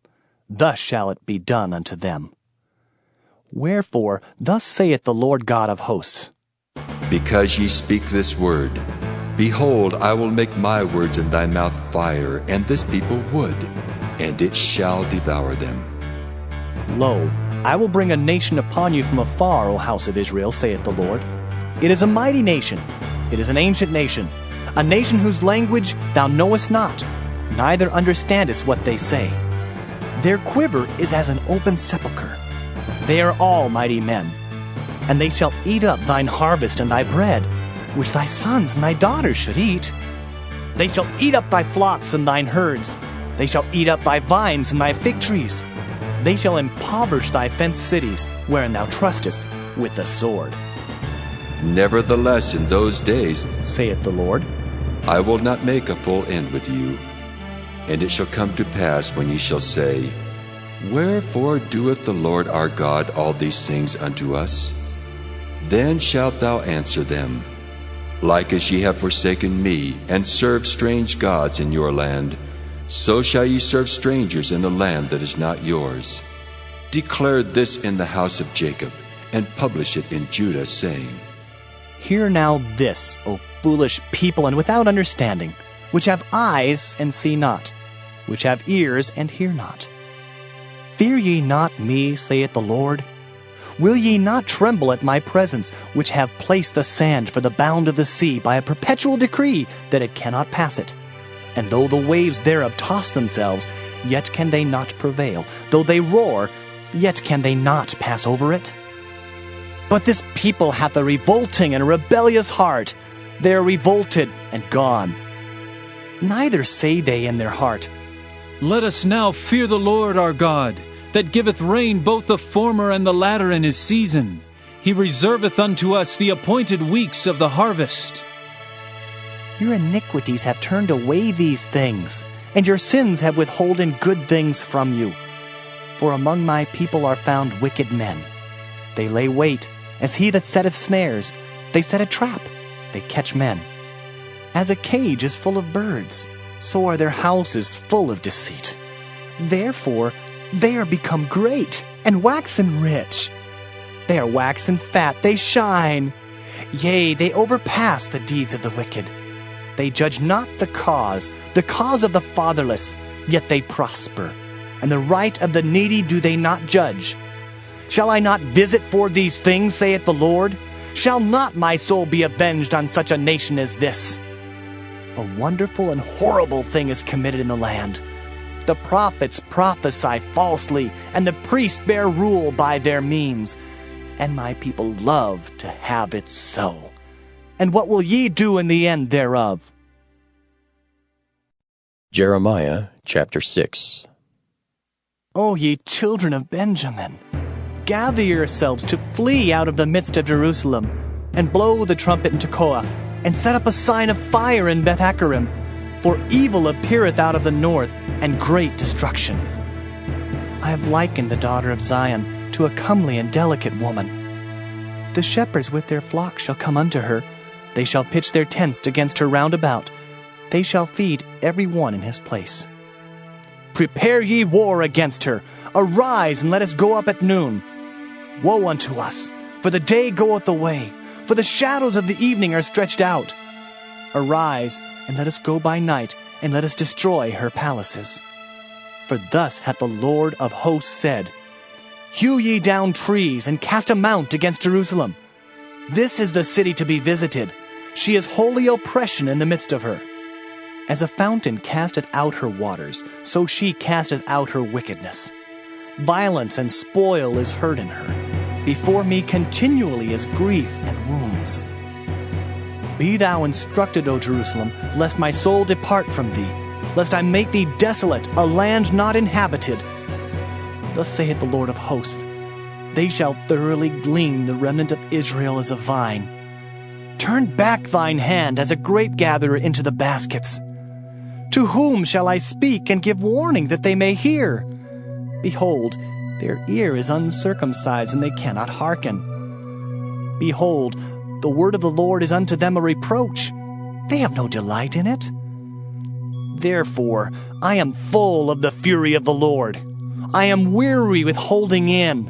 Thus shall it be done unto them. Wherefore, thus saith the Lord God of hosts, Because ye speak this word, behold, I will make my words in thy mouth fire, and this people wood, and it shall devour them. Lo, I will bring a nation upon you from afar, O house of Israel, saith the Lord. It is a mighty nation, it is an ancient nation, a nation whose language thou knowest not, neither understandest what they say. Their quiver is as an open sepulchre. They are all mighty men. And they shall eat up thine harvest and thy bread, which thy sons and thy daughters should eat. They shall eat up thy flocks and thine herds. They shall eat up thy vines and thy fig trees. They shall impoverish thy fenced cities, wherein thou trustest, with the sword. Nevertheless, in those days, saith the Lord, I will not make a full end with you. And it shall come to pass when ye shall say, Wherefore doeth the Lord our God all these things unto us? Then shalt thou answer them, Like as ye have forsaken me, and served strange gods in your land, so shall ye serve strangers in a land that is not yours. Declare this in the house of Jacob, and publish it in Judah, saying, Hear now this, O foolish people and without understanding, which have eyes and see not, which have ears and hear not. Fear ye not me, saith the Lord? Will ye not tremble at my presence, which have placed the sand for the bound of the sea by a perpetual decree that it cannot pass it? And though the waves thereof toss themselves, yet can they not prevail. Though they roar, yet can they not pass over it. But this people hath a revolting and a rebellious heart. They are revolted and gone. Neither say they in their heart, Let us now fear the Lord our God, that giveth rain both the former and the latter in his season. He reserveth unto us the appointed weeks of the harvest. Your iniquities have turned away these things, and your sins have withholden good things from you. For among my people are found wicked men. They lay wait, as he that setteth snares. They set a trap, they catch men. As a cage is full of birds, so are their houses full of deceit. Therefore they are become great, and waxen rich. They are waxen fat, they shine. Yea, they overpass the deeds of the wicked. They judge not the cause of the fatherless, yet they prosper. And the right of the needy do they not judge. Shall I not visit for these things, saith the Lord? Shall not my soul be avenged on such a nation as this? A wonderful and horrible thing is committed in the land. The prophets prophesy falsely, and the priests bear rule by their means. And my people love to have it so. And what will ye do in the end thereof? Jeremiah chapter 6. O ye children of Benjamin, gather yourselves to flee out of the midst of Jerusalem, and blow the trumpet in Tekoa, and set up a sign of fire in Beth-Hakkerem, for evil appeareth out of the north, and great destruction. I have likened the daughter of Zion to a comely and delicate woman. The shepherds with their flocks shall come unto her. They shall pitch their tents against her round about. They shall feed every one in his place. Prepare ye war against her. Arise, and let us go up at noon. Woe unto us, for the day goeth away, for the shadows of the evening are stretched out. Arise, and let us go by night, and let us destroy her palaces. For thus hath the Lord of hosts said, Hew ye down trees, and cast a mount against Jerusalem. This is the city to be visited. She is holy oppression in the midst of her. As a fountain casteth out her waters, so she casteth out her wickedness. Violence and spoil is heard in her. Before me continually is grief and wounds. Be thou instructed, O Jerusalem, lest my soul depart from thee, lest I make thee desolate, a land not inhabited. Thus saith the Lord of hosts, They shall thoroughly glean the remnant of Israel as a vine. Turn back thine hand as a grape gatherer into the baskets. To whom shall I speak and give warning that they may hear? Behold, their ear is uncircumcised, and they cannot hearken. Behold, the word of the Lord is unto them a reproach. They have no delight in it. Therefore, I am full of the fury of the Lord. I am weary with holding in.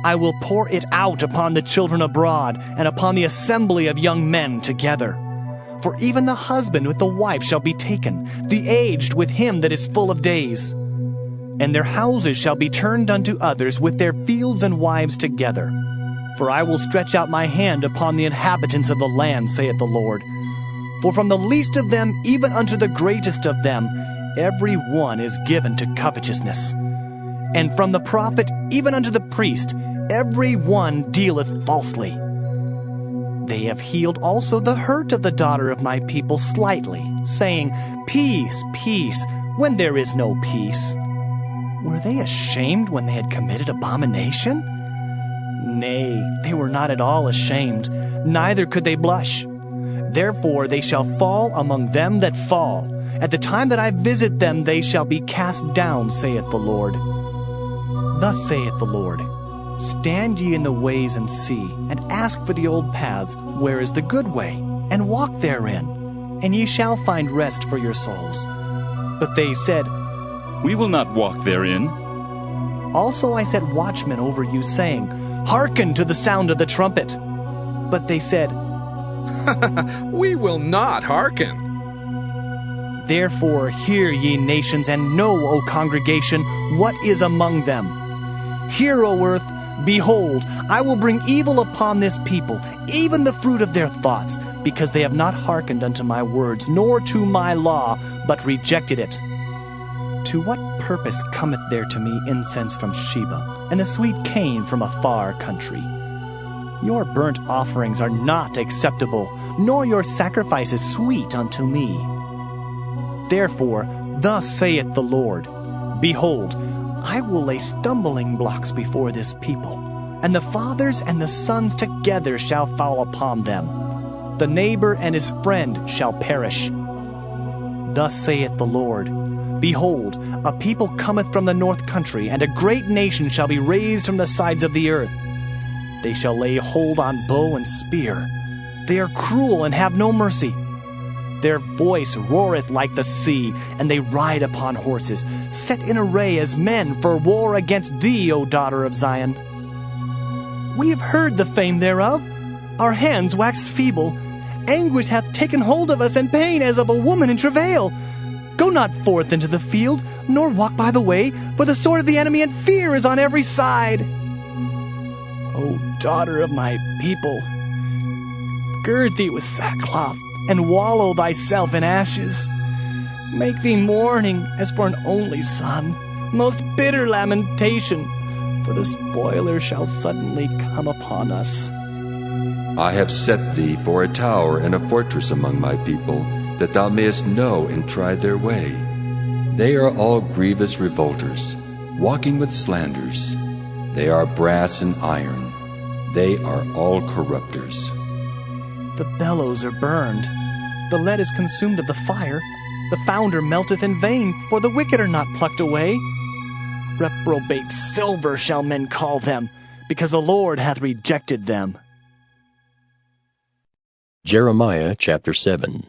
I will pour it out upon the children abroad, and upon the assembly of young men together. For even the husband with the wife shall be taken, the aged with him that is full of days. And their houses shall be turned unto others, with their fields and wives together. For I will stretch out my hand upon the inhabitants of the land, saith the Lord. For from the least of them even unto the greatest of them, every one is given to covetousness. And from the prophet even unto the priest, every one dealeth falsely. They have healed also the hurt of the daughter of my people slightly, saying, Peace, peace, when there is no peace. Were they ashamed when they had committed abomination? Nay, they were not at all ashamed, neither could they blush. Therefore they shall fall among them that fall. At the time that I visit them, they shall be cast down, saith the Lord. Thus saith the Lord, Stand ye in the ways and see, and ask for the old paths, where is the good way, and walk therein, and ye shall find rest for your souls. But they said, We will not walk therein. Also I set watchmen over you, saying, Hearken to the sound of the trumpet. But they said, We will not hearken. Therefore hear, ye nations, and know, O congregation, what is among them. Hear, O earth, behold, I will bring evil upon this people, even the fruit of their thoughts, because they have not hearkened unto my words, nor to my law, but rejected it. To what purpose cometh there to me incense from Sheba, and the sweet cane from a far country? Your burnt offerings are not acceptable, nor your sacrifices sweet unto me. Therefore, thus saith the Lord, Behold, I will lay stumbling blocks before this people, and the fathers and the sons together shall fall upon them. The neighbor and his friend shall perish. Thus saith the Lord, Behold, a people cometh from the north country, and a great nation shall be raised from the sides of the earth. They shall lay hold on bow and spear. They are cruel and have no mercy. Their voice roareth like the sea, and they ride upon horses, set in array as men for war against thee, O daughter of Zion. We have heard the fame thereof. Our hands wax feeble. Anguish hath taken hold of us, and pain as of a woman in travail. Go not forth into the field, nor walk by the way, for the sword of the enemy and fear is on every side. O daughter of my people, gird thee with sackcloth, and wallow thyself in ashes. Make thee mourning as for an only son, most bitter lamentation, for the spoiler shall suddenly come upon us. I have set thee for a tower and a fortress among my people, that thou mayest know and try their way. They are all grievous revolters, walking with slanders. They are brass and iron. They are all corrupters. The bellows are burned. The lead is consumed of the fire. The founder melteth in vain, for the wicked are not plucked away. Reprobate silver shall men call them, because the Lord hath rejected them. Jeremiah chapter 7.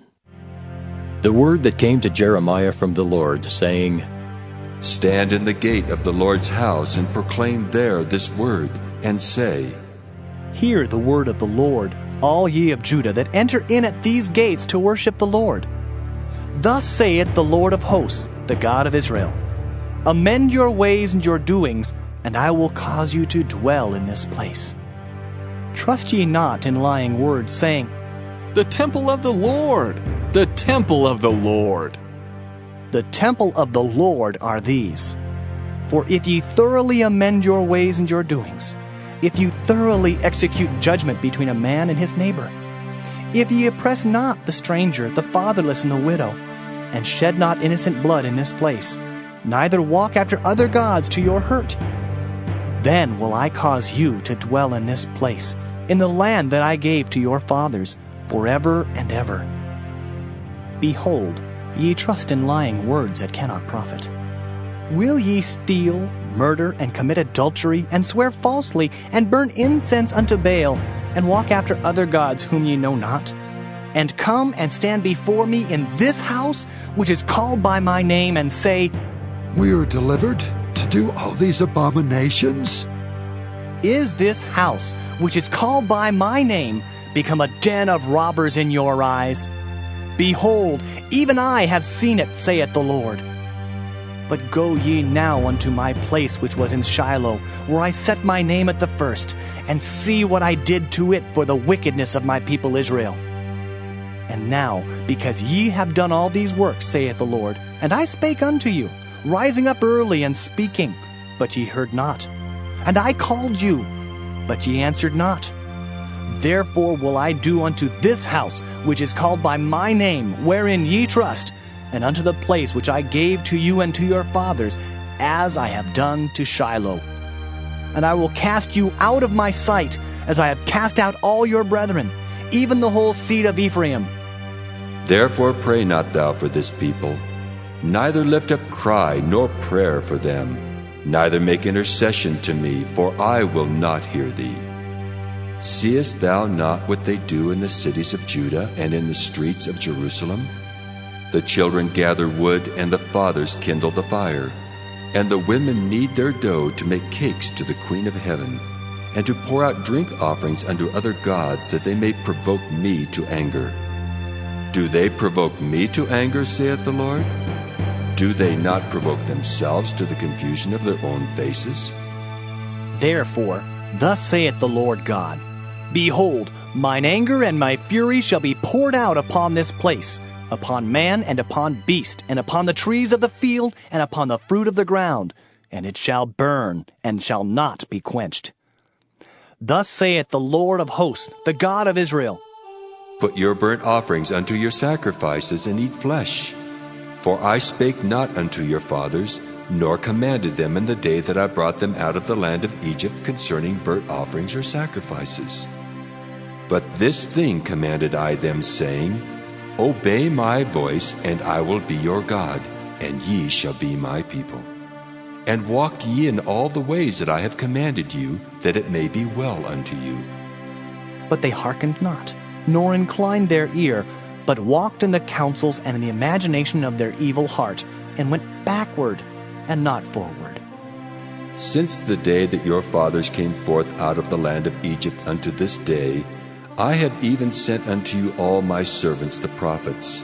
The word that came to Jeremiah from the Lord, saying, Stand in the gate of the Lord's house, and proclaim there this word, and say, Hear the word of the Lord, all ye of Judah that enter in at these gates to worship the Lord. Thus saith the Lord of hosts, the God of Israel, Amend your ways and your doings, and I will cause you to dwell in this place. Trust ye not in lying words, saying, The temple of the Lord, the temple of the Lord. The temple of the Lord are these. For if ye thoroughly amend your ways and your doings, if you thoroughly execute judgment between a man and his neighbor, if ye oppress not the stranger, the fatherless, and the widow, and shed not innocent blood in this place, neither walk after other gods to your hurt, then will I cause you to dwell in this place, in the land that I gave to your fathers, forever and ever. Behold, Ye trust in lying words that cannot profit. Will ye steal, murder, and commit adultery, and swear falsely, and burn incense unto Baal, and walk after other gods whom ye know not? And come and stand before me in this house, which is called by my name, and say, We are delivered to do all these abominations? Is this house, which is called by my name, become a den of robbers in your eyes? Behold, even I have seen it, saith the Lord. But go ye now unto my place which was in Shiloh, where I set my name at the first, and see what I did to it for the wickedness of my people Israel. And now, because ye have done all these works, saith the Lord, and I spake unto you, rising up early and speaking, but ye heard not. And I called you, but ye answered not. Therefore will I do unto this house, which is called by my name, wherein ye trust, and unto the place which I gave to you and to your fathers, as I have done to Shiloh. And I will cast you out of my sight, as I have cast out all your brethren, even the whole seed of Ephraim. Therefore pray not thou for this people, neither lift up cry nor prayer for them, neither make intercession to me, for I will not hear thee. Seest thou not what they do in the cities of Judah and in the streets of Jerusalem? The children gather wood, and the fathers kindle the fire, and the women knead their dough to make cakes to the Queen of Heaven, and to pour out drink offerings unto other gods, that they may provoke me to anger. Do they provoke me to anger, saith the Lord? Do they not provoke themselves to the confusion of their own faces? Therefore, thus saith the Lord God, Behold, mine anger and my fury shall be poured out upon this place, upon man and upon beast, and upon the trees of the field, and upon the fruit of the ground, and it shall burn, and shall not be quenched. Thus saith the Lord of hosts, the God of Israel, Put your burnt offerings unto your sacrifices, and eat flesh. For I spake not unto your fathers, nor commanded them in the day that I brought them out of the land of Egypt concerning burnt offerings or sacrifices. But this thing commanded I them, saying, Obey my voice, and I will be your God, and ye shall be my people. And walk ye in all the ways that I have commanded you, that it may be well unto you. But they hearkened not, nor inclined their ear, but walked in the counsels and in the imagination of their evil heart, and went backward and not forward. Since the day that your fathers came forth out of the land of Egypt unto this day, I have even sent unto you all my servants the prophets,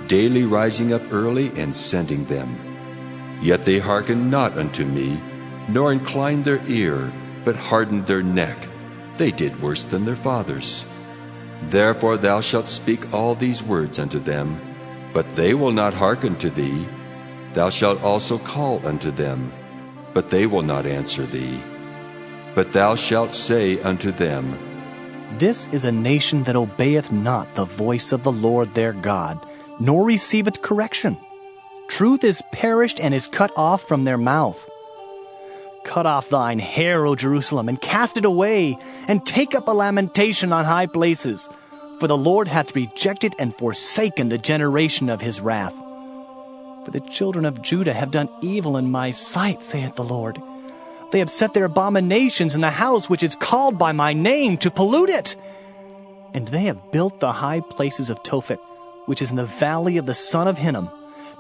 daily rising up early and sending them. Yet they hearkened not unto me, nor inclined their ear, but hardened their neck. They did worse than their fathers. Therefore thou shalt speak all these words unto them, but they will not hearken to thee. Thou shalt also call unto them, but they will not answer thee. But thou shalt say unto them, This is a nation that obeyeth not the voice of the Lord their God, nor receiveth correction. Truth is perished and is cut off from their mouth. Cut off thine hair, O Jerusalem, and cast it away, and take up a lamentation on high places. For the Lord hath rejected and forsaken the generation of his wrath. For the children of Judah have done evil in my sight, saith the Lord. They have set their abominations in the house which is called by my name, to pollute it. And they have built the high places of Tophet, which is in the valley of the son of Hinnom,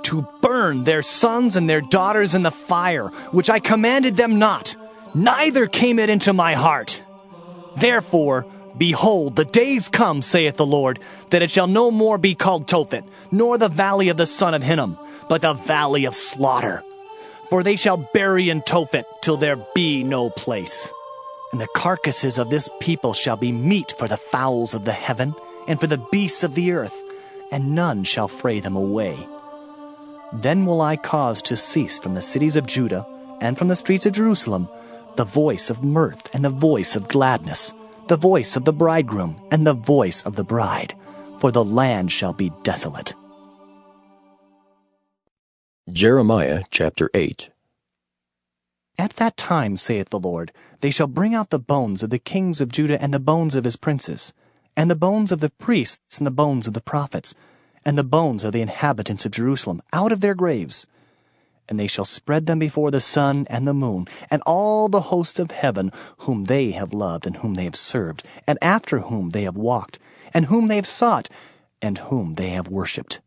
to burn their sons and their daughters in the fire, which I commanded them not, neither came it into my heart. Therefore, behold, the days come, saith the Lord, that it shall no more be called Tophet, nor the valley of the son of Hinnom, but the valley of slaughter. For they shall bury in Tophet till there be no place. And the carcasses of this people shall be meat for the fowls of the heaven, and for the beasts of the earth, and none shall fray them away. Then will I cause to cease from the cities of Judah, and from the streets of Jerusalem, the voice of mirth and the voice of gladness, the voice of the bridegroom and the voice of the bride, for the land shall be desolate. Jeremiah chapter 8. At that time, saith the Lord, they shall bring out the bones of the kings of Judah and the bones of his princes, and the bones of the priests and the bones of the prophets, and the bones of the inhabitants of Jerusalem out of their graves. And they shall spread them before the sun and the moon, and all the hosts of heaven, whom they have loved, and whom they have served, and after whom they have walked, and whom they have sought, and whom they have worshipped.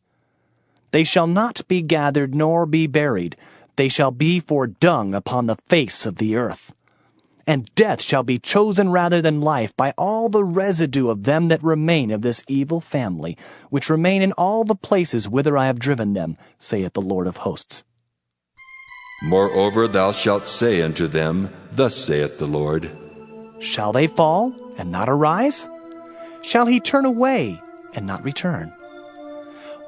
They shall not be gathered nor be buried. They shall be for dung upon the face of the earth. And death shall be chosen rather than life by all the residue of them that remain of this evil family, which remain in all the places whither I have driven them, saith the Lord of hosts. Moreover, thou shalt say unto them, Thus saith the Lord, Shall they fall and not arise? Shall he turn away and not return?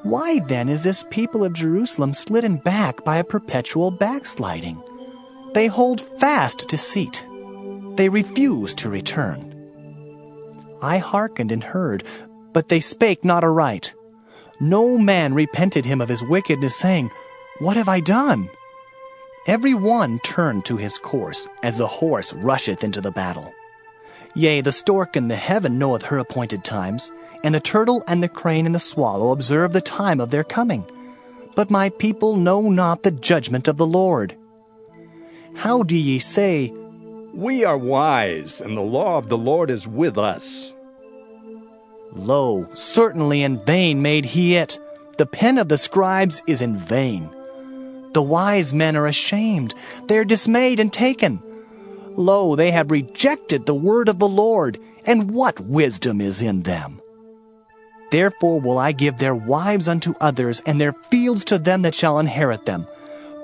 Why then is this people of Jerusalem slidden back by a perpetual backsliding? They hold fast deceit. They refuse to return. I hearkened and heard, but they spake not aright. No man repented him of his wickedness, saying, What have I done? Every one turned to his course, as the horse rusheth into the battle. Yea, the stork in the heaven knoweth her appointed times, and the turtle and the crane and the swallow observe the time of their coming. But my people know not the judgment of the Lord. How do ye say, We are wise, and the law of the Lord is with us? Lo, certainly in vain made he it. The pen of the scribes is in vain. The wise men are ashamed. They are dismayed and taken. Lo, they have rejected the word of the Lord, and what wisdom is in them? Therefore will I give their wives unto others, and their fields to them that shall inherit them.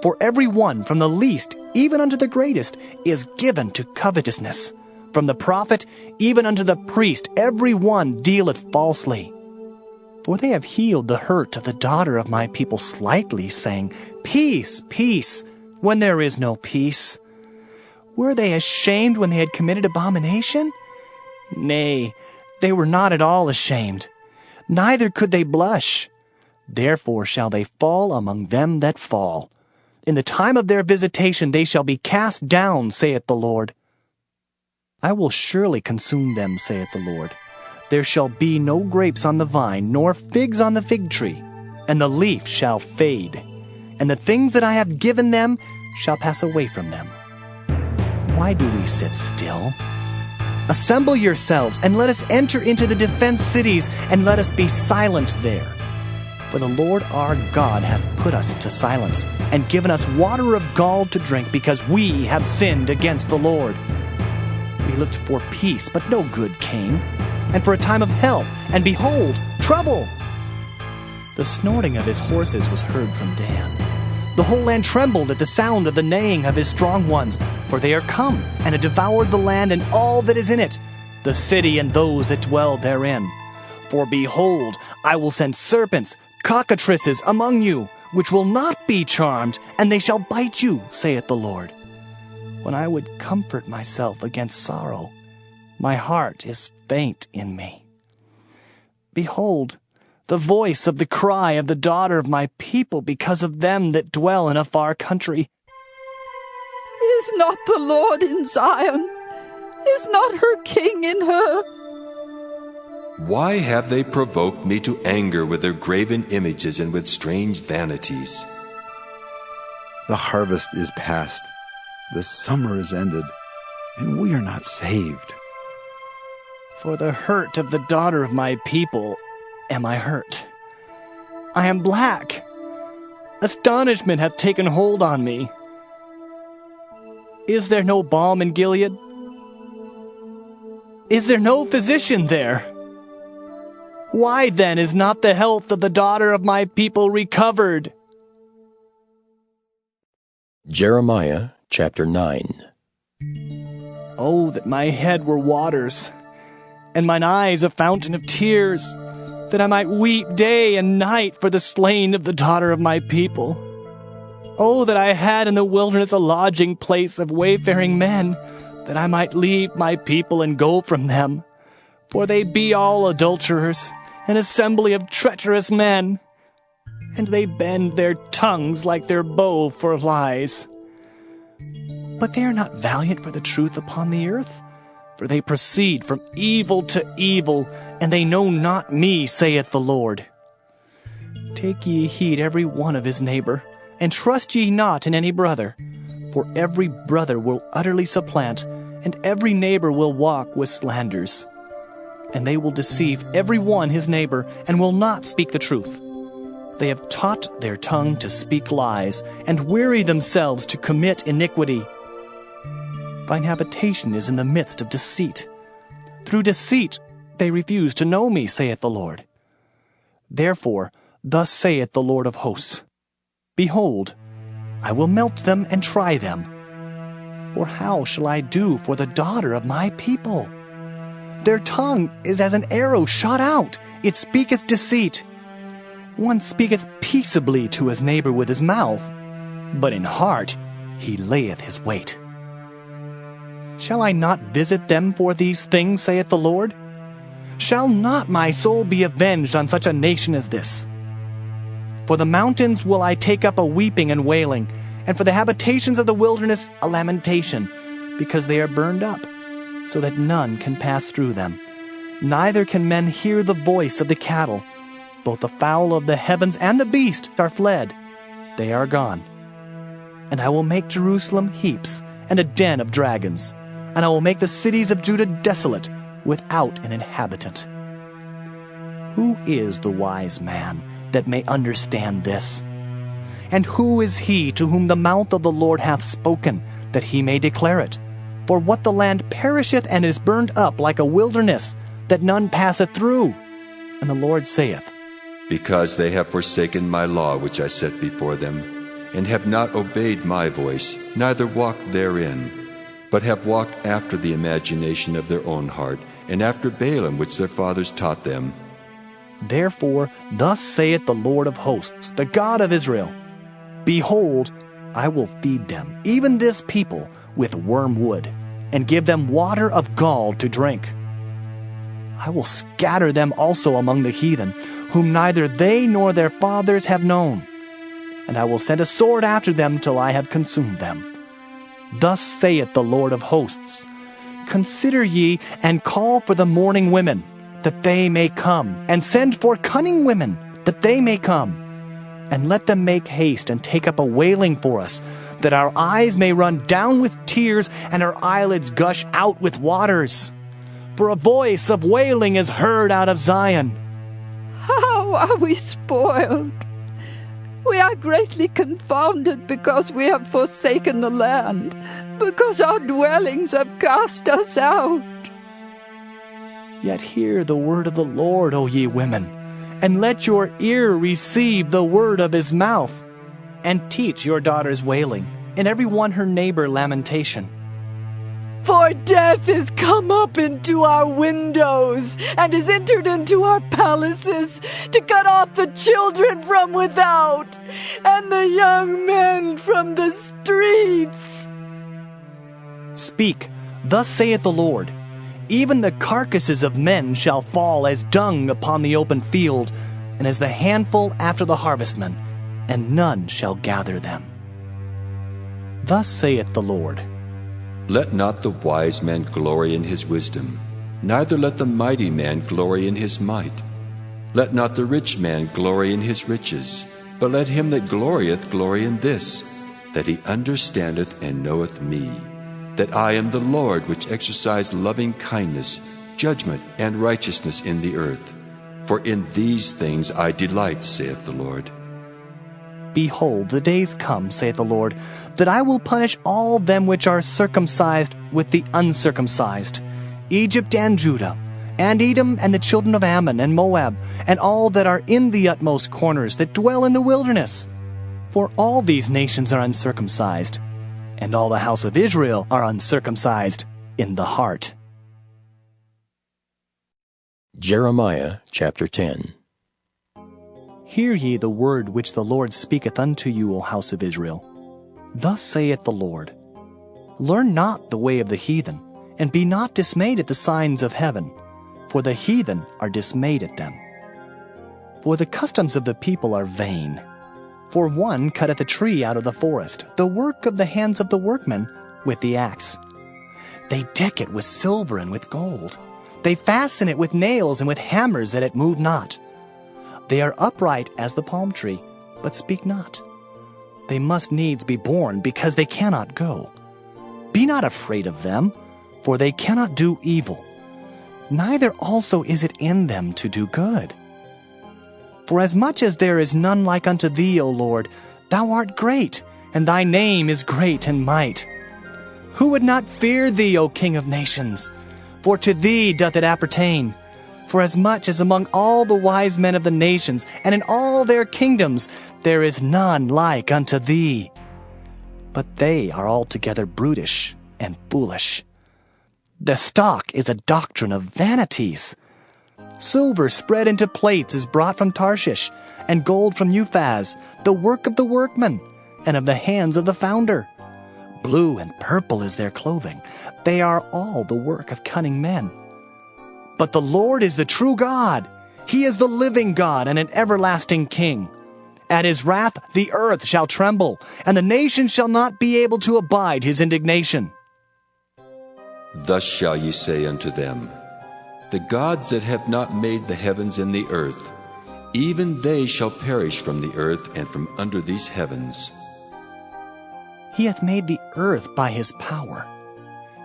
For every one, from the least even unto the greatest, is given to covetousness. From the prophet even unto the priest, every one dealeth falsely. For they have healed the hurt of the daughter of my people slightly, saying, Peace, peace, when there is no peace. Were they ashamed when they had committed abomination? Nay, they were not at all ashamed, neither could they blush. Therefore shall they fall among them that fall. In the time of their visitation they shall be cast down, saith the Lord. I will surely consume them, saith the Lord. There shall be no grapes on the vine, nor figs on the fig tree, and the leaf shall fade, and the things that I have given them shall pass away from them. Why do we sit still? Assemble yourselves, and let us enter into the defense cities, and let us be silent there. For the Lord our God hath put us to silence, and given us water of gall to drink, because we have sinned against the Lord. We looked for peace, but no good came, and for a time of health, and behold, trouble. The snorting of his horses was heard from Dan. The whole land trembled at the sound of the neighing of his strong ones, for they are come, and have devoured the land and all that is in it, the city and those that dwell therein. For behold, I will send serpents, cockatrices among you, which will not be charmed, and they shall bite you, saith the Lord. When I would comfort myself against sorrow, my heart is faint in me. Behold, the voice of the cry of the daughter of my people because of them that dwell in a far country. Is not the Lord in Zion? Is not her king in her? Why have they provoked me to anger with their graven images and with strange vanities? The harvest is past, the summer is ended, and we are not saved. For the hurt of the daughter of my people am I hurt. I am black. Astonishment hath taken hold on me. Is there no balm in Gilead? Is there no physician there? Why then is not the health of the daughter of my people recovered? Jeremiah chapter 9. Oh, that my head were waters, and mine eyes a fountain of tears, that I might weep day and night for the slain of the daughter of my people. Oh, that I had in the wilderness a lodging place of wayfaring men, that I might leave my people and go from them. For they be all adulterers, an assembly of treacherous men, and they bend their tongues like their bow for lies. But they are not valiant for the truth upon the earth, for they proceed from evil to evil, and they know not me, saith the Lord. Take ye heed every one of his neighbor, and trust ye not in any brother. For every brother will utterly supplant, and every neighbor will walk with slanders. And they will deceive every one his neighbor, and will not speak the truth. They have taught their tongue to speak lies, and weary themselves to commit iniquity. Thine habitation is in the midst of deceit. Through deceit they refuse to know me, saith the Lord. Therefore, thus saith the Lord of hosts, Behold, I will melt them and try them. For how shall I do for the daughter of my people? Their tongue is as an arrow shot out, it speaketh deceit. One speaketh peaceably to his neighbor with his mouth, but in heart he layeth his wait. Shall I not visit them for these things, saith the Lord? Shall not my soul be avenged on such a nation as this? For the mountains will I take up a weeping and wailing, and for the habitations of the wilderness a lamentation, because they are burned up, so that none can pass through them. Neither can men hear the voice of the cattle. Both the fowl of the heavens and the beast are fled. They are gone. And I will make Jerusalem heaps and a den of dragons, and I will make the cities of Judah desolate, without an inhabitant. Who is the wise man that may understand this? And who is he to whom the mouth of the Lord hath spoken, that he may declare it? For what the land perisheth and is burned up like a wilderness, that none passeth through. And the Lord saith, Because they have forsaken my law which I set before them, and have not obeyed my voice, neither walked therein, but have walked after the imagination of their own heart, and after Balaam which their fathers taught them. Therefore thus saith the Lord of hosts, the God of Israel, Behold, I will feed them, even this people, with wormwood, and give them water of gall to drink. I will scatter them also among the heathen, whom neither they nor their fathers have known. And I will send a sword after them till I have consumed them. Thus saith the Lord of hosts, Consider ye, and call for the mourning women, that they may come, and send for cunning women, that they may come. And let them make haste and take up a wailing for us, that our eyes may run down with tears, and our eyelids gush out with waters. For a voice of wailing is heard out of Zion. How are we spoiled! We are greatly confounded because we have forsaken the land, because our dwellings have cast us out. Yet hear the word of the Lord, O ye women, and let your ear receive the word of his mouth, and teach your daughters wailing, and every one her neighbor lamentation. For death is come up into our windows, and is entered into our palaces, to cut off the children from without, and the young men from the streets. Speak, thus saith the Lord, Even the carcasses of men shall fall as dung upon the open field, and as the handful after the harvestman, and none shall gather them. Thus saith the Lord, Let not the wise man glory in his wisdom, neither let the mighty man glory in his might. Let not the rich man glory in his riches, but let him that glorieth glory in this, that he understandeth and knoweth me, that I am the Lord which exercise loving kindness, judgment, and righteousness in the earth. For in these things I delight, saith the Lord. Behold, the days come, saith the Lord, that I will punish all them which are circumcised with the uncircumcised, Egypt and Judah, and Edom and the children of Ammon and Moab, and all that are in the utmost corners that dwell in the wilderness. For all these nations are uncircumcised, and all the house of Israel are uncircumcised in the heart. Jeremiah chapter 10. Hear ye the word which the Lord speaketh unto you, O house of Israel. Thus saith the Lord, Learn not the way of the heathen, and be not dismayed at the signs of heaven, for the heathen are dismayed at them. For the customs of the people are vain. For one cutteth a tree out of the forest, the work of the hands of the workman, with the axe. They deck it with silver and with gold. They fasten it with nails and with hammers that it move not. They are upright as the palm tree, but speak not. They must needs be born, because they cannot go. Be not afraid of them, for they cannot do evil. Neither also is it in them to do good. For as much as there is none like unto thee, O Lord, thou art great, and thy name is great in might. Who would not fear thee, O King of nations? For to thee doth it appertain. For as much as among all the wise men of the nations, and in all their kingdoms, there is none like unto thee. But they are altogether brutish and foolish. The stock is a doctrine of vanities. Silver spread into plates is brought from Tarshish, and gold from Uphaz, the work of the workman, and of the hands of the founder. Blue and purple is their clothing. They are all the work of cunning men. But the Lord is the true God. He is the living God and an everlasting King. At his wrath the earth shall tremble, and the nations shall not be able to abide his indignation. Thus shall ye say unto them, The gods that have not made the heavens and the earth, even they shall perish from the earth and from under these heavens. He hath made the earth by his power.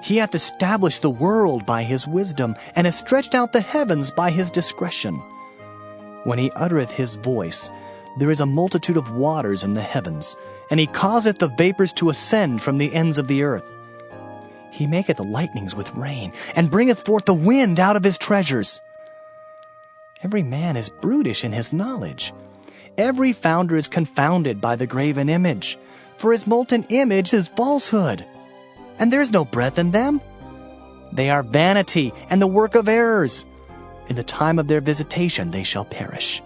He hath established the world by his wisdom, and hath stretched out the heavens by his discretion. When he uttereth his voice, there is a multitude of waters in the heavens, and he causeth the vapors to ascend from the ends of the earth. He maketh the lightnings with rain, and bringeth forth the wind out of his treasures. Every man is brutish in his knowledge. Every founder is confounded by the graven image, for his molten image is falsehood. And there is no breath in them. They are vanity and the work of errors. In the time of their visitation they shall perish.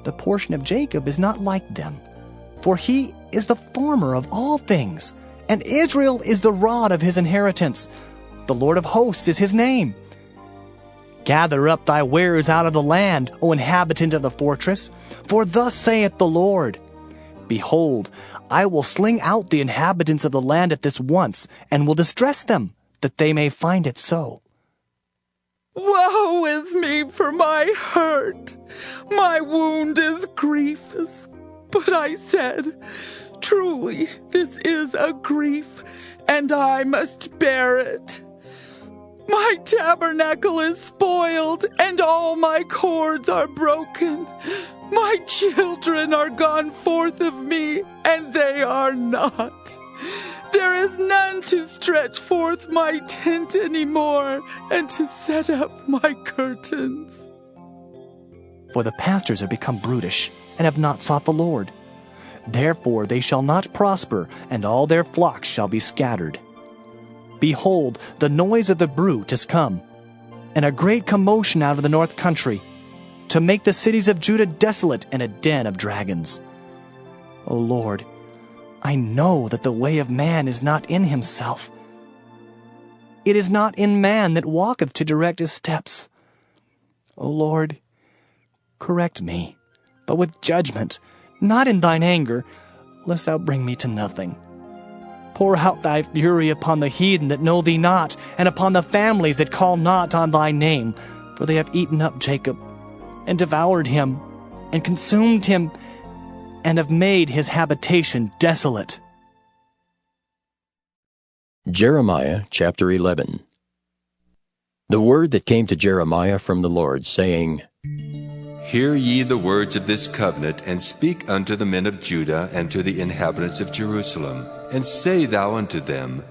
The portion of Jacob is not like them, for he is the former of all things, and Israel is the rod of his inheritance. The Lord of hosts is his name. Gather up thy wares out of the land, O inhabitant of the fortress, for thus saith the Lord, Behold, I will sling out the inhabitants of the land at this once, and will distress them, that they may find it so. Woe is me for my hurt! My wound is grievous. But I said, Truly, this is a grief, and I must bear it. My tabernacle is spoiled, and all my cords are broken. My children are gone forth of me, and they are not. There is none to stretch forth my tent any more, and to set up my curtains. For the pastors are become brutish, and have not sought the Lord. Therefore they shall not prosper, and all their flocks shall be scattered. Behold, the noise of the brute is come, and a great commotion out of the north country, to make the cities of Judah desolate and a den of dragons. O Lord, I know that the way of man is not in himself. It is not in man that walketh to direct his steps. O Lord, correct me, but with judgment, not in thine anger, lest thou bring me to nothing. Pour out thy fury upon the heathen that know thee not, and upon the families that call not on thy name, for they have eaten up Jacob, and devoured him, and consumed him, and have made his habitation desolate. Jeremiah chapter 11. The word that came to Jeremiah from the Lord, saying, Hear ye the words of this covenant, and speak unto the men of Judah and to the inhabitants of Jerusalem, and say thou unto them,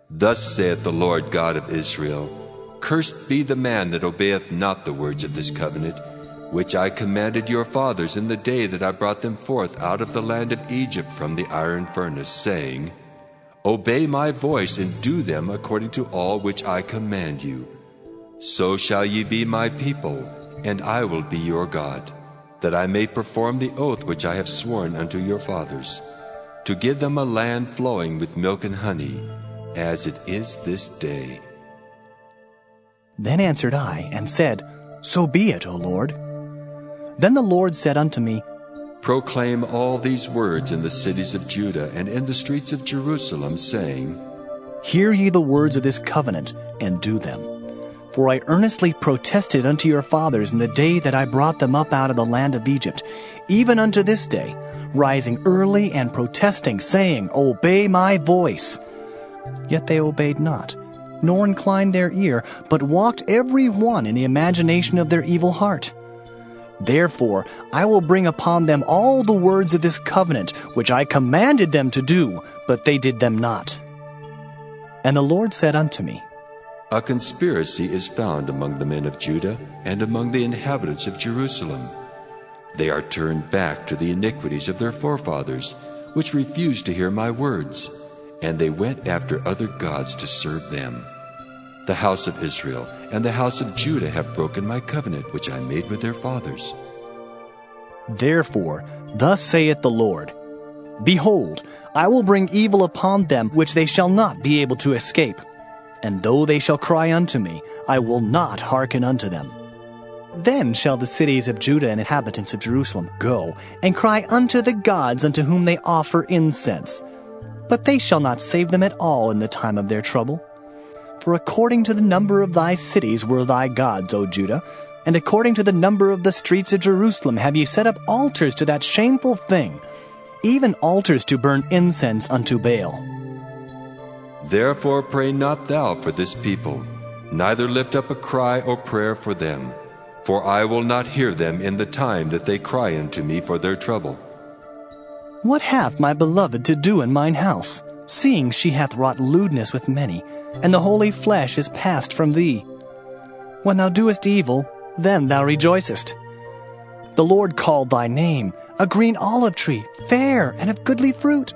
Thus saith the Lord God of Israel, Cursed be the man that obeyeth not the words of this covenant, which I commanded your fathers in the day that I brought them forth out of the land of Egypt from the iron furnace, saying, Obey my voice, and do them according to all which I command you. So shall ye be my people, and I will be your God, that I may perform the oath which I have sworn unto your fathers, to give them a land flowing with milk and honey, as it is this day. Then answered I, and said, So be it, O Lord. Then the Lord said unto me, Proclaim all these words in the cities of Judah and in the streets of Jerusalem, saying, Hear ye the words of this covenant, and do them. For I earnestly protested unto your fathers in the day that I brought them up out of the land of Egypt, even unto this day, rising early and protesting, saying, Obey my voice. Yet they obeyed not, nor inclined their ear, but walked every one in the imagination of their evil heart. Therefore I will bring upon them all the words of this covenant, which I commanded them to do, but they did them not. And the Lord said unto me, A conspiracy is found among the men of Judah and among the inhabitants of Jerusalem. They are turned back to the iniquities of their forefathers, which refused to hear my words, and they went after other gods to serve them. The house of Israel and the house of Judah have broken my covenant which I made with their fathers. Therefore, thus saith the Lord, Behold, I will bring evil upon them which they shall not be able to escape. And though they shall cry unto me, I will not hearken unto them. Then shall the cities of Judah and inhabitants of Jerusalem go and cry unto the gods unto whom they offer incense. But they shall not save them at all in the time of their trouble. For according to the number of thy cities were thy gods, O Judah, and according to the number of the streets of Jerusalem have ye set up altars to that shameful thing, even altars to burn incense unto Baal. Therefore pray not thou for this people, neither lift up a cry or prayer for them, for I will not hear them in the time that they cry unto me for their trouble. What hath my beloved to do in mine house, seeing she hath wrought lewdness with many, and the holy flesh is passed from thee? When thou doest evil, then thou rejoicest. The Lord called thy name, a green olive tree, fair and of goodly fruit.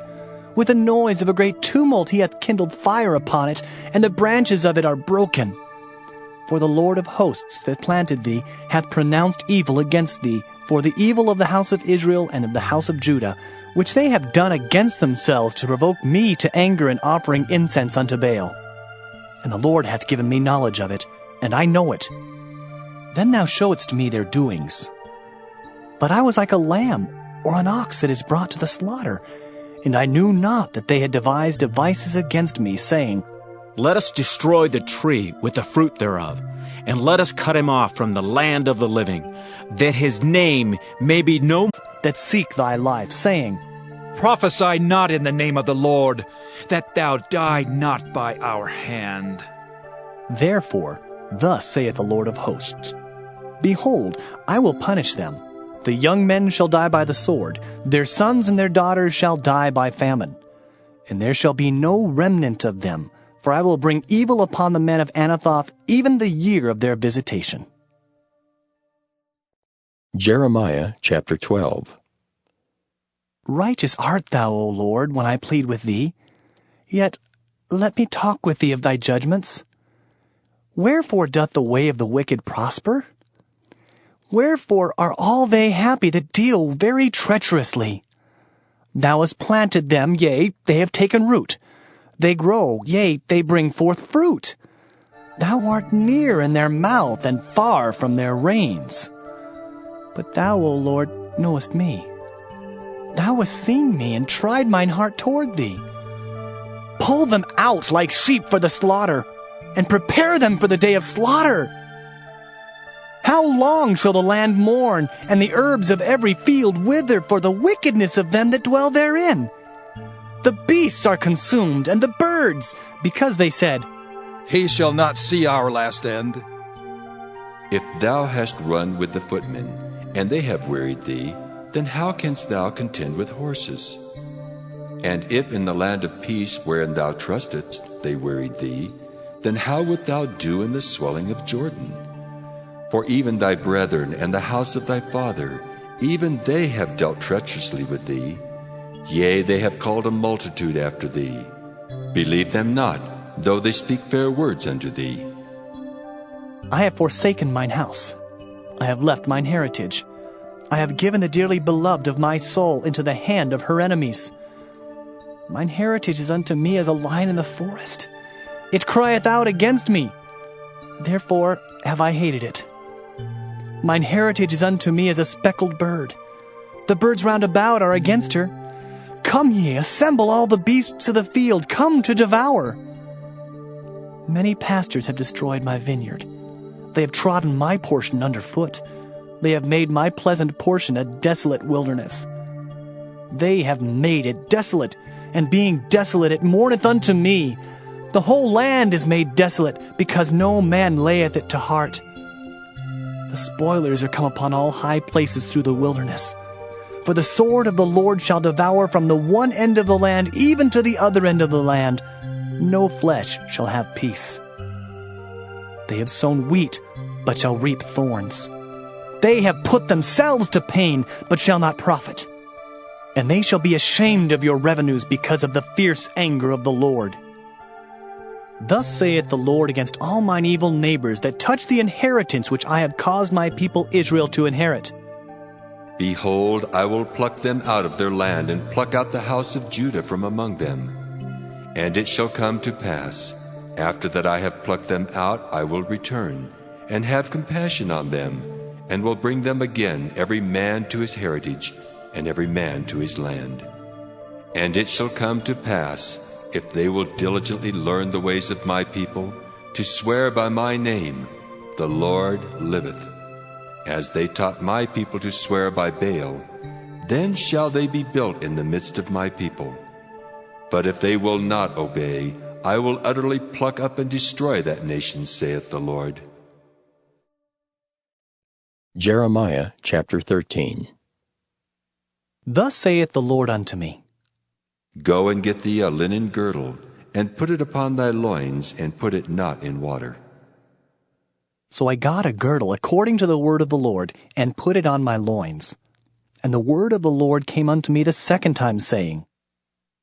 With the noise of a great tumult he hath kindled fire upon it, and the branches of it are broken. For the Lord of hosts that planted thee hath pronounced evil against thee, for the evil of the house of Israel and of the house of Judah, which they have done against themselves to provoke me to anger in offering incense unto Baal. And the Lord hath given me knowledge of it, and I know it. Then thou showedst me their doings. But I was like a lamb or an ox that is brought to the slaughter, and I knew not that they had devised devices against me, saying, Let us destroy the tree with the fruit thereof, and let us cut him off from the land of the living, that his name may be known. That seek thy life, saying, Prophesy not in the name of the Lord, that thou die not by our hand. Therefore, thus saith the Lord of hosts, Behold, I will punish them. The young men shall die by the sword, their sons and their daughters shall die by famine. And there shall be no remnant of them, for I will bring evil upon the men of Anathoth even the year of their visitation. Jeremiah chapter 12. Righteous art thou, O Lord, when I plead with thee. Yet let me talk with thee of thy judgments. Wherefore doth the way of the wicked prosper? Wherefore are all they happy that deal very treacherously? Thou hast planted them, yea, they have taken root. They grow, yea, they bring forth fruit. Thou art near in their mouth and far from their reins. But thou, O Lord, knowest me. Thou hast seen me and tried mine heart toward thee. Pull them out like sheep for the slaughter, and prepare them for the day of slaughter. How long shall the land mourn, and the herbs of every field wither for the wickedness of them that dwell therein? The beasts are consumed, and the birds, because they said, He shall not see our last end. If thou hast run with the footmen, and they have wearied thee, then how canst thou contend with horses? And if in the land of peace wherein thou trustedst they wearied thee, then how wilt thou do in the swelling of Jordan? For even thy brethren and the house of thy father, even they have dealt treacherously with thee. Yea, they have called a multitude after thee. Believe them not, though they speak fair words unto thee. I have forsaken mine house. I have left mine heritage. I have given the dearly beloved of my soul into the hand of her enemies. Mine heritage is unto me as a lion in the forest. It crieth out against me. Therefore have I hated it. Mine heritage is unto me as a speckled bird. The birds round about are against her. Come ye, assemble all the beasts of the field, come to devour. Many pastors have destroyed my vineyard. They have trodden my portion underfoot. They have made my pleasant portion a desolate wilderness. They have made it desolate, and being desolate it mourneth unto me. The whole land is made desolate, because no man layeth it to heart. The spoilers are come upon all high places through the wilderness. For the sword of the Lord shall devour from the one end of the land even to the other end of the land. No flesh shall have peace. They have sown wheat, but shall reap thorns. They have put themselves to pain, but shall not profit. And they shall be ashamed of your revenues because of the fierce anger of the Lord. Thus saith the Lord against all mine evil neighbors that touch the inheritance which I have caused my people Israel to inherit. Behold, I will pluck them out of their land, and pluck out the house of Judah from among them. And it shall come to pass, after that I have plucked them out, I will return, and have compassion on them, and will bring them again, every man to his heritage, and every man to his land. And it shall come to pass, if they will diligently learn the ways of my people, to swear by my name, the Lord liveth, as they taught my people to swear by Baal, then shall they be built in the midst of my people. But if they will not obey, I will utterly pluck up and destroy that nation, saith the Lord. Jeremiah chapter 13. Thus saith the Lord unto me, Go and get thee a linen girdle, and put it upon thy loins, and put it not in water. So I got a girdle according to the word of the Lord, and put it on my loins. And the word of the Lord came unto me the second time, saying,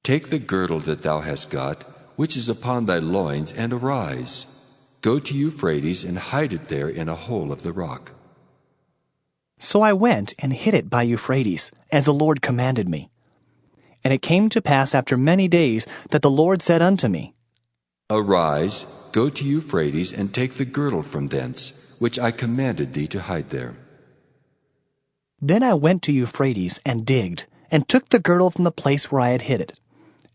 Take the girdle that thou hast got, which is upon thy loins, and arise. Go to Euphrates, and hide it there in a hole of the rock. So I went and hid it by Euphrates, as the Lord commanded me. And it came to pass after many days that the Lord said unto me, Arise, go to Euphrates, and take the girdle from thence, which I commanded thee to hide there. Then I went to Euphrates, and digged, and took the girdle from the place where I had hid it.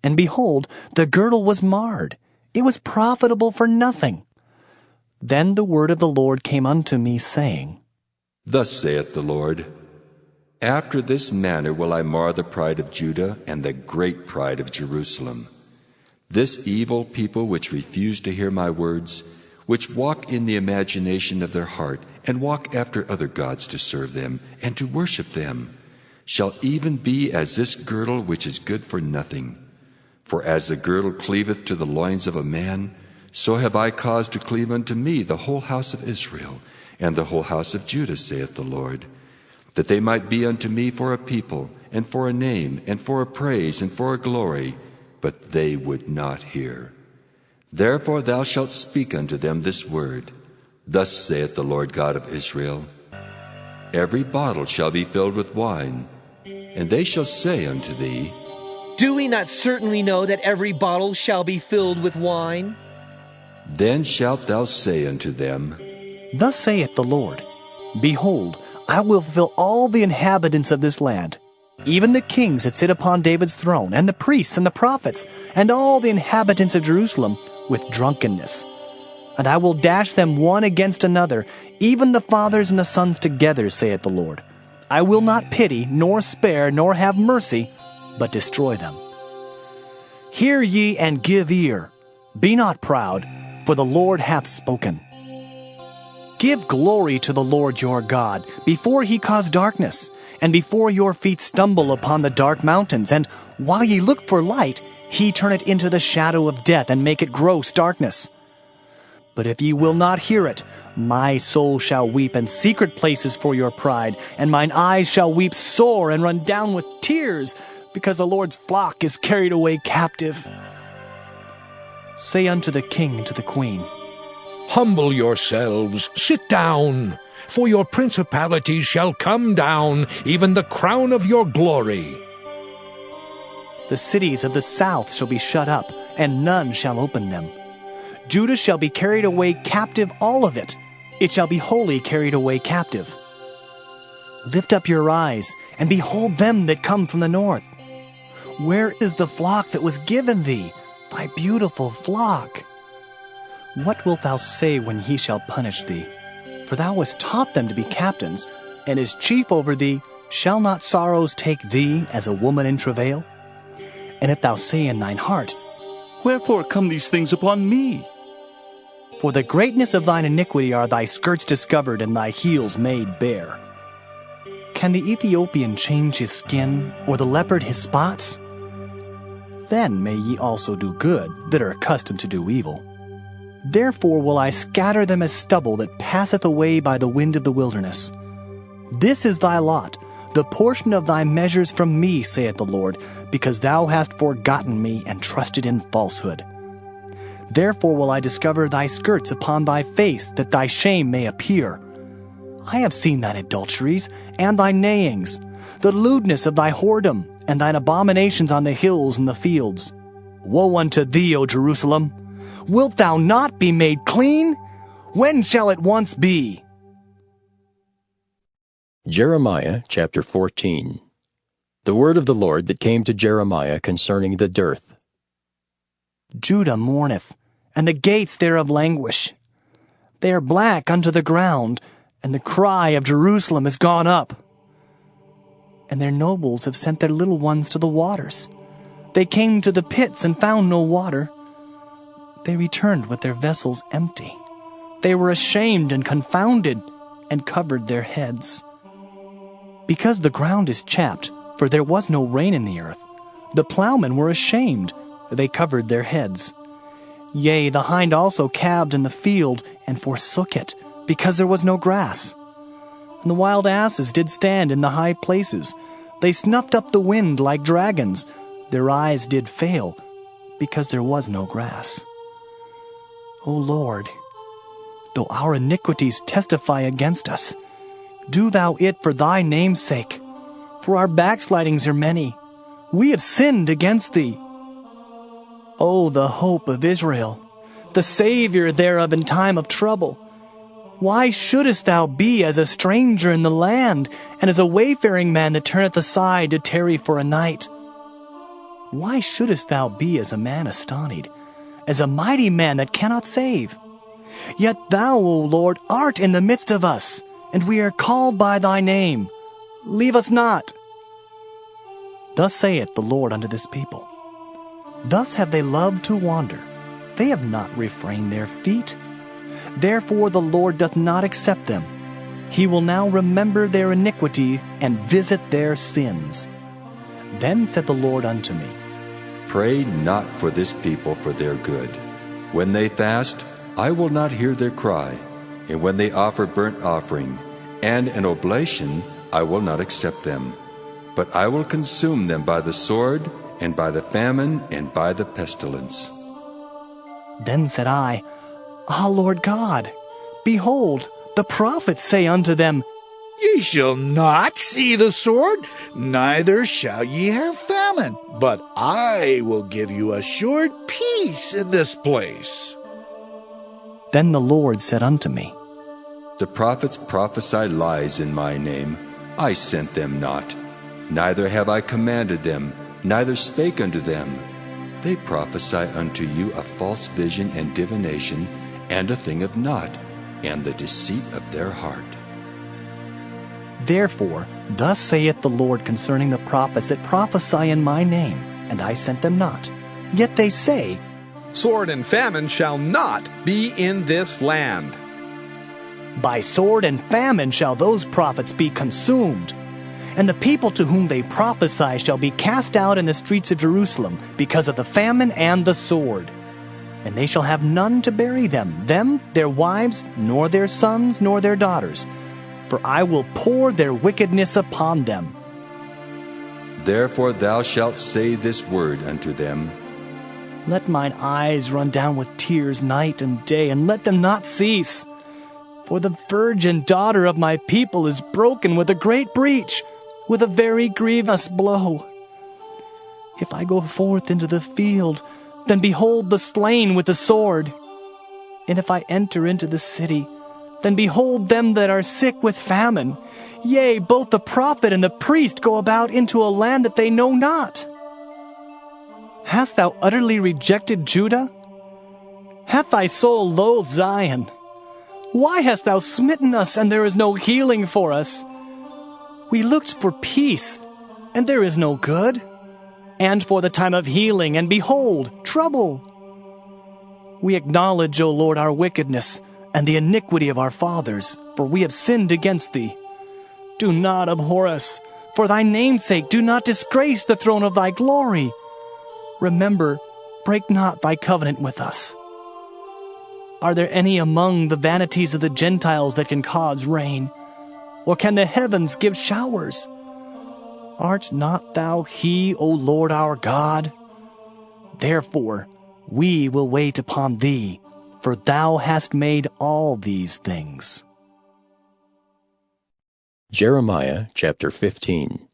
And behold, the girdle was marred. It was profitable for nothing. Then the word of the Lord came unto me, saying, Thus saith the Lord, After this manner will I mar the pride of Judah, and the great pride of Jerusalem. This evil people which refuse to hear my words, which walk in the imagination of their heart, and walk after other gods to serve them, and to worship them, shall even be as this girdle which is good for nothing. For as the girdle cleaveth to the loins of a man, so have I caused to cleave unto me the whole house of Israel, and the whole house of Judah, saith the Lord, that they might be unto me for a people, and for a name, and for a praise, and for a glory, but they would not hear. Therefore thou shalt speak unto them this word, Thus saith the Lord God of Israel, Every bottle shall be filled with wine, and they shall say unto thee, Do we not certainly know that every bottle shall be filled with wine? Then shalt thou say unto them, Thus saith the Lord, Behold, I will fill all the inhabitants of this land, even the kings that sit upon David's throne, and the priests and the prophets, and all the inhabitants of Jerusalem, with drunkenness. And I will dash them one against another, even the fathers and the sons together, saith the Lord. I will not pity, nor spare, nor have mercy, but destroy them. Hear ye and give ear. Be not proud, for the Lord hath spoken. Give glory to the Lord your God, before he cause darkness, and before your feet stumble upon the dark mountains, and while ye look for light, he turn it into the shadow of death, and make it gross darkness. But if ye will not hear it, my soul shall weep in secret places for your pride, and mine eyes shall weep sore and run down with tears, because the Lord's flock is carried away captive. Say unto the king and to the queen, Humble yourselves, sit down, for your principalities shall come down, even the crown of your glory. The cities of the south shall be shut up, and none shall open them. Judah shall be carried away captive, all of it. It shall be wholly carried away captive. Lift up your eyes, and behold them that come from the north. Where is the flock that was given thee, thy beautiful flock? What wilt thou say when he shall punish thee? For thou hast taught them to be captains, and as chief over thee, shall not sorrows take thee as a woman in travail? And if thou say in thine heart, Wherefore come these things upon me? For the greatness of thine iniquity are thy skirts discovered, and thy heels made bare. Can the Ethiopian change his skin, or the leopard his spots? Then may ye also do good, that are accustomed to do evil. Therefore will I scatter them as stubble that passeth away by the wind of the wilderness. This is thy lot, the portion of thy measures from me, saith the Lord, because thou hast forgotten me and trusted in falsehood. Therefore will I discover thy skirts upon thy face, that thy shame may appear. I have seen thine adulteries, and thy neighings, the lewdness of thy whoredom, and thine abominations on the hills and the fields. Woe unto thee, O Jerusalem! Wilt thou not be made clean? When shall it once be? Jeremiah chapter 14. The word of the Lord that came to Jeremiah concerning the dearth. Judah mourneth, and the gates thereof languish. They are black unto the ground, and the cry of Jerusalem is gone up. And their nobles have sent their little ones to the waters. They came to the pits and found no water. They returned with their vessels empty. They were ashamed and confounded, and covered their heads. Because the ground is chapped, for there was no rain in the earth, the plowmen were ashamed, they covered their heads. Yea, the hind also calved in the field, and forsook it, because there was no grass. And the wild asses did stand in the high places. They snuffed up the wind like dragons. Their eyes did fail, because there was no grass. O Lord, though our iniquities testify against us, do thou it for thy name's sake, for our backslidings are many. We have sinned against thee. O the hope of Israel, the Savior thereof in time of trouble, why shouldest thou be as a stranger in the land, and as a wayfaring man that turneth aside to tarry for a night? Why shouldest thou be as a man astonied, as a mighty man that cannot save? Yet thou, O Lord, art in the midst of us, and we are called by thy name. Leave us not. Thus saith the Lord unto this people. Thus have they loved to wander. They have not refrained their feet. Therefore the Lord doth not accept them. He will now remember their iniquity and visit their sins. Then said the Lord unto me, Pray not for this people for their good. When they fast, I will not hear their cry. And when they offer burnt offering and an oblation, I will not accept them. But I will consume them by the sword, and by the famine, and by the pestilence. Then said I, Ah, Lord God, behold, the prophets say unto them, Ye shall not see the sword, neither shall ye have famine, but I will give you assured peace in this place. Then the Lord said unto me, The prophets prophesy lies in my name. I sent them not, neither have I commanded them, neither spake unto them. They prophesy unto you a false vision and divination, and a thing of naught, and the deceit of their heart. Therefore, thus saith the Lord concerning the prophets that prophesy in my name, and I sent them not. Yet they say, Sword and famine shall not be in this land. By sword and famine shall those prophets be consumed. And the people to whom they prophesy shall be cast out in the streets of Jerusalem, because of the famine and the sword. And they shall have none to bury them, their wives, nor their sons, nor their daughters. For I will pour their wickedness upon them. Therefore thou shalt say this word unto them, Let mine eyes run down with tears night and day, and let them not cease. For the virgin daughter of my people is broken with a great breach, with a very grievous blow. If I go forth into the field, then behold the slain with the sword. And if I enter into the city, then behold them that are sick with famine. Yea, both the prophet and the priest go about into a land that they know not. Hast thou utterly rejected Judah? Hath thy soul loathed Zion? Why hast thou smitten us, and there is no healing for us? We looked for peace, and there is no good, and for the time of healing, and behold, trouble. We acknowledge, O Lord, our wickedness, and the iniquity of our fathers, for we have sinned against thee. Do not abhor us. For thy name's sake, do not disgrace the throne of thy glory. Remember, break not thy covenant with us. Are there any among the vanities of the Gentiles that can cause rain? Or can the heavens give showers? Art not thou he, O Lord our God? Therefore, we will wait upon thee, for thou hast made all these things. Jeremiah chapter 15.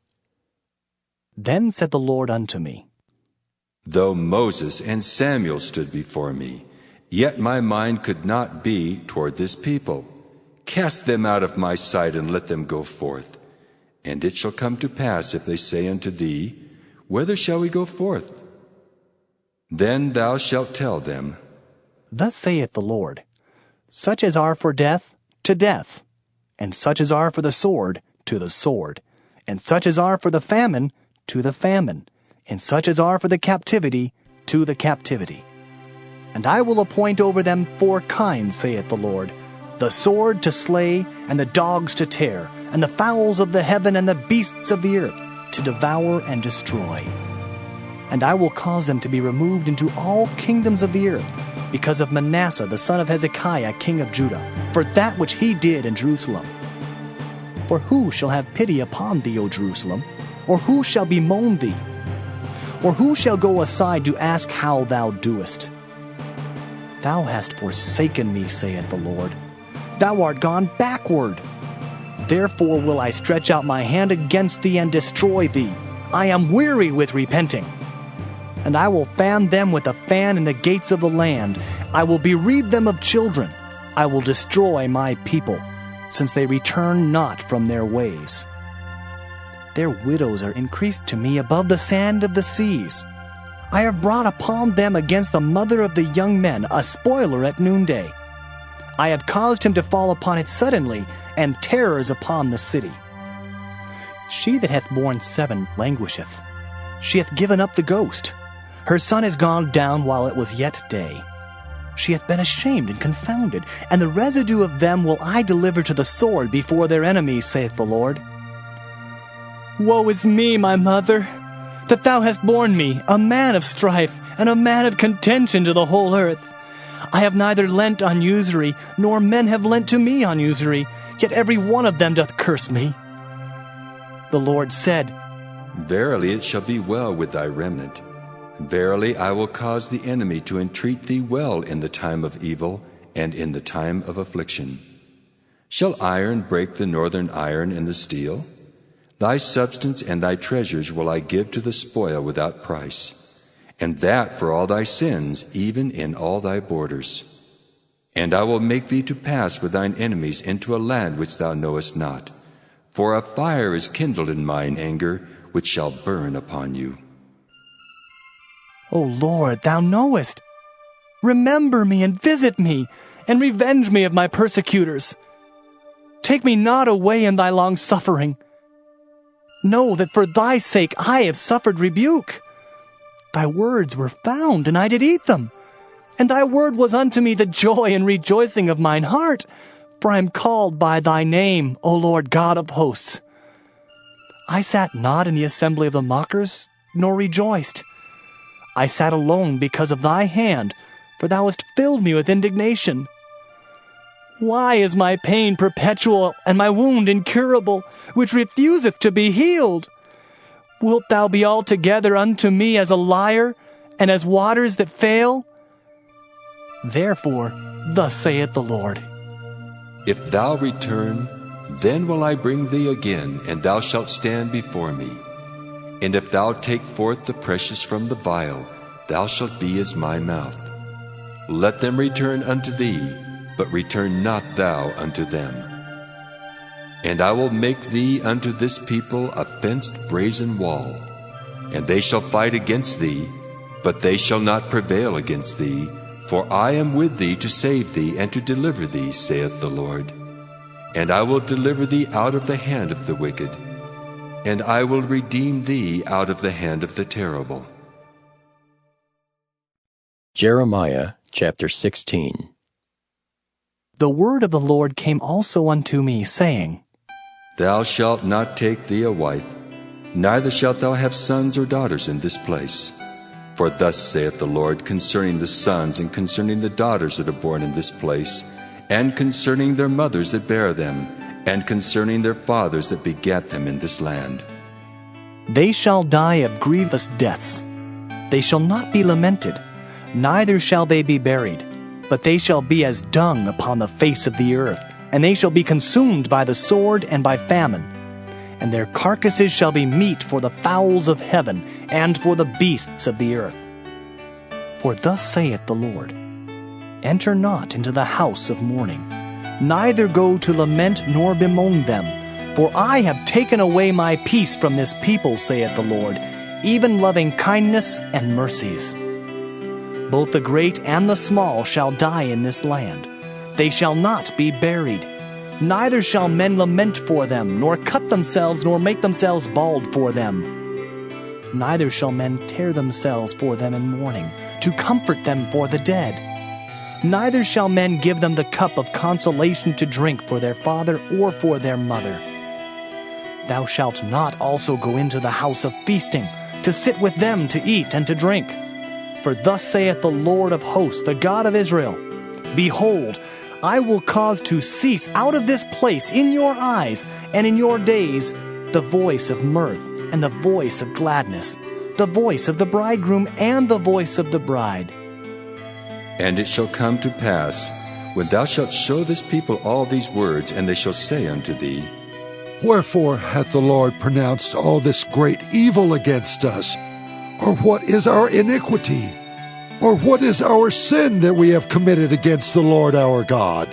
Then said the Lord unto me, Though Moses and Samuel stood before me, yet my mind could not be toward this people. Cast them out of my sight, and let them go forth. And it shall come to pass, if they say unto thee, Whither shall we go forth? Then thou shalt tell them, Thus saith the Lord, Such as are for death, to death, and such as are for the sword, to the sword, and such as are for the famine, to the famine, and such as are for the captivity, to the captivity. And I will appoint over them 4 kinds, saith the Lord, the sword to slay, and the dogs to tear, and the fowls of the heaven and the beasts of the earth to devour and destroy. And I will cause them to be removed into all kingdoms of the earth, because of Manasseh the son of Hezekiah king of Judah, for that which he did in Jerusalem. For who shall have pity upon thee, O Jerusalem? Or who shall bemoan thee? Or who shall go aside to ask how thou doest? Thou hast forsaken me, saith the Lord. Thou art gone backward. Therefore will I stretch out my hand against thee and destroy thee. I am weary with repenting. And I will fan them with a fan in the gates of the land. I will bereave them of children. I will destroy my people, since they return not from their ways. Their widows are increased to me above the sand of the seas. I have brought upon them against the mother of the young men a spoiler at noonday. I have caused him to fall upon it suddenly, and terrors upon the city. She that hath borne 7 languisheth. She hath given up the ghost. Her son is gone down while it was yet day. She hath been ashamed and confounded, and the residue of them will I deliver to the sword before their enemies, saith the Lord. Woe is me, my mother, that thou hast borne me, a man of strife, and a man of contention to the whole earth. I have neither lent on usury, nor men have lent to me on usury, yet every one of them doth curse me. The Lord said, Verily it shall be well with thy remnant. Verily I will cause the enemy to entreat thee well in the time of evil, and in the time of affliction. Shall iron break the northern iron and the steel? Thy substance and thy treasures will I give to the spoil without price, and that for all thy sins, even in all thy borders. And I will make thee to pass with thine enemies into a land which thou knowest not, for a fire is kindled in mine anger, which shall burn upon you. O Lord, thou knowest. Remember me and visit me, and revenge me of my persecutors. Take me not away in thy long suffering. Know that for thy sake I have suffered rebuke. Thy words were found, and I did eat them. And thy word was unto me the joy and rejoicing of mine heart, for I am called by thy name, O Lord God of hosts. I sat not in the assembly of the mockers, nor rejoiced. I sat alone because of thy hand, for thou hast filled me with indignation. Why is my pain perpetual, and my wound incurable, which refuseth to be healed? Wilt thou be altogether unto me as a liar, and as waters that fail? Therefore, thus saith the Lord, If thou return, then will I bring thee again, and thou shalt stand before me. And if thou take forth the precious from the vial, thou shalt be as my mouth. Let them return unto thee, but return not thou unto them. And I will make thee unto this people a fenced brazen wall, and they shall fight against thee, but they shall not prevail against thee, For I am with thee to save thee and to deliver thee, saith the Lord. And I will deliver thee out of the hand of the wicked, and I will redeem thee out of the hand of the terrible. Jeremiah chapter 16. The word of the Lord came also unto me, saying, Thou shalt not take thee a wife, neither shalt thou have sons or daughters in this place. For thus saith the Lord concerning the sons and concerning the daughters that are born in this place, and concerning their mothers that bear them, and concerning their fathers that begat them in this land. They shall die of grievous deaths. They shall not be lamented, neither shall they be buried, but they shall be as dung upon the face of the earth, and they shall be consumed by the sword and by famine. And their carcasses shall be meat for the fowls of heaven, and for the beasts of the earth. For thus saith the Lord, Enter not into the house of mourning, neither go to lament nor bemoan them, for I have taken away my peace from this people, saith the Lord, even loving kindness and mercies. Both the great and the small shall die in this land. They shall not be buried. Neither shall men lament for them, nor cut themselves, nor make themselves bald for them. Neither shall men tear themselves for them in mourning, to comfort them for the dead. Neither shall men give them the cup of consolation to drink for their father or for their mother. Thou shalt not also go into the house of feasting, to sit with them to eat and to drink. For thus saith the Lord of hosts, the God of Israel, Behold, I will cause to cease out of this place in your eyes and in your days the voice of mirth and the voice of gladness, the voice of the bridegroom and the voice of the bride. And it shall come to pass, when thou shalt show this people all these words, and they shall say unto thee, Wherefore hath the Lord pronounced all this great evil against us? Or what is our iniquity? Or what is our sin that we have committed against the Lord our God?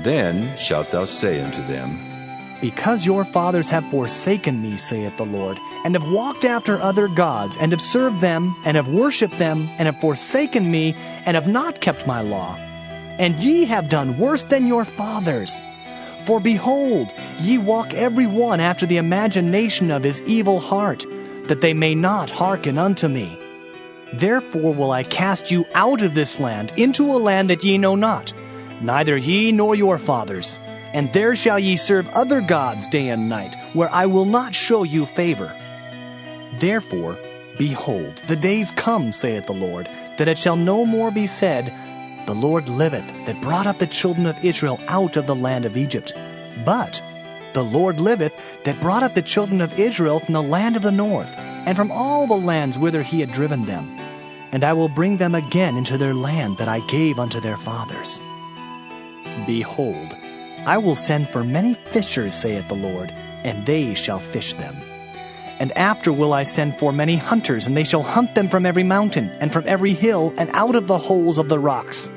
Then shalt thou say unto them, Because your fathers have forsaken me, saith the Lord, and have walked after other gods, and have served them, and have worshipped them, and have forsaken me, and have not kept my law. And ye have done worse than your fathers. For behold, ye walk every one after the imagination of his evil heart, that they may not hearken unto me. Therefore will I cast you out of this land into a land that ye know not, neither ye nor your fathers. And there shall ye serve other gods day and night, where I will not show you favor. Therefore, behold, the days come, saith the Lord, that it shall no more be said, The Lord liveth, that brought up the children of Israel out of the land of Egypt. But the Lord liveth, that brought up the children of Israel from the land of the north, and from all the lands whither he had driven them. And I will bring them again into their land that I gave unto their fathers. Behold, I will send for many fishers, saith the Lord, and they shall fish them. And after will I send for many hunters, and they shall hunt them from every mountain, and from every hill, and out of the holes of the rocks.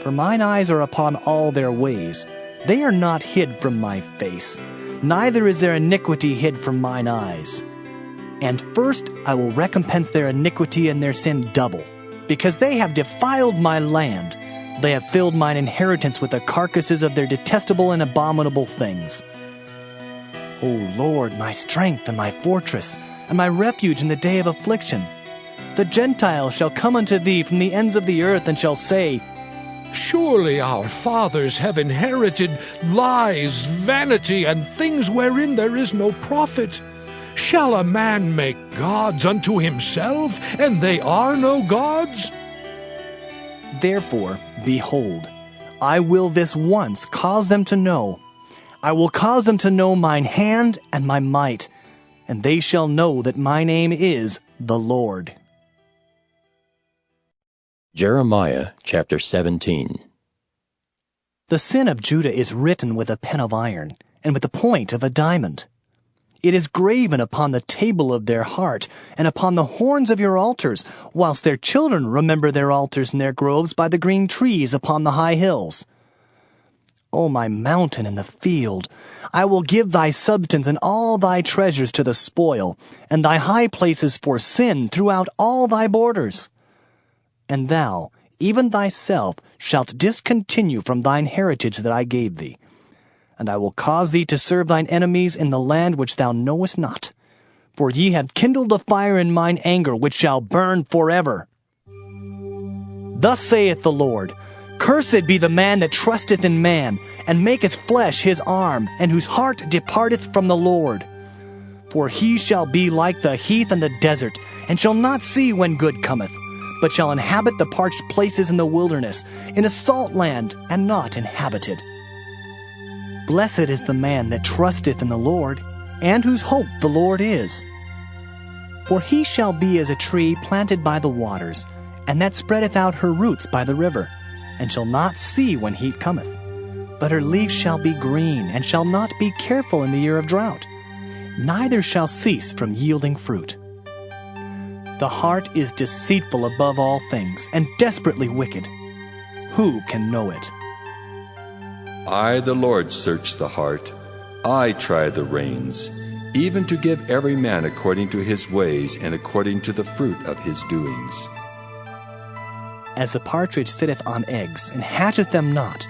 For mine eyes are upon all their ways. They are not hid from my face, neither is their iniquity hid from mine eyes. And first I will recompense their iniquity and their sin double, because they have defiled my land. They have filled mine inheritance with the carcasses of their detestable and abominable things. O Lord, my strength and my fortress, and my refuge in the day of affliction. The Gentiles shall come unto thee from the ends of the earth, and shall say, Surely our fathers have inherited lies, vanity, and things wherein there is no profit. Shall a man make gods unto himself, and they are no gods? Therefore, behold, I will this once cause them to know. I will cause them to know mine hand and my might, and they shall know that my name is the Lord. Jeremiah chapter 17. The sin of Judah is written with a pen of iron, and with the point of a diamond. It is graven upon the table of their heart, and upon the horns of your altars, whilst their children remember their altars and their groves by the green trees upon the high hills. O my mountain in the field, I will give thy substance and all thy treasures to the spoil, and thy high places for sin throughout all thy borders. and thou, even thyself, shalt discontinue from thine heritage that I gave thee. And I will cause thee to serve thine enemies in the land which thou knowest not. For ye have kindled a fire in mine anger, which shall burn forever. Thus saith the Lord, Cursed be the man that trusteth in man, and maketh flesh his arm, and whose heart departeth from the Lord. For he shall be like the heath and the desert, and shall not see when good cometh, but shall inhabit the parched places in the wilderness, in a salt land, and not inhabited. Blessed is the man that trusteth in the Lord, and whose hope the Lord is. For he shall be as a tree planted by the waters, and that spreadeth out her roots by the river, and shall not see when heat cometh. But her leaves shall be green, and shall not be careful in the year of drought, neither shall cease from yielding fruit. The heart is deceitful above all things, and desperately wicked. Who can know it? I, the Lord, search the heart. I try the reins, even to give every man according to his ways and according to the fruit of his doings. As a partridge sitteth on eggs, and hatcheth them not,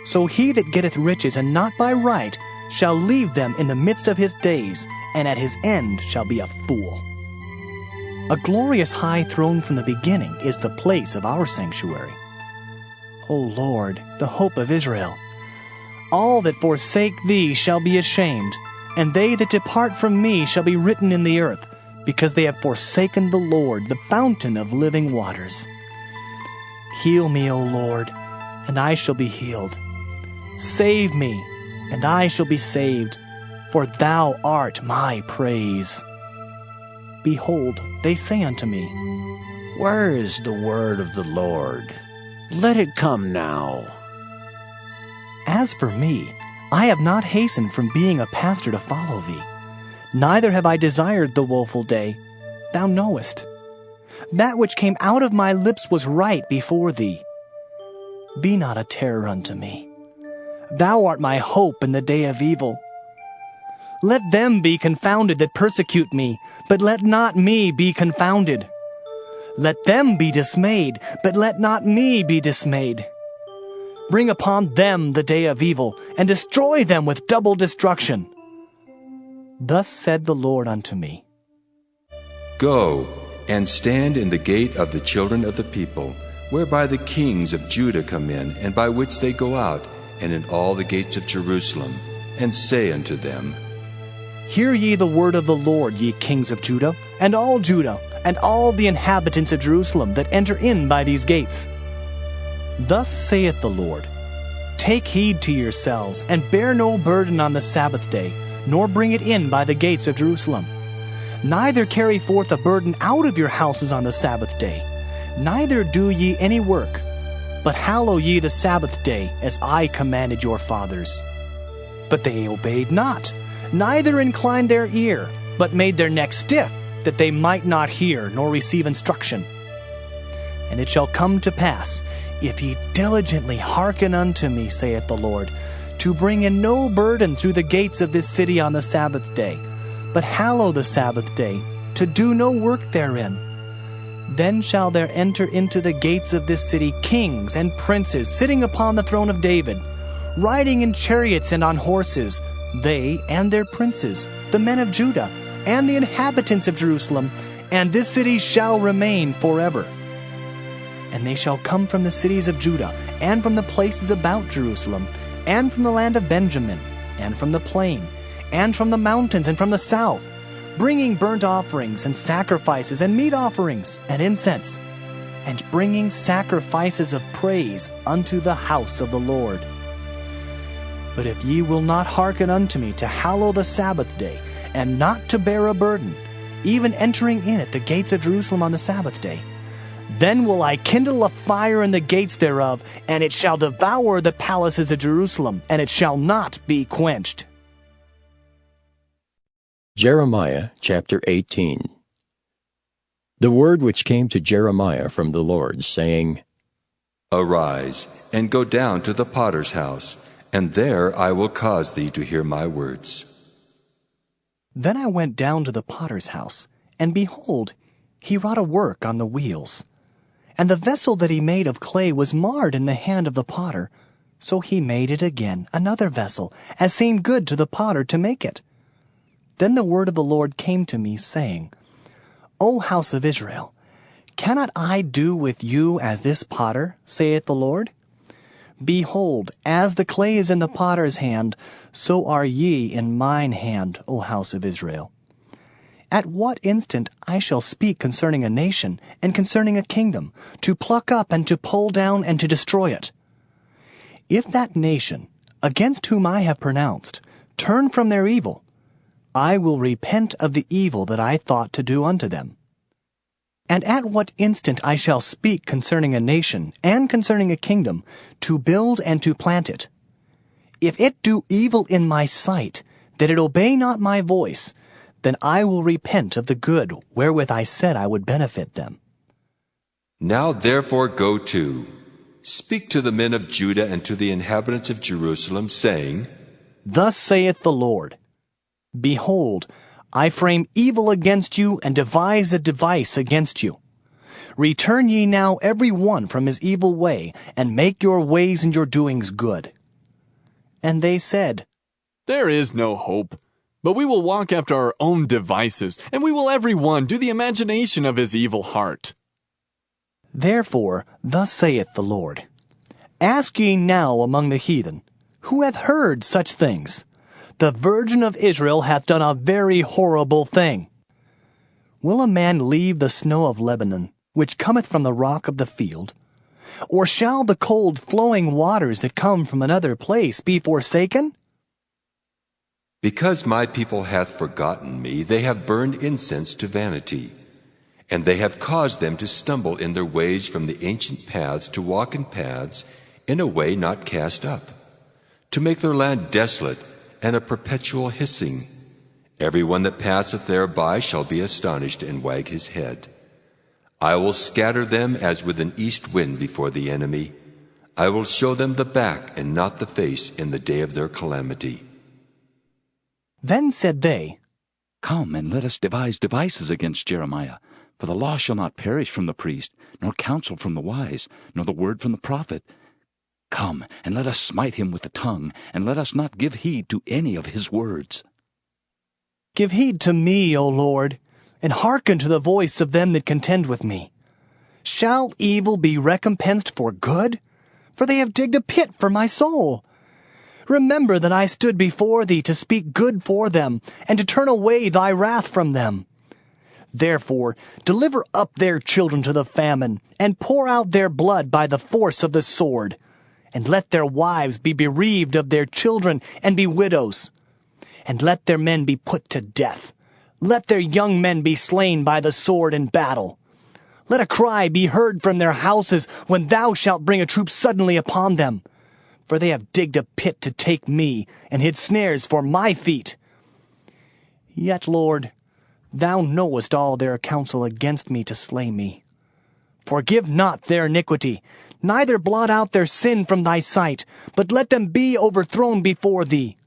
so he that getteth riches, and not by right, shall leave them in the midst of his days, and at his end shall be a fool. A glorious high throne from the beginning is the place of our sanctuary. O Lord, the hope of Israel, all that forsake thee shall be ashamed, and they that depart from me shall be written in the earth, because they have forsaken the Lord, the fountain of living waters. Heal me, O Lord, and I shall be healed. Save me, and I shall be saved, for thou art my praise. Behold, they say unto me, Where is the word of the Lord? Let it come now. As for me, I have not hastened from being a pastor to follow thee, neither have I desired the woeful day. Thou knowest. That which came out of my lips was right before thee. Be not a terror unto me. Thou art my hope in the day of evil. Let them be confounded that persecute me, but let not me be confounded. Let them be dismayed, but let not me be dismayed. Bring upon them the day of evil, and destroy them with double destruction. Thus said the Lord unto me, Go, and stand in the gate of the children of the people, whereby the kings of Judah come in, and by which they go out, and in all the gates of Jerusalem, and say unto them, Hear ye the word of the Lord, ye kings of Judah, and all the inhabitants of Jerusalem that enter in by these gates. Thus saith the Lord, Take heed to yourselves, and bear no burden on the Sabbath day, nor bring it in by the gates of Jerusalem. Neither carry forth a burden out of your houses on the Sabbath day, neither do ye any work, but hallow ye the Sabbath day, as I commanded your fathers. But they obeyed not, neither inclined their ear, but made their neck stiff, that they might not hear nor receive instruction. And it shall come to pass, if ye diligently hearken unto me, saith the Lord, to bring in no burden through the gates of this city on the Sabbath day, but hallow the Sabbath day, to do no work therein. Then shall there enter into the gates of this city kings and princes sitting upon the throne of David, riding in chariots and on horses, they and their princes, the men of Judah, and the inhabitants of Jerusalem, and this city shall remain forever. And they shall come from the cities of Judah, and from the places about Jerusalem, and from the land of Benjamin, and from the plain, and from the mountains, and from the south, bringing burnt offerings, and sacrifices, and meat offerings, and incense, and bringing sacrifices of praise unto the house of the Lord. But if ye will not hearken unto me to hallow the Sabbath day, and not to bear a burden, even entering in at the gates of Jerusalem on the Sabbath day, then will I kindle a fire in the gates thereof, and it shall devour the palaces of Jerusalem, and it shall not be quenched. Jeremiah chapter 18. The word which came to Jeremiah from the Lord, saying, Arise, and go down to the potter's house, and there I will cause thee to hear my words. Then I went down to the potter's house, and behold, he wrought a work on the wheels. And the vessel that he made of clay was marred in the hand of the potter. So he made it again, another vessel, as seemed good to the potter to make it. Then the word of the Lord came to me, saying, O house of Israel, cannot I do with you as this potter, saith the Lord? Behold, as the clay is in the potter's hand, so are ye in mine hand, O house of Israel. At what instant I shall speak concerning a nation, and concerning a kingdom, to pluck up and to pull down and to destroy it. If that nation, against whom I have pronounced, turn from their evil, I will repent of the evil that I thought to do unto them. And at what instant I shall speak concerning a nation, and concerning a kingdom, to build and to plant it. If it do evil in my sight, that it obey not my voice, then I will repent of the good wherewith I said I would benefit them. Now therefore go to, speak to the men of Judah and to the inhabitants of Jerusalem, saying, Thus saith the Lord, Behold, I frame evil against you, and devise a device against you. Return ye now every one from his evil way, and make your ways and your doings good. And they said, There is no hope. But we will walk after our own devices, and we will every one do the imagination of his evil heart. Therefore, thus saith the Lord, Ask ye now among the heathen, who hath heard such things? The Virgin of Israel hath done a very horrible thing. Will a man leave the snow of Lebanon, which cometh from the rock of the field? Or shall the cold flowing waters that come from another place be forsaken? Because my people hath forgotten me, they have burned incense to vanity, and they have caused them to stumble in their ways from the ancient paths to walk in paths in a way not cast up, to make their land desolate and a perpetual hissing. Every one that passeth thereby shall be astonished and wag his head. I will scatter them as with an east wind before the enemy. I will show them the back and not the face in the day of their calamity. Then said they, Come, and let us devise devices against Jeremiah. For the law shall not perish from the priest, nor counsel from the wise, nor the word from the prophet. Come, and let us smite him with the tongue, and let us not give heed to any of his words. Give heed to me, O Lord, and hearken to the voice of them that contend with me. Shall evil be recompensed for good? For they have digged a pit for my soul. Remember that I stood before thee to speak good for them, and to turn away thy wrath from them. Therefore, deliver up their children to the famine, and pour out their blood by the force of the sword. And let their wives be bereaved of their children, and be widows. And let their men be put to death. Let their young men be slain by the sword in battle. Let a cry be heard from their houses when thou shalt bring a troop suddenly upon them. For they have digged a pit to take me, and hid snares for my feet. Yet, Lord, thou knowest all their counsel against me to slay me. Forgive not their iniquity, neither blot out their sin from thy sight, but let them be overthrown before thee.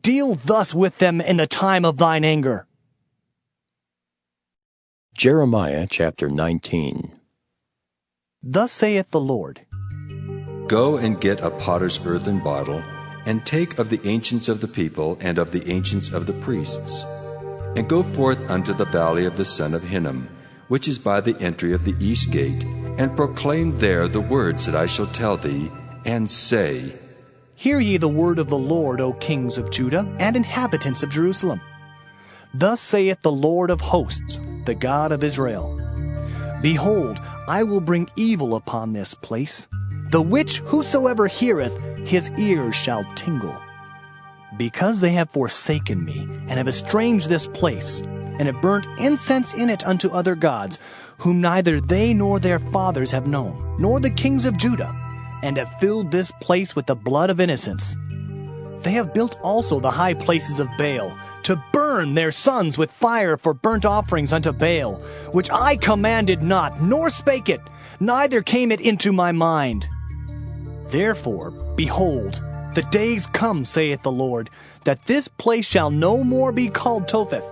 Deal thus with them in the time of thine anger. Jeremiah chapter 19. Thus saith the Lord, Go and get a potter's earthen bottle, and take of the ancients of the people and of the ancients of the priests, and go forth unto the valley of the son of Hinnom, which is by the entry of the east gate, and proclaim there the words that I shall tell thee, and say, Hear ye the word of the Lord, O kings of Judah, and inhabitants of Jerusalem. Thus saith the Lord of hosts, the God of Israel, Behold, I will bring evil upon this place, the which whosoever heareth, his ears shall tingle. Because they have forsaken me, and have estranged this place, and have burnt incense in it unto other gods, whom neither they nor their fathers have known, nor the kings of Judah, and have filled this place with the blood of innocents. They have built also the high places of Baal, to burn their sons with fire for burnt offerings unto Baal, which I commanded not, nor spake it, neither came it into my mind. Therefore, behold, the days come, saith the Lord, that this place shall no more be called Topheth,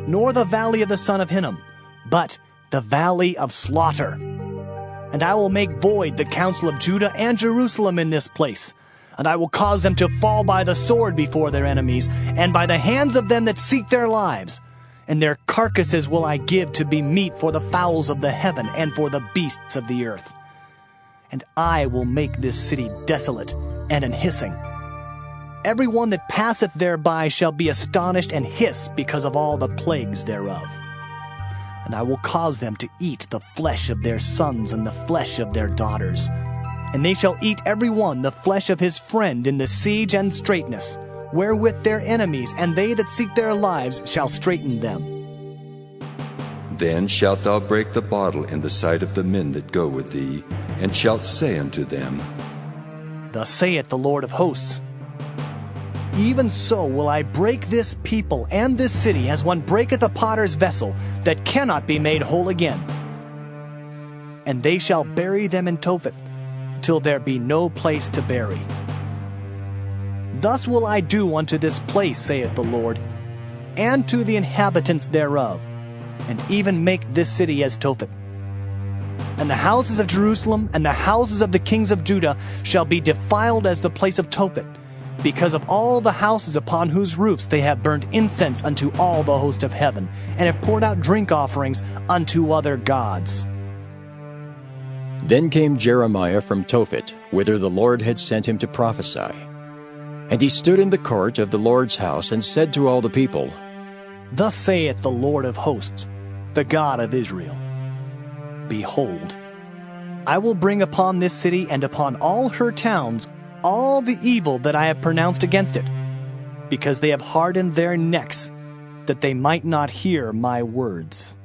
nor the valley of the son of Hinnom, but the valley of slaughter. And I will make void the counsel of Judah and Jerusalem in this place. And I will cause them to fall by the sword before their enemies, and by the hands of them that seek their lives. And their carcasses will I give to be meat for the fowls of the heaven and for the beasts of the earth. And I will make this city desolate and an hissing. Every one that passeth thereby shall be astonished and hiss because of all the plagues thereof. And I will cause them to eat the flesh of their sons and the flesh of their daughters. And they shall eat every one the flesh of his friend in the siege and straitness, wherewith their enemies and they that seek their lives shall straiten them. Then shalt thou break the bottle in the sight of the men that go with thee, and shalt say unto them, Thus saith the Lord of hosts, Even so will I break this people and this city as one breaketh a potter's vessel that cannot be made whole again. And they shall bury them in Topheth, till there be no place to bury. Thus will I do unto this place, saith the Lord, and to the inhabitants thereof, and even make this city as Topheth. And the houses of Jerusalem and the houses of the kings of Judah shall be defiled as the place of Topheth, because of all the houses upon whose roofs they have burnt incense unto all the host of heaven, and have poured out drink offerings unto other gods. Then came Jeremiah from Tophet, whither the Lord had sent him to prophesy. And he stood in the court of the Lord's house, and said to all the people, Thus saith the Lord of hosts, the God of Israel, Behold, I will bring upon this city and upon all her towns all the evil that I have pronounced against it, because they have hardened their necks, that they might not hear my words.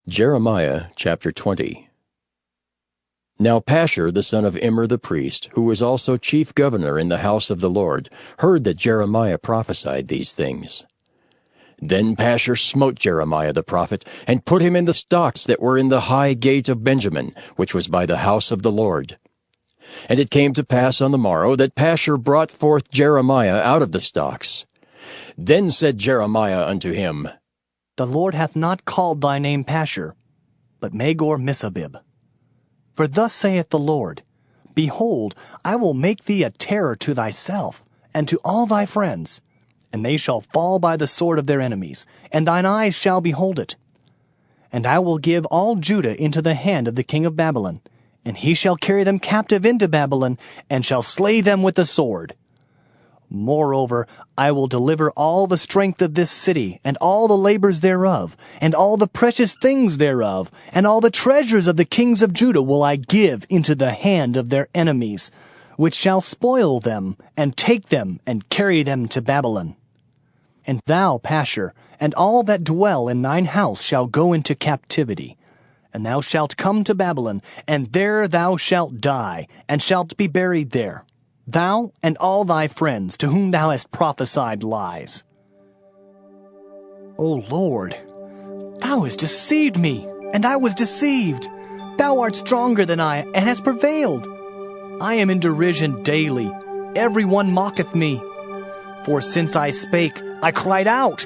Jeremiah chapter 20. Now Pashur the son of Immer the priest, who was also chief governor in the house of the Lord, heard that Jeremiah prophesied these things. Then Pashur smote Jeremiah the prophet, and put him in the stocks that were in the high gate of Benjamin, which was by the house of the Lord. And it came to pass on the morrow that Pashur brought forth Jeremiah out of the stocks. Then said Jeremiah unto him, The Lord hath not called thy name Pashur, but Magor-Missabib. For thus saith the Lord, Behold, I will make thee a terror to thyself, and to all thy friends, and they shall fall by the sword of their enemies, and thine eyes shall behold it. And I will give all Judah into the hand of the king of Babylon, and he shall carry them captive into Babylon, and shall slay them with the sword. Moreover, I will deliver all the strength of this city, and all the labors thereof, and all the precious things thereof, and all the treasures of the kings of Judah will I give into the hand of their enemies, which shall spoil them, and take them, and carry them to Babylon. And thou, Pashur, and all that dwell in thine house shall go into captivity. And thou shalt come to Babylon, and there thou shalt die, and shalt be buried there, thou and all thy friends to whom thou hast prophesied lies. O Lord, thou hast deceived me, and I was deceived. Thou art stronger than I, and hast prevailed. I am in derision daily. Every one mocketh me. For since I spake, I cried out.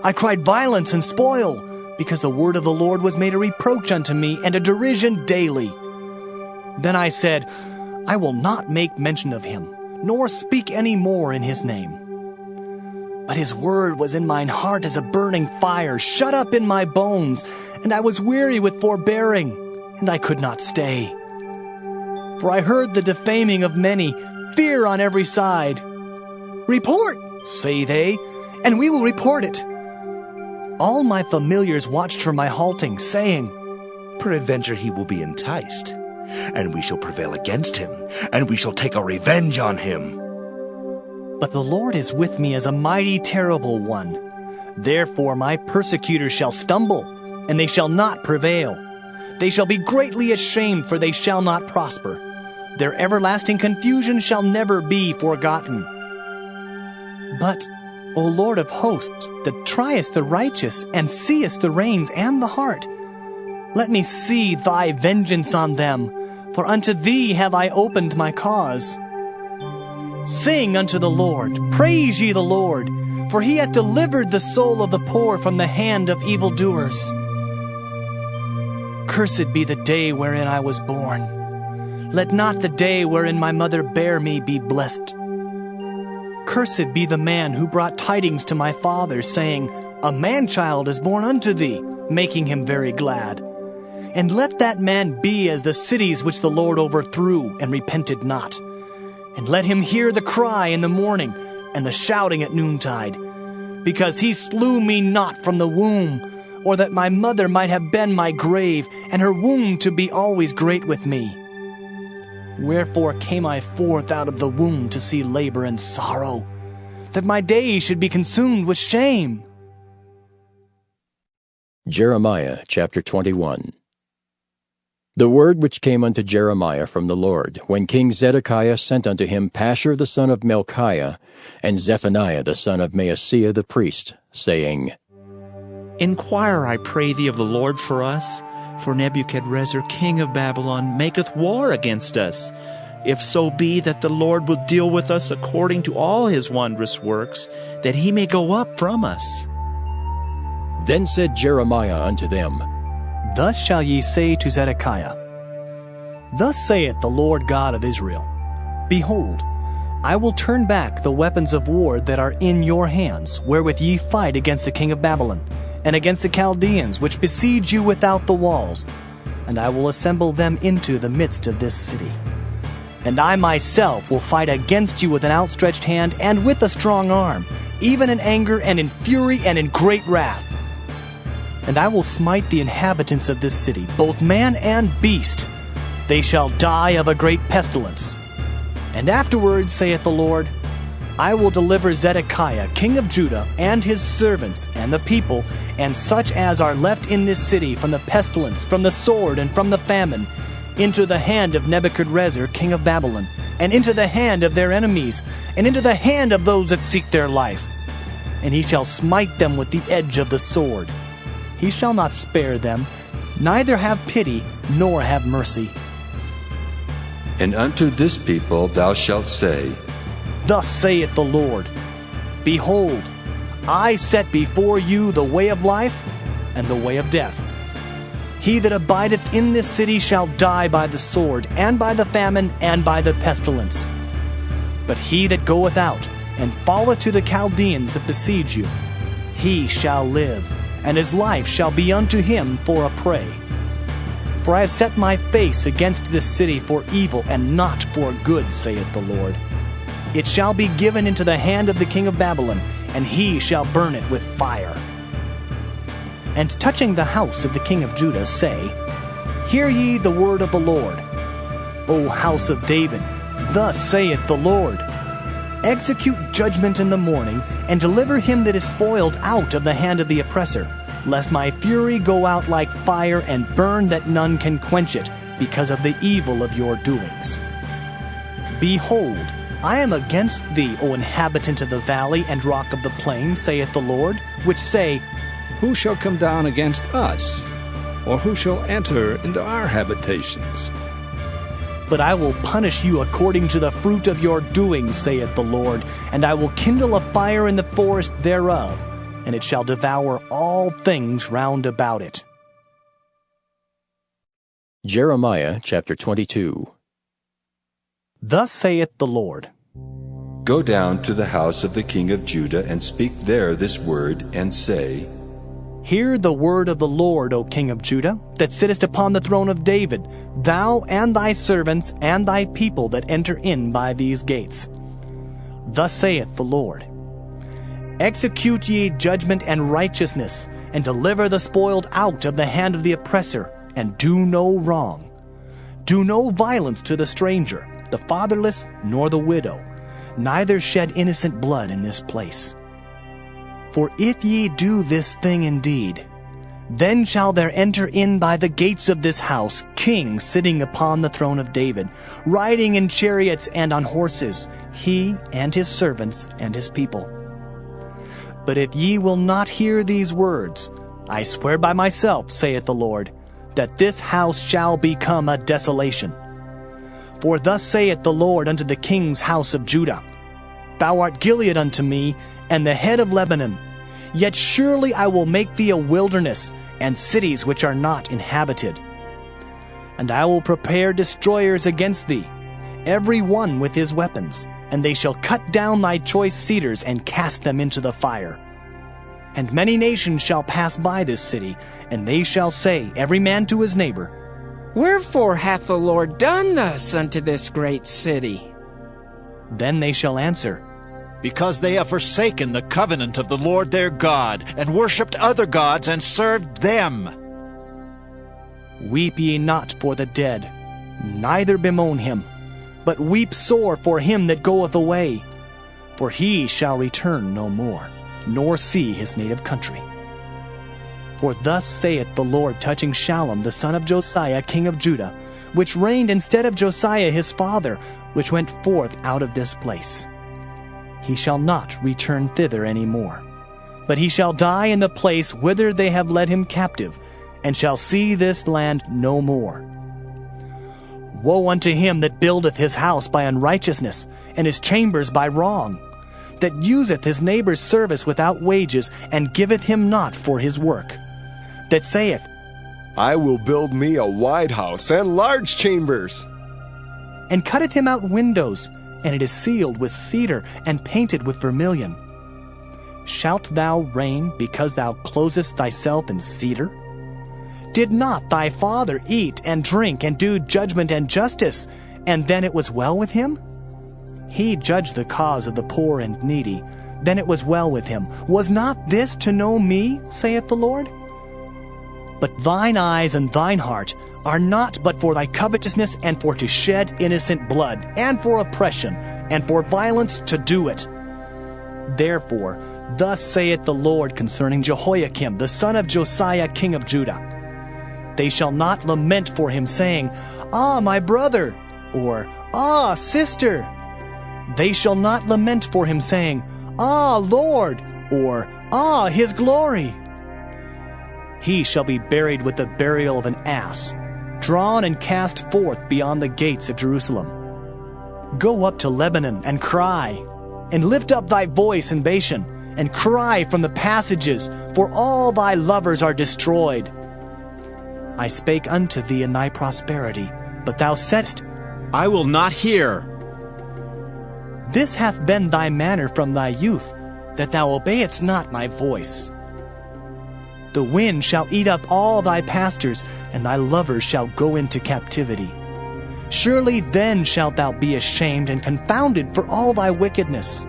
I cried violence and spoil, because the word of the Lord was made a reproach unto me, and a derision daily. Then I said, I will not make mention of him, nor speak any more in his name. But his word was in mine heart as a burning fire, shut up in my bones, and I was weary with forbearing, and I could not stay. For I heard the defaming of many, fear on every side. Report, say they, and we will report it. All my familiars watched for my halting, saying, Peradventure he will be enticed, and we shall prevail against him, and we shall take our revenge on him. But the Lord is with me as a mighty terrible one. Therefore my persecutors shall stumble, and they shall not prevail. They shall be greatly ashamed, for they shall not prosper. Their everlasting confusion shall never be forgotten. But, O Lord of hosts, that triest the righteous, and seest the reins and the heart, let me see thy vengeance on them, for unto thee have I opened my cause. Sing unto the Lord, praise ye the Lord, for he hath delivered the soul of the poor from the hand of evildoers. Cursed be the day wherein I was born. Let not the day wherein my mother bare me be blessed. Cursed be the man who brought tidings to my father, saying, A man-child is born unto thee, making him very glad. And let that man be as the cities which the Lord overthrew, and repented not. And let him hear the cry in the morning, and the shouting at noontide. Because he slew me not from the womb, or that my mother might have been my grave, and her womb to be always great with me. Wherefore came I forth out of the womb to see labor and sorrow, that my days should be consumed with shame. Jeremiah chapter 21. The word which came unto Jeremiah from the Lord, when King Zedekiah sent unto him Pashur the son of Melchiah, and Zephaniah the son of Maaseiah the priest, saying, Inquire, I pray thee, of the Lord for us, for Nebuchadrezzar king of Babylon maketh war against us. If so be that the Lord will deal with us according to all his wondrous works, that he may go up from us. Then said Jeremiah unto them, Thus shall ye say to Zedekiah, Thus saith the Lord God of Israel, Behold, I will turn back the weapons of war that are in your hands, wherewith ye fight against the king of Babylon, and against the Chaldeans, which besiege you without the walls, and I will assemble them into the midst of this city. And I myself will fight against you with an outstretched hand and with a strong arm, even in anger and in fury and in great wrath. And I will smite the inhabitants of this city, both man and beast. They shall die of a great pestilence. And afterwards, saith the Lord, I will deliver Zedekiah, king of Judah, and his servants, and the people, and such as are left in this city, from the pestilence, from the sword, and from the famine, into the hand of Nebuchadrezzar, king of Babylon, and into the hand of their enemies, and into the hand of those that seek their life. And he shall smite them with the edge of the sword. He shall not spare them, neither have pity, nor have mercy. And unto this people thou shalt say, Thus saith the Lord, Behold, I set before you the way of life and the way of death. He that abideth in this city shall die by the sword, and by the famine, and by the pestilence. But he that goeth out, and falleth to the Chaldeans that besiege you, he shall live, and his life shall be unto him for a prey. For I have set my face against this city for evil, and not for good, saith the Lord. It shall be given into the hand of the king of Babylon, and he shall burn it with fire. And touching the house of the king of Judah, say, Hear ye the word of the Lord. O house of David, thus saith the Lord, Execute judgment in the morning, and deliver him that is spoiled out of the hand of the oppressor, lest my fury go out like fire, and burn that none can quench it, because of the evil of your doings. Behold, I am against thee, O inhabitant of the valley and rock of the plain, saith the Lord, which say, Who shall come down against us? Or who shall enter into our habitations? But I will punish you according to the fruit of your doings, saith the Lord, and I will kindle a fire in the forest thereof, and it shall devour all things round about it. Jeremiah chapter 22. Thus saith the Lord, Go down to the house of the king of Judah, and speak there this word, and say, Hear the word of the Lord, O king of Judah, that sittest upon the throne of David, thou and thy servants and thy people that enter in by these gates. Thus saith the Lord, Execute ye judgment and righteousness, and deliver the spoiled out of the hand of the oppressor, and do no wrong. Do no violence to the stranger, the fatherless, nor the widow, neither shed innocent blood in this place. For if ye do this thing indeed, then shall there enter in by the gates of this house kings sitting upon the throne of David, riding in chariots and on horses, he and his servants and his people. But if ye will not hear these words, I swear by myself, saith the Lord, that this house shall become a desolation. For thus saith the Lord unto the king's house of Judah, Thou art Gilead unto me, and the head of Lebanon. Yet surely I will make thee a wilderness, and cities which are not inhabited. And I will prepare destroyers against thee, every one with his weapons, and they shall cut down thy choice cedars and cast them into the fire. And many nations shall pass by this city, and they shall say, every man to his neighbor, Wherefore hath the Lord done thus unto this great city? Then they shall answer, Because they have forsaken the covenant of the Lord their God, and worshipped other gods, and served them. Weep ye not for the dead, neither bemoan him, but weep sore for him that goeth away, for he shall return no more, nor see his native country. For thus saith the Lord touching Shallum the son of Josiah king of Judah, which reigned instead of Josiah his father, which went forth out of this place. He shall not return thither any more, but he shall die in the place whither they have led him captive, and shall see this land no more. Woe unto him that buildeth his house by unrighteousness, and his chambers by wrong, that useth his neighbor's service without wages, and giveth him not for his work, that saith, I will build me a wide house and large chambers, and cutteth him out windows, and it is sealed with cedar, and painted with vermilion. Shalt thou reign because thou closest thyself in cedar? Did not thy father eat and drink and do judgment and justice, and then it was well with him? He judged the cause of the poor and needy, then it was well with him. Was not this to know me, saith the Lord? But thine eyes and thine heart are not but for thy covetousness, and for to shed innocent blood, and for oppression, and for violence to do it. Therefore, thus saith the Lord concerning Jehoiakim, the son of Josiah king of Judah, they shall not lament for him, saying, Ah, my brother, or Ah, sister. They shall not lament for him, saying, Ah, Lord, or Ah, his glory. He shall be buried with the burial of an ass, drawn and cast forth beyond the gates of Jerusalem. Go up to Lebanon and cry, and lift up thy voice in Bashan, and cry from the passages, for all thy lovers are destroyed. I spake unto thee in thy prosperity, but thou saidst, I will not hear. This hath been thy manner from thy youth, that thou obeyedst not my voice. The wind shall eat up all thy pastors, and thy lovers shall go into captivity. Surely then shalt thou be ashamed and confounded for all thy wickedness.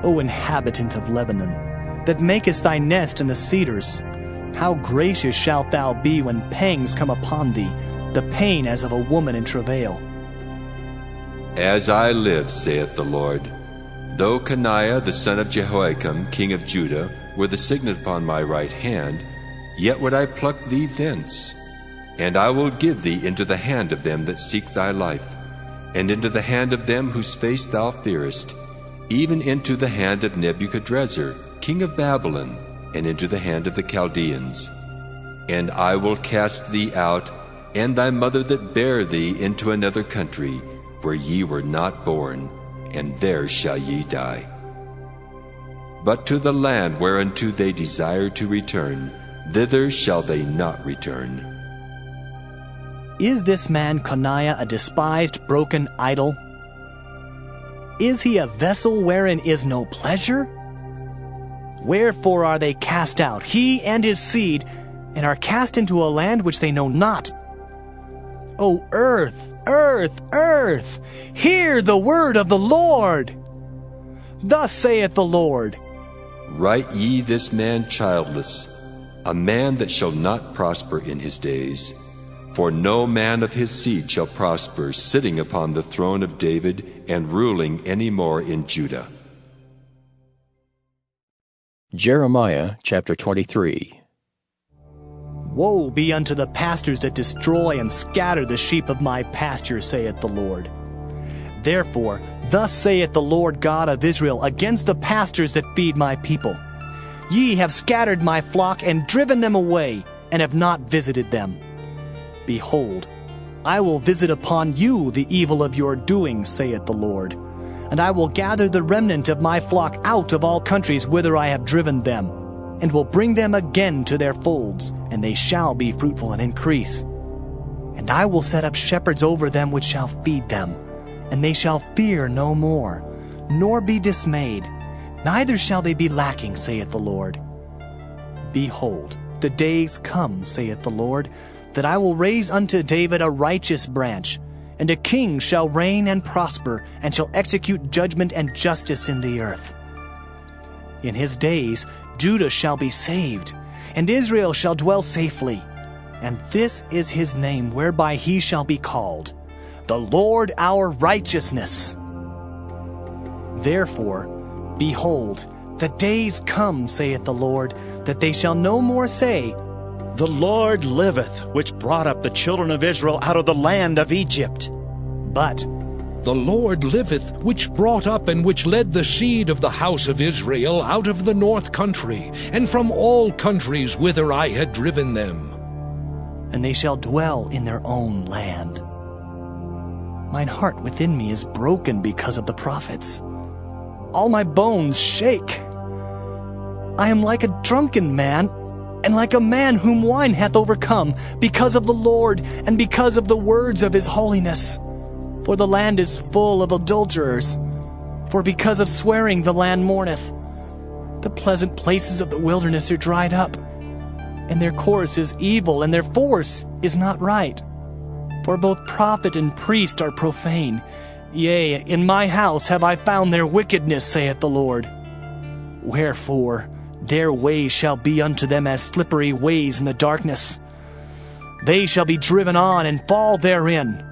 O inhabitant of Lebanon, that makest thy nest in the cedars, how gracious shalt thou be when pangs come upon thee, the pain as of a woman in travail. As I live, saith the Lord, though Coniah the son of Jehoiakim king of Judah were the signet upon my right hand, yet would I pluck thee thence. And I will give thee into the hand of them that seek thy life, and into the hand of them whose face thou fearest, even into the hand of Nebuchadrezzar king of Babylon, and into the hand of the Chaldeans. And I will cast thee out, and thy mother that bare thee, into another country, where ye were not born, and there shall ye die. But to the land whereunto they desire to return, thither shall they not return. Is this man Coniah a despised, broken idol? Is he a vessel wherein is no pleasure? Wherefore are they cast out, he and his seed, and are cast into a land which they know not? O earth, earth, earth, hear the word of the Lord. Thus saith the Lord, Write ye this man childless, a man that shall not prosper in his days. For no man of his seed shall prosper, sitting upon the throne of David, and ruling any more in Judah. Jeremiah chapter 23. Woe be unto the pastors that destroy and scatter the sheep of my pasture, saith the Lord. Therefore, thus saith the Lord God of Israel against the pastors that feed my people. Ye have scattered my flock and driven them away, and have not visited them. Behold, I will visit upon you the evil of your doings, saith the Lord. And I will gather the remnant of my flock out of all countries whither I have driven them, and will bring them again to their folds, and they shall be fruitful and increase. And I will set up shepherds over them which shall feed them, and they shall fear no more, nor be dismayed, neither shall they be lacking, saith the Lord. Behold, the days come, saith the Lord, that I will raise unto David a righteous branch, and a king shall reign and prosper, and shall execute judgment and justice in the earth. In his days Judah shall be saved, and Israel shall dwell safely. And this is his name whereby he shall be called, the Lord our righteousness. Therefore, behold, the days come, saith the Lord, that they shall no more say, The Lord liveth, which brought up the children of Israel out of the land of Egypt. But, The Lord liveth, which brought up and which led the seed of the house of Israel out of the north country, and from all countries whither I had driven them. And they shall dwell in their own land. Mine heart within me is broken because of the prophets. All my bones shake. I am like a drunken man, and like a man whom wine hath overcome, because of the Lord, and because of the words of his holiness. For the land is full of adulterers. For because of swearing the land mourneth. The pleasant places of the wilderness are dried up, and their course is evil, and their force is not right. For both prophet and priest are profane. Yea, in my house have I found their wickedness, saith the Lord. Wherefore, their ways shall be unto them as slippery ways in the darkness. They shall be driven on and fall therein.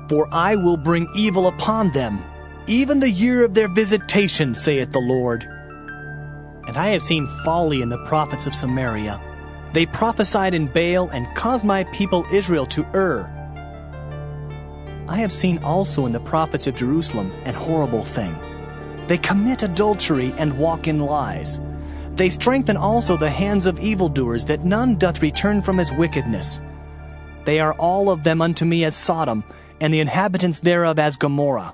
For I will bring evil upon them, even the year of their visitation, saith the Lord. And I have seen folly in the prophets of Samaria. They prophesied in Baal and caused my people Israel to err. I have seen also in the prophets of Jerusalem an horrible thing. They commit adultery and walk in lies. They strengthen also the hands of evildoers, that none doth return from his wickedness. They are all of them unto me as Sodom, and the inhabitants thereof as Gomorrah.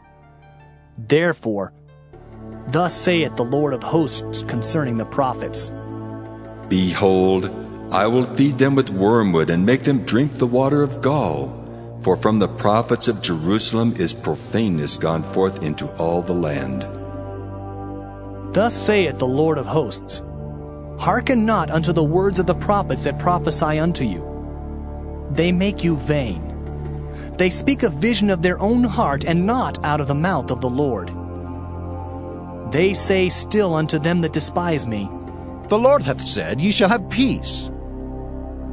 Therefore, thus saith the Lord of hosts concerning the prophets, Behold, I will feed them with wormwood, and make them drink the water of gall. For from the prophets of Jerusalem is profaneness gone forth into all the land. Thus saith the Lord of hosts, Hearken not unto the words of the prophets that prophesy unto you. They make you vain. They speak a vision of their own heart, and not out of the mouth of the Lord. They say still unto them that despise me, The Lord hath said, Ye shall have peace.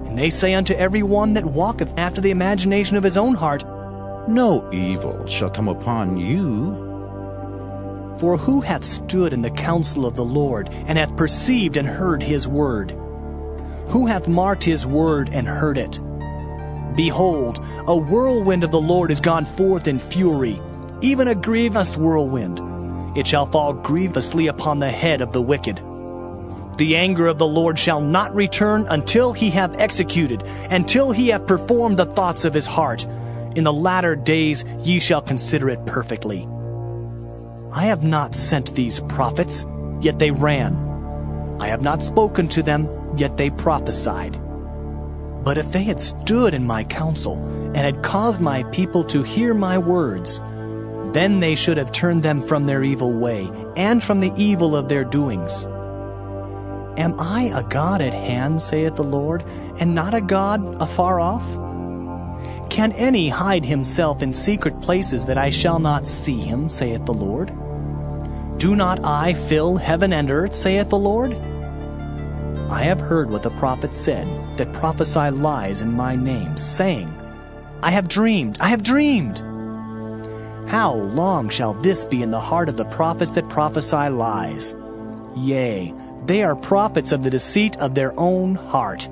And they say unto every one that walketh after the imagination of his own heart, No evil shall come upon you. For who hath stood in the counsel of the Lord, and hath perceived and heard his word? Who hath marked his word and heard it? Behold, a whirlwind of the Lord is gone forth in fury, even a grievous whirlwind. It shall fall grievously upon the head of the wicked. The anger of the Lord shall not return until he have executed, until he have performed the thoughts of his heart. In the latter days ye shall consider it perfectly. I have not sent these prophets, yet they ran. I have not spoken to them, yet they prophesied. But if they had stood in my counsel, and had caused my people to hear my words, then they should have turned them from their evil way, and from the evil of their doings. Am I a God at hand, saith the Lord, and not a God afar off? Can any hide himself in secret places that I shall not see him, saith the Lord? Do not I fill heaven and earth, saith the Lord? I have heard what the prophets said, that prophesy lies in my name, saying, I have dreamed, I have dreamed. How long shall this be in the heart of the prophets that prophesy lies? Yea, they are prophets of the deceit of their own heart,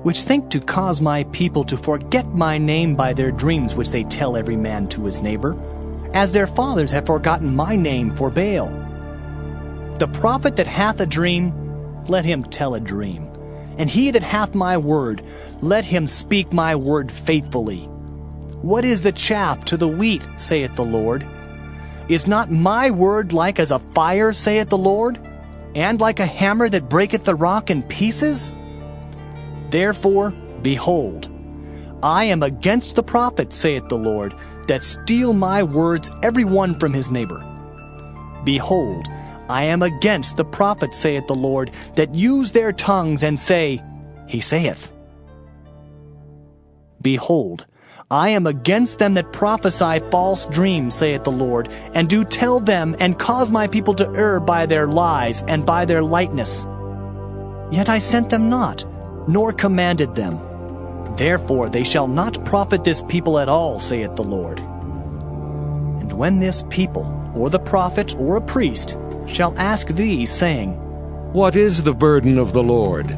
which think to cause my people to forget my name by their dreams which they tell every man to his neighbor, as their fathers have forgotten my name for Baal. The prophet that hath a dream, let him tell a dream. And he that hath my word, let him speak my word faithfully. What is the chaff to the wheat, saith the Lord? Is not my word like as a fire, saith the Lord, and like a hammer that breaketh the rock in pieces? Therefore, behold, I am against the prophets, saith the Lord, that steal my words, every one from his neighbor. Behold, I am against the prophets, saith the Lord, that use their tongues and say, He saith. Behold, I am against them that prophesy false dreams, saith the Lord, and do tell them, and cause my people to err by their lies and by their lightness. Yet I sent them not, nor commanded them. Therefore they shall not profit this people at all, saith the Lord. And when this people, or the prophet, or a priest, shall ask thee, saying, What is the burden of the Lord?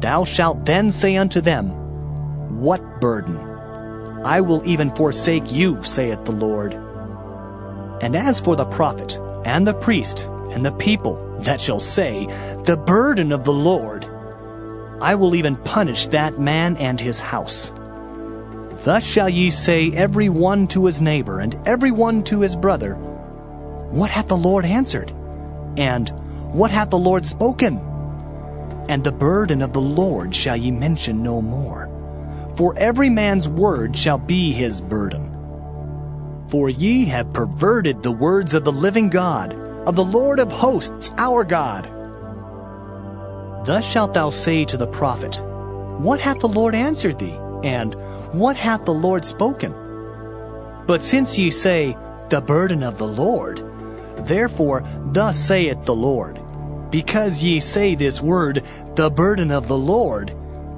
Thou shalt then say unto them, What burden? I will even forsake you, saith the Lord. And as for the prophet, and the priest, and the people that shall say, The burden of the Lord, I will even punish that man and his house. Thus shall ye say every one to his neighbor, and every one to his brother, What hath the Lord answered? And what hath the Lord spoken? And the burden of the Lord shall ye mention no more. For every man's word shall be his burden. For ye have perverted the words of the living God, of the Lord of hosts, our God. Thus shalt thou say to the prophet, What hath the Lord answered thee? And what hath the Lord spoken? But since ye say, The burden of the Lord, therefore thus saith the Lord, because ye say this word, The burden of the Lord,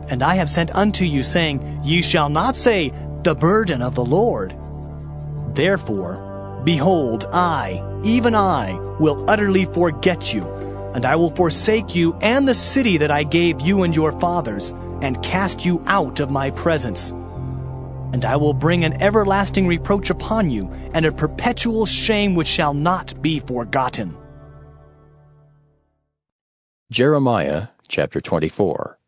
and I have sent unto you, saying, Ye shall not say, The burden of the Lord. Therefore, behold, I, even I, will utterly forget you, and I will forsake you and the city that I gave you and your fathers, and cast you out of my presence. And I will bring an everlasting reproach upon you, and a perpetual shame which shall not be forgotten. Jeremiah chapter 24.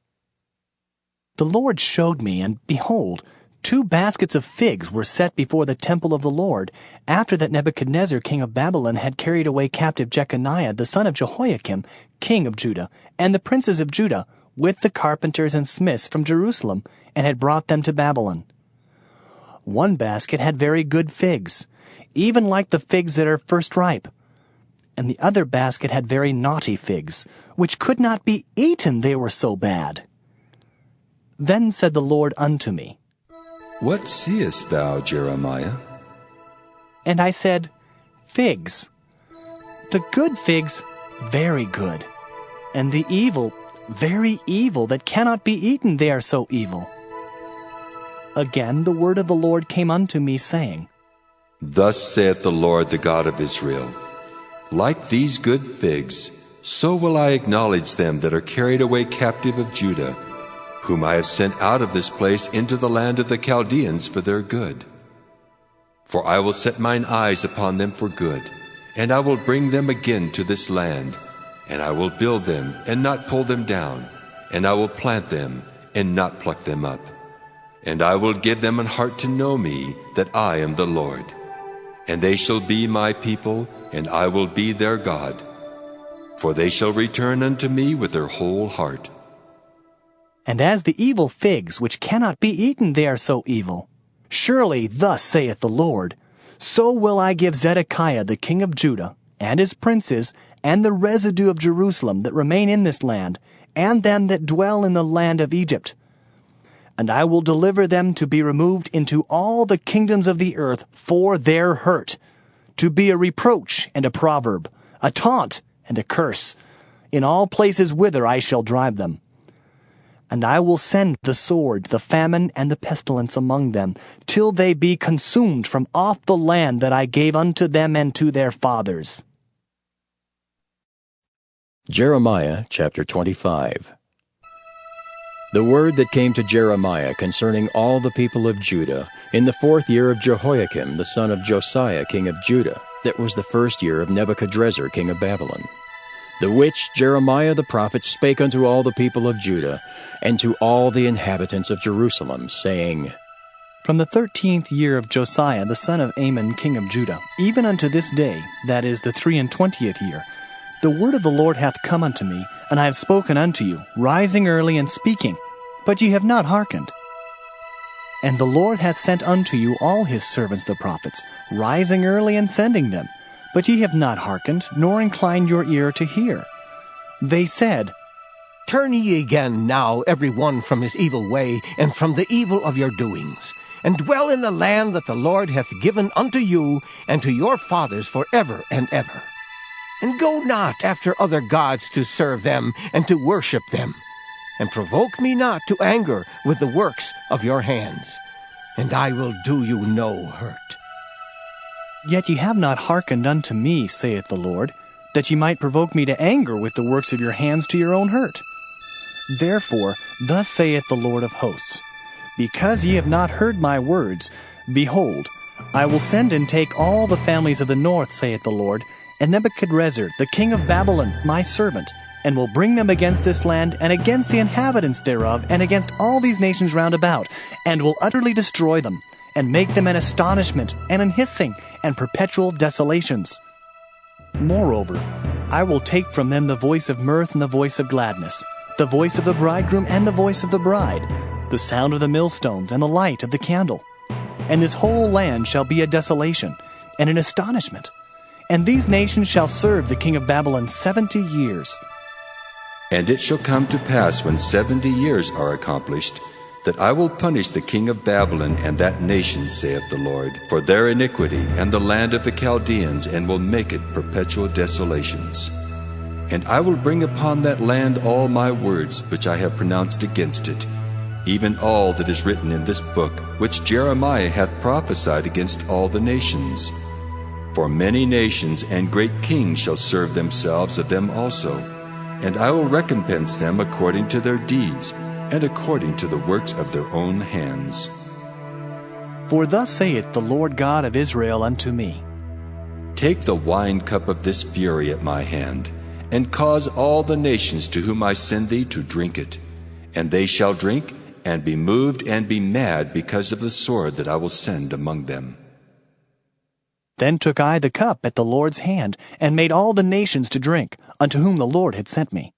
The Lord showed me, and behold, 2 baskets of figs were set before the temple of the Lord, after that Nebuchadnezzar king of Babylon had carried away captive Jeconiah the son of Jehoiakim, king of Judah, and the princes of Judah, with the carpenters and smiths from Jerusalem, and had brought them to Babylon. 1 basket had very good figs, even like the figs that are first ripe. And the other basket had very naughty figs, which could not be eaten, they were so bad. Then said the Lord unto me, What seest thou, Jeremiah? And I said, Figs. The good figs, very good, and the evil, very evil, that cannot be eaten, they are so evil. Again the word of the Lord came unto me, saying, Thus saith the Lord, the God of Israel, Like these good figs, so will I acknowledge them that are carried away captive of Judah, whom I have sent out of this place into the land of the Chaldeans for their good. For I will set mine eyes upon them for good, and I will bring them again to this land, and I will build them and not pull them down, and I will plant them and not pluck them up. And I will give them an heart to know me, that I am the Lord. And they shall be my people, and I will be their God. For they shall return unto me with their whole heart. And as the evil figs, which cannot be eaten, they are so evil. Surely thus saith the Lord, So will I give Zedekiah the king of Judah, and his princes, and the residue of Jerusalem that remain in this land, and them that dwell in the land of Egypt. And I will deliver them to be removed into all the kingdoms of the earth for their hurt, to be a reproach and a proverb, a taunt and a curse, in all places whither I shall drive them. And I will send the sword, the famine, and the pestilence among them, till they be consumed from off the land that I gave unto them and to their fathers. Jeremiah chapter 25. The word that came to Jeremiah concerning all the people of Judah in the 4th year of Jehoiakim the son of Josiah king of Judah, that was the 1st year of Nebuchadrezzar king of Babylon. The which Jeremiah the prophet spake unto all the people of Judah, and to all the inhabitants of Jerusalem, saying, From the 13th year of Josiah the son of Amon king of Judah, even unto this day, that is the 23rd year, the word of the Lord hath come unto me, and I have spoken unto you, rising early and speaking, but ye have not hearkened. And the Lord hath sent unto you all his servants the prophets, rising early and sending them. But ye have not hearkened, nor inclined your ear to hear. They said, Turn ye again now every one from his evil way, and from the evil of your doings, and dwell in the land that the Lord hath given unto you and to your fathers forever and ever. And go not after other gods to serve them and to worship them. And provoke me not to anger with the works of your hands, and I will do you no hurt. Yet ye have not hearkened unto me, saith the Lord, that ye might provoke me to anger with the works of your hands to your own hurt. Therefore, thus saith the Lord of hosts, Because ye have not heard my words, behold, I will send and take all the families of the north, saith the Lord, and Nebuchadrezzar, the king of Babylon, my servant, and will bring them against this land, and against the inhabitants thereof, and against all these nations round about, and will utterly destroy them, and make them an astonishment, and an hissing, and perpetual desolations. Moreover, I will take from them the voice of mirth and the voice of gladness, the voice of the bridegroom and the voice of the bride, the sound of the millstones and the light of the candle. And this whole land shall be a desolation, and an astonishment. And these nations shall serve the king of Babylon 70 years. And it shall come to pass when 70 years are accomplished, that I will punish the king of Babylon and that nation, saith the Lord, for their iniquity and the land of the Chaldeans, and will make it perpetual desolations. And I will bring upon that land all my words which I have pronounced against it, even all that is written in this book, which Jeremiah hath prophesied against all the nations. For many nations and great kings shall serve themselves of them also, and I will recompense them according to their deeds, and according to the works of their own hands. For thus saith the Lord God of Israel unto me, Take the wine cup of this fury at my hand, and cause all the nations to whom I send thee to drink it. And they shall drink, and be moved, and be mad because of the sword that I will send among them. Then took I the cup at the Lord's hand, and made all the nations to drink, unto whom the Lord had sent me,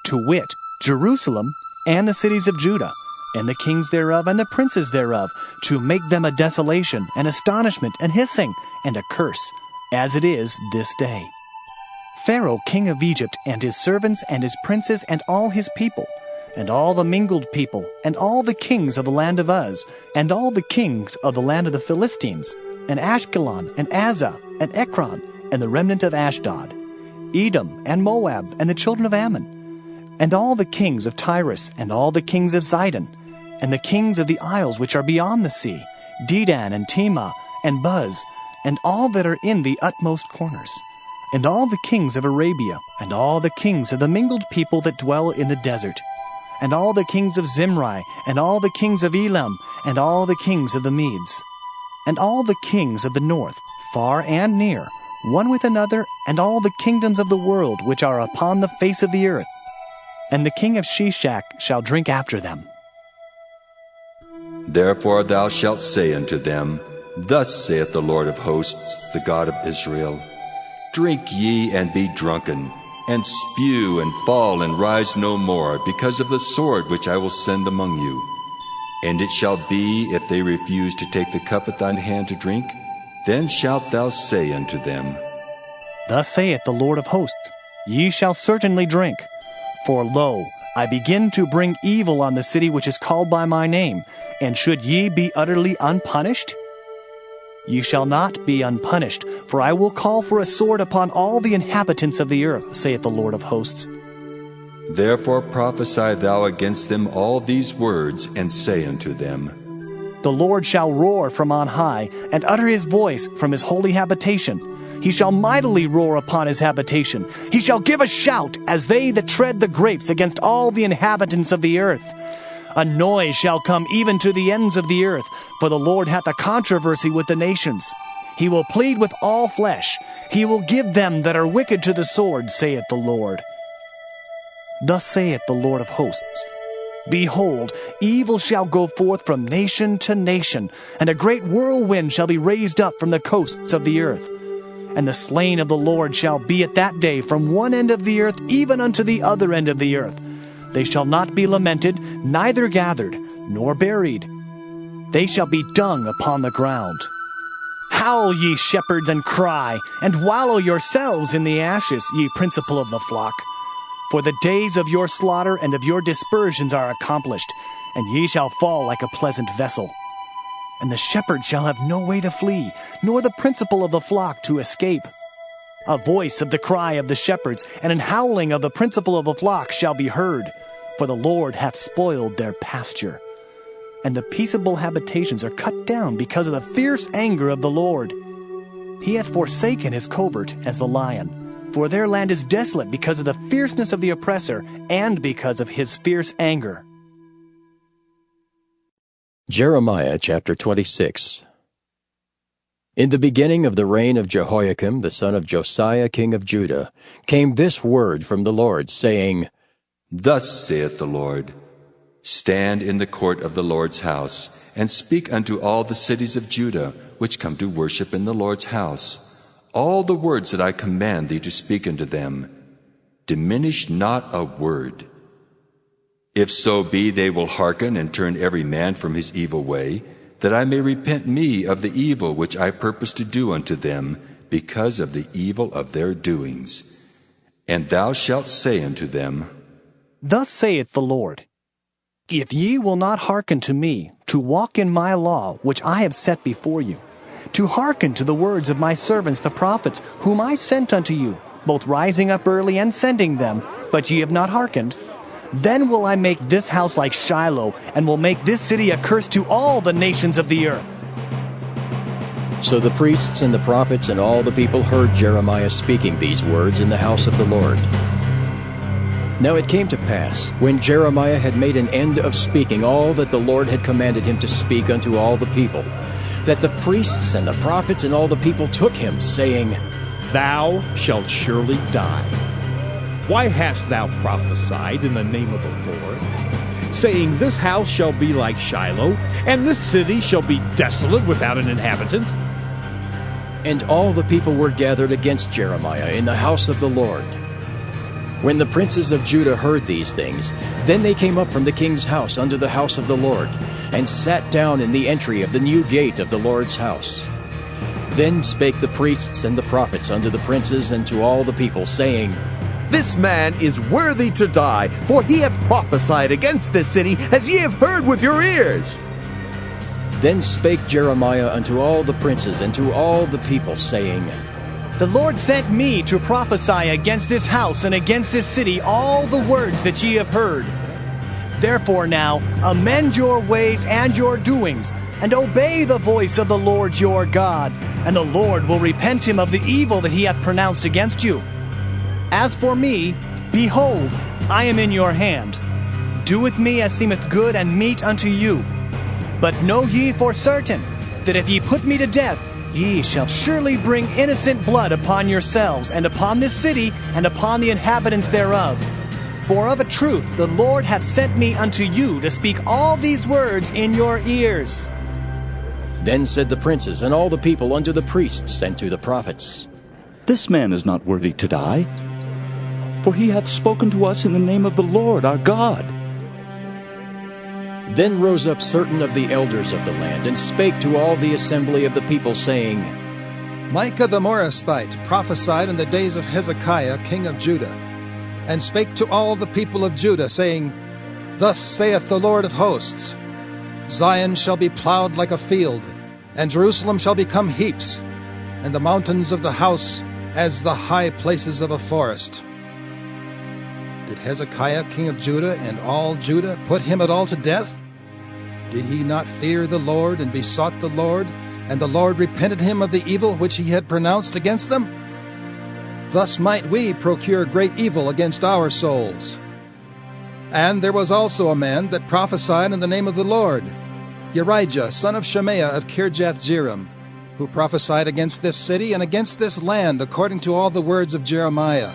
to wit, Jerusalem, and the cities of Judah, and the kings thereof, and the princes thereof, to make them a desolation, an astonishment, and hissing, and a curse, as it is this day. Pharaoh king of Egypt, and his servants, and his princes, and all his people, and all the mingled people, and all the kings of the land of Uz, and all the kings of the land of the Philistines, and Ashkelon, and Azza, and Ekron, and the remnant of Ashdod, Edom, and Moab, and the children of Ammon, and all the kings of Tyrus, and all the kings of Zidon, and the kings of the isles which are beyond the sea, Dedan, and Tema, and Buz, and all that are in the utmost corners, and all the kings of Arabia, and all the kings of the mingled people that dwell in the desert, and all the kings of Zimri, and all the kings of Elam, and all the kings of the Medes, and all the kings of the north, far and near, one with another, and all the kingdoms of the world which are upon the face of the earth. And the king of Sheshach shall drink after them. Therefore thou shalt say unto them, Thus saith the Lord of hosts, the God of Israel, Drink ye and be drunken, and spew and fall and rise no more, because of the sword which I will send among you. And it shall be, if they refuse to take the cup at thine hand to drink, then shalt thou say unto them, Thus saith the Lord of hosts, Ye shall certainly drink. For lo, I begin to bring evil on the city which is called by my name, and should ye be utterly unpunished? Ye shall not be unpunished, for I will call for a sword upon all the inhabitants of the earth, saith the Lord of hosts. Therefore prophesy thou against them all these words, and say unto them, The Lord shall roar from on high, and utter his voice from his holy habitation. He shall mightily roar upon his habitation. He shall give a shout, as they that tread the grapes, against all the inhabitants of the earth. A noise shall come even to the ends of the earth, for the Lord hath a controversy with the nations. He will plead with all flesh. He will give them that are wicked to the sword, saith the Lord. Thus saith the Lord of hosts, Behold, evil shall go forth from nation to nation, and a great whirlwind shall be raised up from the coasts of the earth. And the slain of the Lord shall be at that day from one end of the earth even unto the other end of the earth. They shall not be lamented, neither gathered, nor buried. they shall be dung upon the ground. Howl, ye shepherds, and cry, and wallow yourselves in the ashes, ye principal of the flock. For the days of your slaughter and of your dispersions are accomplished, and ye shall fall like a pleasant vessel. And the shepherd shall have no way to flee, nor the principal of the flock to escape. A voice of the cry of the shepherds, and an howling of the principal of the flock shall be heard, for the Lord hath spoiled their pasture. And the peaceable habitations are cut down because of the fierce anger of the Lord. He hath forsaken his covert as the lion, for their land is desolate because of the fierceness of the oppressor, and because of his fierce anger. Jeremiah chapter 26. In the beginning of the reign of Jehoiakim, the son of Josiah king of Judah, came this word from the Lord, saying, Thus saith the Lord, Stand in the court of the Lord's house, and speak unto all the cities of Judah, which come to worship in the Lord's house, all the words that I command thee to speak unto them. Diminish not a word. If so be they will hearken and turn every man from his evil way, that I may repent me of the evil which I purpose to do unto them, because of the evil of their doings. And thou shalt say unto them, Thus saith the Lord, If ye will not hearken to me, to walk in my law which I have set before you, to hearken to the words of my servants the prophets, whom I sent unto you, both rising up early and sending them, but ye have not hearkened, then will I make this house like Shiloh, and will make this city a curse to all the nations of the earth. So the priests and the prophets and all the people heard Jeremiah speaking these words in the house of the Lord. Now it came to pass, when Jeremiah had made an end of speaking all that the Lord had commanded him to speak unto all the people, that the priests and the prophets and all the people took him, saying, Thou shalt surely die. Why hast thou prophesied in the name of the Lord, saying, This house shall be like Shiloh, and this city shall be desolate without an inhabitant? And all the people were gathered against Jeremiah in the house of the Lord. When the princes of Judah heard these things, then they came up from the king's house unto the house of the Lord, and sat down in the entry of the new gate of the Lord's house. Then spake the priests and the prophets unto the princes and to all the people, saying, This man is worthy to die, for he hath prophesied against this city, as ye have heard with your ears. Then spake Jeremiah unto all the princes and to all the people, saying, The Lord sent me to prophesy against this house and against this city all the words that ye have heard. Therefore now, amend your ways and your doings, and obey the voice of the Lord your God, and the Lord will repent him of the evil that he hath pronounced against you. As for me, behold, I am in your hand. Do with me as seemeth good and meet unto you. But know ye for certain, that if ye put me to death, ye shall surely bring innocent blood upon yourselves, and upon this city, and upon the inhabitants thereof. For of a truth the Lord hath sent me unto you to speak all these words in your ears. Then said the princes and all the people unto the priests and to the prophets, This man is not worthy to die, for he hath spoken to us in the name of the Lord our God. Then rose up certain of the elders of the land, and spake to all the assembly of the people, saying, Micah the Morasthite prophesied in the days of Hezekiah king of Judah, and spake to all the people of Judah, saying, Thus saith the Lord of hosts, Zion shall be plowed like a field, and Jerusalem shall become heaps, and the mountains of the house as the high places of a forest. Did Hezekiah king of Judah and all Judah put him at all to death? Did he not fear the Lord and besought the Lord, and the Lord repented him of the evil which he had pronounced against them? Thus might we procure great evil against our souls. And there was also a man that prophesied in the name of the Lord, Urijah, son of Shemaiah of Kirjath-jearim, who prophesied against this city and against this land according to all the words of Jeremiah.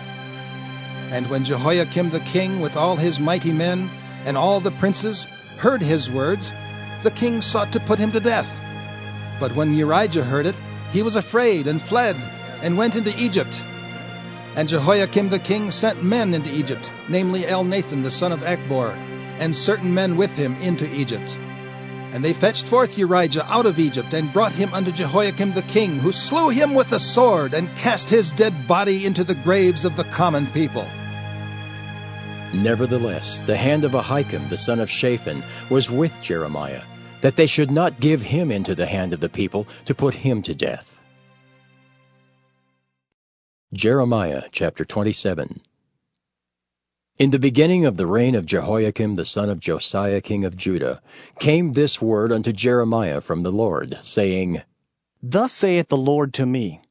And when Jehoiakim the king with all his mighty men and all the princes heard his words, the king sought to put him to death. But when Urijah heard it, he was afraid and fled and went into Egypt. And Jehoiakim the king sent men into Egypt, namely Elnathan the son of Achbor, and certain men with him into Egypt. And they fetched forth Urijah out of Egypt, and brought him unto Jehoiakim the king, who slew him with the sword, and cast his dead body into the graves of the common people. Nevertheless, the hand of Ahikam the son of Shaphan was with Jeremiah, that they should not give him into the hand of the people to put him to death. Jeremiah chapter 27. In the beginning of the reign of Jehoiakim the son of Josiah king of Judah came this word unto Jeremiah from the Lord, saying, Thus saith the Lord to me,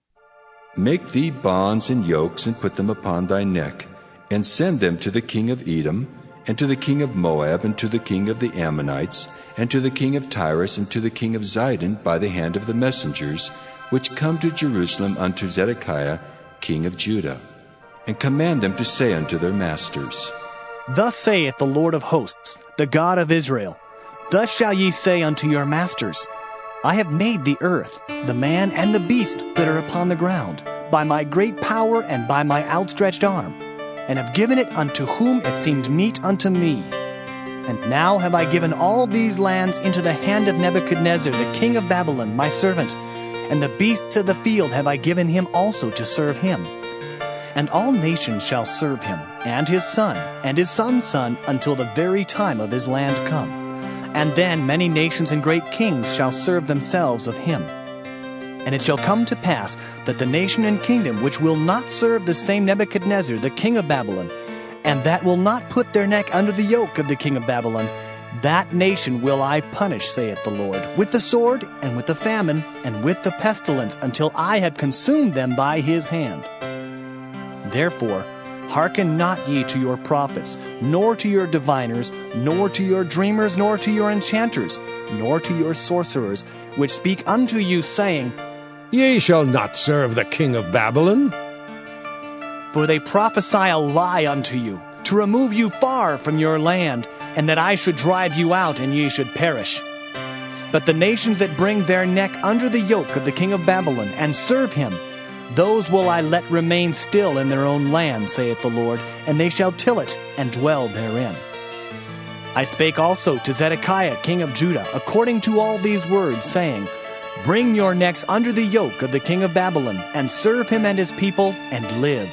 Make thee bonds and yokes, and put them upon thy neck, and send them to the king of Edom, and to the king of Moab, and to the king of the Ammonites, and to the king of Tyrus, and to the king of Zidon, by the hand of the messengers, which come to Jerusalem unto Zedekiah king of Judah, and command them to say unto their masters, Thus saith the Lord of hosts, the God of Israel, Thus shall ye say unto your masters, I have made the earth, the man and the beast that are upon the ground, by my great power and by my outstretched arm, and have given it unto whom it seemed meet unto me. And now have I given all these lands into the hand of Nebuchadnezzar the king of Babylon, my servant, and the beasts of the field have I given him also to serve him. And all nations shall serve him, and his son, and his son's son, until the very time of his land come. And then many nations and great kings shall serve themselves of him. And it shall come to pass that the nation and kingdom which will not serve the same Nebuchadnezzar the king of Babylon, and that will not put their neck under the yoke of the king of Babylon, that nation will I punish, saith the Lord, with the sword, and with the famine, and with the pestilence, until I have consumed them by his hand. Therefore, hearken not ye to your prophets, nor to your diviners, nor to your dreamers, nor to your enchanters, nor to your sorcerers, which speak unto you, saying, Ye shall not serve the king of Babylon. For they prophesy a lie unto you, to remove you far from your land, and that I should drive you out, and ye should perish. But the nations that bring their neck under the yoke of the king of Babylon, and serve him, those will I let remain still in their own land, saith the Lord, and they shall till it, and dwell therein. I spake also to Zedekiah king of Judah, according to all these words, saying, Bring your necks under the yoke of the king of Babylon, and serve him and his people, and live.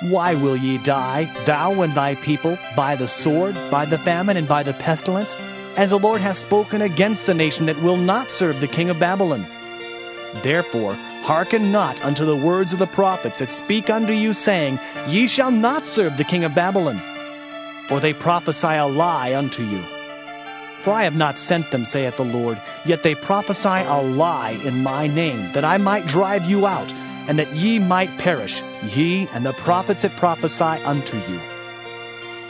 Why will ye die, thou and thy people, by the sword, by the famine, and by the pestilence, as the Lord hath spoken against the nation that will not serve the king of Babylon? Therefore, hearken not unto the words of the prophets that speak unto you, saying, Ye shall not serve the king of Babylon. For they prophesy a lie unto you. For I have not sent them, saith the Lord, yet they prophesy a lie in my name, that I might drive you out, and that ye might perish, ye and the prophets that prophesy unto you.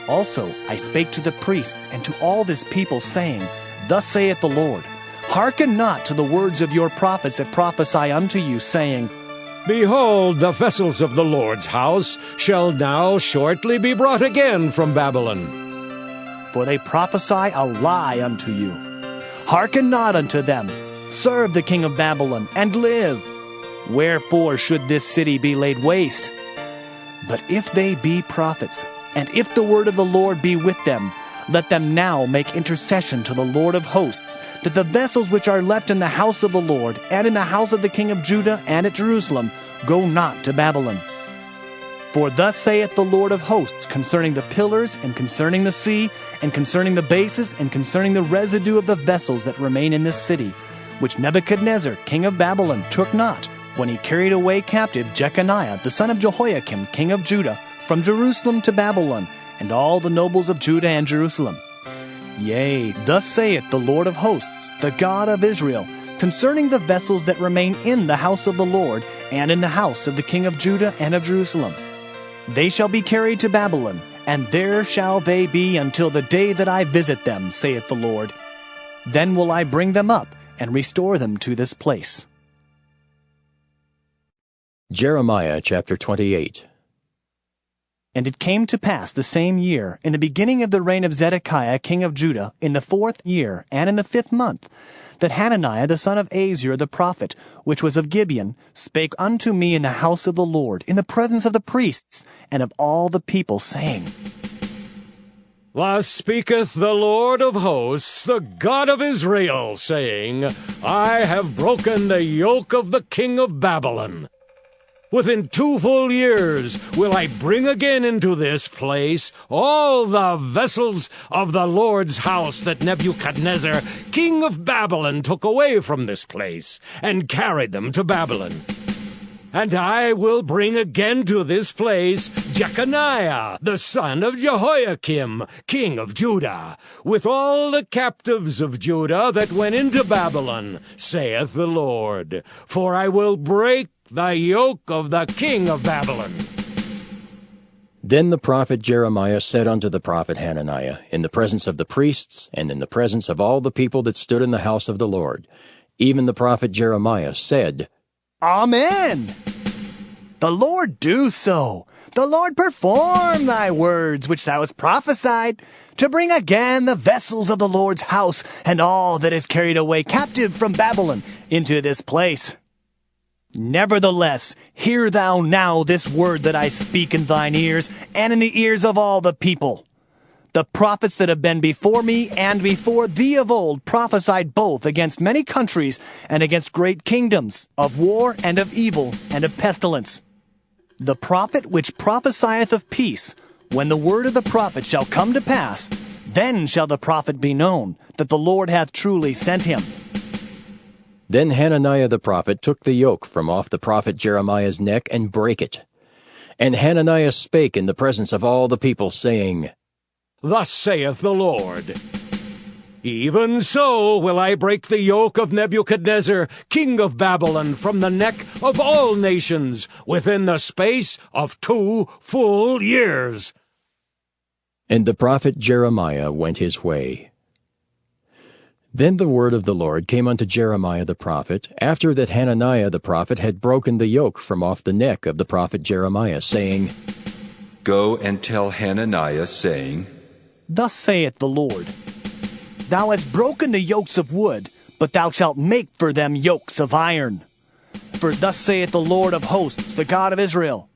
Also I spake to the priests and to all this people, saying, Thus saith the Lord, Hearken not to the words of your prophets that prophesy unto you, saying, Behold, the vessels of the Lord's house shall now shortly be brought again from Babylon. For they prophesy a lie unto you. Hearken not unto them. Serve the king of Babylon, and live. Wherefore should this city be laid waste? But if they be prophets, and if the word of the Lord be with them, let them now make intercession to the Lord of hosts, that the vessels which are left in the house of the Lord, and in the house of the king of Judah, and at Jerusalem, go not to Babylon. For thus saith the Lord of hosts concerning the pillars, and concerning the sea, and concerning the bases, and concerning the residue of the vessels that remain in this city, which Nebuchadnezzar king of Babylon took not, when he carried away captive Jeconiah the son of Jehoiakim king of Judah, from Jerusalem to Babylon, and all the nobles of Judah and Jerusalem. Yea, thus saith the Lord of hosts, the God of Israel, concerning the vessels that remain in the house of the Lord, and in the house of the king of Judah and of Jerusalem. They shall be carried to Babylon, and there shall they be until the day that I visit them, saith the Lord. Then will I bring them up, and restore them to this place. Jeremiah chapter 28. And it came to pass the same year, in the beginning of the reign of Zedekiah king of Judah, in the 4th year, and in the 5th month, that Hananiah the son of Azur the prophet, which was of Gibeon, spake unto me in the house of the Lord, in the presence of the priests, and of all the people, saying, Thus speaketh the Lord of hosts, the God of Israel, saying, I have broken the yoke of the king of Babylon. Within 2 full years will I bring again into this place all the vessels of the Lord's house that Nebuchadnezzar, king of Babylon, took away from this place, and carried them to Babylon. And I will bring again to this place Jeconiah, the son of Jehoiakim, king of Judah, with all the captives of Judah that went into Babylon, saith the Lord. For I will break the yoke of the king of Babylon. Then the prophet Jeremiah said unto the prophet Hananiah, in the presence of the priests, and in the presence of all the people that stood in the house of the Lord, even the prophet Jeremiah said, Amen. The Lord do so. The Lord perform thy words which thou hast prophesied, to bring again the vessels of the Lord's house, and all that is carried away captive from Babylon into this place. Nevertheless, hear thou now this word that I speak in thine ears, and in the ears of all the people. The prophets that have been before me and before thee of old prophesied both against many countries and against great kingdoms, of war and of evil and of pestilence. The prophet which prophesieth of peace, when the word of the prophet shall come to pass, then shall the prophet be known, that the Lord hath truly sent him. Then Hananiah the prophet took the yoke from off the prophet Jeremiah's neck and brake it. And Hananiah spake in the presence of all the people, saying, Thus saith the Lord, Even so will I break the yoke of Nebuchadnezzar, king of Babylon, from the neck of all nations, within the space of 2 full years. And the prophet Jeremiah went his way. Then the word of the Lord came unto Jeremiah the prophet, after that Hananiah the prophet had broken the yoke from off the neck of the prophet Jeremiah, saying, Go and tell Hananiah, saying, Thus saith the Lord, Thou hast broken the yokes of wood, but thou shalt make for them yokes of iron. For thus saith the Lord of hosts, the God of Israel,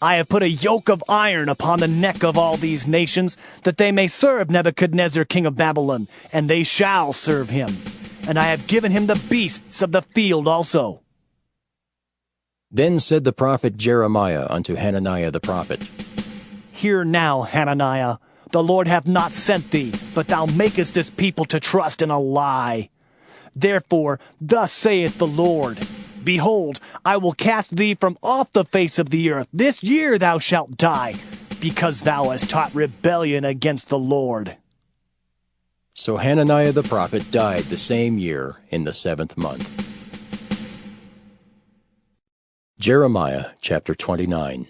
I have put a yoke of iron upon the neck of all these nations, that they may serve Nebuchadnezzar king of Babylon, and they shall serve him. And I have given him the beasts of the field also. Then said the prophet Jeremiah unto Hananiah the prophet, Hear now, Hananiah, the Lord hath not sent thee, but thou makest this people to trust in a lie. Therefore, thus saith the Lord, Behold, I will cast thee from off the face of the earth. This year thou shalt die, because thou hast taught rebellion against the Lord. So Hananiah the prophet died the same year in the 7th month. Jeremiah chapter 29.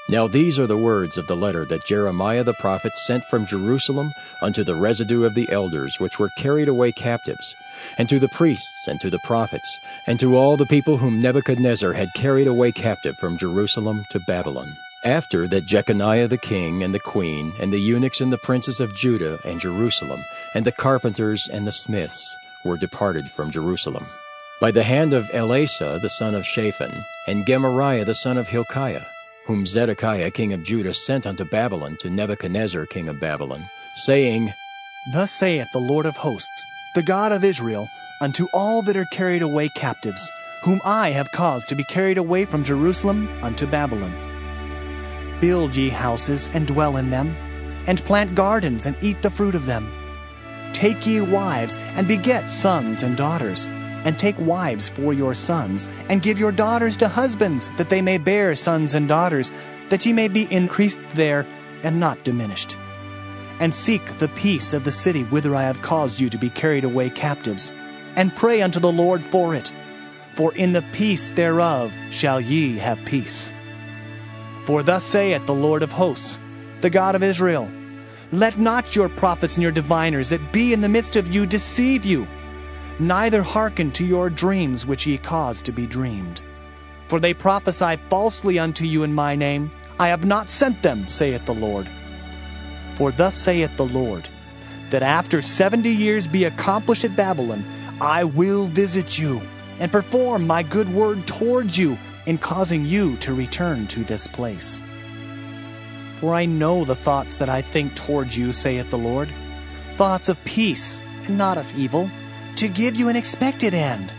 Now these are the words of the letter that Jeremiah the prophet sent from Jerusalem unto the residue of the elders which were carried away captives, and to the priests, and to the prophets, and to all the people whom Nebuchadnezzar had carried away captive from Jerusalem to Babylon. After that Jeconiah the king, and the queen, and the eunuchs and the princes of Judah and Jerusalem, and the carpenters and the smiths were departed from Jerusalem, by the hand of Elasah the son of Shaphan, and Gemariah the son of Hilkiah, whom Zedekiah king of Judah sent unto Babylon to Nebuchadnezzar king of Babylon, saying, Thus saith the Lord of hosts, the God of Israel, unto all that are carried away captives, whom I have caused to be carried away from Jerusalem unto Babylon. Build ye houses, and dwell in them, and plant gardens, and eat the fruit of them. Take ye wives, and beget sons and daughters, and take wives for your sons, and give your daughters to husbands, that they may bear sons and daughters, that ye may be increased there, and not diminished. And seek the peace of the city whither I have caused you to be carried away captives, and pray unto the Lord for it. For in the peace thereof shall ye have peace. For thus saith the Lord of hosts, the God of Israel, Let not your prophets and your diviners that be in the midst of you deceive you, neither hearken to your dreams which ye cause to be dreamed. For they prophesy falsely unto you in my name. I have not sent them, saith the Lord. For thus saith the Lord, that after 70 years be accomplished at Babylon, I will visit you, and perform my good word towards you, in causing you to return to this place. For I know the thoughts that I think toward you, saith the Lord, thoughts of peace and not of evil, to give you an expected end.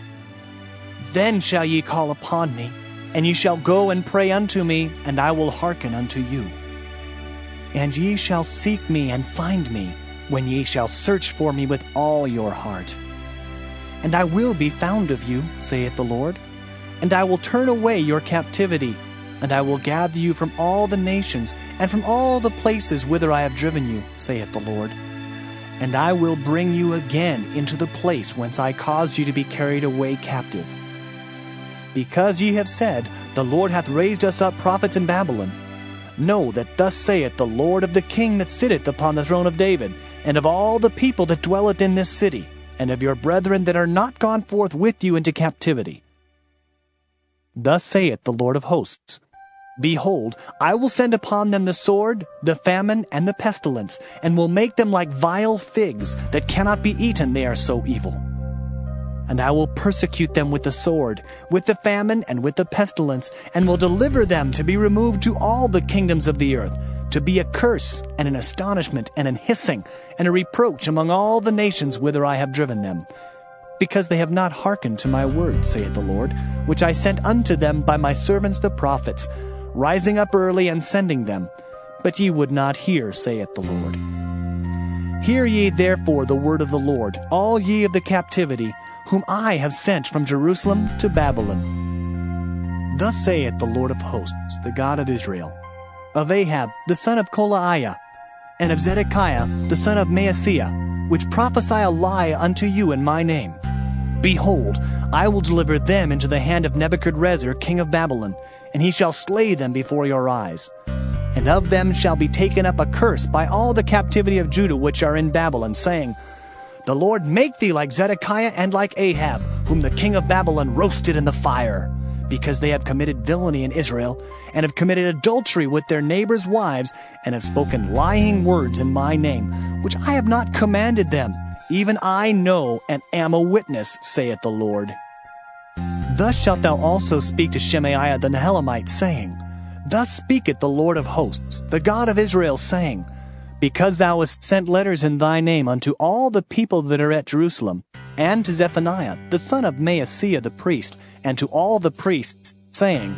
Then shall ye call upon me, and ye shall go and pray unto me, and I will hearken unto you. And ye shall seek me and find me, when ye shall search for me with all your heart. And I will be found of you, saith the Lord, and I will turn away your captivity, and I will gather you from all the nations, and from all the places whither I have driven you, saith the Lord. And I will bring you again into the place whence I caused you to be carried away captive. Because ye have said, The Lord hath raised us up prophets in Babylon, know that thus saith the Lord of the king that sitteth upon the throne of David, and of all the people that dwelleth in this city, and of your brethren that are not gone forth with you into captivity. Thus saith the Lord of hosts, Behold, I will send upon them the sword, the famine, and the pestilence, and will make them like vile figs that cannot be eaten, they are so evil. And I will persecute them with the sword, with the famine, and with the pestilence, and will deliver them to be removed to all the kingdoms of the earth, to be a curse, and an astonishment, and an hissing, and a reproach among all the nations whither I have driven them. Because they have not hearkened to my word, saith the Lord, which I sent unto them by my servants the prophets, rising up early and sending them. But ye would not hear, saith the Lord. Hear ye therefore the word of the Lord, all ye of the captivity, whom I have sent from Jerusalem to Babylon. Thus saith the Lord of hosts, the God of Israel, of Ahab the son of Kolaiah, and of Zedekiah the son of Maaseiah, which prophesy a lie unto you in my name. Behold, I will deliver them into the hand of Nebuchadrezzar king of Babylon, and he shall slay them before your eyes. And of them shall be taken up a curse by all the captivity of Judah which are in Babylon, saying, The Lord make thee like Zedekiah and like Ahab, whom the king of Babylon roasted in the fire, because they have committed villainy in Israel, and have committed adultery with their neighbors' wives, and have spoken lying words in my name, which I have not commanded them. Even I know and am a witness, saith the Lord. Thus shalt thou also speak to Shemaiah the Nehelamite, saying, Thus speaketh the Lord of hosts, the God of Israel, saying, Because thou hast sent letters in thy name unto all the people that are at Jerusalem, and to Zephaniah the son of Maaseiah the priest, and to all the priests, saying,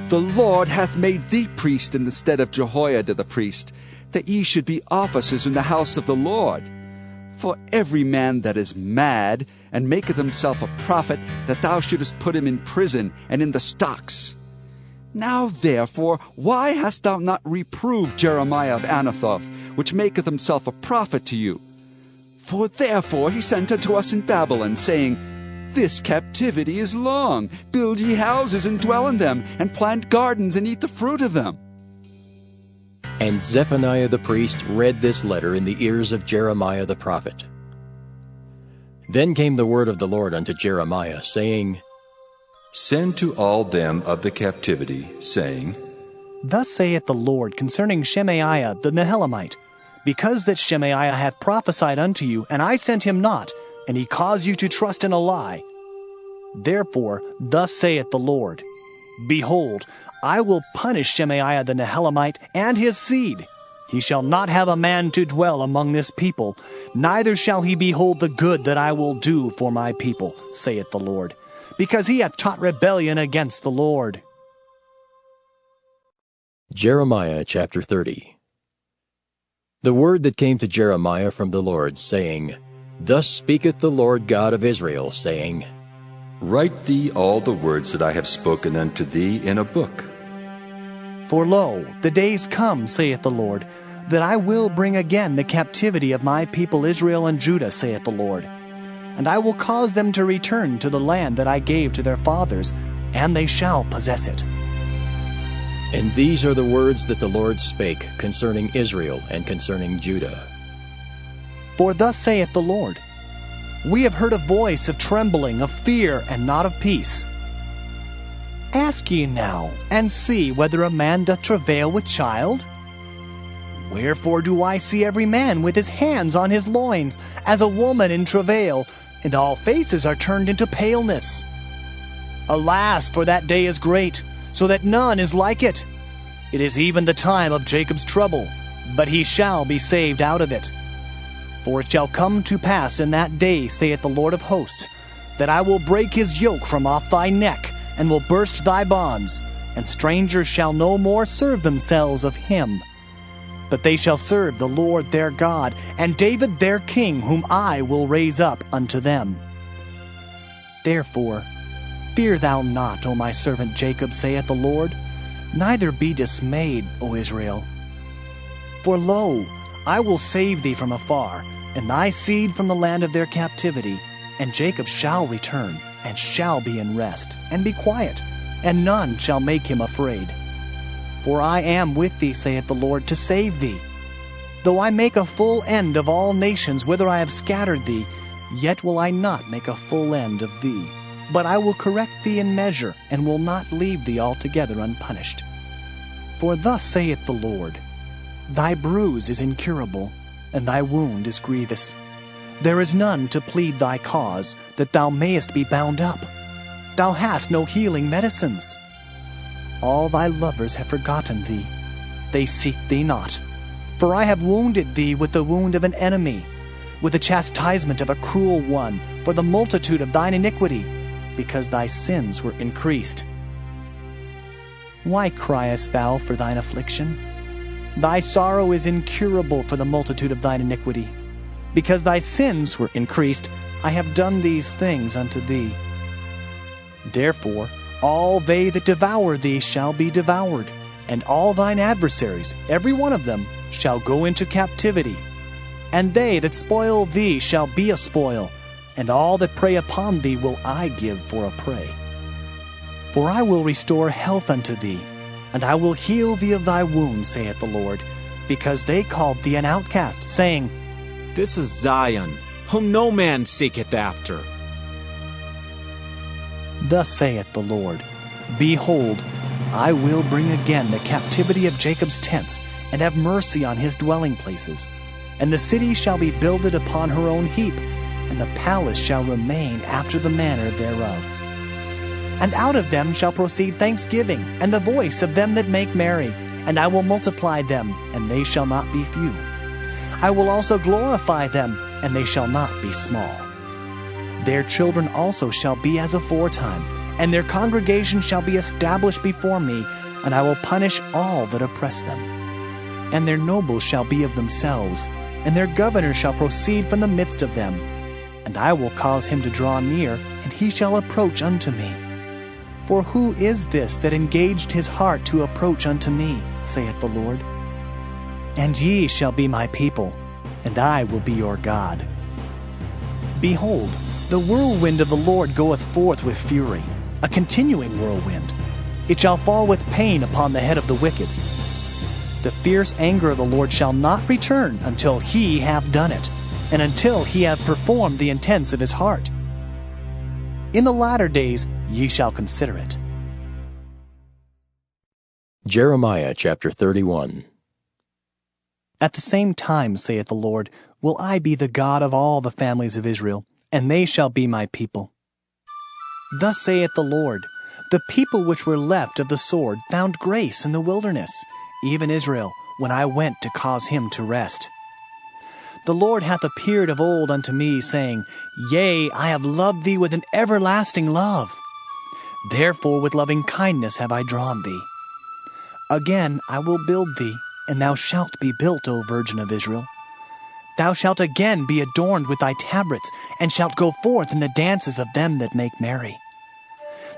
The Lord hath made thee priest in the stead of Jehoiada the priest, that ye should be officers in the house of the Lord. For every man that is mad, and maketh himself a prophet, that thou shouldest put him in prison and in the stocks. Now therefore, why hast thou not reproved Jeremiah of Anathoth, which maketh himself a prophet to you? For therefore he sent unto us in Babylon, saying, This captivity is long. Build ye houses and dwell in them, and plant gardens and eat the fruit of them. And Zephaniah the priest read this letter in the ears of Jeremiah the prophet. Then came the word of the Lord unto Jeremiah, saying, Send to all them of the captivity, saying, Thus saith the Lord concerning Shemaiah the Nehelamite, Because that Shemaiah hath prophesied unto you, and I sent him not, and he caused you to trust in a lie. Therefore thus saith the Lord, Behold, I will punish Shemaiah the Nehelamite and his seed. He shall not have a man to dwell among this people, neither shall he behold the good that I will do for my people, saith the Lord, because he hath taught rebellion against the Lord. Jeremiah chapter 30. The word that came to Jeremiah from the Lord, saying, Thus speaketh the Lord God of Israel, saying, Write thee all the words that I have spoken unto thee in a book. For lo, the days come, saith the Lord, that I will bring again the captivity of my people Israel and Judah, saith the Lord. And I will cause them to return to the land that I gave to their fathers, and they shall possess it. And these are the words that the Lord spake concerning Israel and concerning Judah. For thus saith the Lord, We have heard a voice of trembling, of fear, and not of peace. Ask ye now, and see whether a man doth travail with child? Wherefore do I see every man with his hands on his loins, as a woman in travail, and all faces are turned into paleness? Alas, for that day is great, so that none is like it. It is even the time of Jacob's trouble, but he shall be saved out of it. For it shall come to pass in that day, saith the Lord of hosts, that I will break his yoke from off thy neck, and will burst thy bonds, and strangers shall no more serve themselves of him. But they shall serve the Lord their God, and David their king, whom I will raise up unto them. Therefore, fear thou not, O my servant Jacob, saith the Lord, neither be dismayed, O Israel. For lo, I will save thee from afar, and thy seed from the land of their captivity, and Jacob shall return, and shall be in rest, and be quiet, and none shall make him afraid. For I am with thee, saith the Lord, to save thee. Though I make a full end of all nations whither I have scattered thee, yet will I not make a full end of thee. But I will correct thee in measure, and will not leave thee altogether unpunished. For thus saith the Lord, thy bruise is incurable, and thy wound is grievous. There is none to plead thy cause, that thou mayest be bound up. Thou hast no healing medicines. All thy lovers have forgotten thee. They seek thee not. For I have wounded thee with the wound of an enemy, with the chastisement of a cruel one, for the multitude of thine iniquity, because thy sins were increased. Why criest thou for thine affliction? Thy sorrow is incurable for the multitude of thine iniquity. Because thy sins were increased, I have done these things unto thee. Therefore, all they that devour thee shall be devoured, and all thine adversaries, every one of them, shall go into captivity. And they that spoil thee shall be a spoil, and all that prey upon thee will I give for a prey. For I will restore health unto thee, and I will heal thee of thy wounds, saith the Lord, because they called thee an outcast, saying, This is Zion, whom no man seeketh after. Thus saith the Lord, Behold, I will bring again the captivity of Jacob's tents, and have mercy on his dwelling places. And the city shall be builded upon her own heap, and the palace shall remain after the manner thereof. And out of them shall proceed thanksgiving, and the voice of them that make merry, and I will multiply them, and they shall not be few. I will also glorify them, and they shall not be small. Their children also shall be as aforetime, and their congregation shall be established before me, and I will punish all that oppress them. And their nobles shall be of themselves, and their governor shall proceed from the midst of them. And I will cause him to draw near, and he shall approach unto me. For who is this that engaged his heart to approach unto me, saith the Lord? And ye shall be my people, and I will be your God. Behold, the whirlwind of the Lord goeth forth with fury, a continuing whirlwind. It shall fall with pain upon the head of the wicked. The fierce anger of the Lord shall not return until he have done it, and until he have performed the intents of his heart. In the latter days ye shall consider it. Jeremiah chapter 31. At the same time, saith the Lord, will I be the God of all the families of Israel, and they shall be my people. Thus saith the Lord, the people which were left of the sword found grace in the wilderness, even Israel, when I went to cause him to rest. The Lord hath appeared of old unto me, saying, Yea, I have loved thee with an everlasting love. Therefore with loving kindness have I drawn thee. Again I will build thee, and thou shalt be built, O Virgin of Israel. Thou shalt again be adorned with thy tabrets, and shalt go forth in the dances of them that make merry.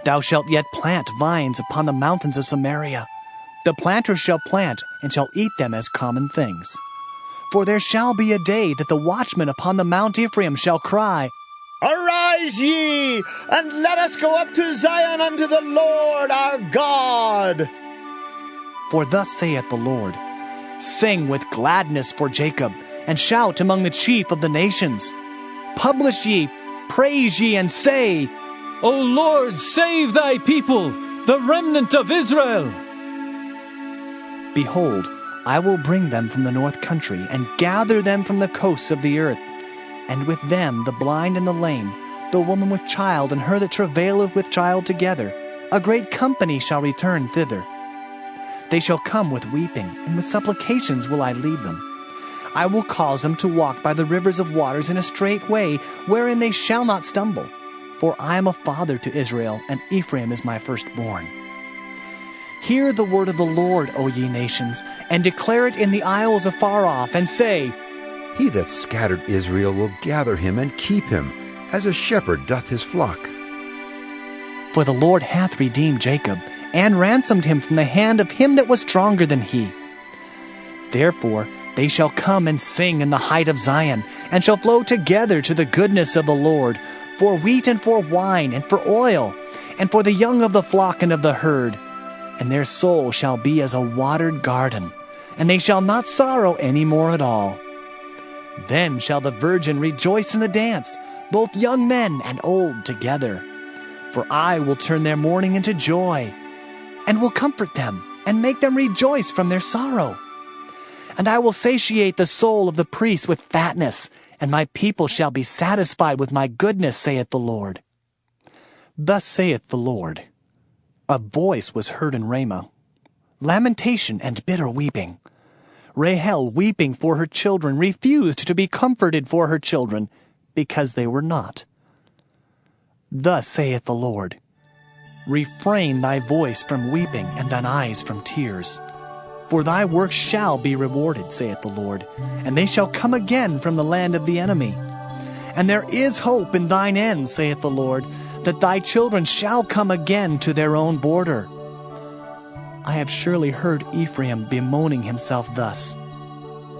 Thou shalt yet plant vines upon the mountains of Samaria. The planters shall plant, and shall eat them as common things. For there shall be a day that the watchmen upon the Mount Ephraim shall cry, Arise ye, and let us go up to Zion unto the Lord our God. For thus saith the Lord, Sing with gladness for Jacob, and shout among the chief of the nations. Publish ye, praise ye, and say, O Lord, save thy people, the remnant of Israel. Behold, I will bring them from the north country, and gather them from the coasts of the earth. And with them the blind and the lame, the woman with child, and her that travaileth with child together, a great company shall return thither. They shall come with weeping, and with supplications will I lead them. I will cause them to walk by the rivers of waters in a straight way, wherein they shall not stumble. For I am a father to Israel, and Ephraim is my firstborn. Hear the word of the Lord, O ye nations, and declare it in the isles afar off, and say, He that scattered Israel will gather him and keep him, as a shepherd doth his flock. For the Lord hath redeemed Jacob, and ransomed him from the hand of him that was stronger than he. Therefore they shall come and sing in the height of Zion, and shall flow together to the goodness of the Lord, for wheat and for wine and for oil, and for the young of the flock and of the herd. And their soul shall be as a watered garden, and they shall not sorrow any more at all. Then shall the virgin rejoice in the dance, both young men and old together. For I will turn their mourning into joy, and will comfort them, and make them rejoice from their sorrow. And I will satiate the soul of the priests with fatness, and my people shall be satisfied with my goodness, saith the Lord. Thus saith the Lord, a voice was heard in Ramah, lamentation and bitter weeping. Rahel, weeping for her children, refused to be comforted for her children, because they were not. Thus saith the Lord, refrain thy voice from weeping, and thine eyes from tears. For thy work shall be rewarded, saith the Lord, and they shall come again from the land of the enemy. And there is hope in thine end, saith the Lord, that thy children shall come again to their own border. I have surely heard Ephraim bemoaning himself thus.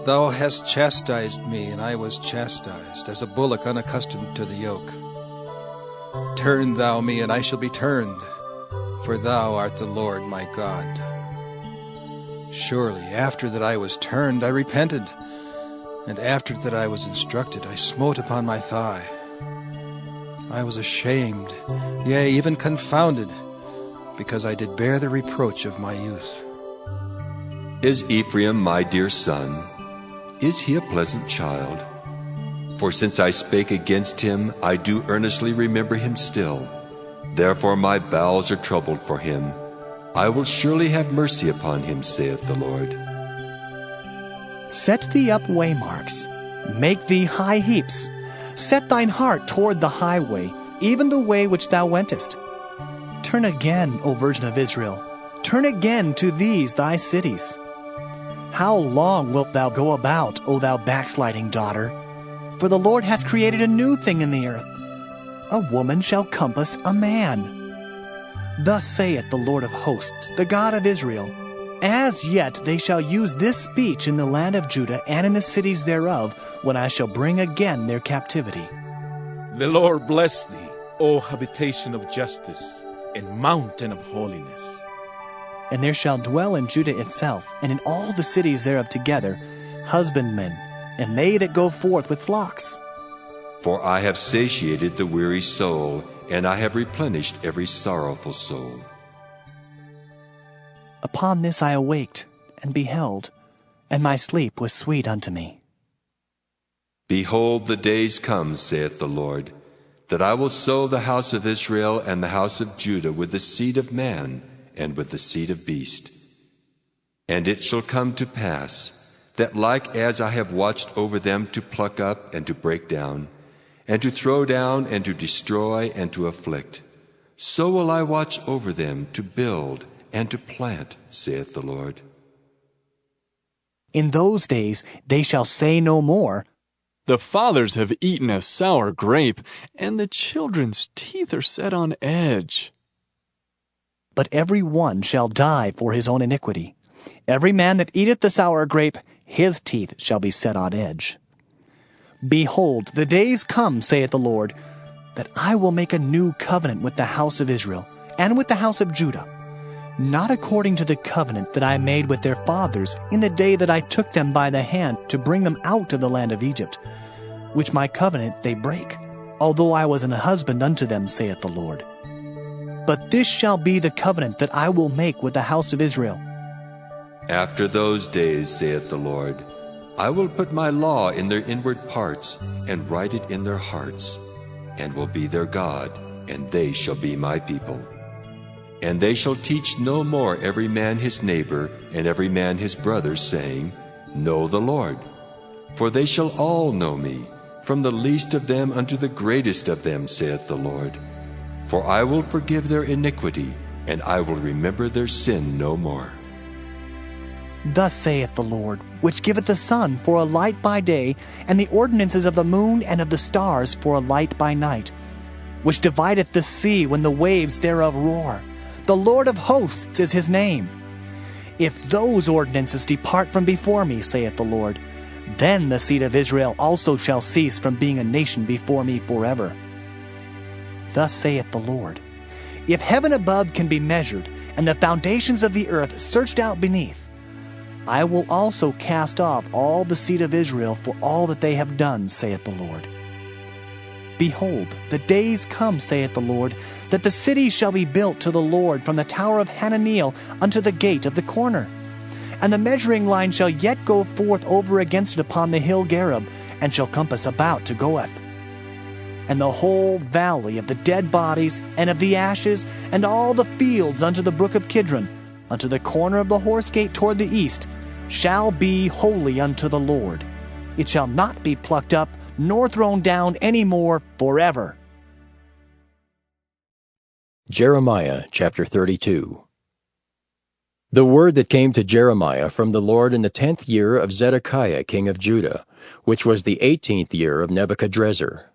Thou hast chastised me, and I was chastised, as a bullock unaccustomed to the yoke. Turn thou me, and I shall be turned, for thou art the Lord my God. Surely after that I was turned, I repented, and after that I was instructed, I smote upon my thigh. I was ashamed, yea, even confounded, because I did bear the reproach of my youth. Is Ephraim my dear son? Is he a pleasant child? For since I spake against him, I do earnestly remember him still. Therefore my bowels are troubled for him. I will surely have mercy upon him, saith the Lord. Set thee up waymarks, make thee high heaps. Set thine heart toward the highway, even the way which thou wentest. Turn again, O Virgin of Israel, turn again to these thy cities. How long wilt thou go about, O thou backsliding daughter? For the Lord hath created a new thing in the earth. A woman shall compass a man. Thus saith the Lord of hosts, the God of Israel, as yet they shall use this speech in the land of Judah and in the cities thereof, when I shall bring again their captivity. The Lord bless thee, O habitation of justice, and mountain of holiness. And there shall dwell in Judah itself, and in all the cities thereof together, husbandmen, and they that go forth with flocks. For I have satiated the weary soul, and I have replenished every sorrowful soul. Upon this I awaked, and beheld, and my sleep was sweet unto me. Behold, the days come, saith the Lord, that I will sow the house of Israel and the house of Judah with the seed of man and with the seed of beast. And it shall come to pass, that like as I have watched over them to pluck up and to break down, and to throw down and to destroy and to afflict, so will I watch over them to build and to plant, saith the Lord. In those days they shall say no more, The fathers have eaten a sour grape, and the children's teeth are set on edge. But every one shall die for his own iniquity. Every man that eateth the sour grape, his teeth shall be set on edge. Behold, the days come, saith the Lord, that I will make a new covenant with the house of Israel and with the house of Judah, not according to the covenant that I made with their fathers in the day that I took them by the hand to bring them out of the land of Egypt, which my covenant they break, although I was an husband unto them, saith the Lord. But this shall be the covenant that I will make with the house of Israel. After those days, saith the Lord, I will put my law in their inward parts, and write it in their hearts, and will be their God, and they shall be my people. And they shall teach no more every man his neighbor, and every man his brother, saying, Know the Lord. For they shall all know me, from the least of them unto the greatest of them, saith the Lord. For I will forgive their iniquity, and I will remember their sin no more. Thus saith the Lord, which giveth the sun for a light by day, and the ordinances of the moon and of the stars for a light by night, which divideth the sea when the waves thereof roar. The Lord of hosts is his name. If those ordinances depart from before me, saith the Lord, then the seed of Israel also shall cease from being a nation before me forever. Thus saith the Lord, if heaven above can be measured, and the foundations of the earth searched out beneath, I will also cast off all the seed of Israel for all that they have done, saith the Lord. Behold, the days come, saith the Lord, that the city shall be built to the Lord from the tower of Hananeel unto the gate of the corner. And the measuring line shall yet go forth over against it upon the hill Gareb, and shall compass about to Goeth. And the whole valley of the dead bodies, and of the ashes, and all the fields unto the brook of Kidron, unto the corner of the horse gate toward the east, shall be holy unto the Lord. It shall not be plucked up, nor thrown down any more forever. Jeremiah chapter 32. The word that came to Jeremiah from the Lord in the 10th year of Zedekiah king of Judah, which was the 18th year of Nebuchadrezzar.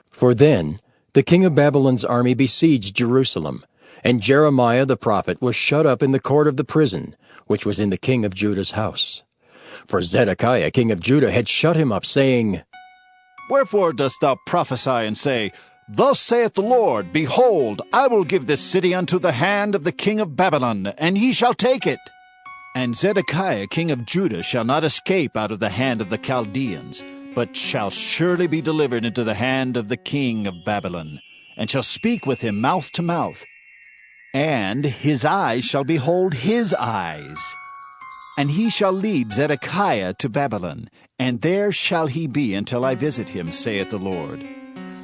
For then the king of Babylon's army besieged Jerusalem, and Jeremiah the prophet was shut up in the court of the prison, which was in the king of Judah's house. For Zedekiah king of Judah had shut him up, saying, Wherefore dost thou prophesy and say, Thus saith the Lord, Behold, I will give this city unto the hand of the king of Babylon, and he shall take it. And Zedekiah king of Judah shall not escape out of the hand of the Chaldeans, but shall surely be delivered into the hand of the king of Babylon, and shall speak with him mouth to mouth. And his eyes shall behold his eyes. And he shall lead Zedekiah to Babylon, and there shall he be until I visit him, saith the Lord.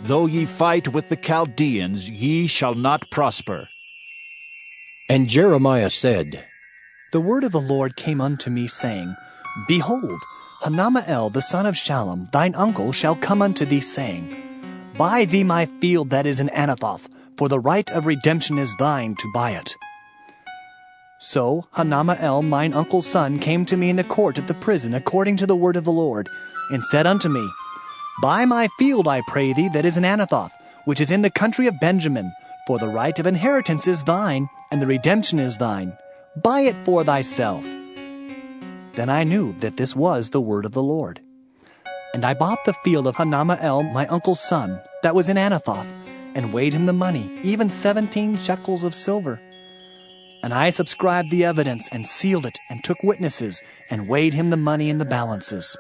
Though ye fight with the Chaldeans, ye shall not prosper. And Jeremiah said, The word of the Lord came unto me, saying, Behold, Hanamael the son of Shallum, thine uncle, shall come unto thee, saying, Buy thee my field that is in Anathoth, for the right of redemption is thine to buy it. So Hanamael mine uncle's son came to me in the court of the prison according to the word of the Lord, and said unto me, Buy my field, I pray thee, that is in Anathoth, which is in the country of Benjamin, for the right of inheritance is thine, and the redemption is thine. Buy it for thyself. Then I knew that this was the word of the Lord. And I bought the field of Hanamael my uncle's son, that was in Anathoth, and weighed him the money, even 17 shekels of silver. And I subscribed the evidence, and sealed it, and took witnesses, and weighed him the money in the balances.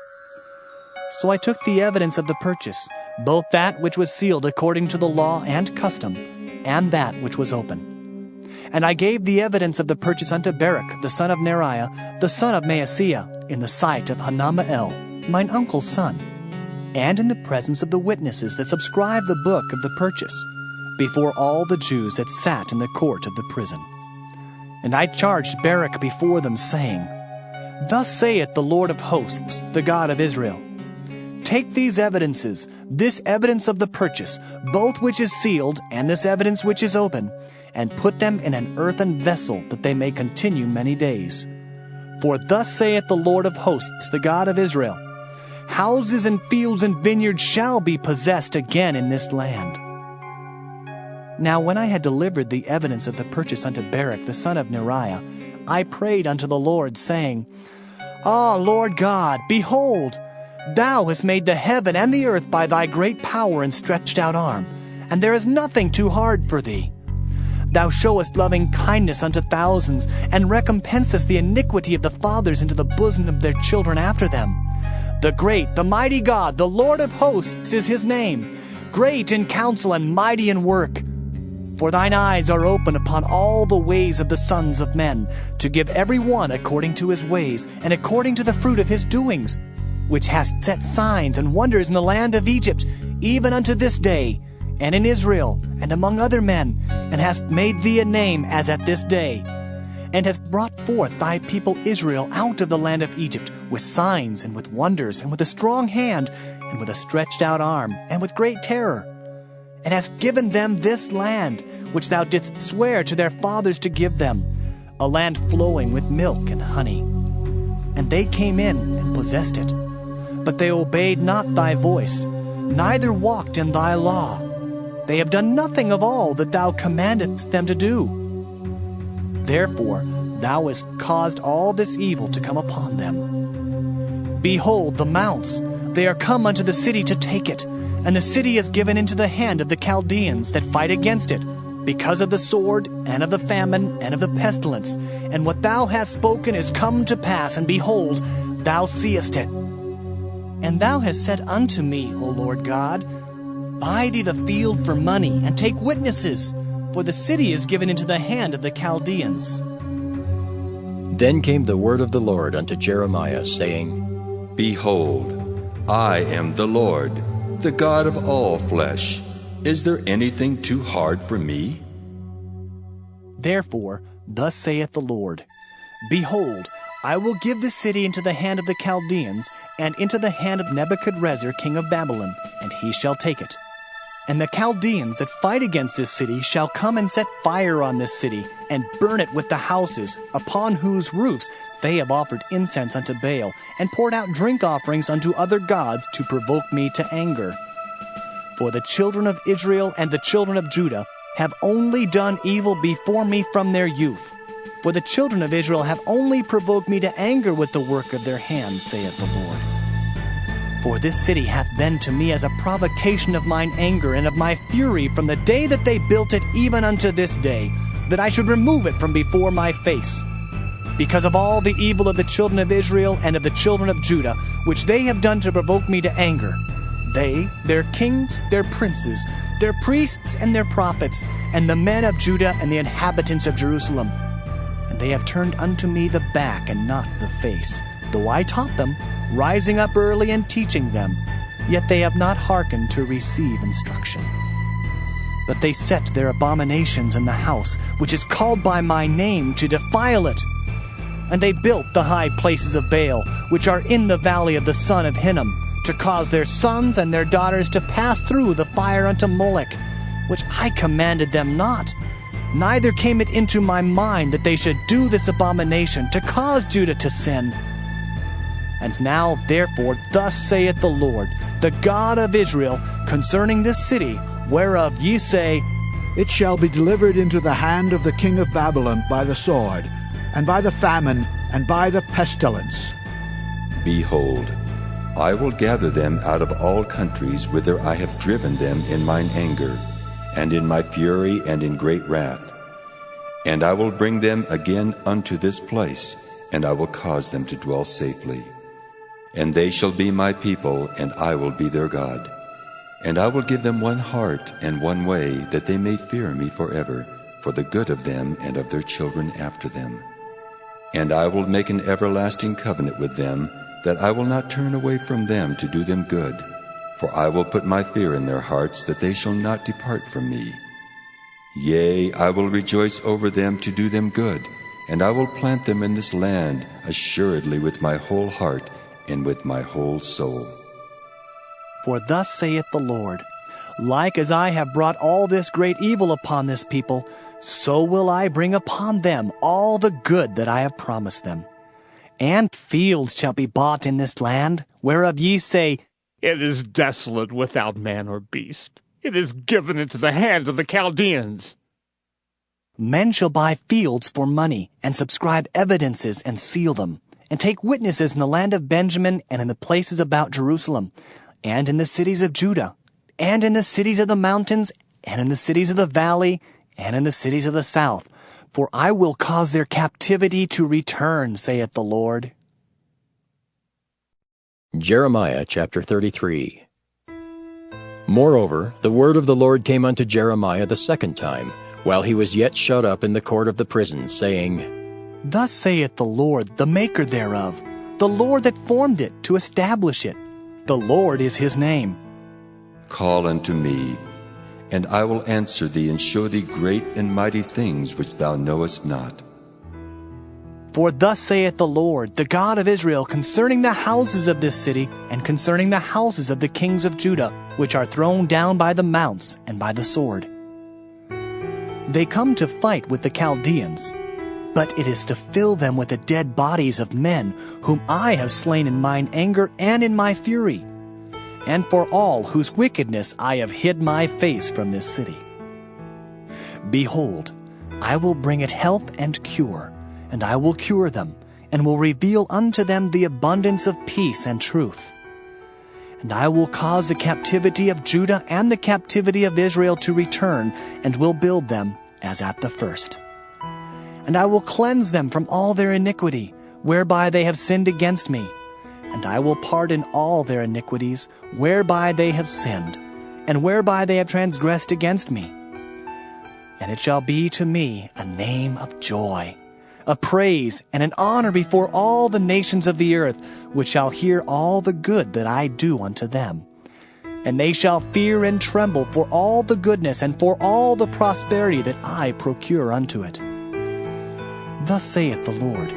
So I took the evidence of the purchase, both that which was sealed according to the law and custom, and that which was open. And I gave the evidence of the purchase unto Baruch the son of Neriah, the son of Maaseiah, in the sight of Hanamael, mine uncle's son, and in the presence of the witnesses that subscribed the book of the purchase, before all the Jews that sat in the court of the prison. And I charged Baruch before them, saying, Thus saith the Lord of hosts, the God of Israel, Take these evidences, this evidence of the purchase, both which is sealed, and this evidence which is open, and put them in an earthen vessel, that they may continue many days. For thus saith the Lord of hosts, the God of Israel, Houses and fields and vineyards shall be possessed again in this land. Now when I had delivered the evidence of the purchase unto Baruch the son of Neriah, I prayed unto the Lord, saying, Lord God, behold, thou hast made the heaven and the earth by thy great power and stretched out arm, and there is nothing too hard for thee. Thou showest loving kindness unto thousands, and recompensest the iniquity of the fathers into the bosom of their children after them. The great, the mighty God, the Lord of hosts is his name, great in counsel and mighty in work. For thine eyes are open upon all the ways of the sons of men, to give every one according to his ways, and according to the fruit of his doings, which hast set signs and wonders in the land of Egypt, even unto this day, and in Israel, and among other men, and hast made thee a name as at this day, and hast brought forth thy people Israel out of the land of Egypt, with signs, and with wonders, and with a strong hand, and with a stretched out arm, and with great terror, and hast given them this land, which thou didst swear to their fathers to give them, a land flowing with milk and honey. And they came in and possessed it. But they obeyed not thy voice, neither walked in thy law. They have done nothing of all that thou commandest them to do. Therefore thou hast caused all this evil to come upon them. Behold, the mounts, they are come unto the city to take it, and the city is given into the hand of the Chaldeans that fight against it, because of the sword, and of the famine, and of the pestilence. And what thou hast spoken is come to pass, and behold, thou seest it. And thou hast said unto me, O Lord God, buy thee the field for money, and take witnesses, for the city is given into the hand of the Chaldeans. Then came the word of the Lord unto Jeremiah, saying, Behold, I am the Lord, the God of all flesh. Is there anything too hard for me? Therefore, thus saith the Lord, Behold, I will give the city into the hand of the Chaldeans, and into the hand of Nebuchadrezzar king of Babylon, and he shall take it. And the Chaldeans that fight against this city shall come and set fire on this city, and burn it with the houses, upon whose roofs they have offered incense unto Baal, and poured out drink offerings unto other gods to provoke me to anger. For the children of Israel and the children of Judah have only done evil before me from their youth. For the children of Israel have only provoked me to anger with the work of their hands, saith the Lord. For this city hath been to me as a provocation of mine anger and of my fury from the day that they built it even unto this day, that I should remove it from before my face. Because of all the evil of the children of Israel and of the children of Judah, which they have done to provoke me to anger, they, their kings, their princes, their priests and their prophets, and the men of Judah and the inhabitants of Jerusalem. And they have turned unto me the back and not the face, though I taught them, rising up early and teaching them, yet they have not hearkened to receive instruction. But they set their abominations in the house, which is called by my name, to defile it. And they built the high places of Baal, which are in the valley of the son of Hinnom, to cause their sons and their daughters to pass through the fire unto Molech, which I commanded them not. Neither came it into my mind that they should do this abomination, to cause Judah to sin. And now, therefore, thus saith the Lord, the God of Israel, concerning this city, whereof ye say, It shall be delivered into the hand of the king of Babylon by the sword, and by the famine, and by the pestilence. Behold, I will gather them out of all countries whither I have driven them in mine anger, and in my fury, and in great wrath. And I will bring them again unto this place, and I will cause them to dwell safely. And they shall be my people, and I will be their God. And I will give them one heart and one way, that they may fear me forever, for the good of them and of their children after them. And I will make an everlasting covenant with them, that I will not turn away from them to do them good. For I will put my fear in their hearts, that they shall not depart from me. Yea, I will rejoice over them to do them good, and I will plant them in this land assuredly with my whole heart and with my whole soul. For thus saith the Lord, like as I have brought all this great evil upon this people, so will I bring upon them all the good that I have promised them. And fields shall be bought in this land, whereof ye say, It is desolate without man or beast. It is given into the hand of the Chaldeans. Men shall buy fields for money, and subscribe evidences, and seal them, and take witnesses in the land of Benjamin, and in the places about Jerusalem, and in the cities of Judah, and in the cities of the mountains, and in the cities of the valley, and in the cities of the south. For I will cause their captivity to return, saith the Lord. Jeremiah chapter 33. Moreover, the word of the Lord came unto Jeremiah the second time, while he was yet shut up in the court of the prison, saying, Thus saith the Lord, the maker thereof, the Lord that formed it, to establish it. The Lord is his name. Call unto me, And I will answer thee and show thee great and mighty things which thou knowest not. For thus saith the Lord, the God of Israel, concerning the houses of this city, and concerning the houses of the kings of Judah, which are thrown down by the mounts and by the sword. They come to fight with the Chaldeans, but it is to fill them with the dead bodies of men, whom I have slain in mine anger and in my fury, and for all whose wickedness I have hid my face from this city. Behold, I will bring it health and cure, and I will cure them, and will reveal unto them the abundance of peace and truth. And I will cause the captivity of Judah and the captivity of Israel to return, and will build them as at the first. And I will cleanse them from all their iniquity, whereby they have sinned against me. And I will pardon all their iniquities, whereby they have sinned, and whereby they have transgressed against me. And it shall be to me a name of joy, a praise and an honor before all the nations of the earth, which shall hear all the good that I do unto them. And they shall fear and tremble for all the goodness and for all the prosperity that I procure unto it. Thus saith the Lord,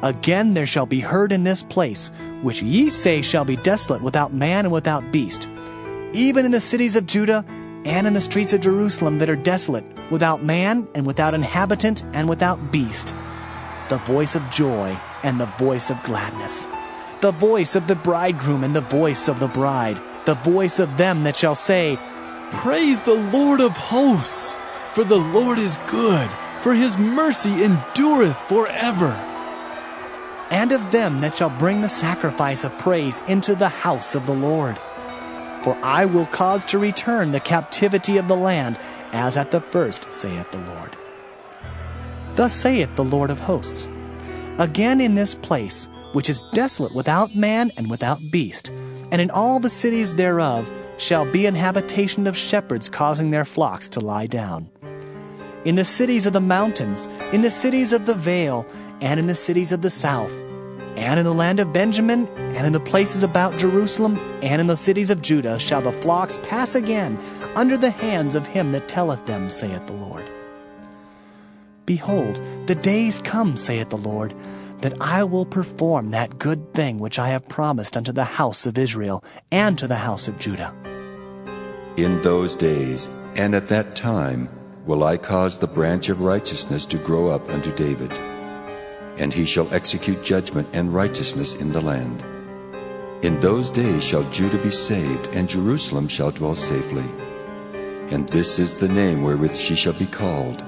Again there shall be heard in this place, which ye say shall be desolate without man and without beast, even in the cities of Judah and in the streets of Jerusalem that are desolate, without man and without inhabitant and without beast, the voice of joy and the voice of gladness, the voice of the bridegroom and the voice of the bride, the voice of them that shall say, Praise the Lord of hosts, for the Lord is good, for his mercy endureth forever. And of them that shall bring the sacrifice of praise into the house of the Lord. For I will cause to return the captivity of the land, as at the first, saith the Lord. Thus saith the Lord of hosts, Again in this place, which is desolate without man and without beast, and in all the cities thereof, shall be an habitation of shepherds causing their flocks to lie down. In the cities of the mountains, in the cities of the vale, and in the cities of the south, and in the land of Benjamin, and in the places about Jerusalem, and in the cities of Judah shall the flocks pass again under the hands of him that telleth them, saith the Lord. Behold, the days come, saith the Lord, that I will perform that good thing which I have promised unto the house of Israel and to the house of Judah. In those days and at that time will I cause the branch of righteousness to grow up unto David, and he shall execute judgment and righteousness in the land. In those days shall Judah be saved, and Jerusalem shall dwell safely. And this is the name wherewith she shall be called,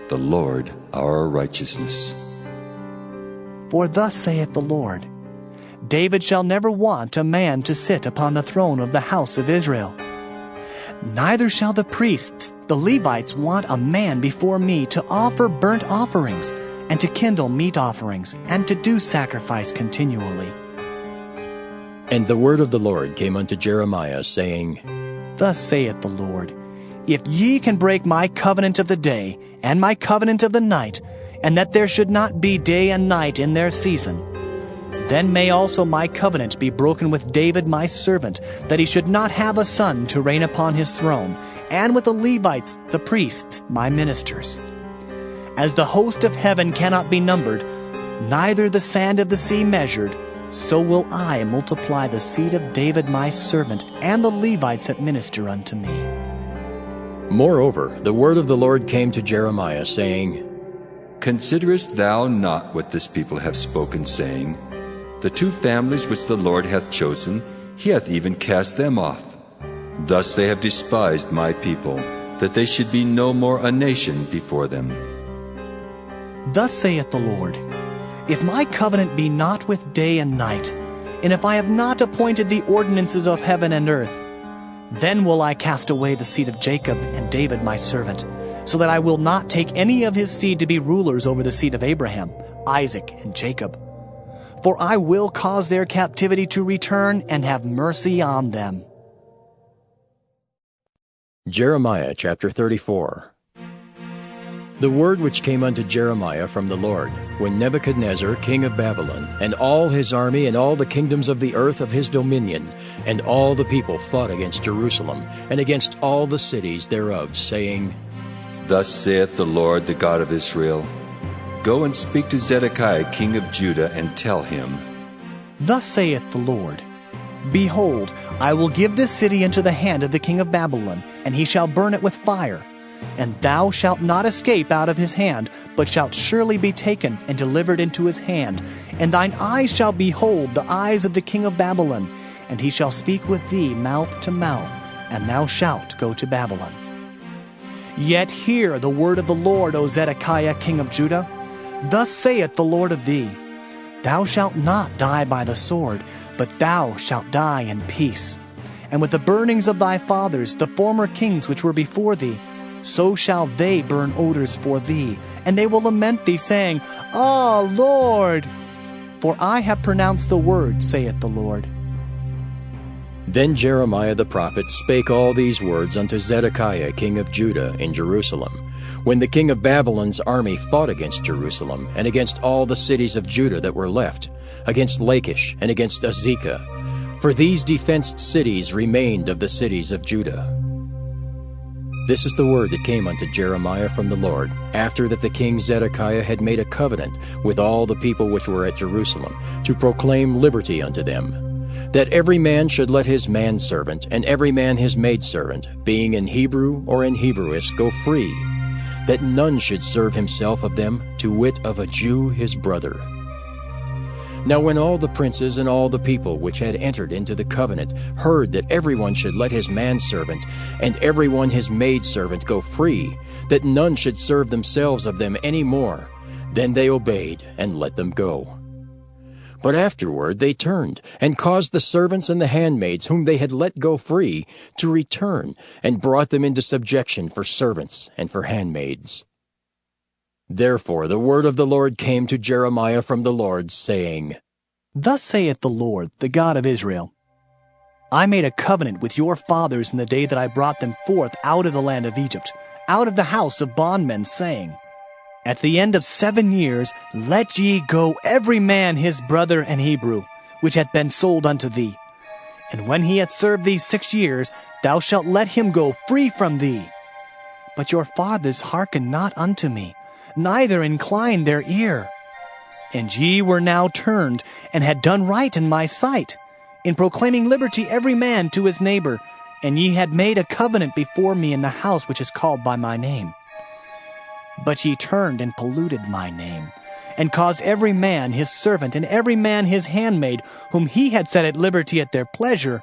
the Lord our righteousness. For thus saith the Lord, David shall never want a man to sit upon the throne of the house of Israel. Neither shall the priests, the Levites, want a man before me to offer burnt offerings, and to kindle meat offerings, and to do sacrifice continually. And the word of the Lord came unto Jeremiah, saying, Thus saith the Lord, If ye can break my covenant of the day, and my covenant of the night, and that there should not be day and night in their season, then may also my covenant be broken with David my servant, that he should not have a son to reign upon his throne, and with the Levites, the priests, my ministers. As the host of heaven cannot be numbered, neither the sand of the sea measured, so will I multiply the seed of David my servant, and the Levites that minister unto me. Moreover, the word of the Lord came to Jeremiah, saying, Considerest thou not what this people have spoken, saying, The two families which the Lord hath chosen, he hath even cast them off. Thus they have despised my people, that they should be no more a nation before them. Thus saith the Lord, If my covenant be not with day and night, and if I have not appointed the ordinances of heaven and earth, then will I cast away the seed of Jacob and David my servant, so that I will not take any of his seed to be rulers over the seed of Abraham, Isaac, and Jacob. For I will cause their captivity to return and have mercy on them. Jeremiah chapter 34. The word which came unto Jeremiah from the Lord, when Nebuchadnezzar king of Babylon, and all his army, and all the kingdoms of the earth of his dominion, and all the people fought against Jerusalem, and against all the cities thereof, saying, Thus saith the Lord, the God of Israel, Go and speak to Zedekiah king of Judah, and tell him, Thus saith the Lord, Behold, I will give this city into the hand of the king of Babylon, and he shall burn it with fire. And thou shalt not escape out of his hand, but shalt surely be taken and delivered into his hand. And thine eyes shall behold the eyes of the king of Babylon, and he shall speak with thee mouth to mouth, and thou shalt go to Babylon. Yet hear the word of the Lord, O Zedekiah king of Judah. Thus saith the Lord of thee, Thou shalt not die by the sword, but thou shalt die in peace. And with the burnings of thy fathers, the former kings which were before thee, so shall they burn odors for thee, and they will lament thee, saying, Ah, Lord! For I have pronounced the word, saith the Lord. Then Jeremiah the prophet spake all these words unto Zedekiah king of Judah in Jerusalem, when the king of Babylon's army fought against Jerusalem, and against all the cities of Judah that were left, against Lachish, and against Azekah. For these defenced cities remained of the cities of Judah. This is the word that came unto Jeremiah from the Lord, after that the king Zedekiah had made a covenant with all the people which were at Jerusalem, to proclaim liberty unto them, that every man should let his manservant, and every man his maidservant, being in Hebrew or in Hebrewish, go free, that none should serve himself of them, to wit of a Jew his brother. Now when all the princes and all the people which had entered into the covenant heard that everyone should let his manservant and everyone his maidservant go free, that none should serve themselves of them any more, then they obeyed and let them go. But afterward they turned, and caused the servants and the handmaids whom they had let go free to return, and brought them into subjection for servants and for handmaids. Therefore the word of the Lord came to Jeremiah from the Lord, saying, Thus saith the Lord, the God of Israel, I made a covenant with your fathers in the day that I brought them forth out of the land of Egypt, out of the house of bondmen, saying, At the end of 7 years let ye go every man his brother and Hebrew, which hath been sold unto thee. And when he hath served thee 6 years, thou shalt let him go free from thee. But your fathers hearkened not unto me, neither inclined their ear. And ye were now turned, and had done right in my sight, in proclaiming liberty every man to his neighbor, and ye had made a covenant before me in the house which is called by my name. But ye turned and polluted my name, and caused every man his servant, and every man his handmaid, whom he had set at liberty at their pleasure,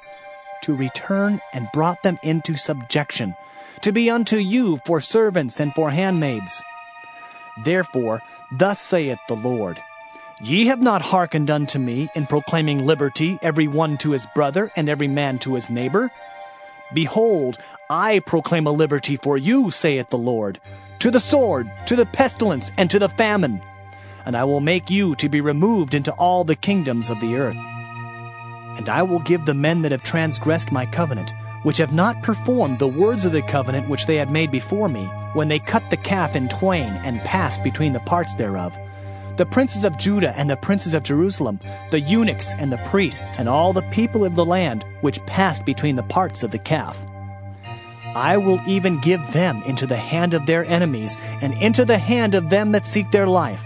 to return, and brought them into subjection, to be unto you for servants and for handmaids. Therefore, thus saith the Lord, Ye have not hearkened unto me in proclaiming liberty every one to his brother, and every man to his neighbor. Behold, I proclaim a liberty for you, saith the Lord, to the sword, to the pestilence, and to the famine. And I will make you to be removed into all the kingdoms of the earth. And I will give the men that have transgressed my covenant, which have not performed the words of the covenant which they had made before me, when they cut the calf in twain, and passed between the parts thereof, the princes of Judah and the princes of Jerusalem, the eunuchs and the priests, and all the people of the land, which passed between the parts of the calf. I will even give them into the hand of their enemies, and into the hand of them that seek their life.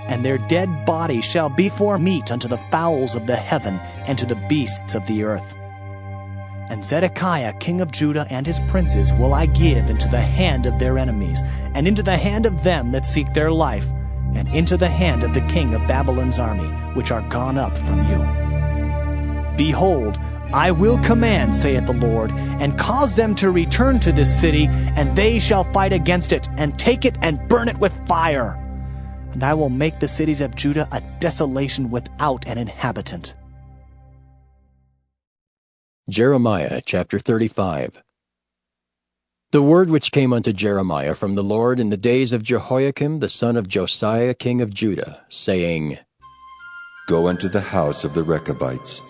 And their dead bodies shall be for meat unto the fowls of the heaven, and to the beasts of the earth. And Zedekiah king of Judah and his princes will I give into the hand of their enemies, and into the hand of them that seek their life, and into the hand of the king of Babylon's army, which are gone up from you. Behold, I will command, saith the Lord, and cause them to return to this city, and they shall fight against it, and take it, and burn it with fire. And I will make the cities of Judah a desolation without an inhabitant. Jeremiah chapter 35. The word which came unto Jeremiah from the Lord in the days of Jehoiakim the son of Josiah king of Judah, saying, Go unto the house of the Rechabites,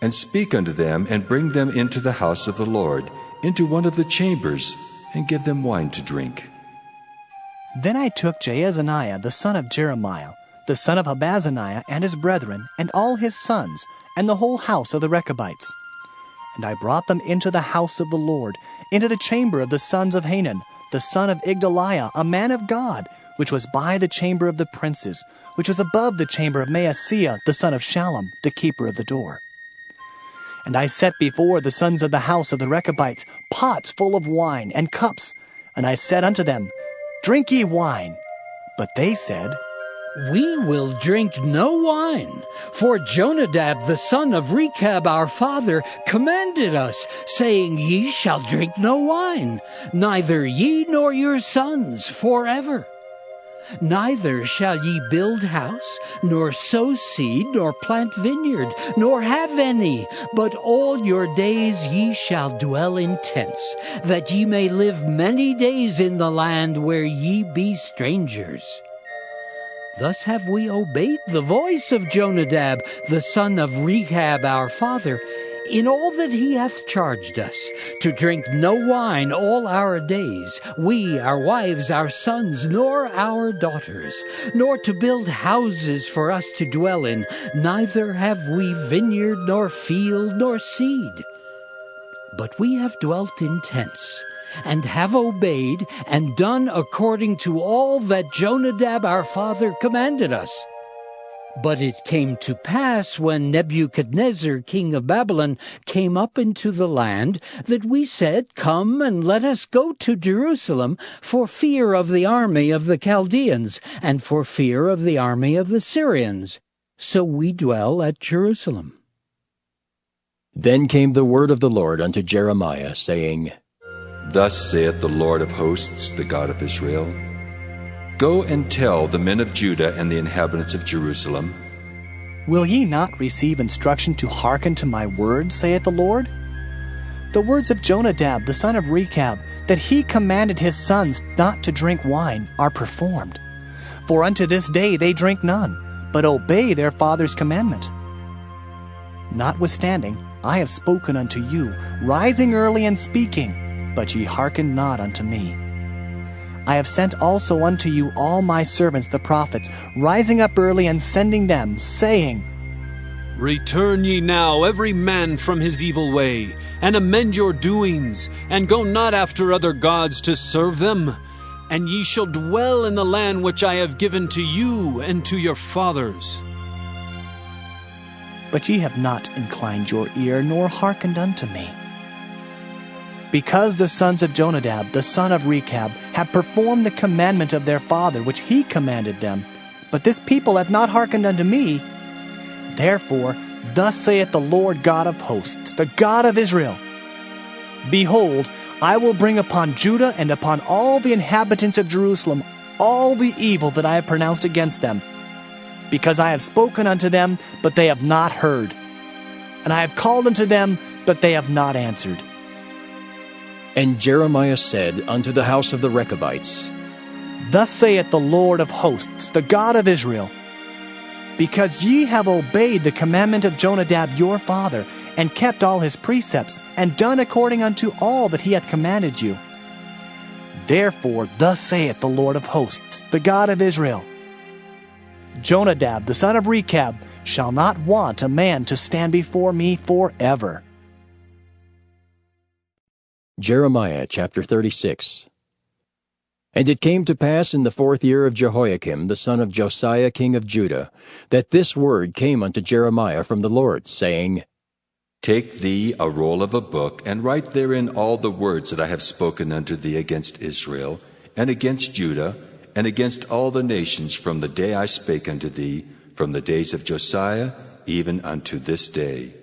and speak unto them, and bring them into the house of the Lord, into one of the chambers, and give them wine to drink. Then I took Jaazaniah the son of Jeremiah, the son of Habazaniah, and his brethren, and all his sons, and the whole house of the Rechabites. And I brought them into the house of the Lord, into the chamber of the sons of Hanan, the son of Igdaliah, a man of God, which was by the chamber of the princes, which was above the chamber of Maaseiah, the son of Shallum, the keeper of the door. And I set before the sons of the house of the Rechabites pots full of wine and cups, and I said unto them, Drink ye wine. But they said, We will drink no wine, for Jonadab the son of Rechab our father commanded us, saying, Ye shall drink no wine, neither ye nor your sons forever. Neither shall ye build house, nor sow seed, nor plant vineyard, nor have any, but all your days ye shall dwell in tents, that ye may live many days in the land where ye be strangers. Thus have we obeyed the voice of Jonadab, the son of Rechab our father, in all that he hath charged us, to drink no wine all our days, we, our wives, our sons, nor our daughters, nor to build houses for us to dwell in, neither have we vineyard, nor field, nor seed. But we have dwelt in tents, and have obeyed and done according to all that Jonadab our father commanded us. But it came to pass, when Nebuchadnezzar king of Babylon came up into the land, that we said, Come and let us go to Jerusalem, for fear of the army of the Chaldeans, and for fear of the army of the Syrians. So we dwell at Jerusalem. Then came the word of the Lord unto Jeremiah, saying, Thus saith the Lord of hosts, the God of Israel, Go and tell the men of Judah and the inhabitants of Jerusalem, Will ye not receive instruction to hearken to my words, saith the Lord? The words of Jonadab the son of Rechab, that he commanded his sons not to drink wine, are performed. For unto this day they drink none, but obey their father's commandment. Notwithstanding, I have spoken unto you, rising early and speaking, but ye hearken not unto me. I have sent also unto you all my servants the prophets, rising up early and sending them, saying, Return ye now every man from his evil way, and amend your doings, and go not after other gods to serve them. And ye shall dwell in the land which I have given to you and to your fathers. But ye have not inclined your ear, nor hearkened unto me. Because the sons of Jonadab, the son of Rechab, have performed the commandment of their father, which he commanded them, but this people hath not hearkened unto me, therefore thus saith the Lord God of hosts, the God of Israel, Behold, I will bring upon Judah and upon all the inhabitants of Jerusalem all the evil that I have pronounced against them, because I have spoken unto them, but they have not heard, and I have called unto them, but they have not answered. And Jeremiah said unto the house of the Rechabites, Thus saith the Lord of hosts, the God of Israel, Because ye have obeyed the commandment of Jonadab your father, and kept all his precepts, and done according unto all that he hath commanded you. Therefore thus saith the Lord of hosts, the God of Israel, Jonadab the son of Rechab shall not want a man to stand before me forever. Jeremiah chapter 36. And it came to pass in the 4th year of Jehoiakim, the son of Josiah king of Judah, that this word came unto Jeremiah from the Lord, saying, Take thee a roll of a book, and write therein all the words that I have spoken unto thee against Israel, and against Judah, and against all the nations from the day I spake unto thee, from the days of Josiah, even unto this day.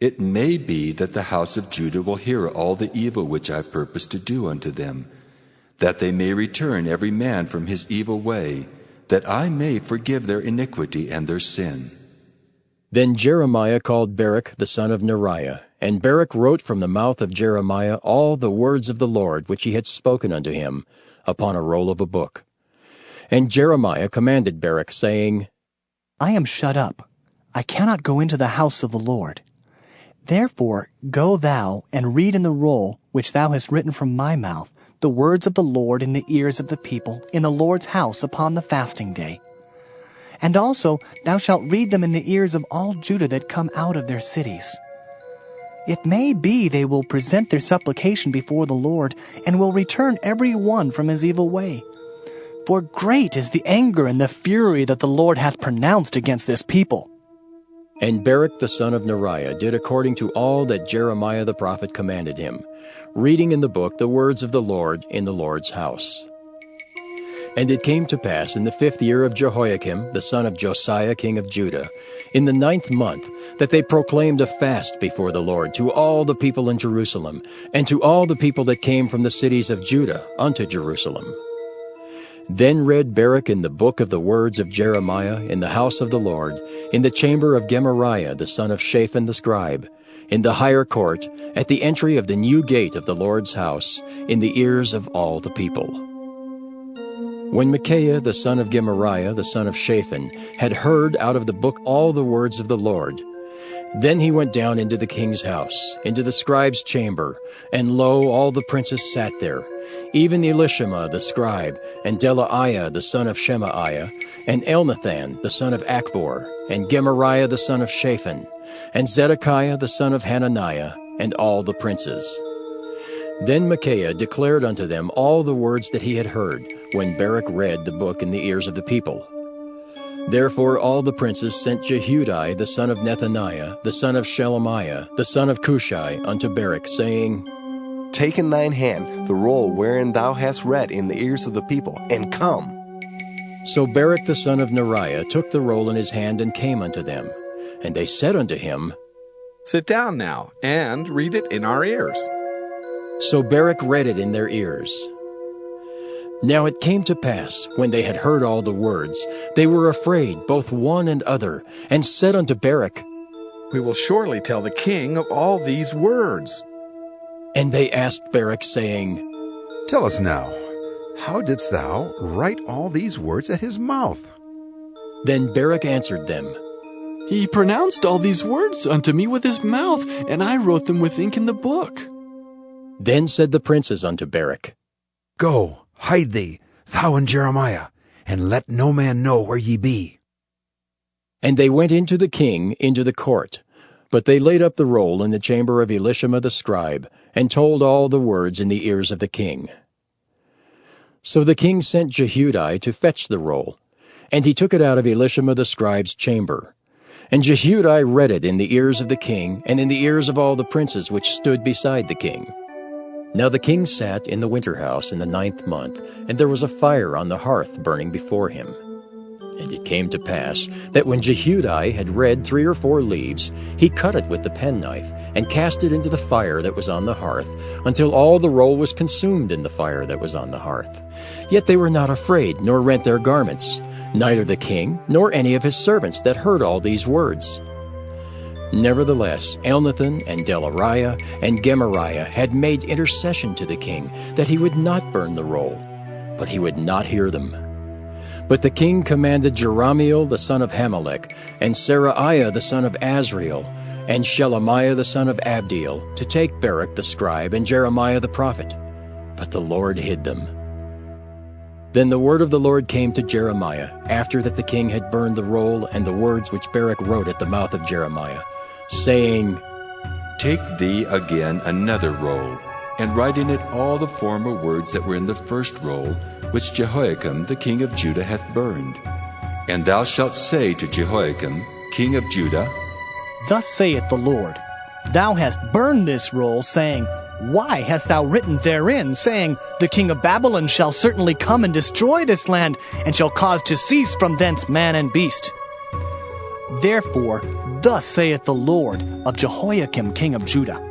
It may be that the house of Judah will hear all the evil which I purpose to do unto them, that they may return every man from his evil way, that I may forgive their iniquity and their sin. Then Jeremiah called Baruch the son of Neriah, and Baruch wrote from the mouth of Jeremiah all the words of the Lord which he had spoken unto him, upon a roll of a book. And Jeremiah commanded Baruch, saying, I am shut up. I cannot go into the house of the Lord. Therefore go thou and read in the roll which thou hast written from my mouth the words of the Lord in the ears of the people in the Lord's house upon the fasting day. And also thou shalt read them in the ears of all Judah that come out of their cities. It may be they will present their supplication before the Lord, and will return every one from his evil way. For great is the anger and the fury that the Lord hath pronounced against this people. And Baruch the son of Neriah did according to all that Jeremiah the prophet commanded him, reading in the book the words of the Lord in the Lord's house. And it came to pass in the 5th year of Jehoiakim, the son of Josiah king of Judah, in the 9th month, that they proclaimed a fast before the Lord to all the people in Jerusalem, and to all the people that came from the cities of Judah unto Jerusalem. Then read Baruch in the book of the words of Jeremiah in the house of the Lord, in the chamber of Gemariah the son of Shaphan the scribe, in the higher court, at the entry of the new gate of the Lord's house, in the ears of all the people. When Micaiah the son of Gemariah the son of Shaphan had heard out of the book all the words of the Lord, then he went down into the king's house, into the scribe's chamber, and lo, all the princes sat there, even Elishama the scribe, and Delaiah the son of Shemaiah, and Elnathan the son of Achbor, and Gemariah the son of Shaphan, and Zedekiah the son of Hananiah, and all the princes. Then Micaiah declared unto them all the words that he had heard, when Baruch read the book in the ears of the people. Therefore all the princes sent Jehudi the son of Nethaniah, the son of Shelemiah, the son of Cushai, unto Baruch, saying, Take in thine hand the roll wherein thou hast read in the ears of the people, and come. So Baruch the son of Neriah took the roll in his hand, and came unto them. And they said unto him, Sit down now, and read it in our ears. So Baruch read it in their ears. Now it came to pass, when they had heard all the words, they were afraid, both one and other, and said unto Baruch, We will surely tell the king of all these words. And they asked Baruch, saying, Tell us now, how didst thou write all these words at his mouth? Then Baruch answered them, He pronounced all these words unto me with his mouth, and I wrote them with ink in the book. Then said the princes unto Baruch, Go, hide thee, thou and Jeremiah, and let no man know where ye be. And they went into the king, into the court. But they laid up the roll in the chamber of Elishama the scribe, and told all the words in the ears of the king. So the king sent Jehudi to fetch the roll, and he took it out of Elishama the scribe's chamber. And Jehudi read it in the ears of the king, and in the ears of all the princes which stood beside the king. Now the king sat in the winter house in the 9th month, and there was a fire on the hearth burning before him. And it came to pass that when Jehudi had read 3 or 4 leaves, he cut it with the penknife, and cast it into the fire that was on the hearth, until all the roll was consumed in the fire that was on the hearth. Yet they were not afraid, nor rent their garments, neither the king, nor any of his servants that heard all these words. Nevertheless, Elnathan and Delaiah and Gemariah had made intercession to the king, that he would not burn the roll, but he would not hear them. But the king commanded Jerahmeel the son of Hamelech, and Seraiah the son of Azriel, and Shelemiah the son of Abdiel, to take Baruch the scribe and Jeremiah the prophet. But the Lord hid them. Then the word of the Lord came to Jeremiah, after that the king had burned the roll and the words which Baruch wrote at the mouth of Jeremiah, saying, Take thee again another roll, and write in it all the former words that were in the first roll, which Jehoiakim the king of Judah hath burned. And thou shalt say to Jehoiakim, king of Judah, Thus saith the Lord, Thou hast burned this roll, saying, Why hast thou written therein, saying, The king of Babylon shall certainly come and destroy this land, and shall cause to cease from thence man and beast? Therefore, thus saith the Lord of Jehoiakim king of Judah,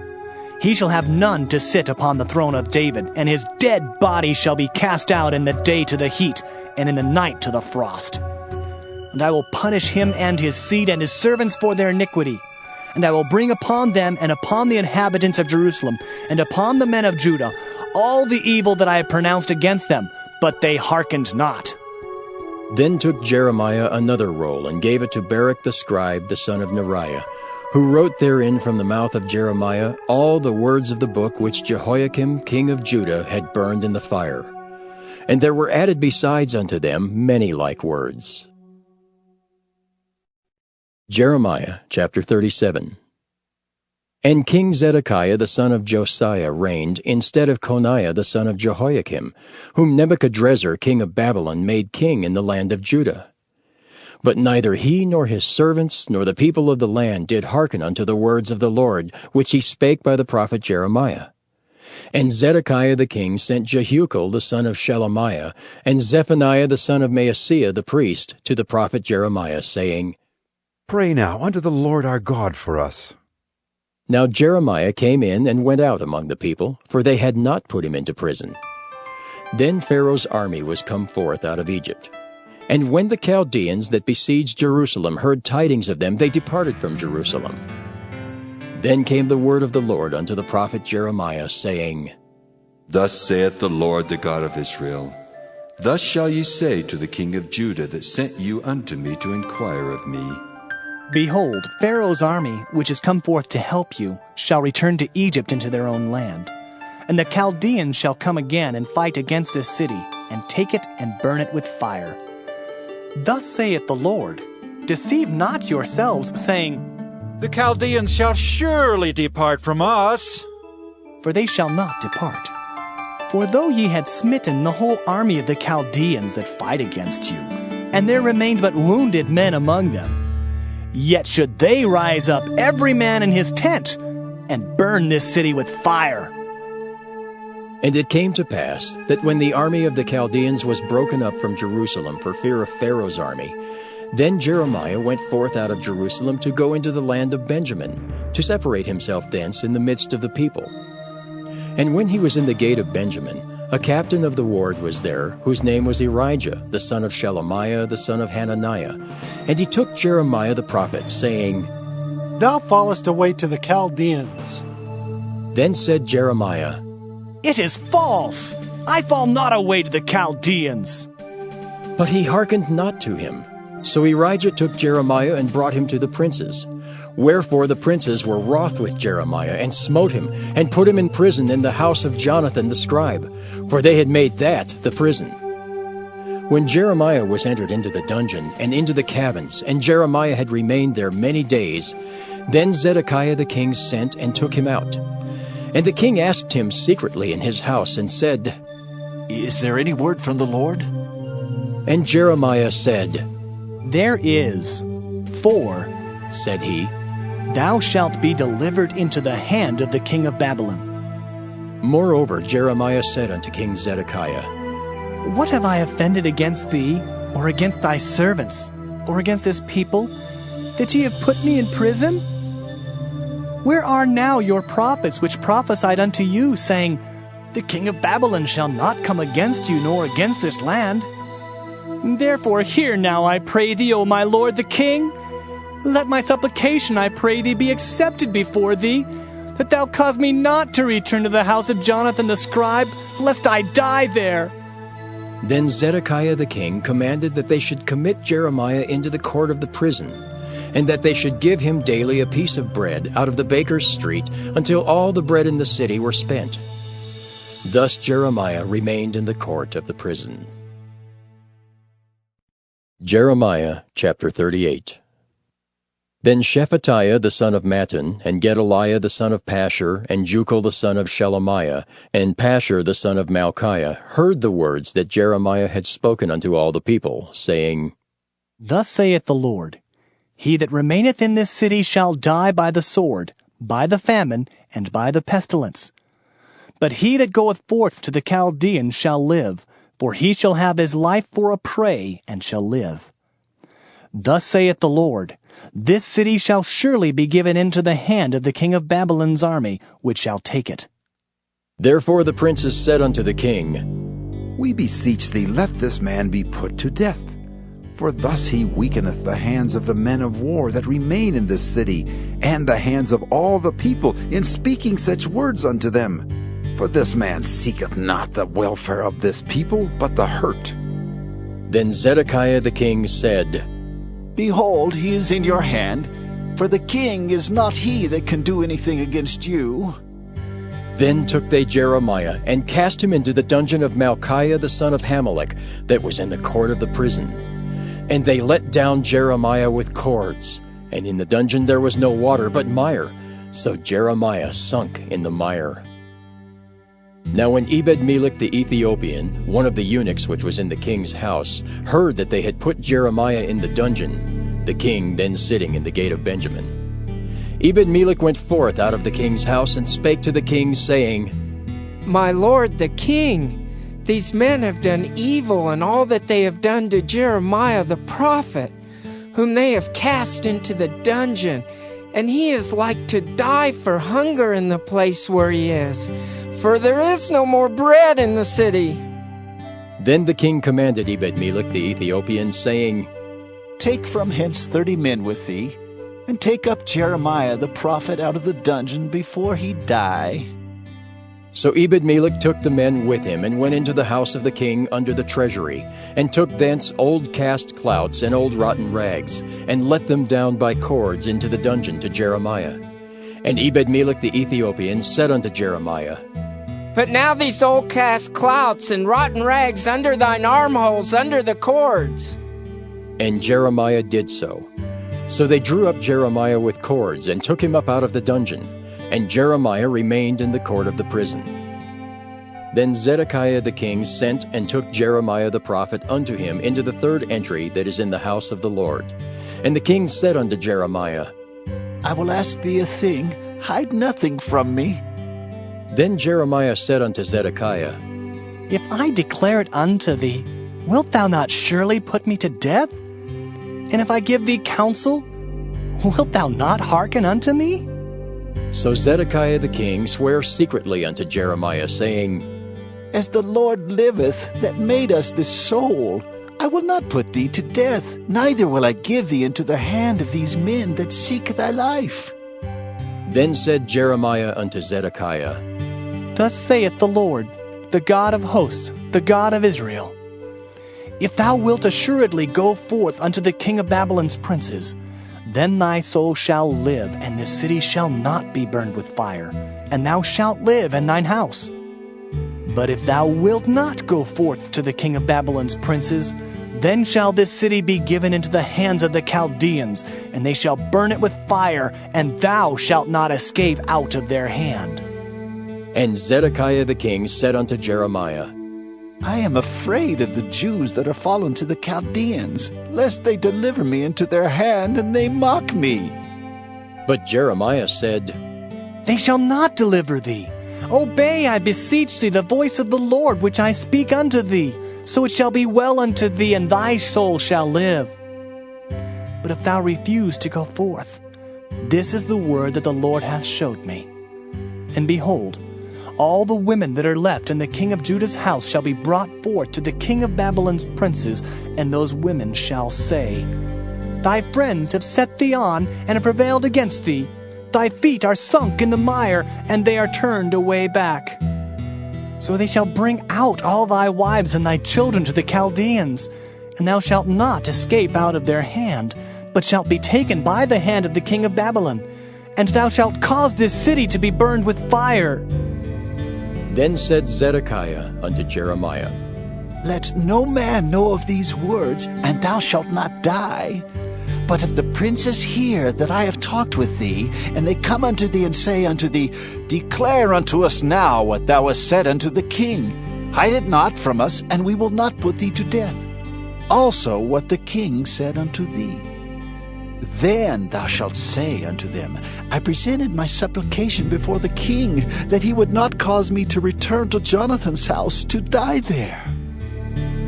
He shall have none to sit upon the throne of David, and his dead body shall be cast out in the day to the heat, and in the night to the frost. And I will punish him and his seed and his servants for their iniquity. And I will bring upon them and upon the inhabitants of Jerusalem and upon the men of Judah all the evil that I have pronounced against them, but they hearkened not. Then took Jeremiah another roll, and gave it to Baruch the scribe, the son of Neriah, who wrote therein from the mouth of Jeremiah all the words of the book which Jehoiakim king of Judah had burned in the fire. And there were added besides unto them many like words. Jeremiah chapter 37. And King Zedekiah the son of Josiah reigned instead of Coniah the son of Jehoiakim, whom Nebuchadrezzar king of Babylon made king in the land of Judah. But neither he nor his servants nor the people of the land did hearken unto the words of the Lord, which he spake by the prophet Jeremiah. And Zedekiah the king sent Jehucal the son of Shelemiah, and Zephaniah the son of Maaseiah the priest, to the prophet Jeremiah, saying, Pray now unto the Lord our God for us. Now Jeremiah came in and went out among the people, for they had not put him into prison. Then Pharaoh's army was come forth out of Egypt. And when the Chaldeans that besieged Jerusalem heard tidings of them, they departed from Jerusalem. Then came the word of the Lord unto the prophet Jeremiah, saying, Thus saith the Lord, the God of Israel, Thus shall ye say to the king of Judah that sent you unto me to inquire of me, Behold, Pharaoh's army, which is come forth to help you, shall return to Egypt into their own land. And the Chaldeans shall come again and fight against this city, and take it and burn it with fire. Thus saith the Lord, Deceive not yourselves, saying, The Chaldeans shall surely depart from us. For they shall not depart. For though ye had smitten the whole army of the Chaldeans that fight against you, and there remained but wounded men among them, yet should they rise up every man in his tent, and burn this city with fire. And it came to pass that when the army of the Chaldeans was broken up from Jerusalem for fear of Pharaoh's army, then Jeremiah went forth out of Jerusalem to go into the land of Benjamin, to separate himself thence in the midst of the people. And when he was in the gate of Benjamin, a captain of the ward was there, whose name was Erijah, the son of Shelemiah, the son of Hananiah. And he took Jeremiah the prophet, saying, Thou fallest away to the Chaldeans. Then said Jeremiah, It is false! I fall not away to the Chaldeans. But he hearkened not to him. So Erijah took Jeremiah and brought him to the princes. Wherefore the princes were wroth with Jeremiah, and smote him, and put him in prison in the house of Jonathan the scribe, for they had made that the prison. When Jeremiah was entered into the dungeon, and into the cabins, and Jeremiah had remained there many days, then Zedekiah the king sent and took him out. And the king asked him secretly in his house, and said, Is there any word from the Lord? And Jeremiah said, There is. For, said he, Thou shalt be delivered into the hand of the king of Babylon. Moreover, Jeremiah said unto King Zedekiah, What have I offended against thee, or against thy servants, or against this people, that ye have put me in prison? Where are now your prophets which prophesied unto you, saying, The king of Babylon shall not come against you, nor against this land? Therefore hear now, I pray thee, O my lord the king. Let my supplication, I pray thee, be accepted before thee, that thou cause me not to return to the house of Jonathan the scribe, lest I die there. Then Zedekiah the king commanded that they should commit Jeremiah into the court of the prison, and that they should give him daily a piece of bread out of the baker's street, until all the bread in the city were spent. Thus Jeremiah remained in the court of the prison. Jeremiah chapter 38. Then Shephatiah the son of Mattan, and Gedaliah the son of Pashur, and Jucal the son of Shelemiah, and Pashur the son of Malchiah heard the words that Jeremiah had spoken unto all the people, saying, Thus saith the Lord, He that remaineth in this city shall die by the sword, by the famine, and by the pestilence. But he that goeth forth to the Chaldeans shall live, for he shall have his life for a prey, and shall live. Thus saith the Lord, This city shall surely be given into the hand of the king of Babylon's army, which shall take it. Therefore the princes said unto the king, We beseech thee, let this man be put to death. For thus he weakeneth the hands of the men of war that remain in this city, and the hands of all the people, in speaking such words unto them. For this man seeketh not the welfare of this people, but the hurt. Then Zedekiah the king said, Behold, he is in your hand. for the king is not he that can do anything against you. Then took they Jeremiah, and cast him into the dungeon of Malchiah the son of Hamelech, that was in the court of the prison. And they let down Jeremiah with cords, and in the dungeon there was no water but mire, so Jeremiah sunk in the mire. Now when Ebed-melech the Ethiopian, one of the eunuchs which was in the king's house, heard that they had put Jeremiah in the dungeon, the king then sitting in the gate of Benjamin, Ebed-melech went forth out of the king's house and spake to the king, saying, My lord the king, these men have done evil in all that they have done to Jeremiah the prophet, whom they have cast into the dungeon, and he is like to die for hunger in the place where he is, for there is no more bread in the city. Then the king commanded Ebed-melech the Ethiopian, saying, Take from hence 30 men with thee, and take up Jeremiah the prophet out of the dungeon before he die. So Ebed-melech took the men with him, and went into the house of the king under the treasury, and took thence old cast clouts and old rotten rags, and let them down by cords into the dungeon to Jeremiah. And Ebed-melech the Ethiopian said unto Jeremiah, Put now these old cast clouts and rotten rags under thine armholes, under the cords. And Jeremiah did so. So they drew up Jeremiah with cords, and took him up out of the dungeon, and Jeremiah remained in the court of the prison. Then Zedekiah the king sent and took Jeremiah the prophet unto him into the third entry that is in the house of the Lord. And the king said unto Jeremiah, I will ask thee a thing, hide nothing from me. Then Jeremiah said unto Zedekiah, If I declare it unto thee, wilt thou not surely put me to death? And if I give thee counsel, wilt thou not hearken unto me? So Zedekiah the king sware secretly unto Jeremiah, saying, As the Lord liveth, that made us this soul, I will not put thee to death, neither will I give thee into the hand of these men that seek thy life. Then said Jeremiah unto Zedekiah, Thus saith the Lord, the God of hosts, the God of Israel, If thou wilt assuredly go forth unto the king of Babylon's princes, then thy soul shall live, and this city shall not be burned with fire, and thou shalt live in thine house. But if thou wilt not go forth to the king of Babylon's princes, then shall this city be given into the hands of the Chaldeans, and they shall burn it with fire, and thou shalt not escape out of their hand. And Zedekiah the king said unto Jeremiah, I am afraid of the Jews that are fallen to the Chaldeans, lest they deliver me into their hand, and they mock me. But Jeremiah said, They shall not deliver thee. Obey, I beseech thee, the voice of the Lord which I speak unto thee, so it shall be well unto thee, and thy soul shall live. But if thou refuse to go forth, this is the word that the Lord hath showed me. And behold, all the women that are left in the king of Judah's house shall be brought forth to the king of Babylon's princes, and those women shall say, Thy friends have set thee on, and have prevailed against thee. Thy feet are sunk in the mire, and they are turned away back. So they shall bring out all thy wives and thy children to the Chaldeans, and thou shalt not escape out of their hand, but shalt be taken by the hand of the king of Babylon, and thou shalt cause this city to be burned with fire. Then said Zedekiah unto Jeremiah, Let no man know of these words, and thou shalt not die. But if the princes hear that I have talked with thee, and they come unto thee and say unto thee, Declare unto us now what thou hast said unto the king. Hide it not from us, and we will not put thee to death. Also what the king said unto thee. Then thou shalt say unto them, I presented my supplication before the king, that he would not cause me to return to Jonathan's house to die there.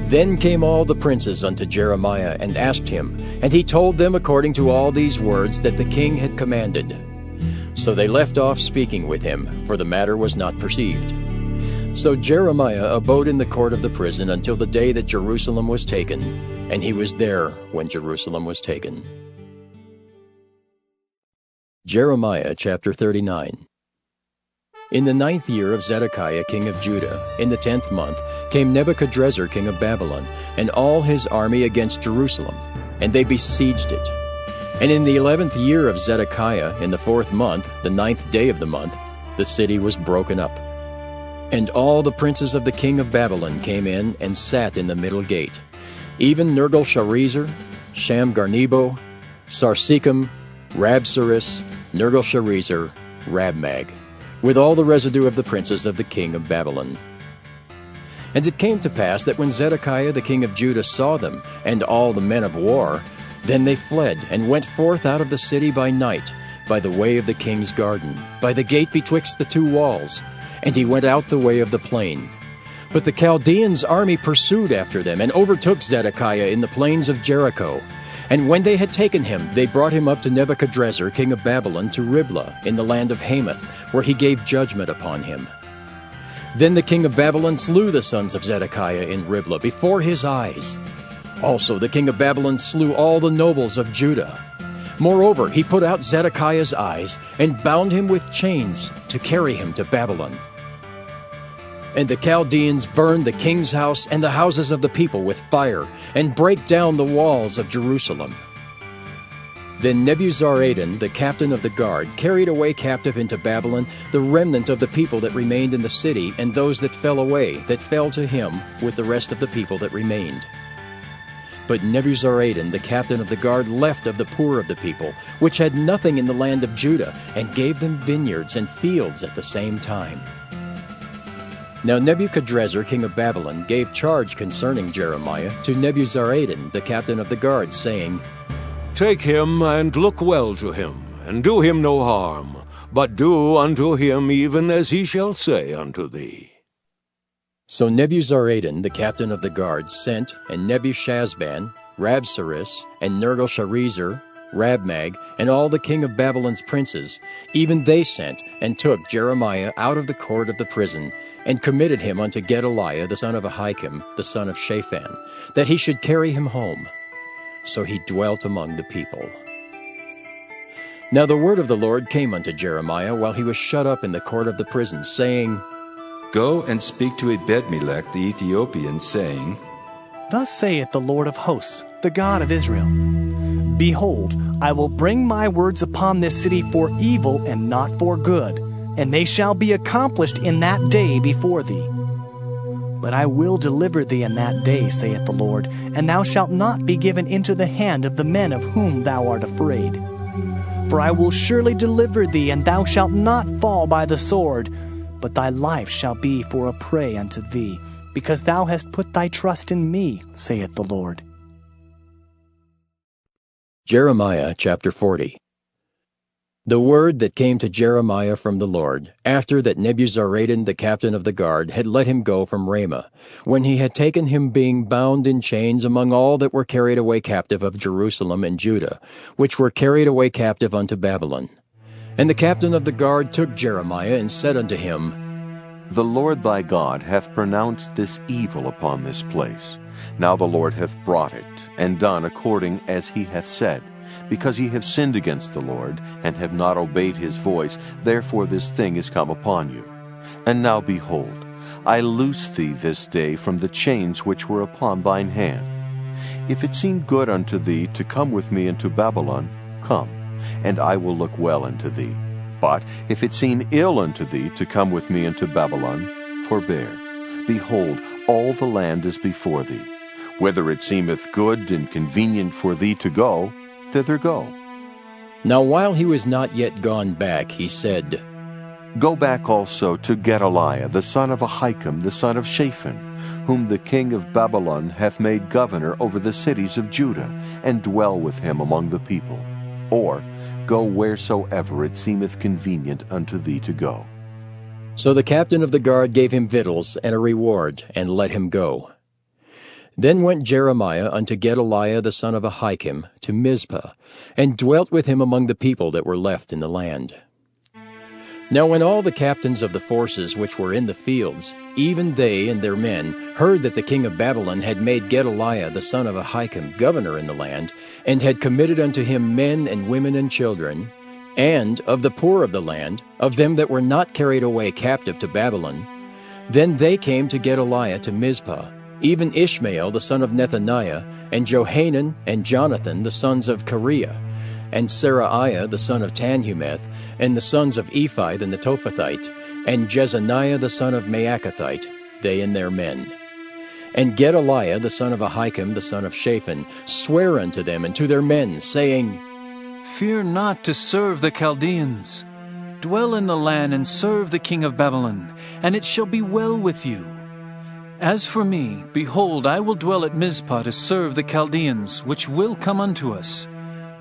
Then came all the princes unto Jeremiah, and asked him, and he told them according to all these words that the king had commanded. So they left off speaking with him, for the matter was not perceived. So Jeremiah abode in the court of the prison until the day that Jerusalem was taken, and he was there when Jerusalem was taken. Jeremiah chapter 39. In the 9th year of Zedekiah king of Judah, in the 10th month, came Nebuchadrezzar king of Babylon, and all his army against Jerusalem, and they besieged it. And in the 11th year of Zedekiah, in the 4th month, the 9th day of the month, the city was broken up. And all the princes of the king of Babylon came in and sat in the middle gate, even Nergal-Sharezer, Shamgar-Nebo, Sarsekim, Rabsaris, Nergal-Sharezer, Rabmag, with all the residue of the princes of the king of Babylon. And it came to pass that when Zedekiah the king of Judah saw them, and all the men of war, then they fled, and went forth out of the city by night, by the way of the king's garden, by the gate betwixt the two walls, and he went out the way of the plain. But the Chaldeans' army pursued after them, and overtook Zedekiah in the plains of Jericho. And when they had taken him, they brought him up to Nebuchadrezzar king of Babylon to Riblah, in the land of Hamath, where he gave judgment upon him. Then the king of Babylon slew the sons of Zedekiah in Riblah before his eyes. Also the king of Babylon slew all the nobles of Judah. Moreover, he put out Zedekiah's eyes, and bound him with chains to carry him to Babylon. And the Chaldeans burned the king's house and the houses of the people with fire, and brake down the walls of Jerusalem. Then Nebuzaradan, the captain of the guard, carried away captive into Babylon the remnant of the people that remained in the city, and those that fell away, that fell to him with the rest of the people that remained. But Nebuzaradan, the captain of the guard, left of the poor of the people, which had nothing in the land of Judah, and gave them vineyards and fields at the same time. Now Nebuchadrezzar king of Babylon gave charge concerning Jeremiah to Nebuzaradan, the captain of the guard, saying, Take him, and look well to him, and do him no harm, but do unto him even as he shall say unto thee. So Nebuzaradan, the captain of the guard, sent, and Nebushazban, Rabsaris, and Nergal-Sharezer, Rabmag, and all the king of Babylon's princes, even they sent, and took Jeremiah out of the court of the prison, and committed him unto Gedaliah the son of Ahikam, the son of Shaphan, that he should carry him home. So he dwelt among the people. Now the word of the Lord came unto Jeremiah while he was shut up in the court of the prison, saying, Go and speak to Ebed-melech the Ethiopian, saying, Thus saith the Lord of hosts, the God of Israel, Behold, I will bring my words upon this city for evil and not for good, and they shall be accomplished in that day before thee. But I will deliver thee in that day, saith the Lord, and thou shalt not be given into the hand of the men of whom thou art afraid. For I will surely deliver thee, and thou shalt not fall by the sword, but thy life shall be for a prey unto thee, because thou hast put thy trust in me, saith the Lord. Jeremiah chapter 40. The word that came to Jeremiah from the Lord, after that Nebuzaradan the captain of the guard had let him go from Ramah, when he had taken him being bound in chains among all that were carried away captive of Jerusalem and Judah, which were carried away captive unto Babylon. And the captain of the guard took Jeremiah, and said unto him, The Lord thy God hath pronounced this evil upon this place. Now the Lord hath brought it, and done according as he hath said. Because ye have sinned against the Lord, and have not obeyed his voice, therefore this thing is come upon you. And now behold, I loose thee this day from the chains which were upon thine hand. If it seem good unto thee to come with me into Babylon, come, and I will look well unto thee. But if it seem ill unto thee to come with me into Babylon, forbear. Behold, all the land is before thee. Whether it seemeth good and convenient for thee to go, thither go. Now while he was not yet gone back, he said, Go back also to Gedaliah the son of Ahikam the son of Shaphan, whom the king of Babylon hath made governor over the cities of Judah, and dwell with him among the people. Or go wheresoever it seemeth convenient unto thee to go. So the captain of the guard gave him victuals and a reward, and let him go. Then went Jeremiah unto Gedaliah the son of Ahikam to Mizpah, and dwelt with him among the people that were left in the land. Now when all the captains of the forces which were in the fields, even they and their men, heard that the king of Babylon had made Gedaliah the son of Ahikam governor in the land, and had committed unto him men and women and children, and of the poor of the land, of them that were not carried away captive to Babylon, then they came to Gedaliah to Mizpah, even Ishmael the son of Nethaniah, and Johanan and Jonathan the sons of Kareah, and Seraiah the son of Tanhumeth, and the sons of Ephi the Netophathite, and Jezaniah the son of Maacathite, they and their men. And Gedaliah the son of Ahikam the son of Shaphan sware unto them and to their men, saying, Fear not to serve the Chaldeans. Dwell in the land and serve the king of Babylon, and it shall be well with you. As for me, behold, I will dwell at Mizpah to serve the Chaldeans, which will come unto us.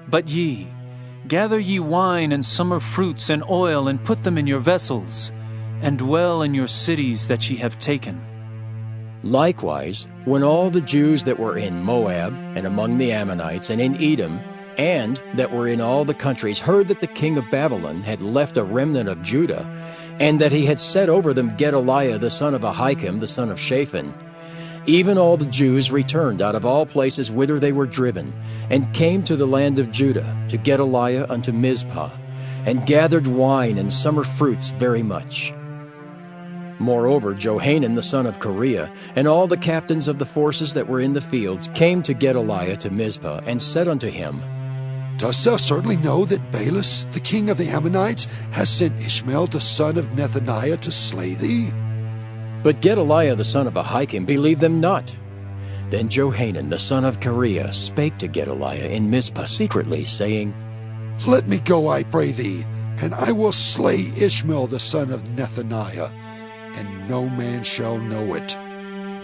But ye, gather ye wine and summer fruits and oil, and put them in your vessels, and dwell in your cities that ye have taken. Likewise, when all the Jews that were in Moab, and among the Ammonites, and in Edom, and that were in all the countries, heard that the king of Babylon had left a remnant of Judah, and that he had set over them Gedaliah the son of Ahikam the son of Shaphan, even all the Jews returned out of all places whither they were driven, and came to the land of Judah, to Gedaliah unto Mizpah, and gathered wine and summer fruits very much. Moreover, Johanan the son of Kareah, and all the captains of the forces that were in the fields, came to Gedaliah to Mizpah, and said unto him, Dost thou certainly know that Baalis, the king of the Ammonites, has sent Ishmael the son of Nethaniah to slay thee? But Gedaliah the son of Ahikam believed them not. Then Johanan the son of Kareah spake to Gedaliah in Mizpah secretly, saying, Let me go, I pray thee, and I will slay Ishmael the son of Nethaniah, and no man shall know it.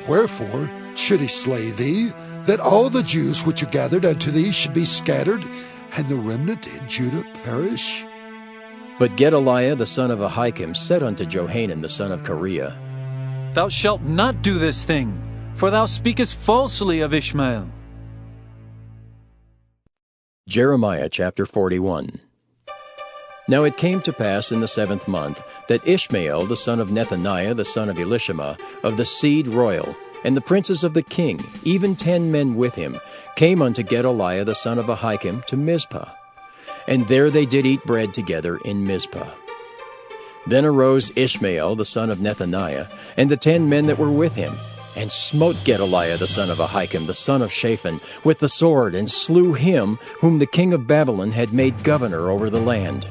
Wherefore should he slay thee, that all the Jews which are gathered unto thee should be scattered, and the remnant in Judah perish? But Gedaliah the son of Ahikam said unto Johanan the son of Kareah, Thou shalt not do this thing, for thou speakest falsely of Ishmael. Jeremiah chapter 41. Now it came to pass in the 7th month that Ishmael the son of Nethaniah the son of Elishama of the seed royal, and the princes of the king, even 10 men with him, came unto Gedaliah the son of Ahikam to Mizpah. And there they did eat bread together in Mizpah. Then arose Ishmael the son of Nethaniah, and the 10 men that were with him, and smote Gedaliah the son of Ahikam the son of Shaphan with the sword, and slew him whom the king of Babylon had made governor over the land.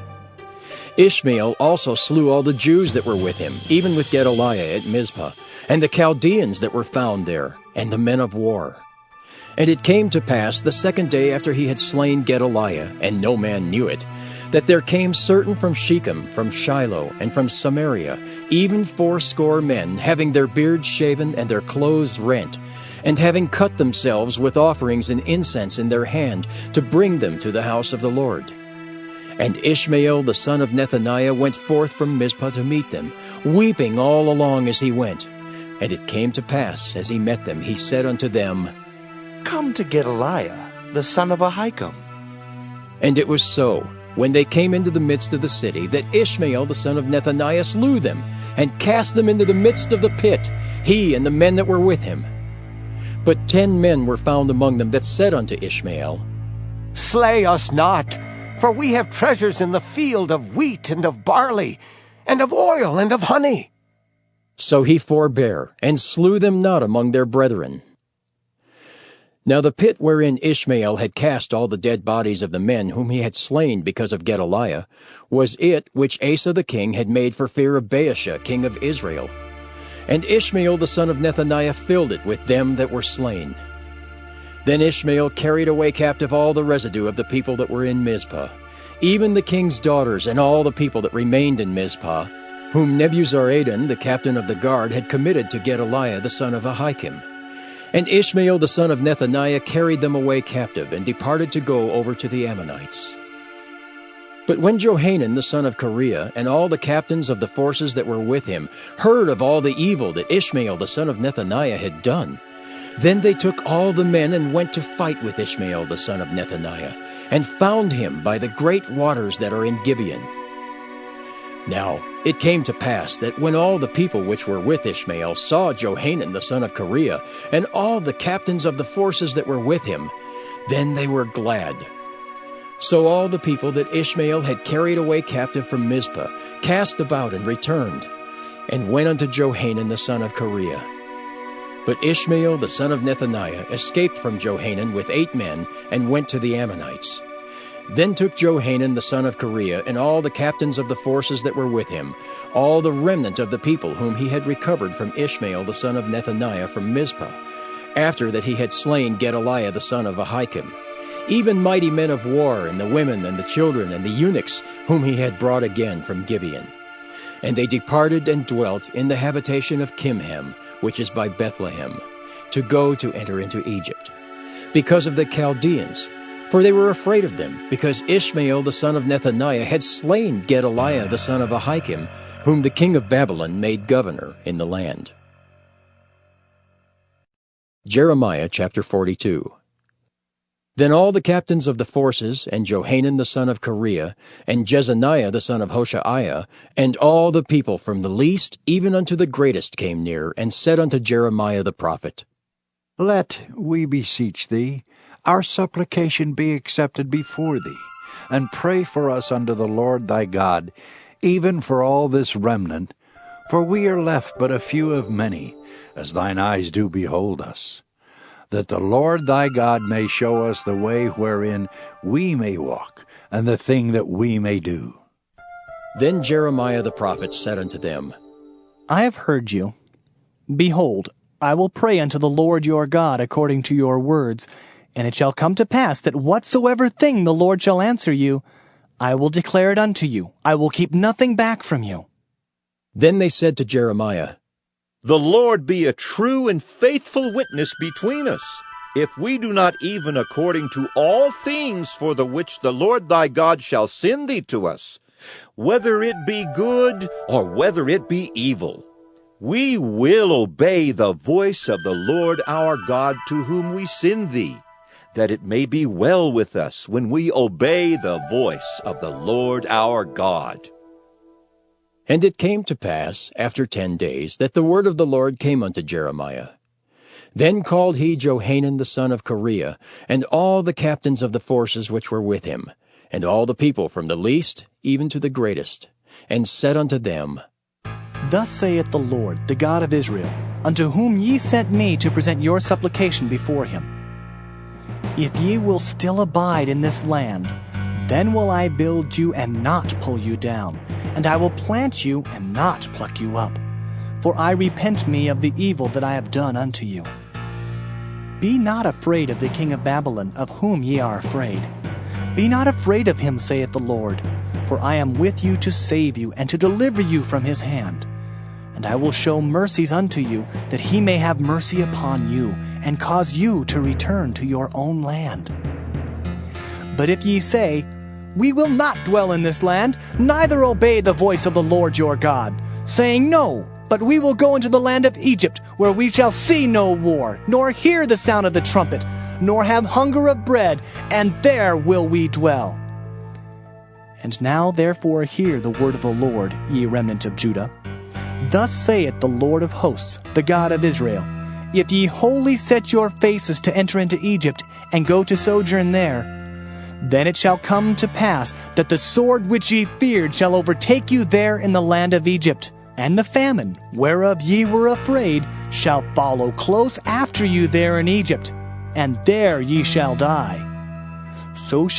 Ishmael also slew all the Jews that were with him, even with Gedaliah at Mizpah, and the Chaldeans that were found there, and the men of war. And it came to pass the 2nd day after he had slain Gedaliah, and no man knew it, that there came certain from Shechem, from Shiloh, and from Samaria, even 80 men, having their beards shaven and their clothes rent, and having cut themselves with offerings and incense in their hand, to bring them to the house of the Lord. And Ishmael the son of Nethaniah went forth from Mizpah to meet them, weeping all along as he went. And it came to pass, as he met them, he said unto them, Come to Gedaliah, the son of Ahikam. And it was so, when they came into the midst of the city, that Ishmael the son of Nethaniah slew them, and cast them into the midst of the pit, he and the men that were with him. But 10 men were found among them that said unto Ishmael, Slay us not, for we have treasures in the field of wheat and of barley, and of oil and of honey. So he forbare, and slew them not among their brethren. Now the pit wherein Ishmael had cast all the dead bodies of the men whom he had slain because of Gedaliah was it which Asa the king had made for fear of Baasha king of Israel. And Ishmael the son of Nethaniah filled it with them that were slain. Then Ishmael carried away captive all the residue of the people that were in Mizpah, even the king's daughters and all the people that remained in Mizpah, whom Nebuzaradan the captain of the guard had committed to Gedaliah the son of Ahikam. And Ishmael the son of Nethaniah carried them away captive, and departed to go over to the Ammonites. But when Johanan the son of Kareah and all the captains of the forces that were with him heard of all the evil that Ishmael the son of Nethaniah had done, then they took all the men and went to fight with Ishmael the son of Nethaniah, and found him by the great waters that are in Gibeon. Now it came to pass that when all the people which were with Ishmael saw Johanan the son of Kareah, and all the captains of the forces that were with him, then they were glad. So all the people that Ishmael had carried away captive from Mizpah cast about and returned, and went unto Johanan the son of Kareah. But Ishmael the son of Nethaniah escaped from Johanan with 8 men, and went to the Ammonites. Then took Johanan the son of Kareah, and all the captains of the forces that were with him, all the remnant of the people whom he had recovered from Ishmael the son of Nethaniah from Mizpah, after that he had slain Gedaliah the son of Ahikam, even mighty men of war, and the women and the children and the eunuchs, whom he had brought again from Gibeon. And they departed and dwelt in the habitation of Kimham, which is by Bethlehem, to go to enter into Egypt, because of the Chaldeans. For they were afraid of them, because Ishmael the son of Nethaniah had slain Gedaliah the son of Ahikam, whom the king of Babylon made governor in the land. Jeremiah chapter 42. Then all the captains of the forces, and Johanan the son of Kareah, and Jezaniah the son of Hoshaiah, and all the people from the least even unto the greatest came near, and said unto Jeremiah the prophet, Let, we beseech thee, our supplication be accepted before thee, and pray for us unto the Lord thy God, even for all this remnant, for we are left but a few of many, as thine eyes do behold us, that the Lord thy God may show us the way wherein we may walk, and the thing that we may do. Then Jeremiah the prophet said unto them, I have heard you. Behold, I will pray unto the Lord your God according to your words, and it shall come to pass that whatsoever thing the Lord shall answer you, I will declare it unto you. I will keep nothing back from you. Then they said to Jeremiah, The Lord be a true and faithful witness between us, if we do not even according to all things for the which the Lord thy God shall send thee to us, whether it be good or whether it be evil. We will obey the voice of the Lord our God to whom we send thee, that it may be well with us when we obey the voice of the Lord our God. And it came to pass, after 10 days, that the word of the Lord came unto Jeremiah. Then called he Johanan the son of Kareah, and all the captains of the forces which were with him, and all the people from the least even to the greatest, and said unto them, Thus saith the Lord, the God of Israel, unto whom ye sent me to present your supplication before him. If ye will still abide in this land, then will I build you and not pull you down, and I will plant you and not pluck you up. For I repent me of the evil that I have done unto you. Be not afraid of the king of Babylon, of whom ye are afraid. Be not afraid of him, saith the Lord, for I am with you to save you and to deliver you from his hand. And I will show mercies unto you, that he may have mercy upon you, and cause you to return to your own land. But if ye say, We will not dwell in this land, neither obey the voice of the Lord your God, saying, No, but we will go into the land of Egypt, where we shall see no war, nor hear the sound of the trumpet, nor have hunger of bread, and there will we dwell. And now therefore hear the word of the Lord, ye remnant of Judah. Thus saith the Lord of hosts, the God of Israel, If ye wholly set your faces to enter into Egypt, and go to sojourn there, then it shall come to pass that the sword which ye feared shall overtake you there in the land of Egypt, and the famine, whereof ye were afraid, shall follow close after you there in Egypt, and there ye shall die. So shall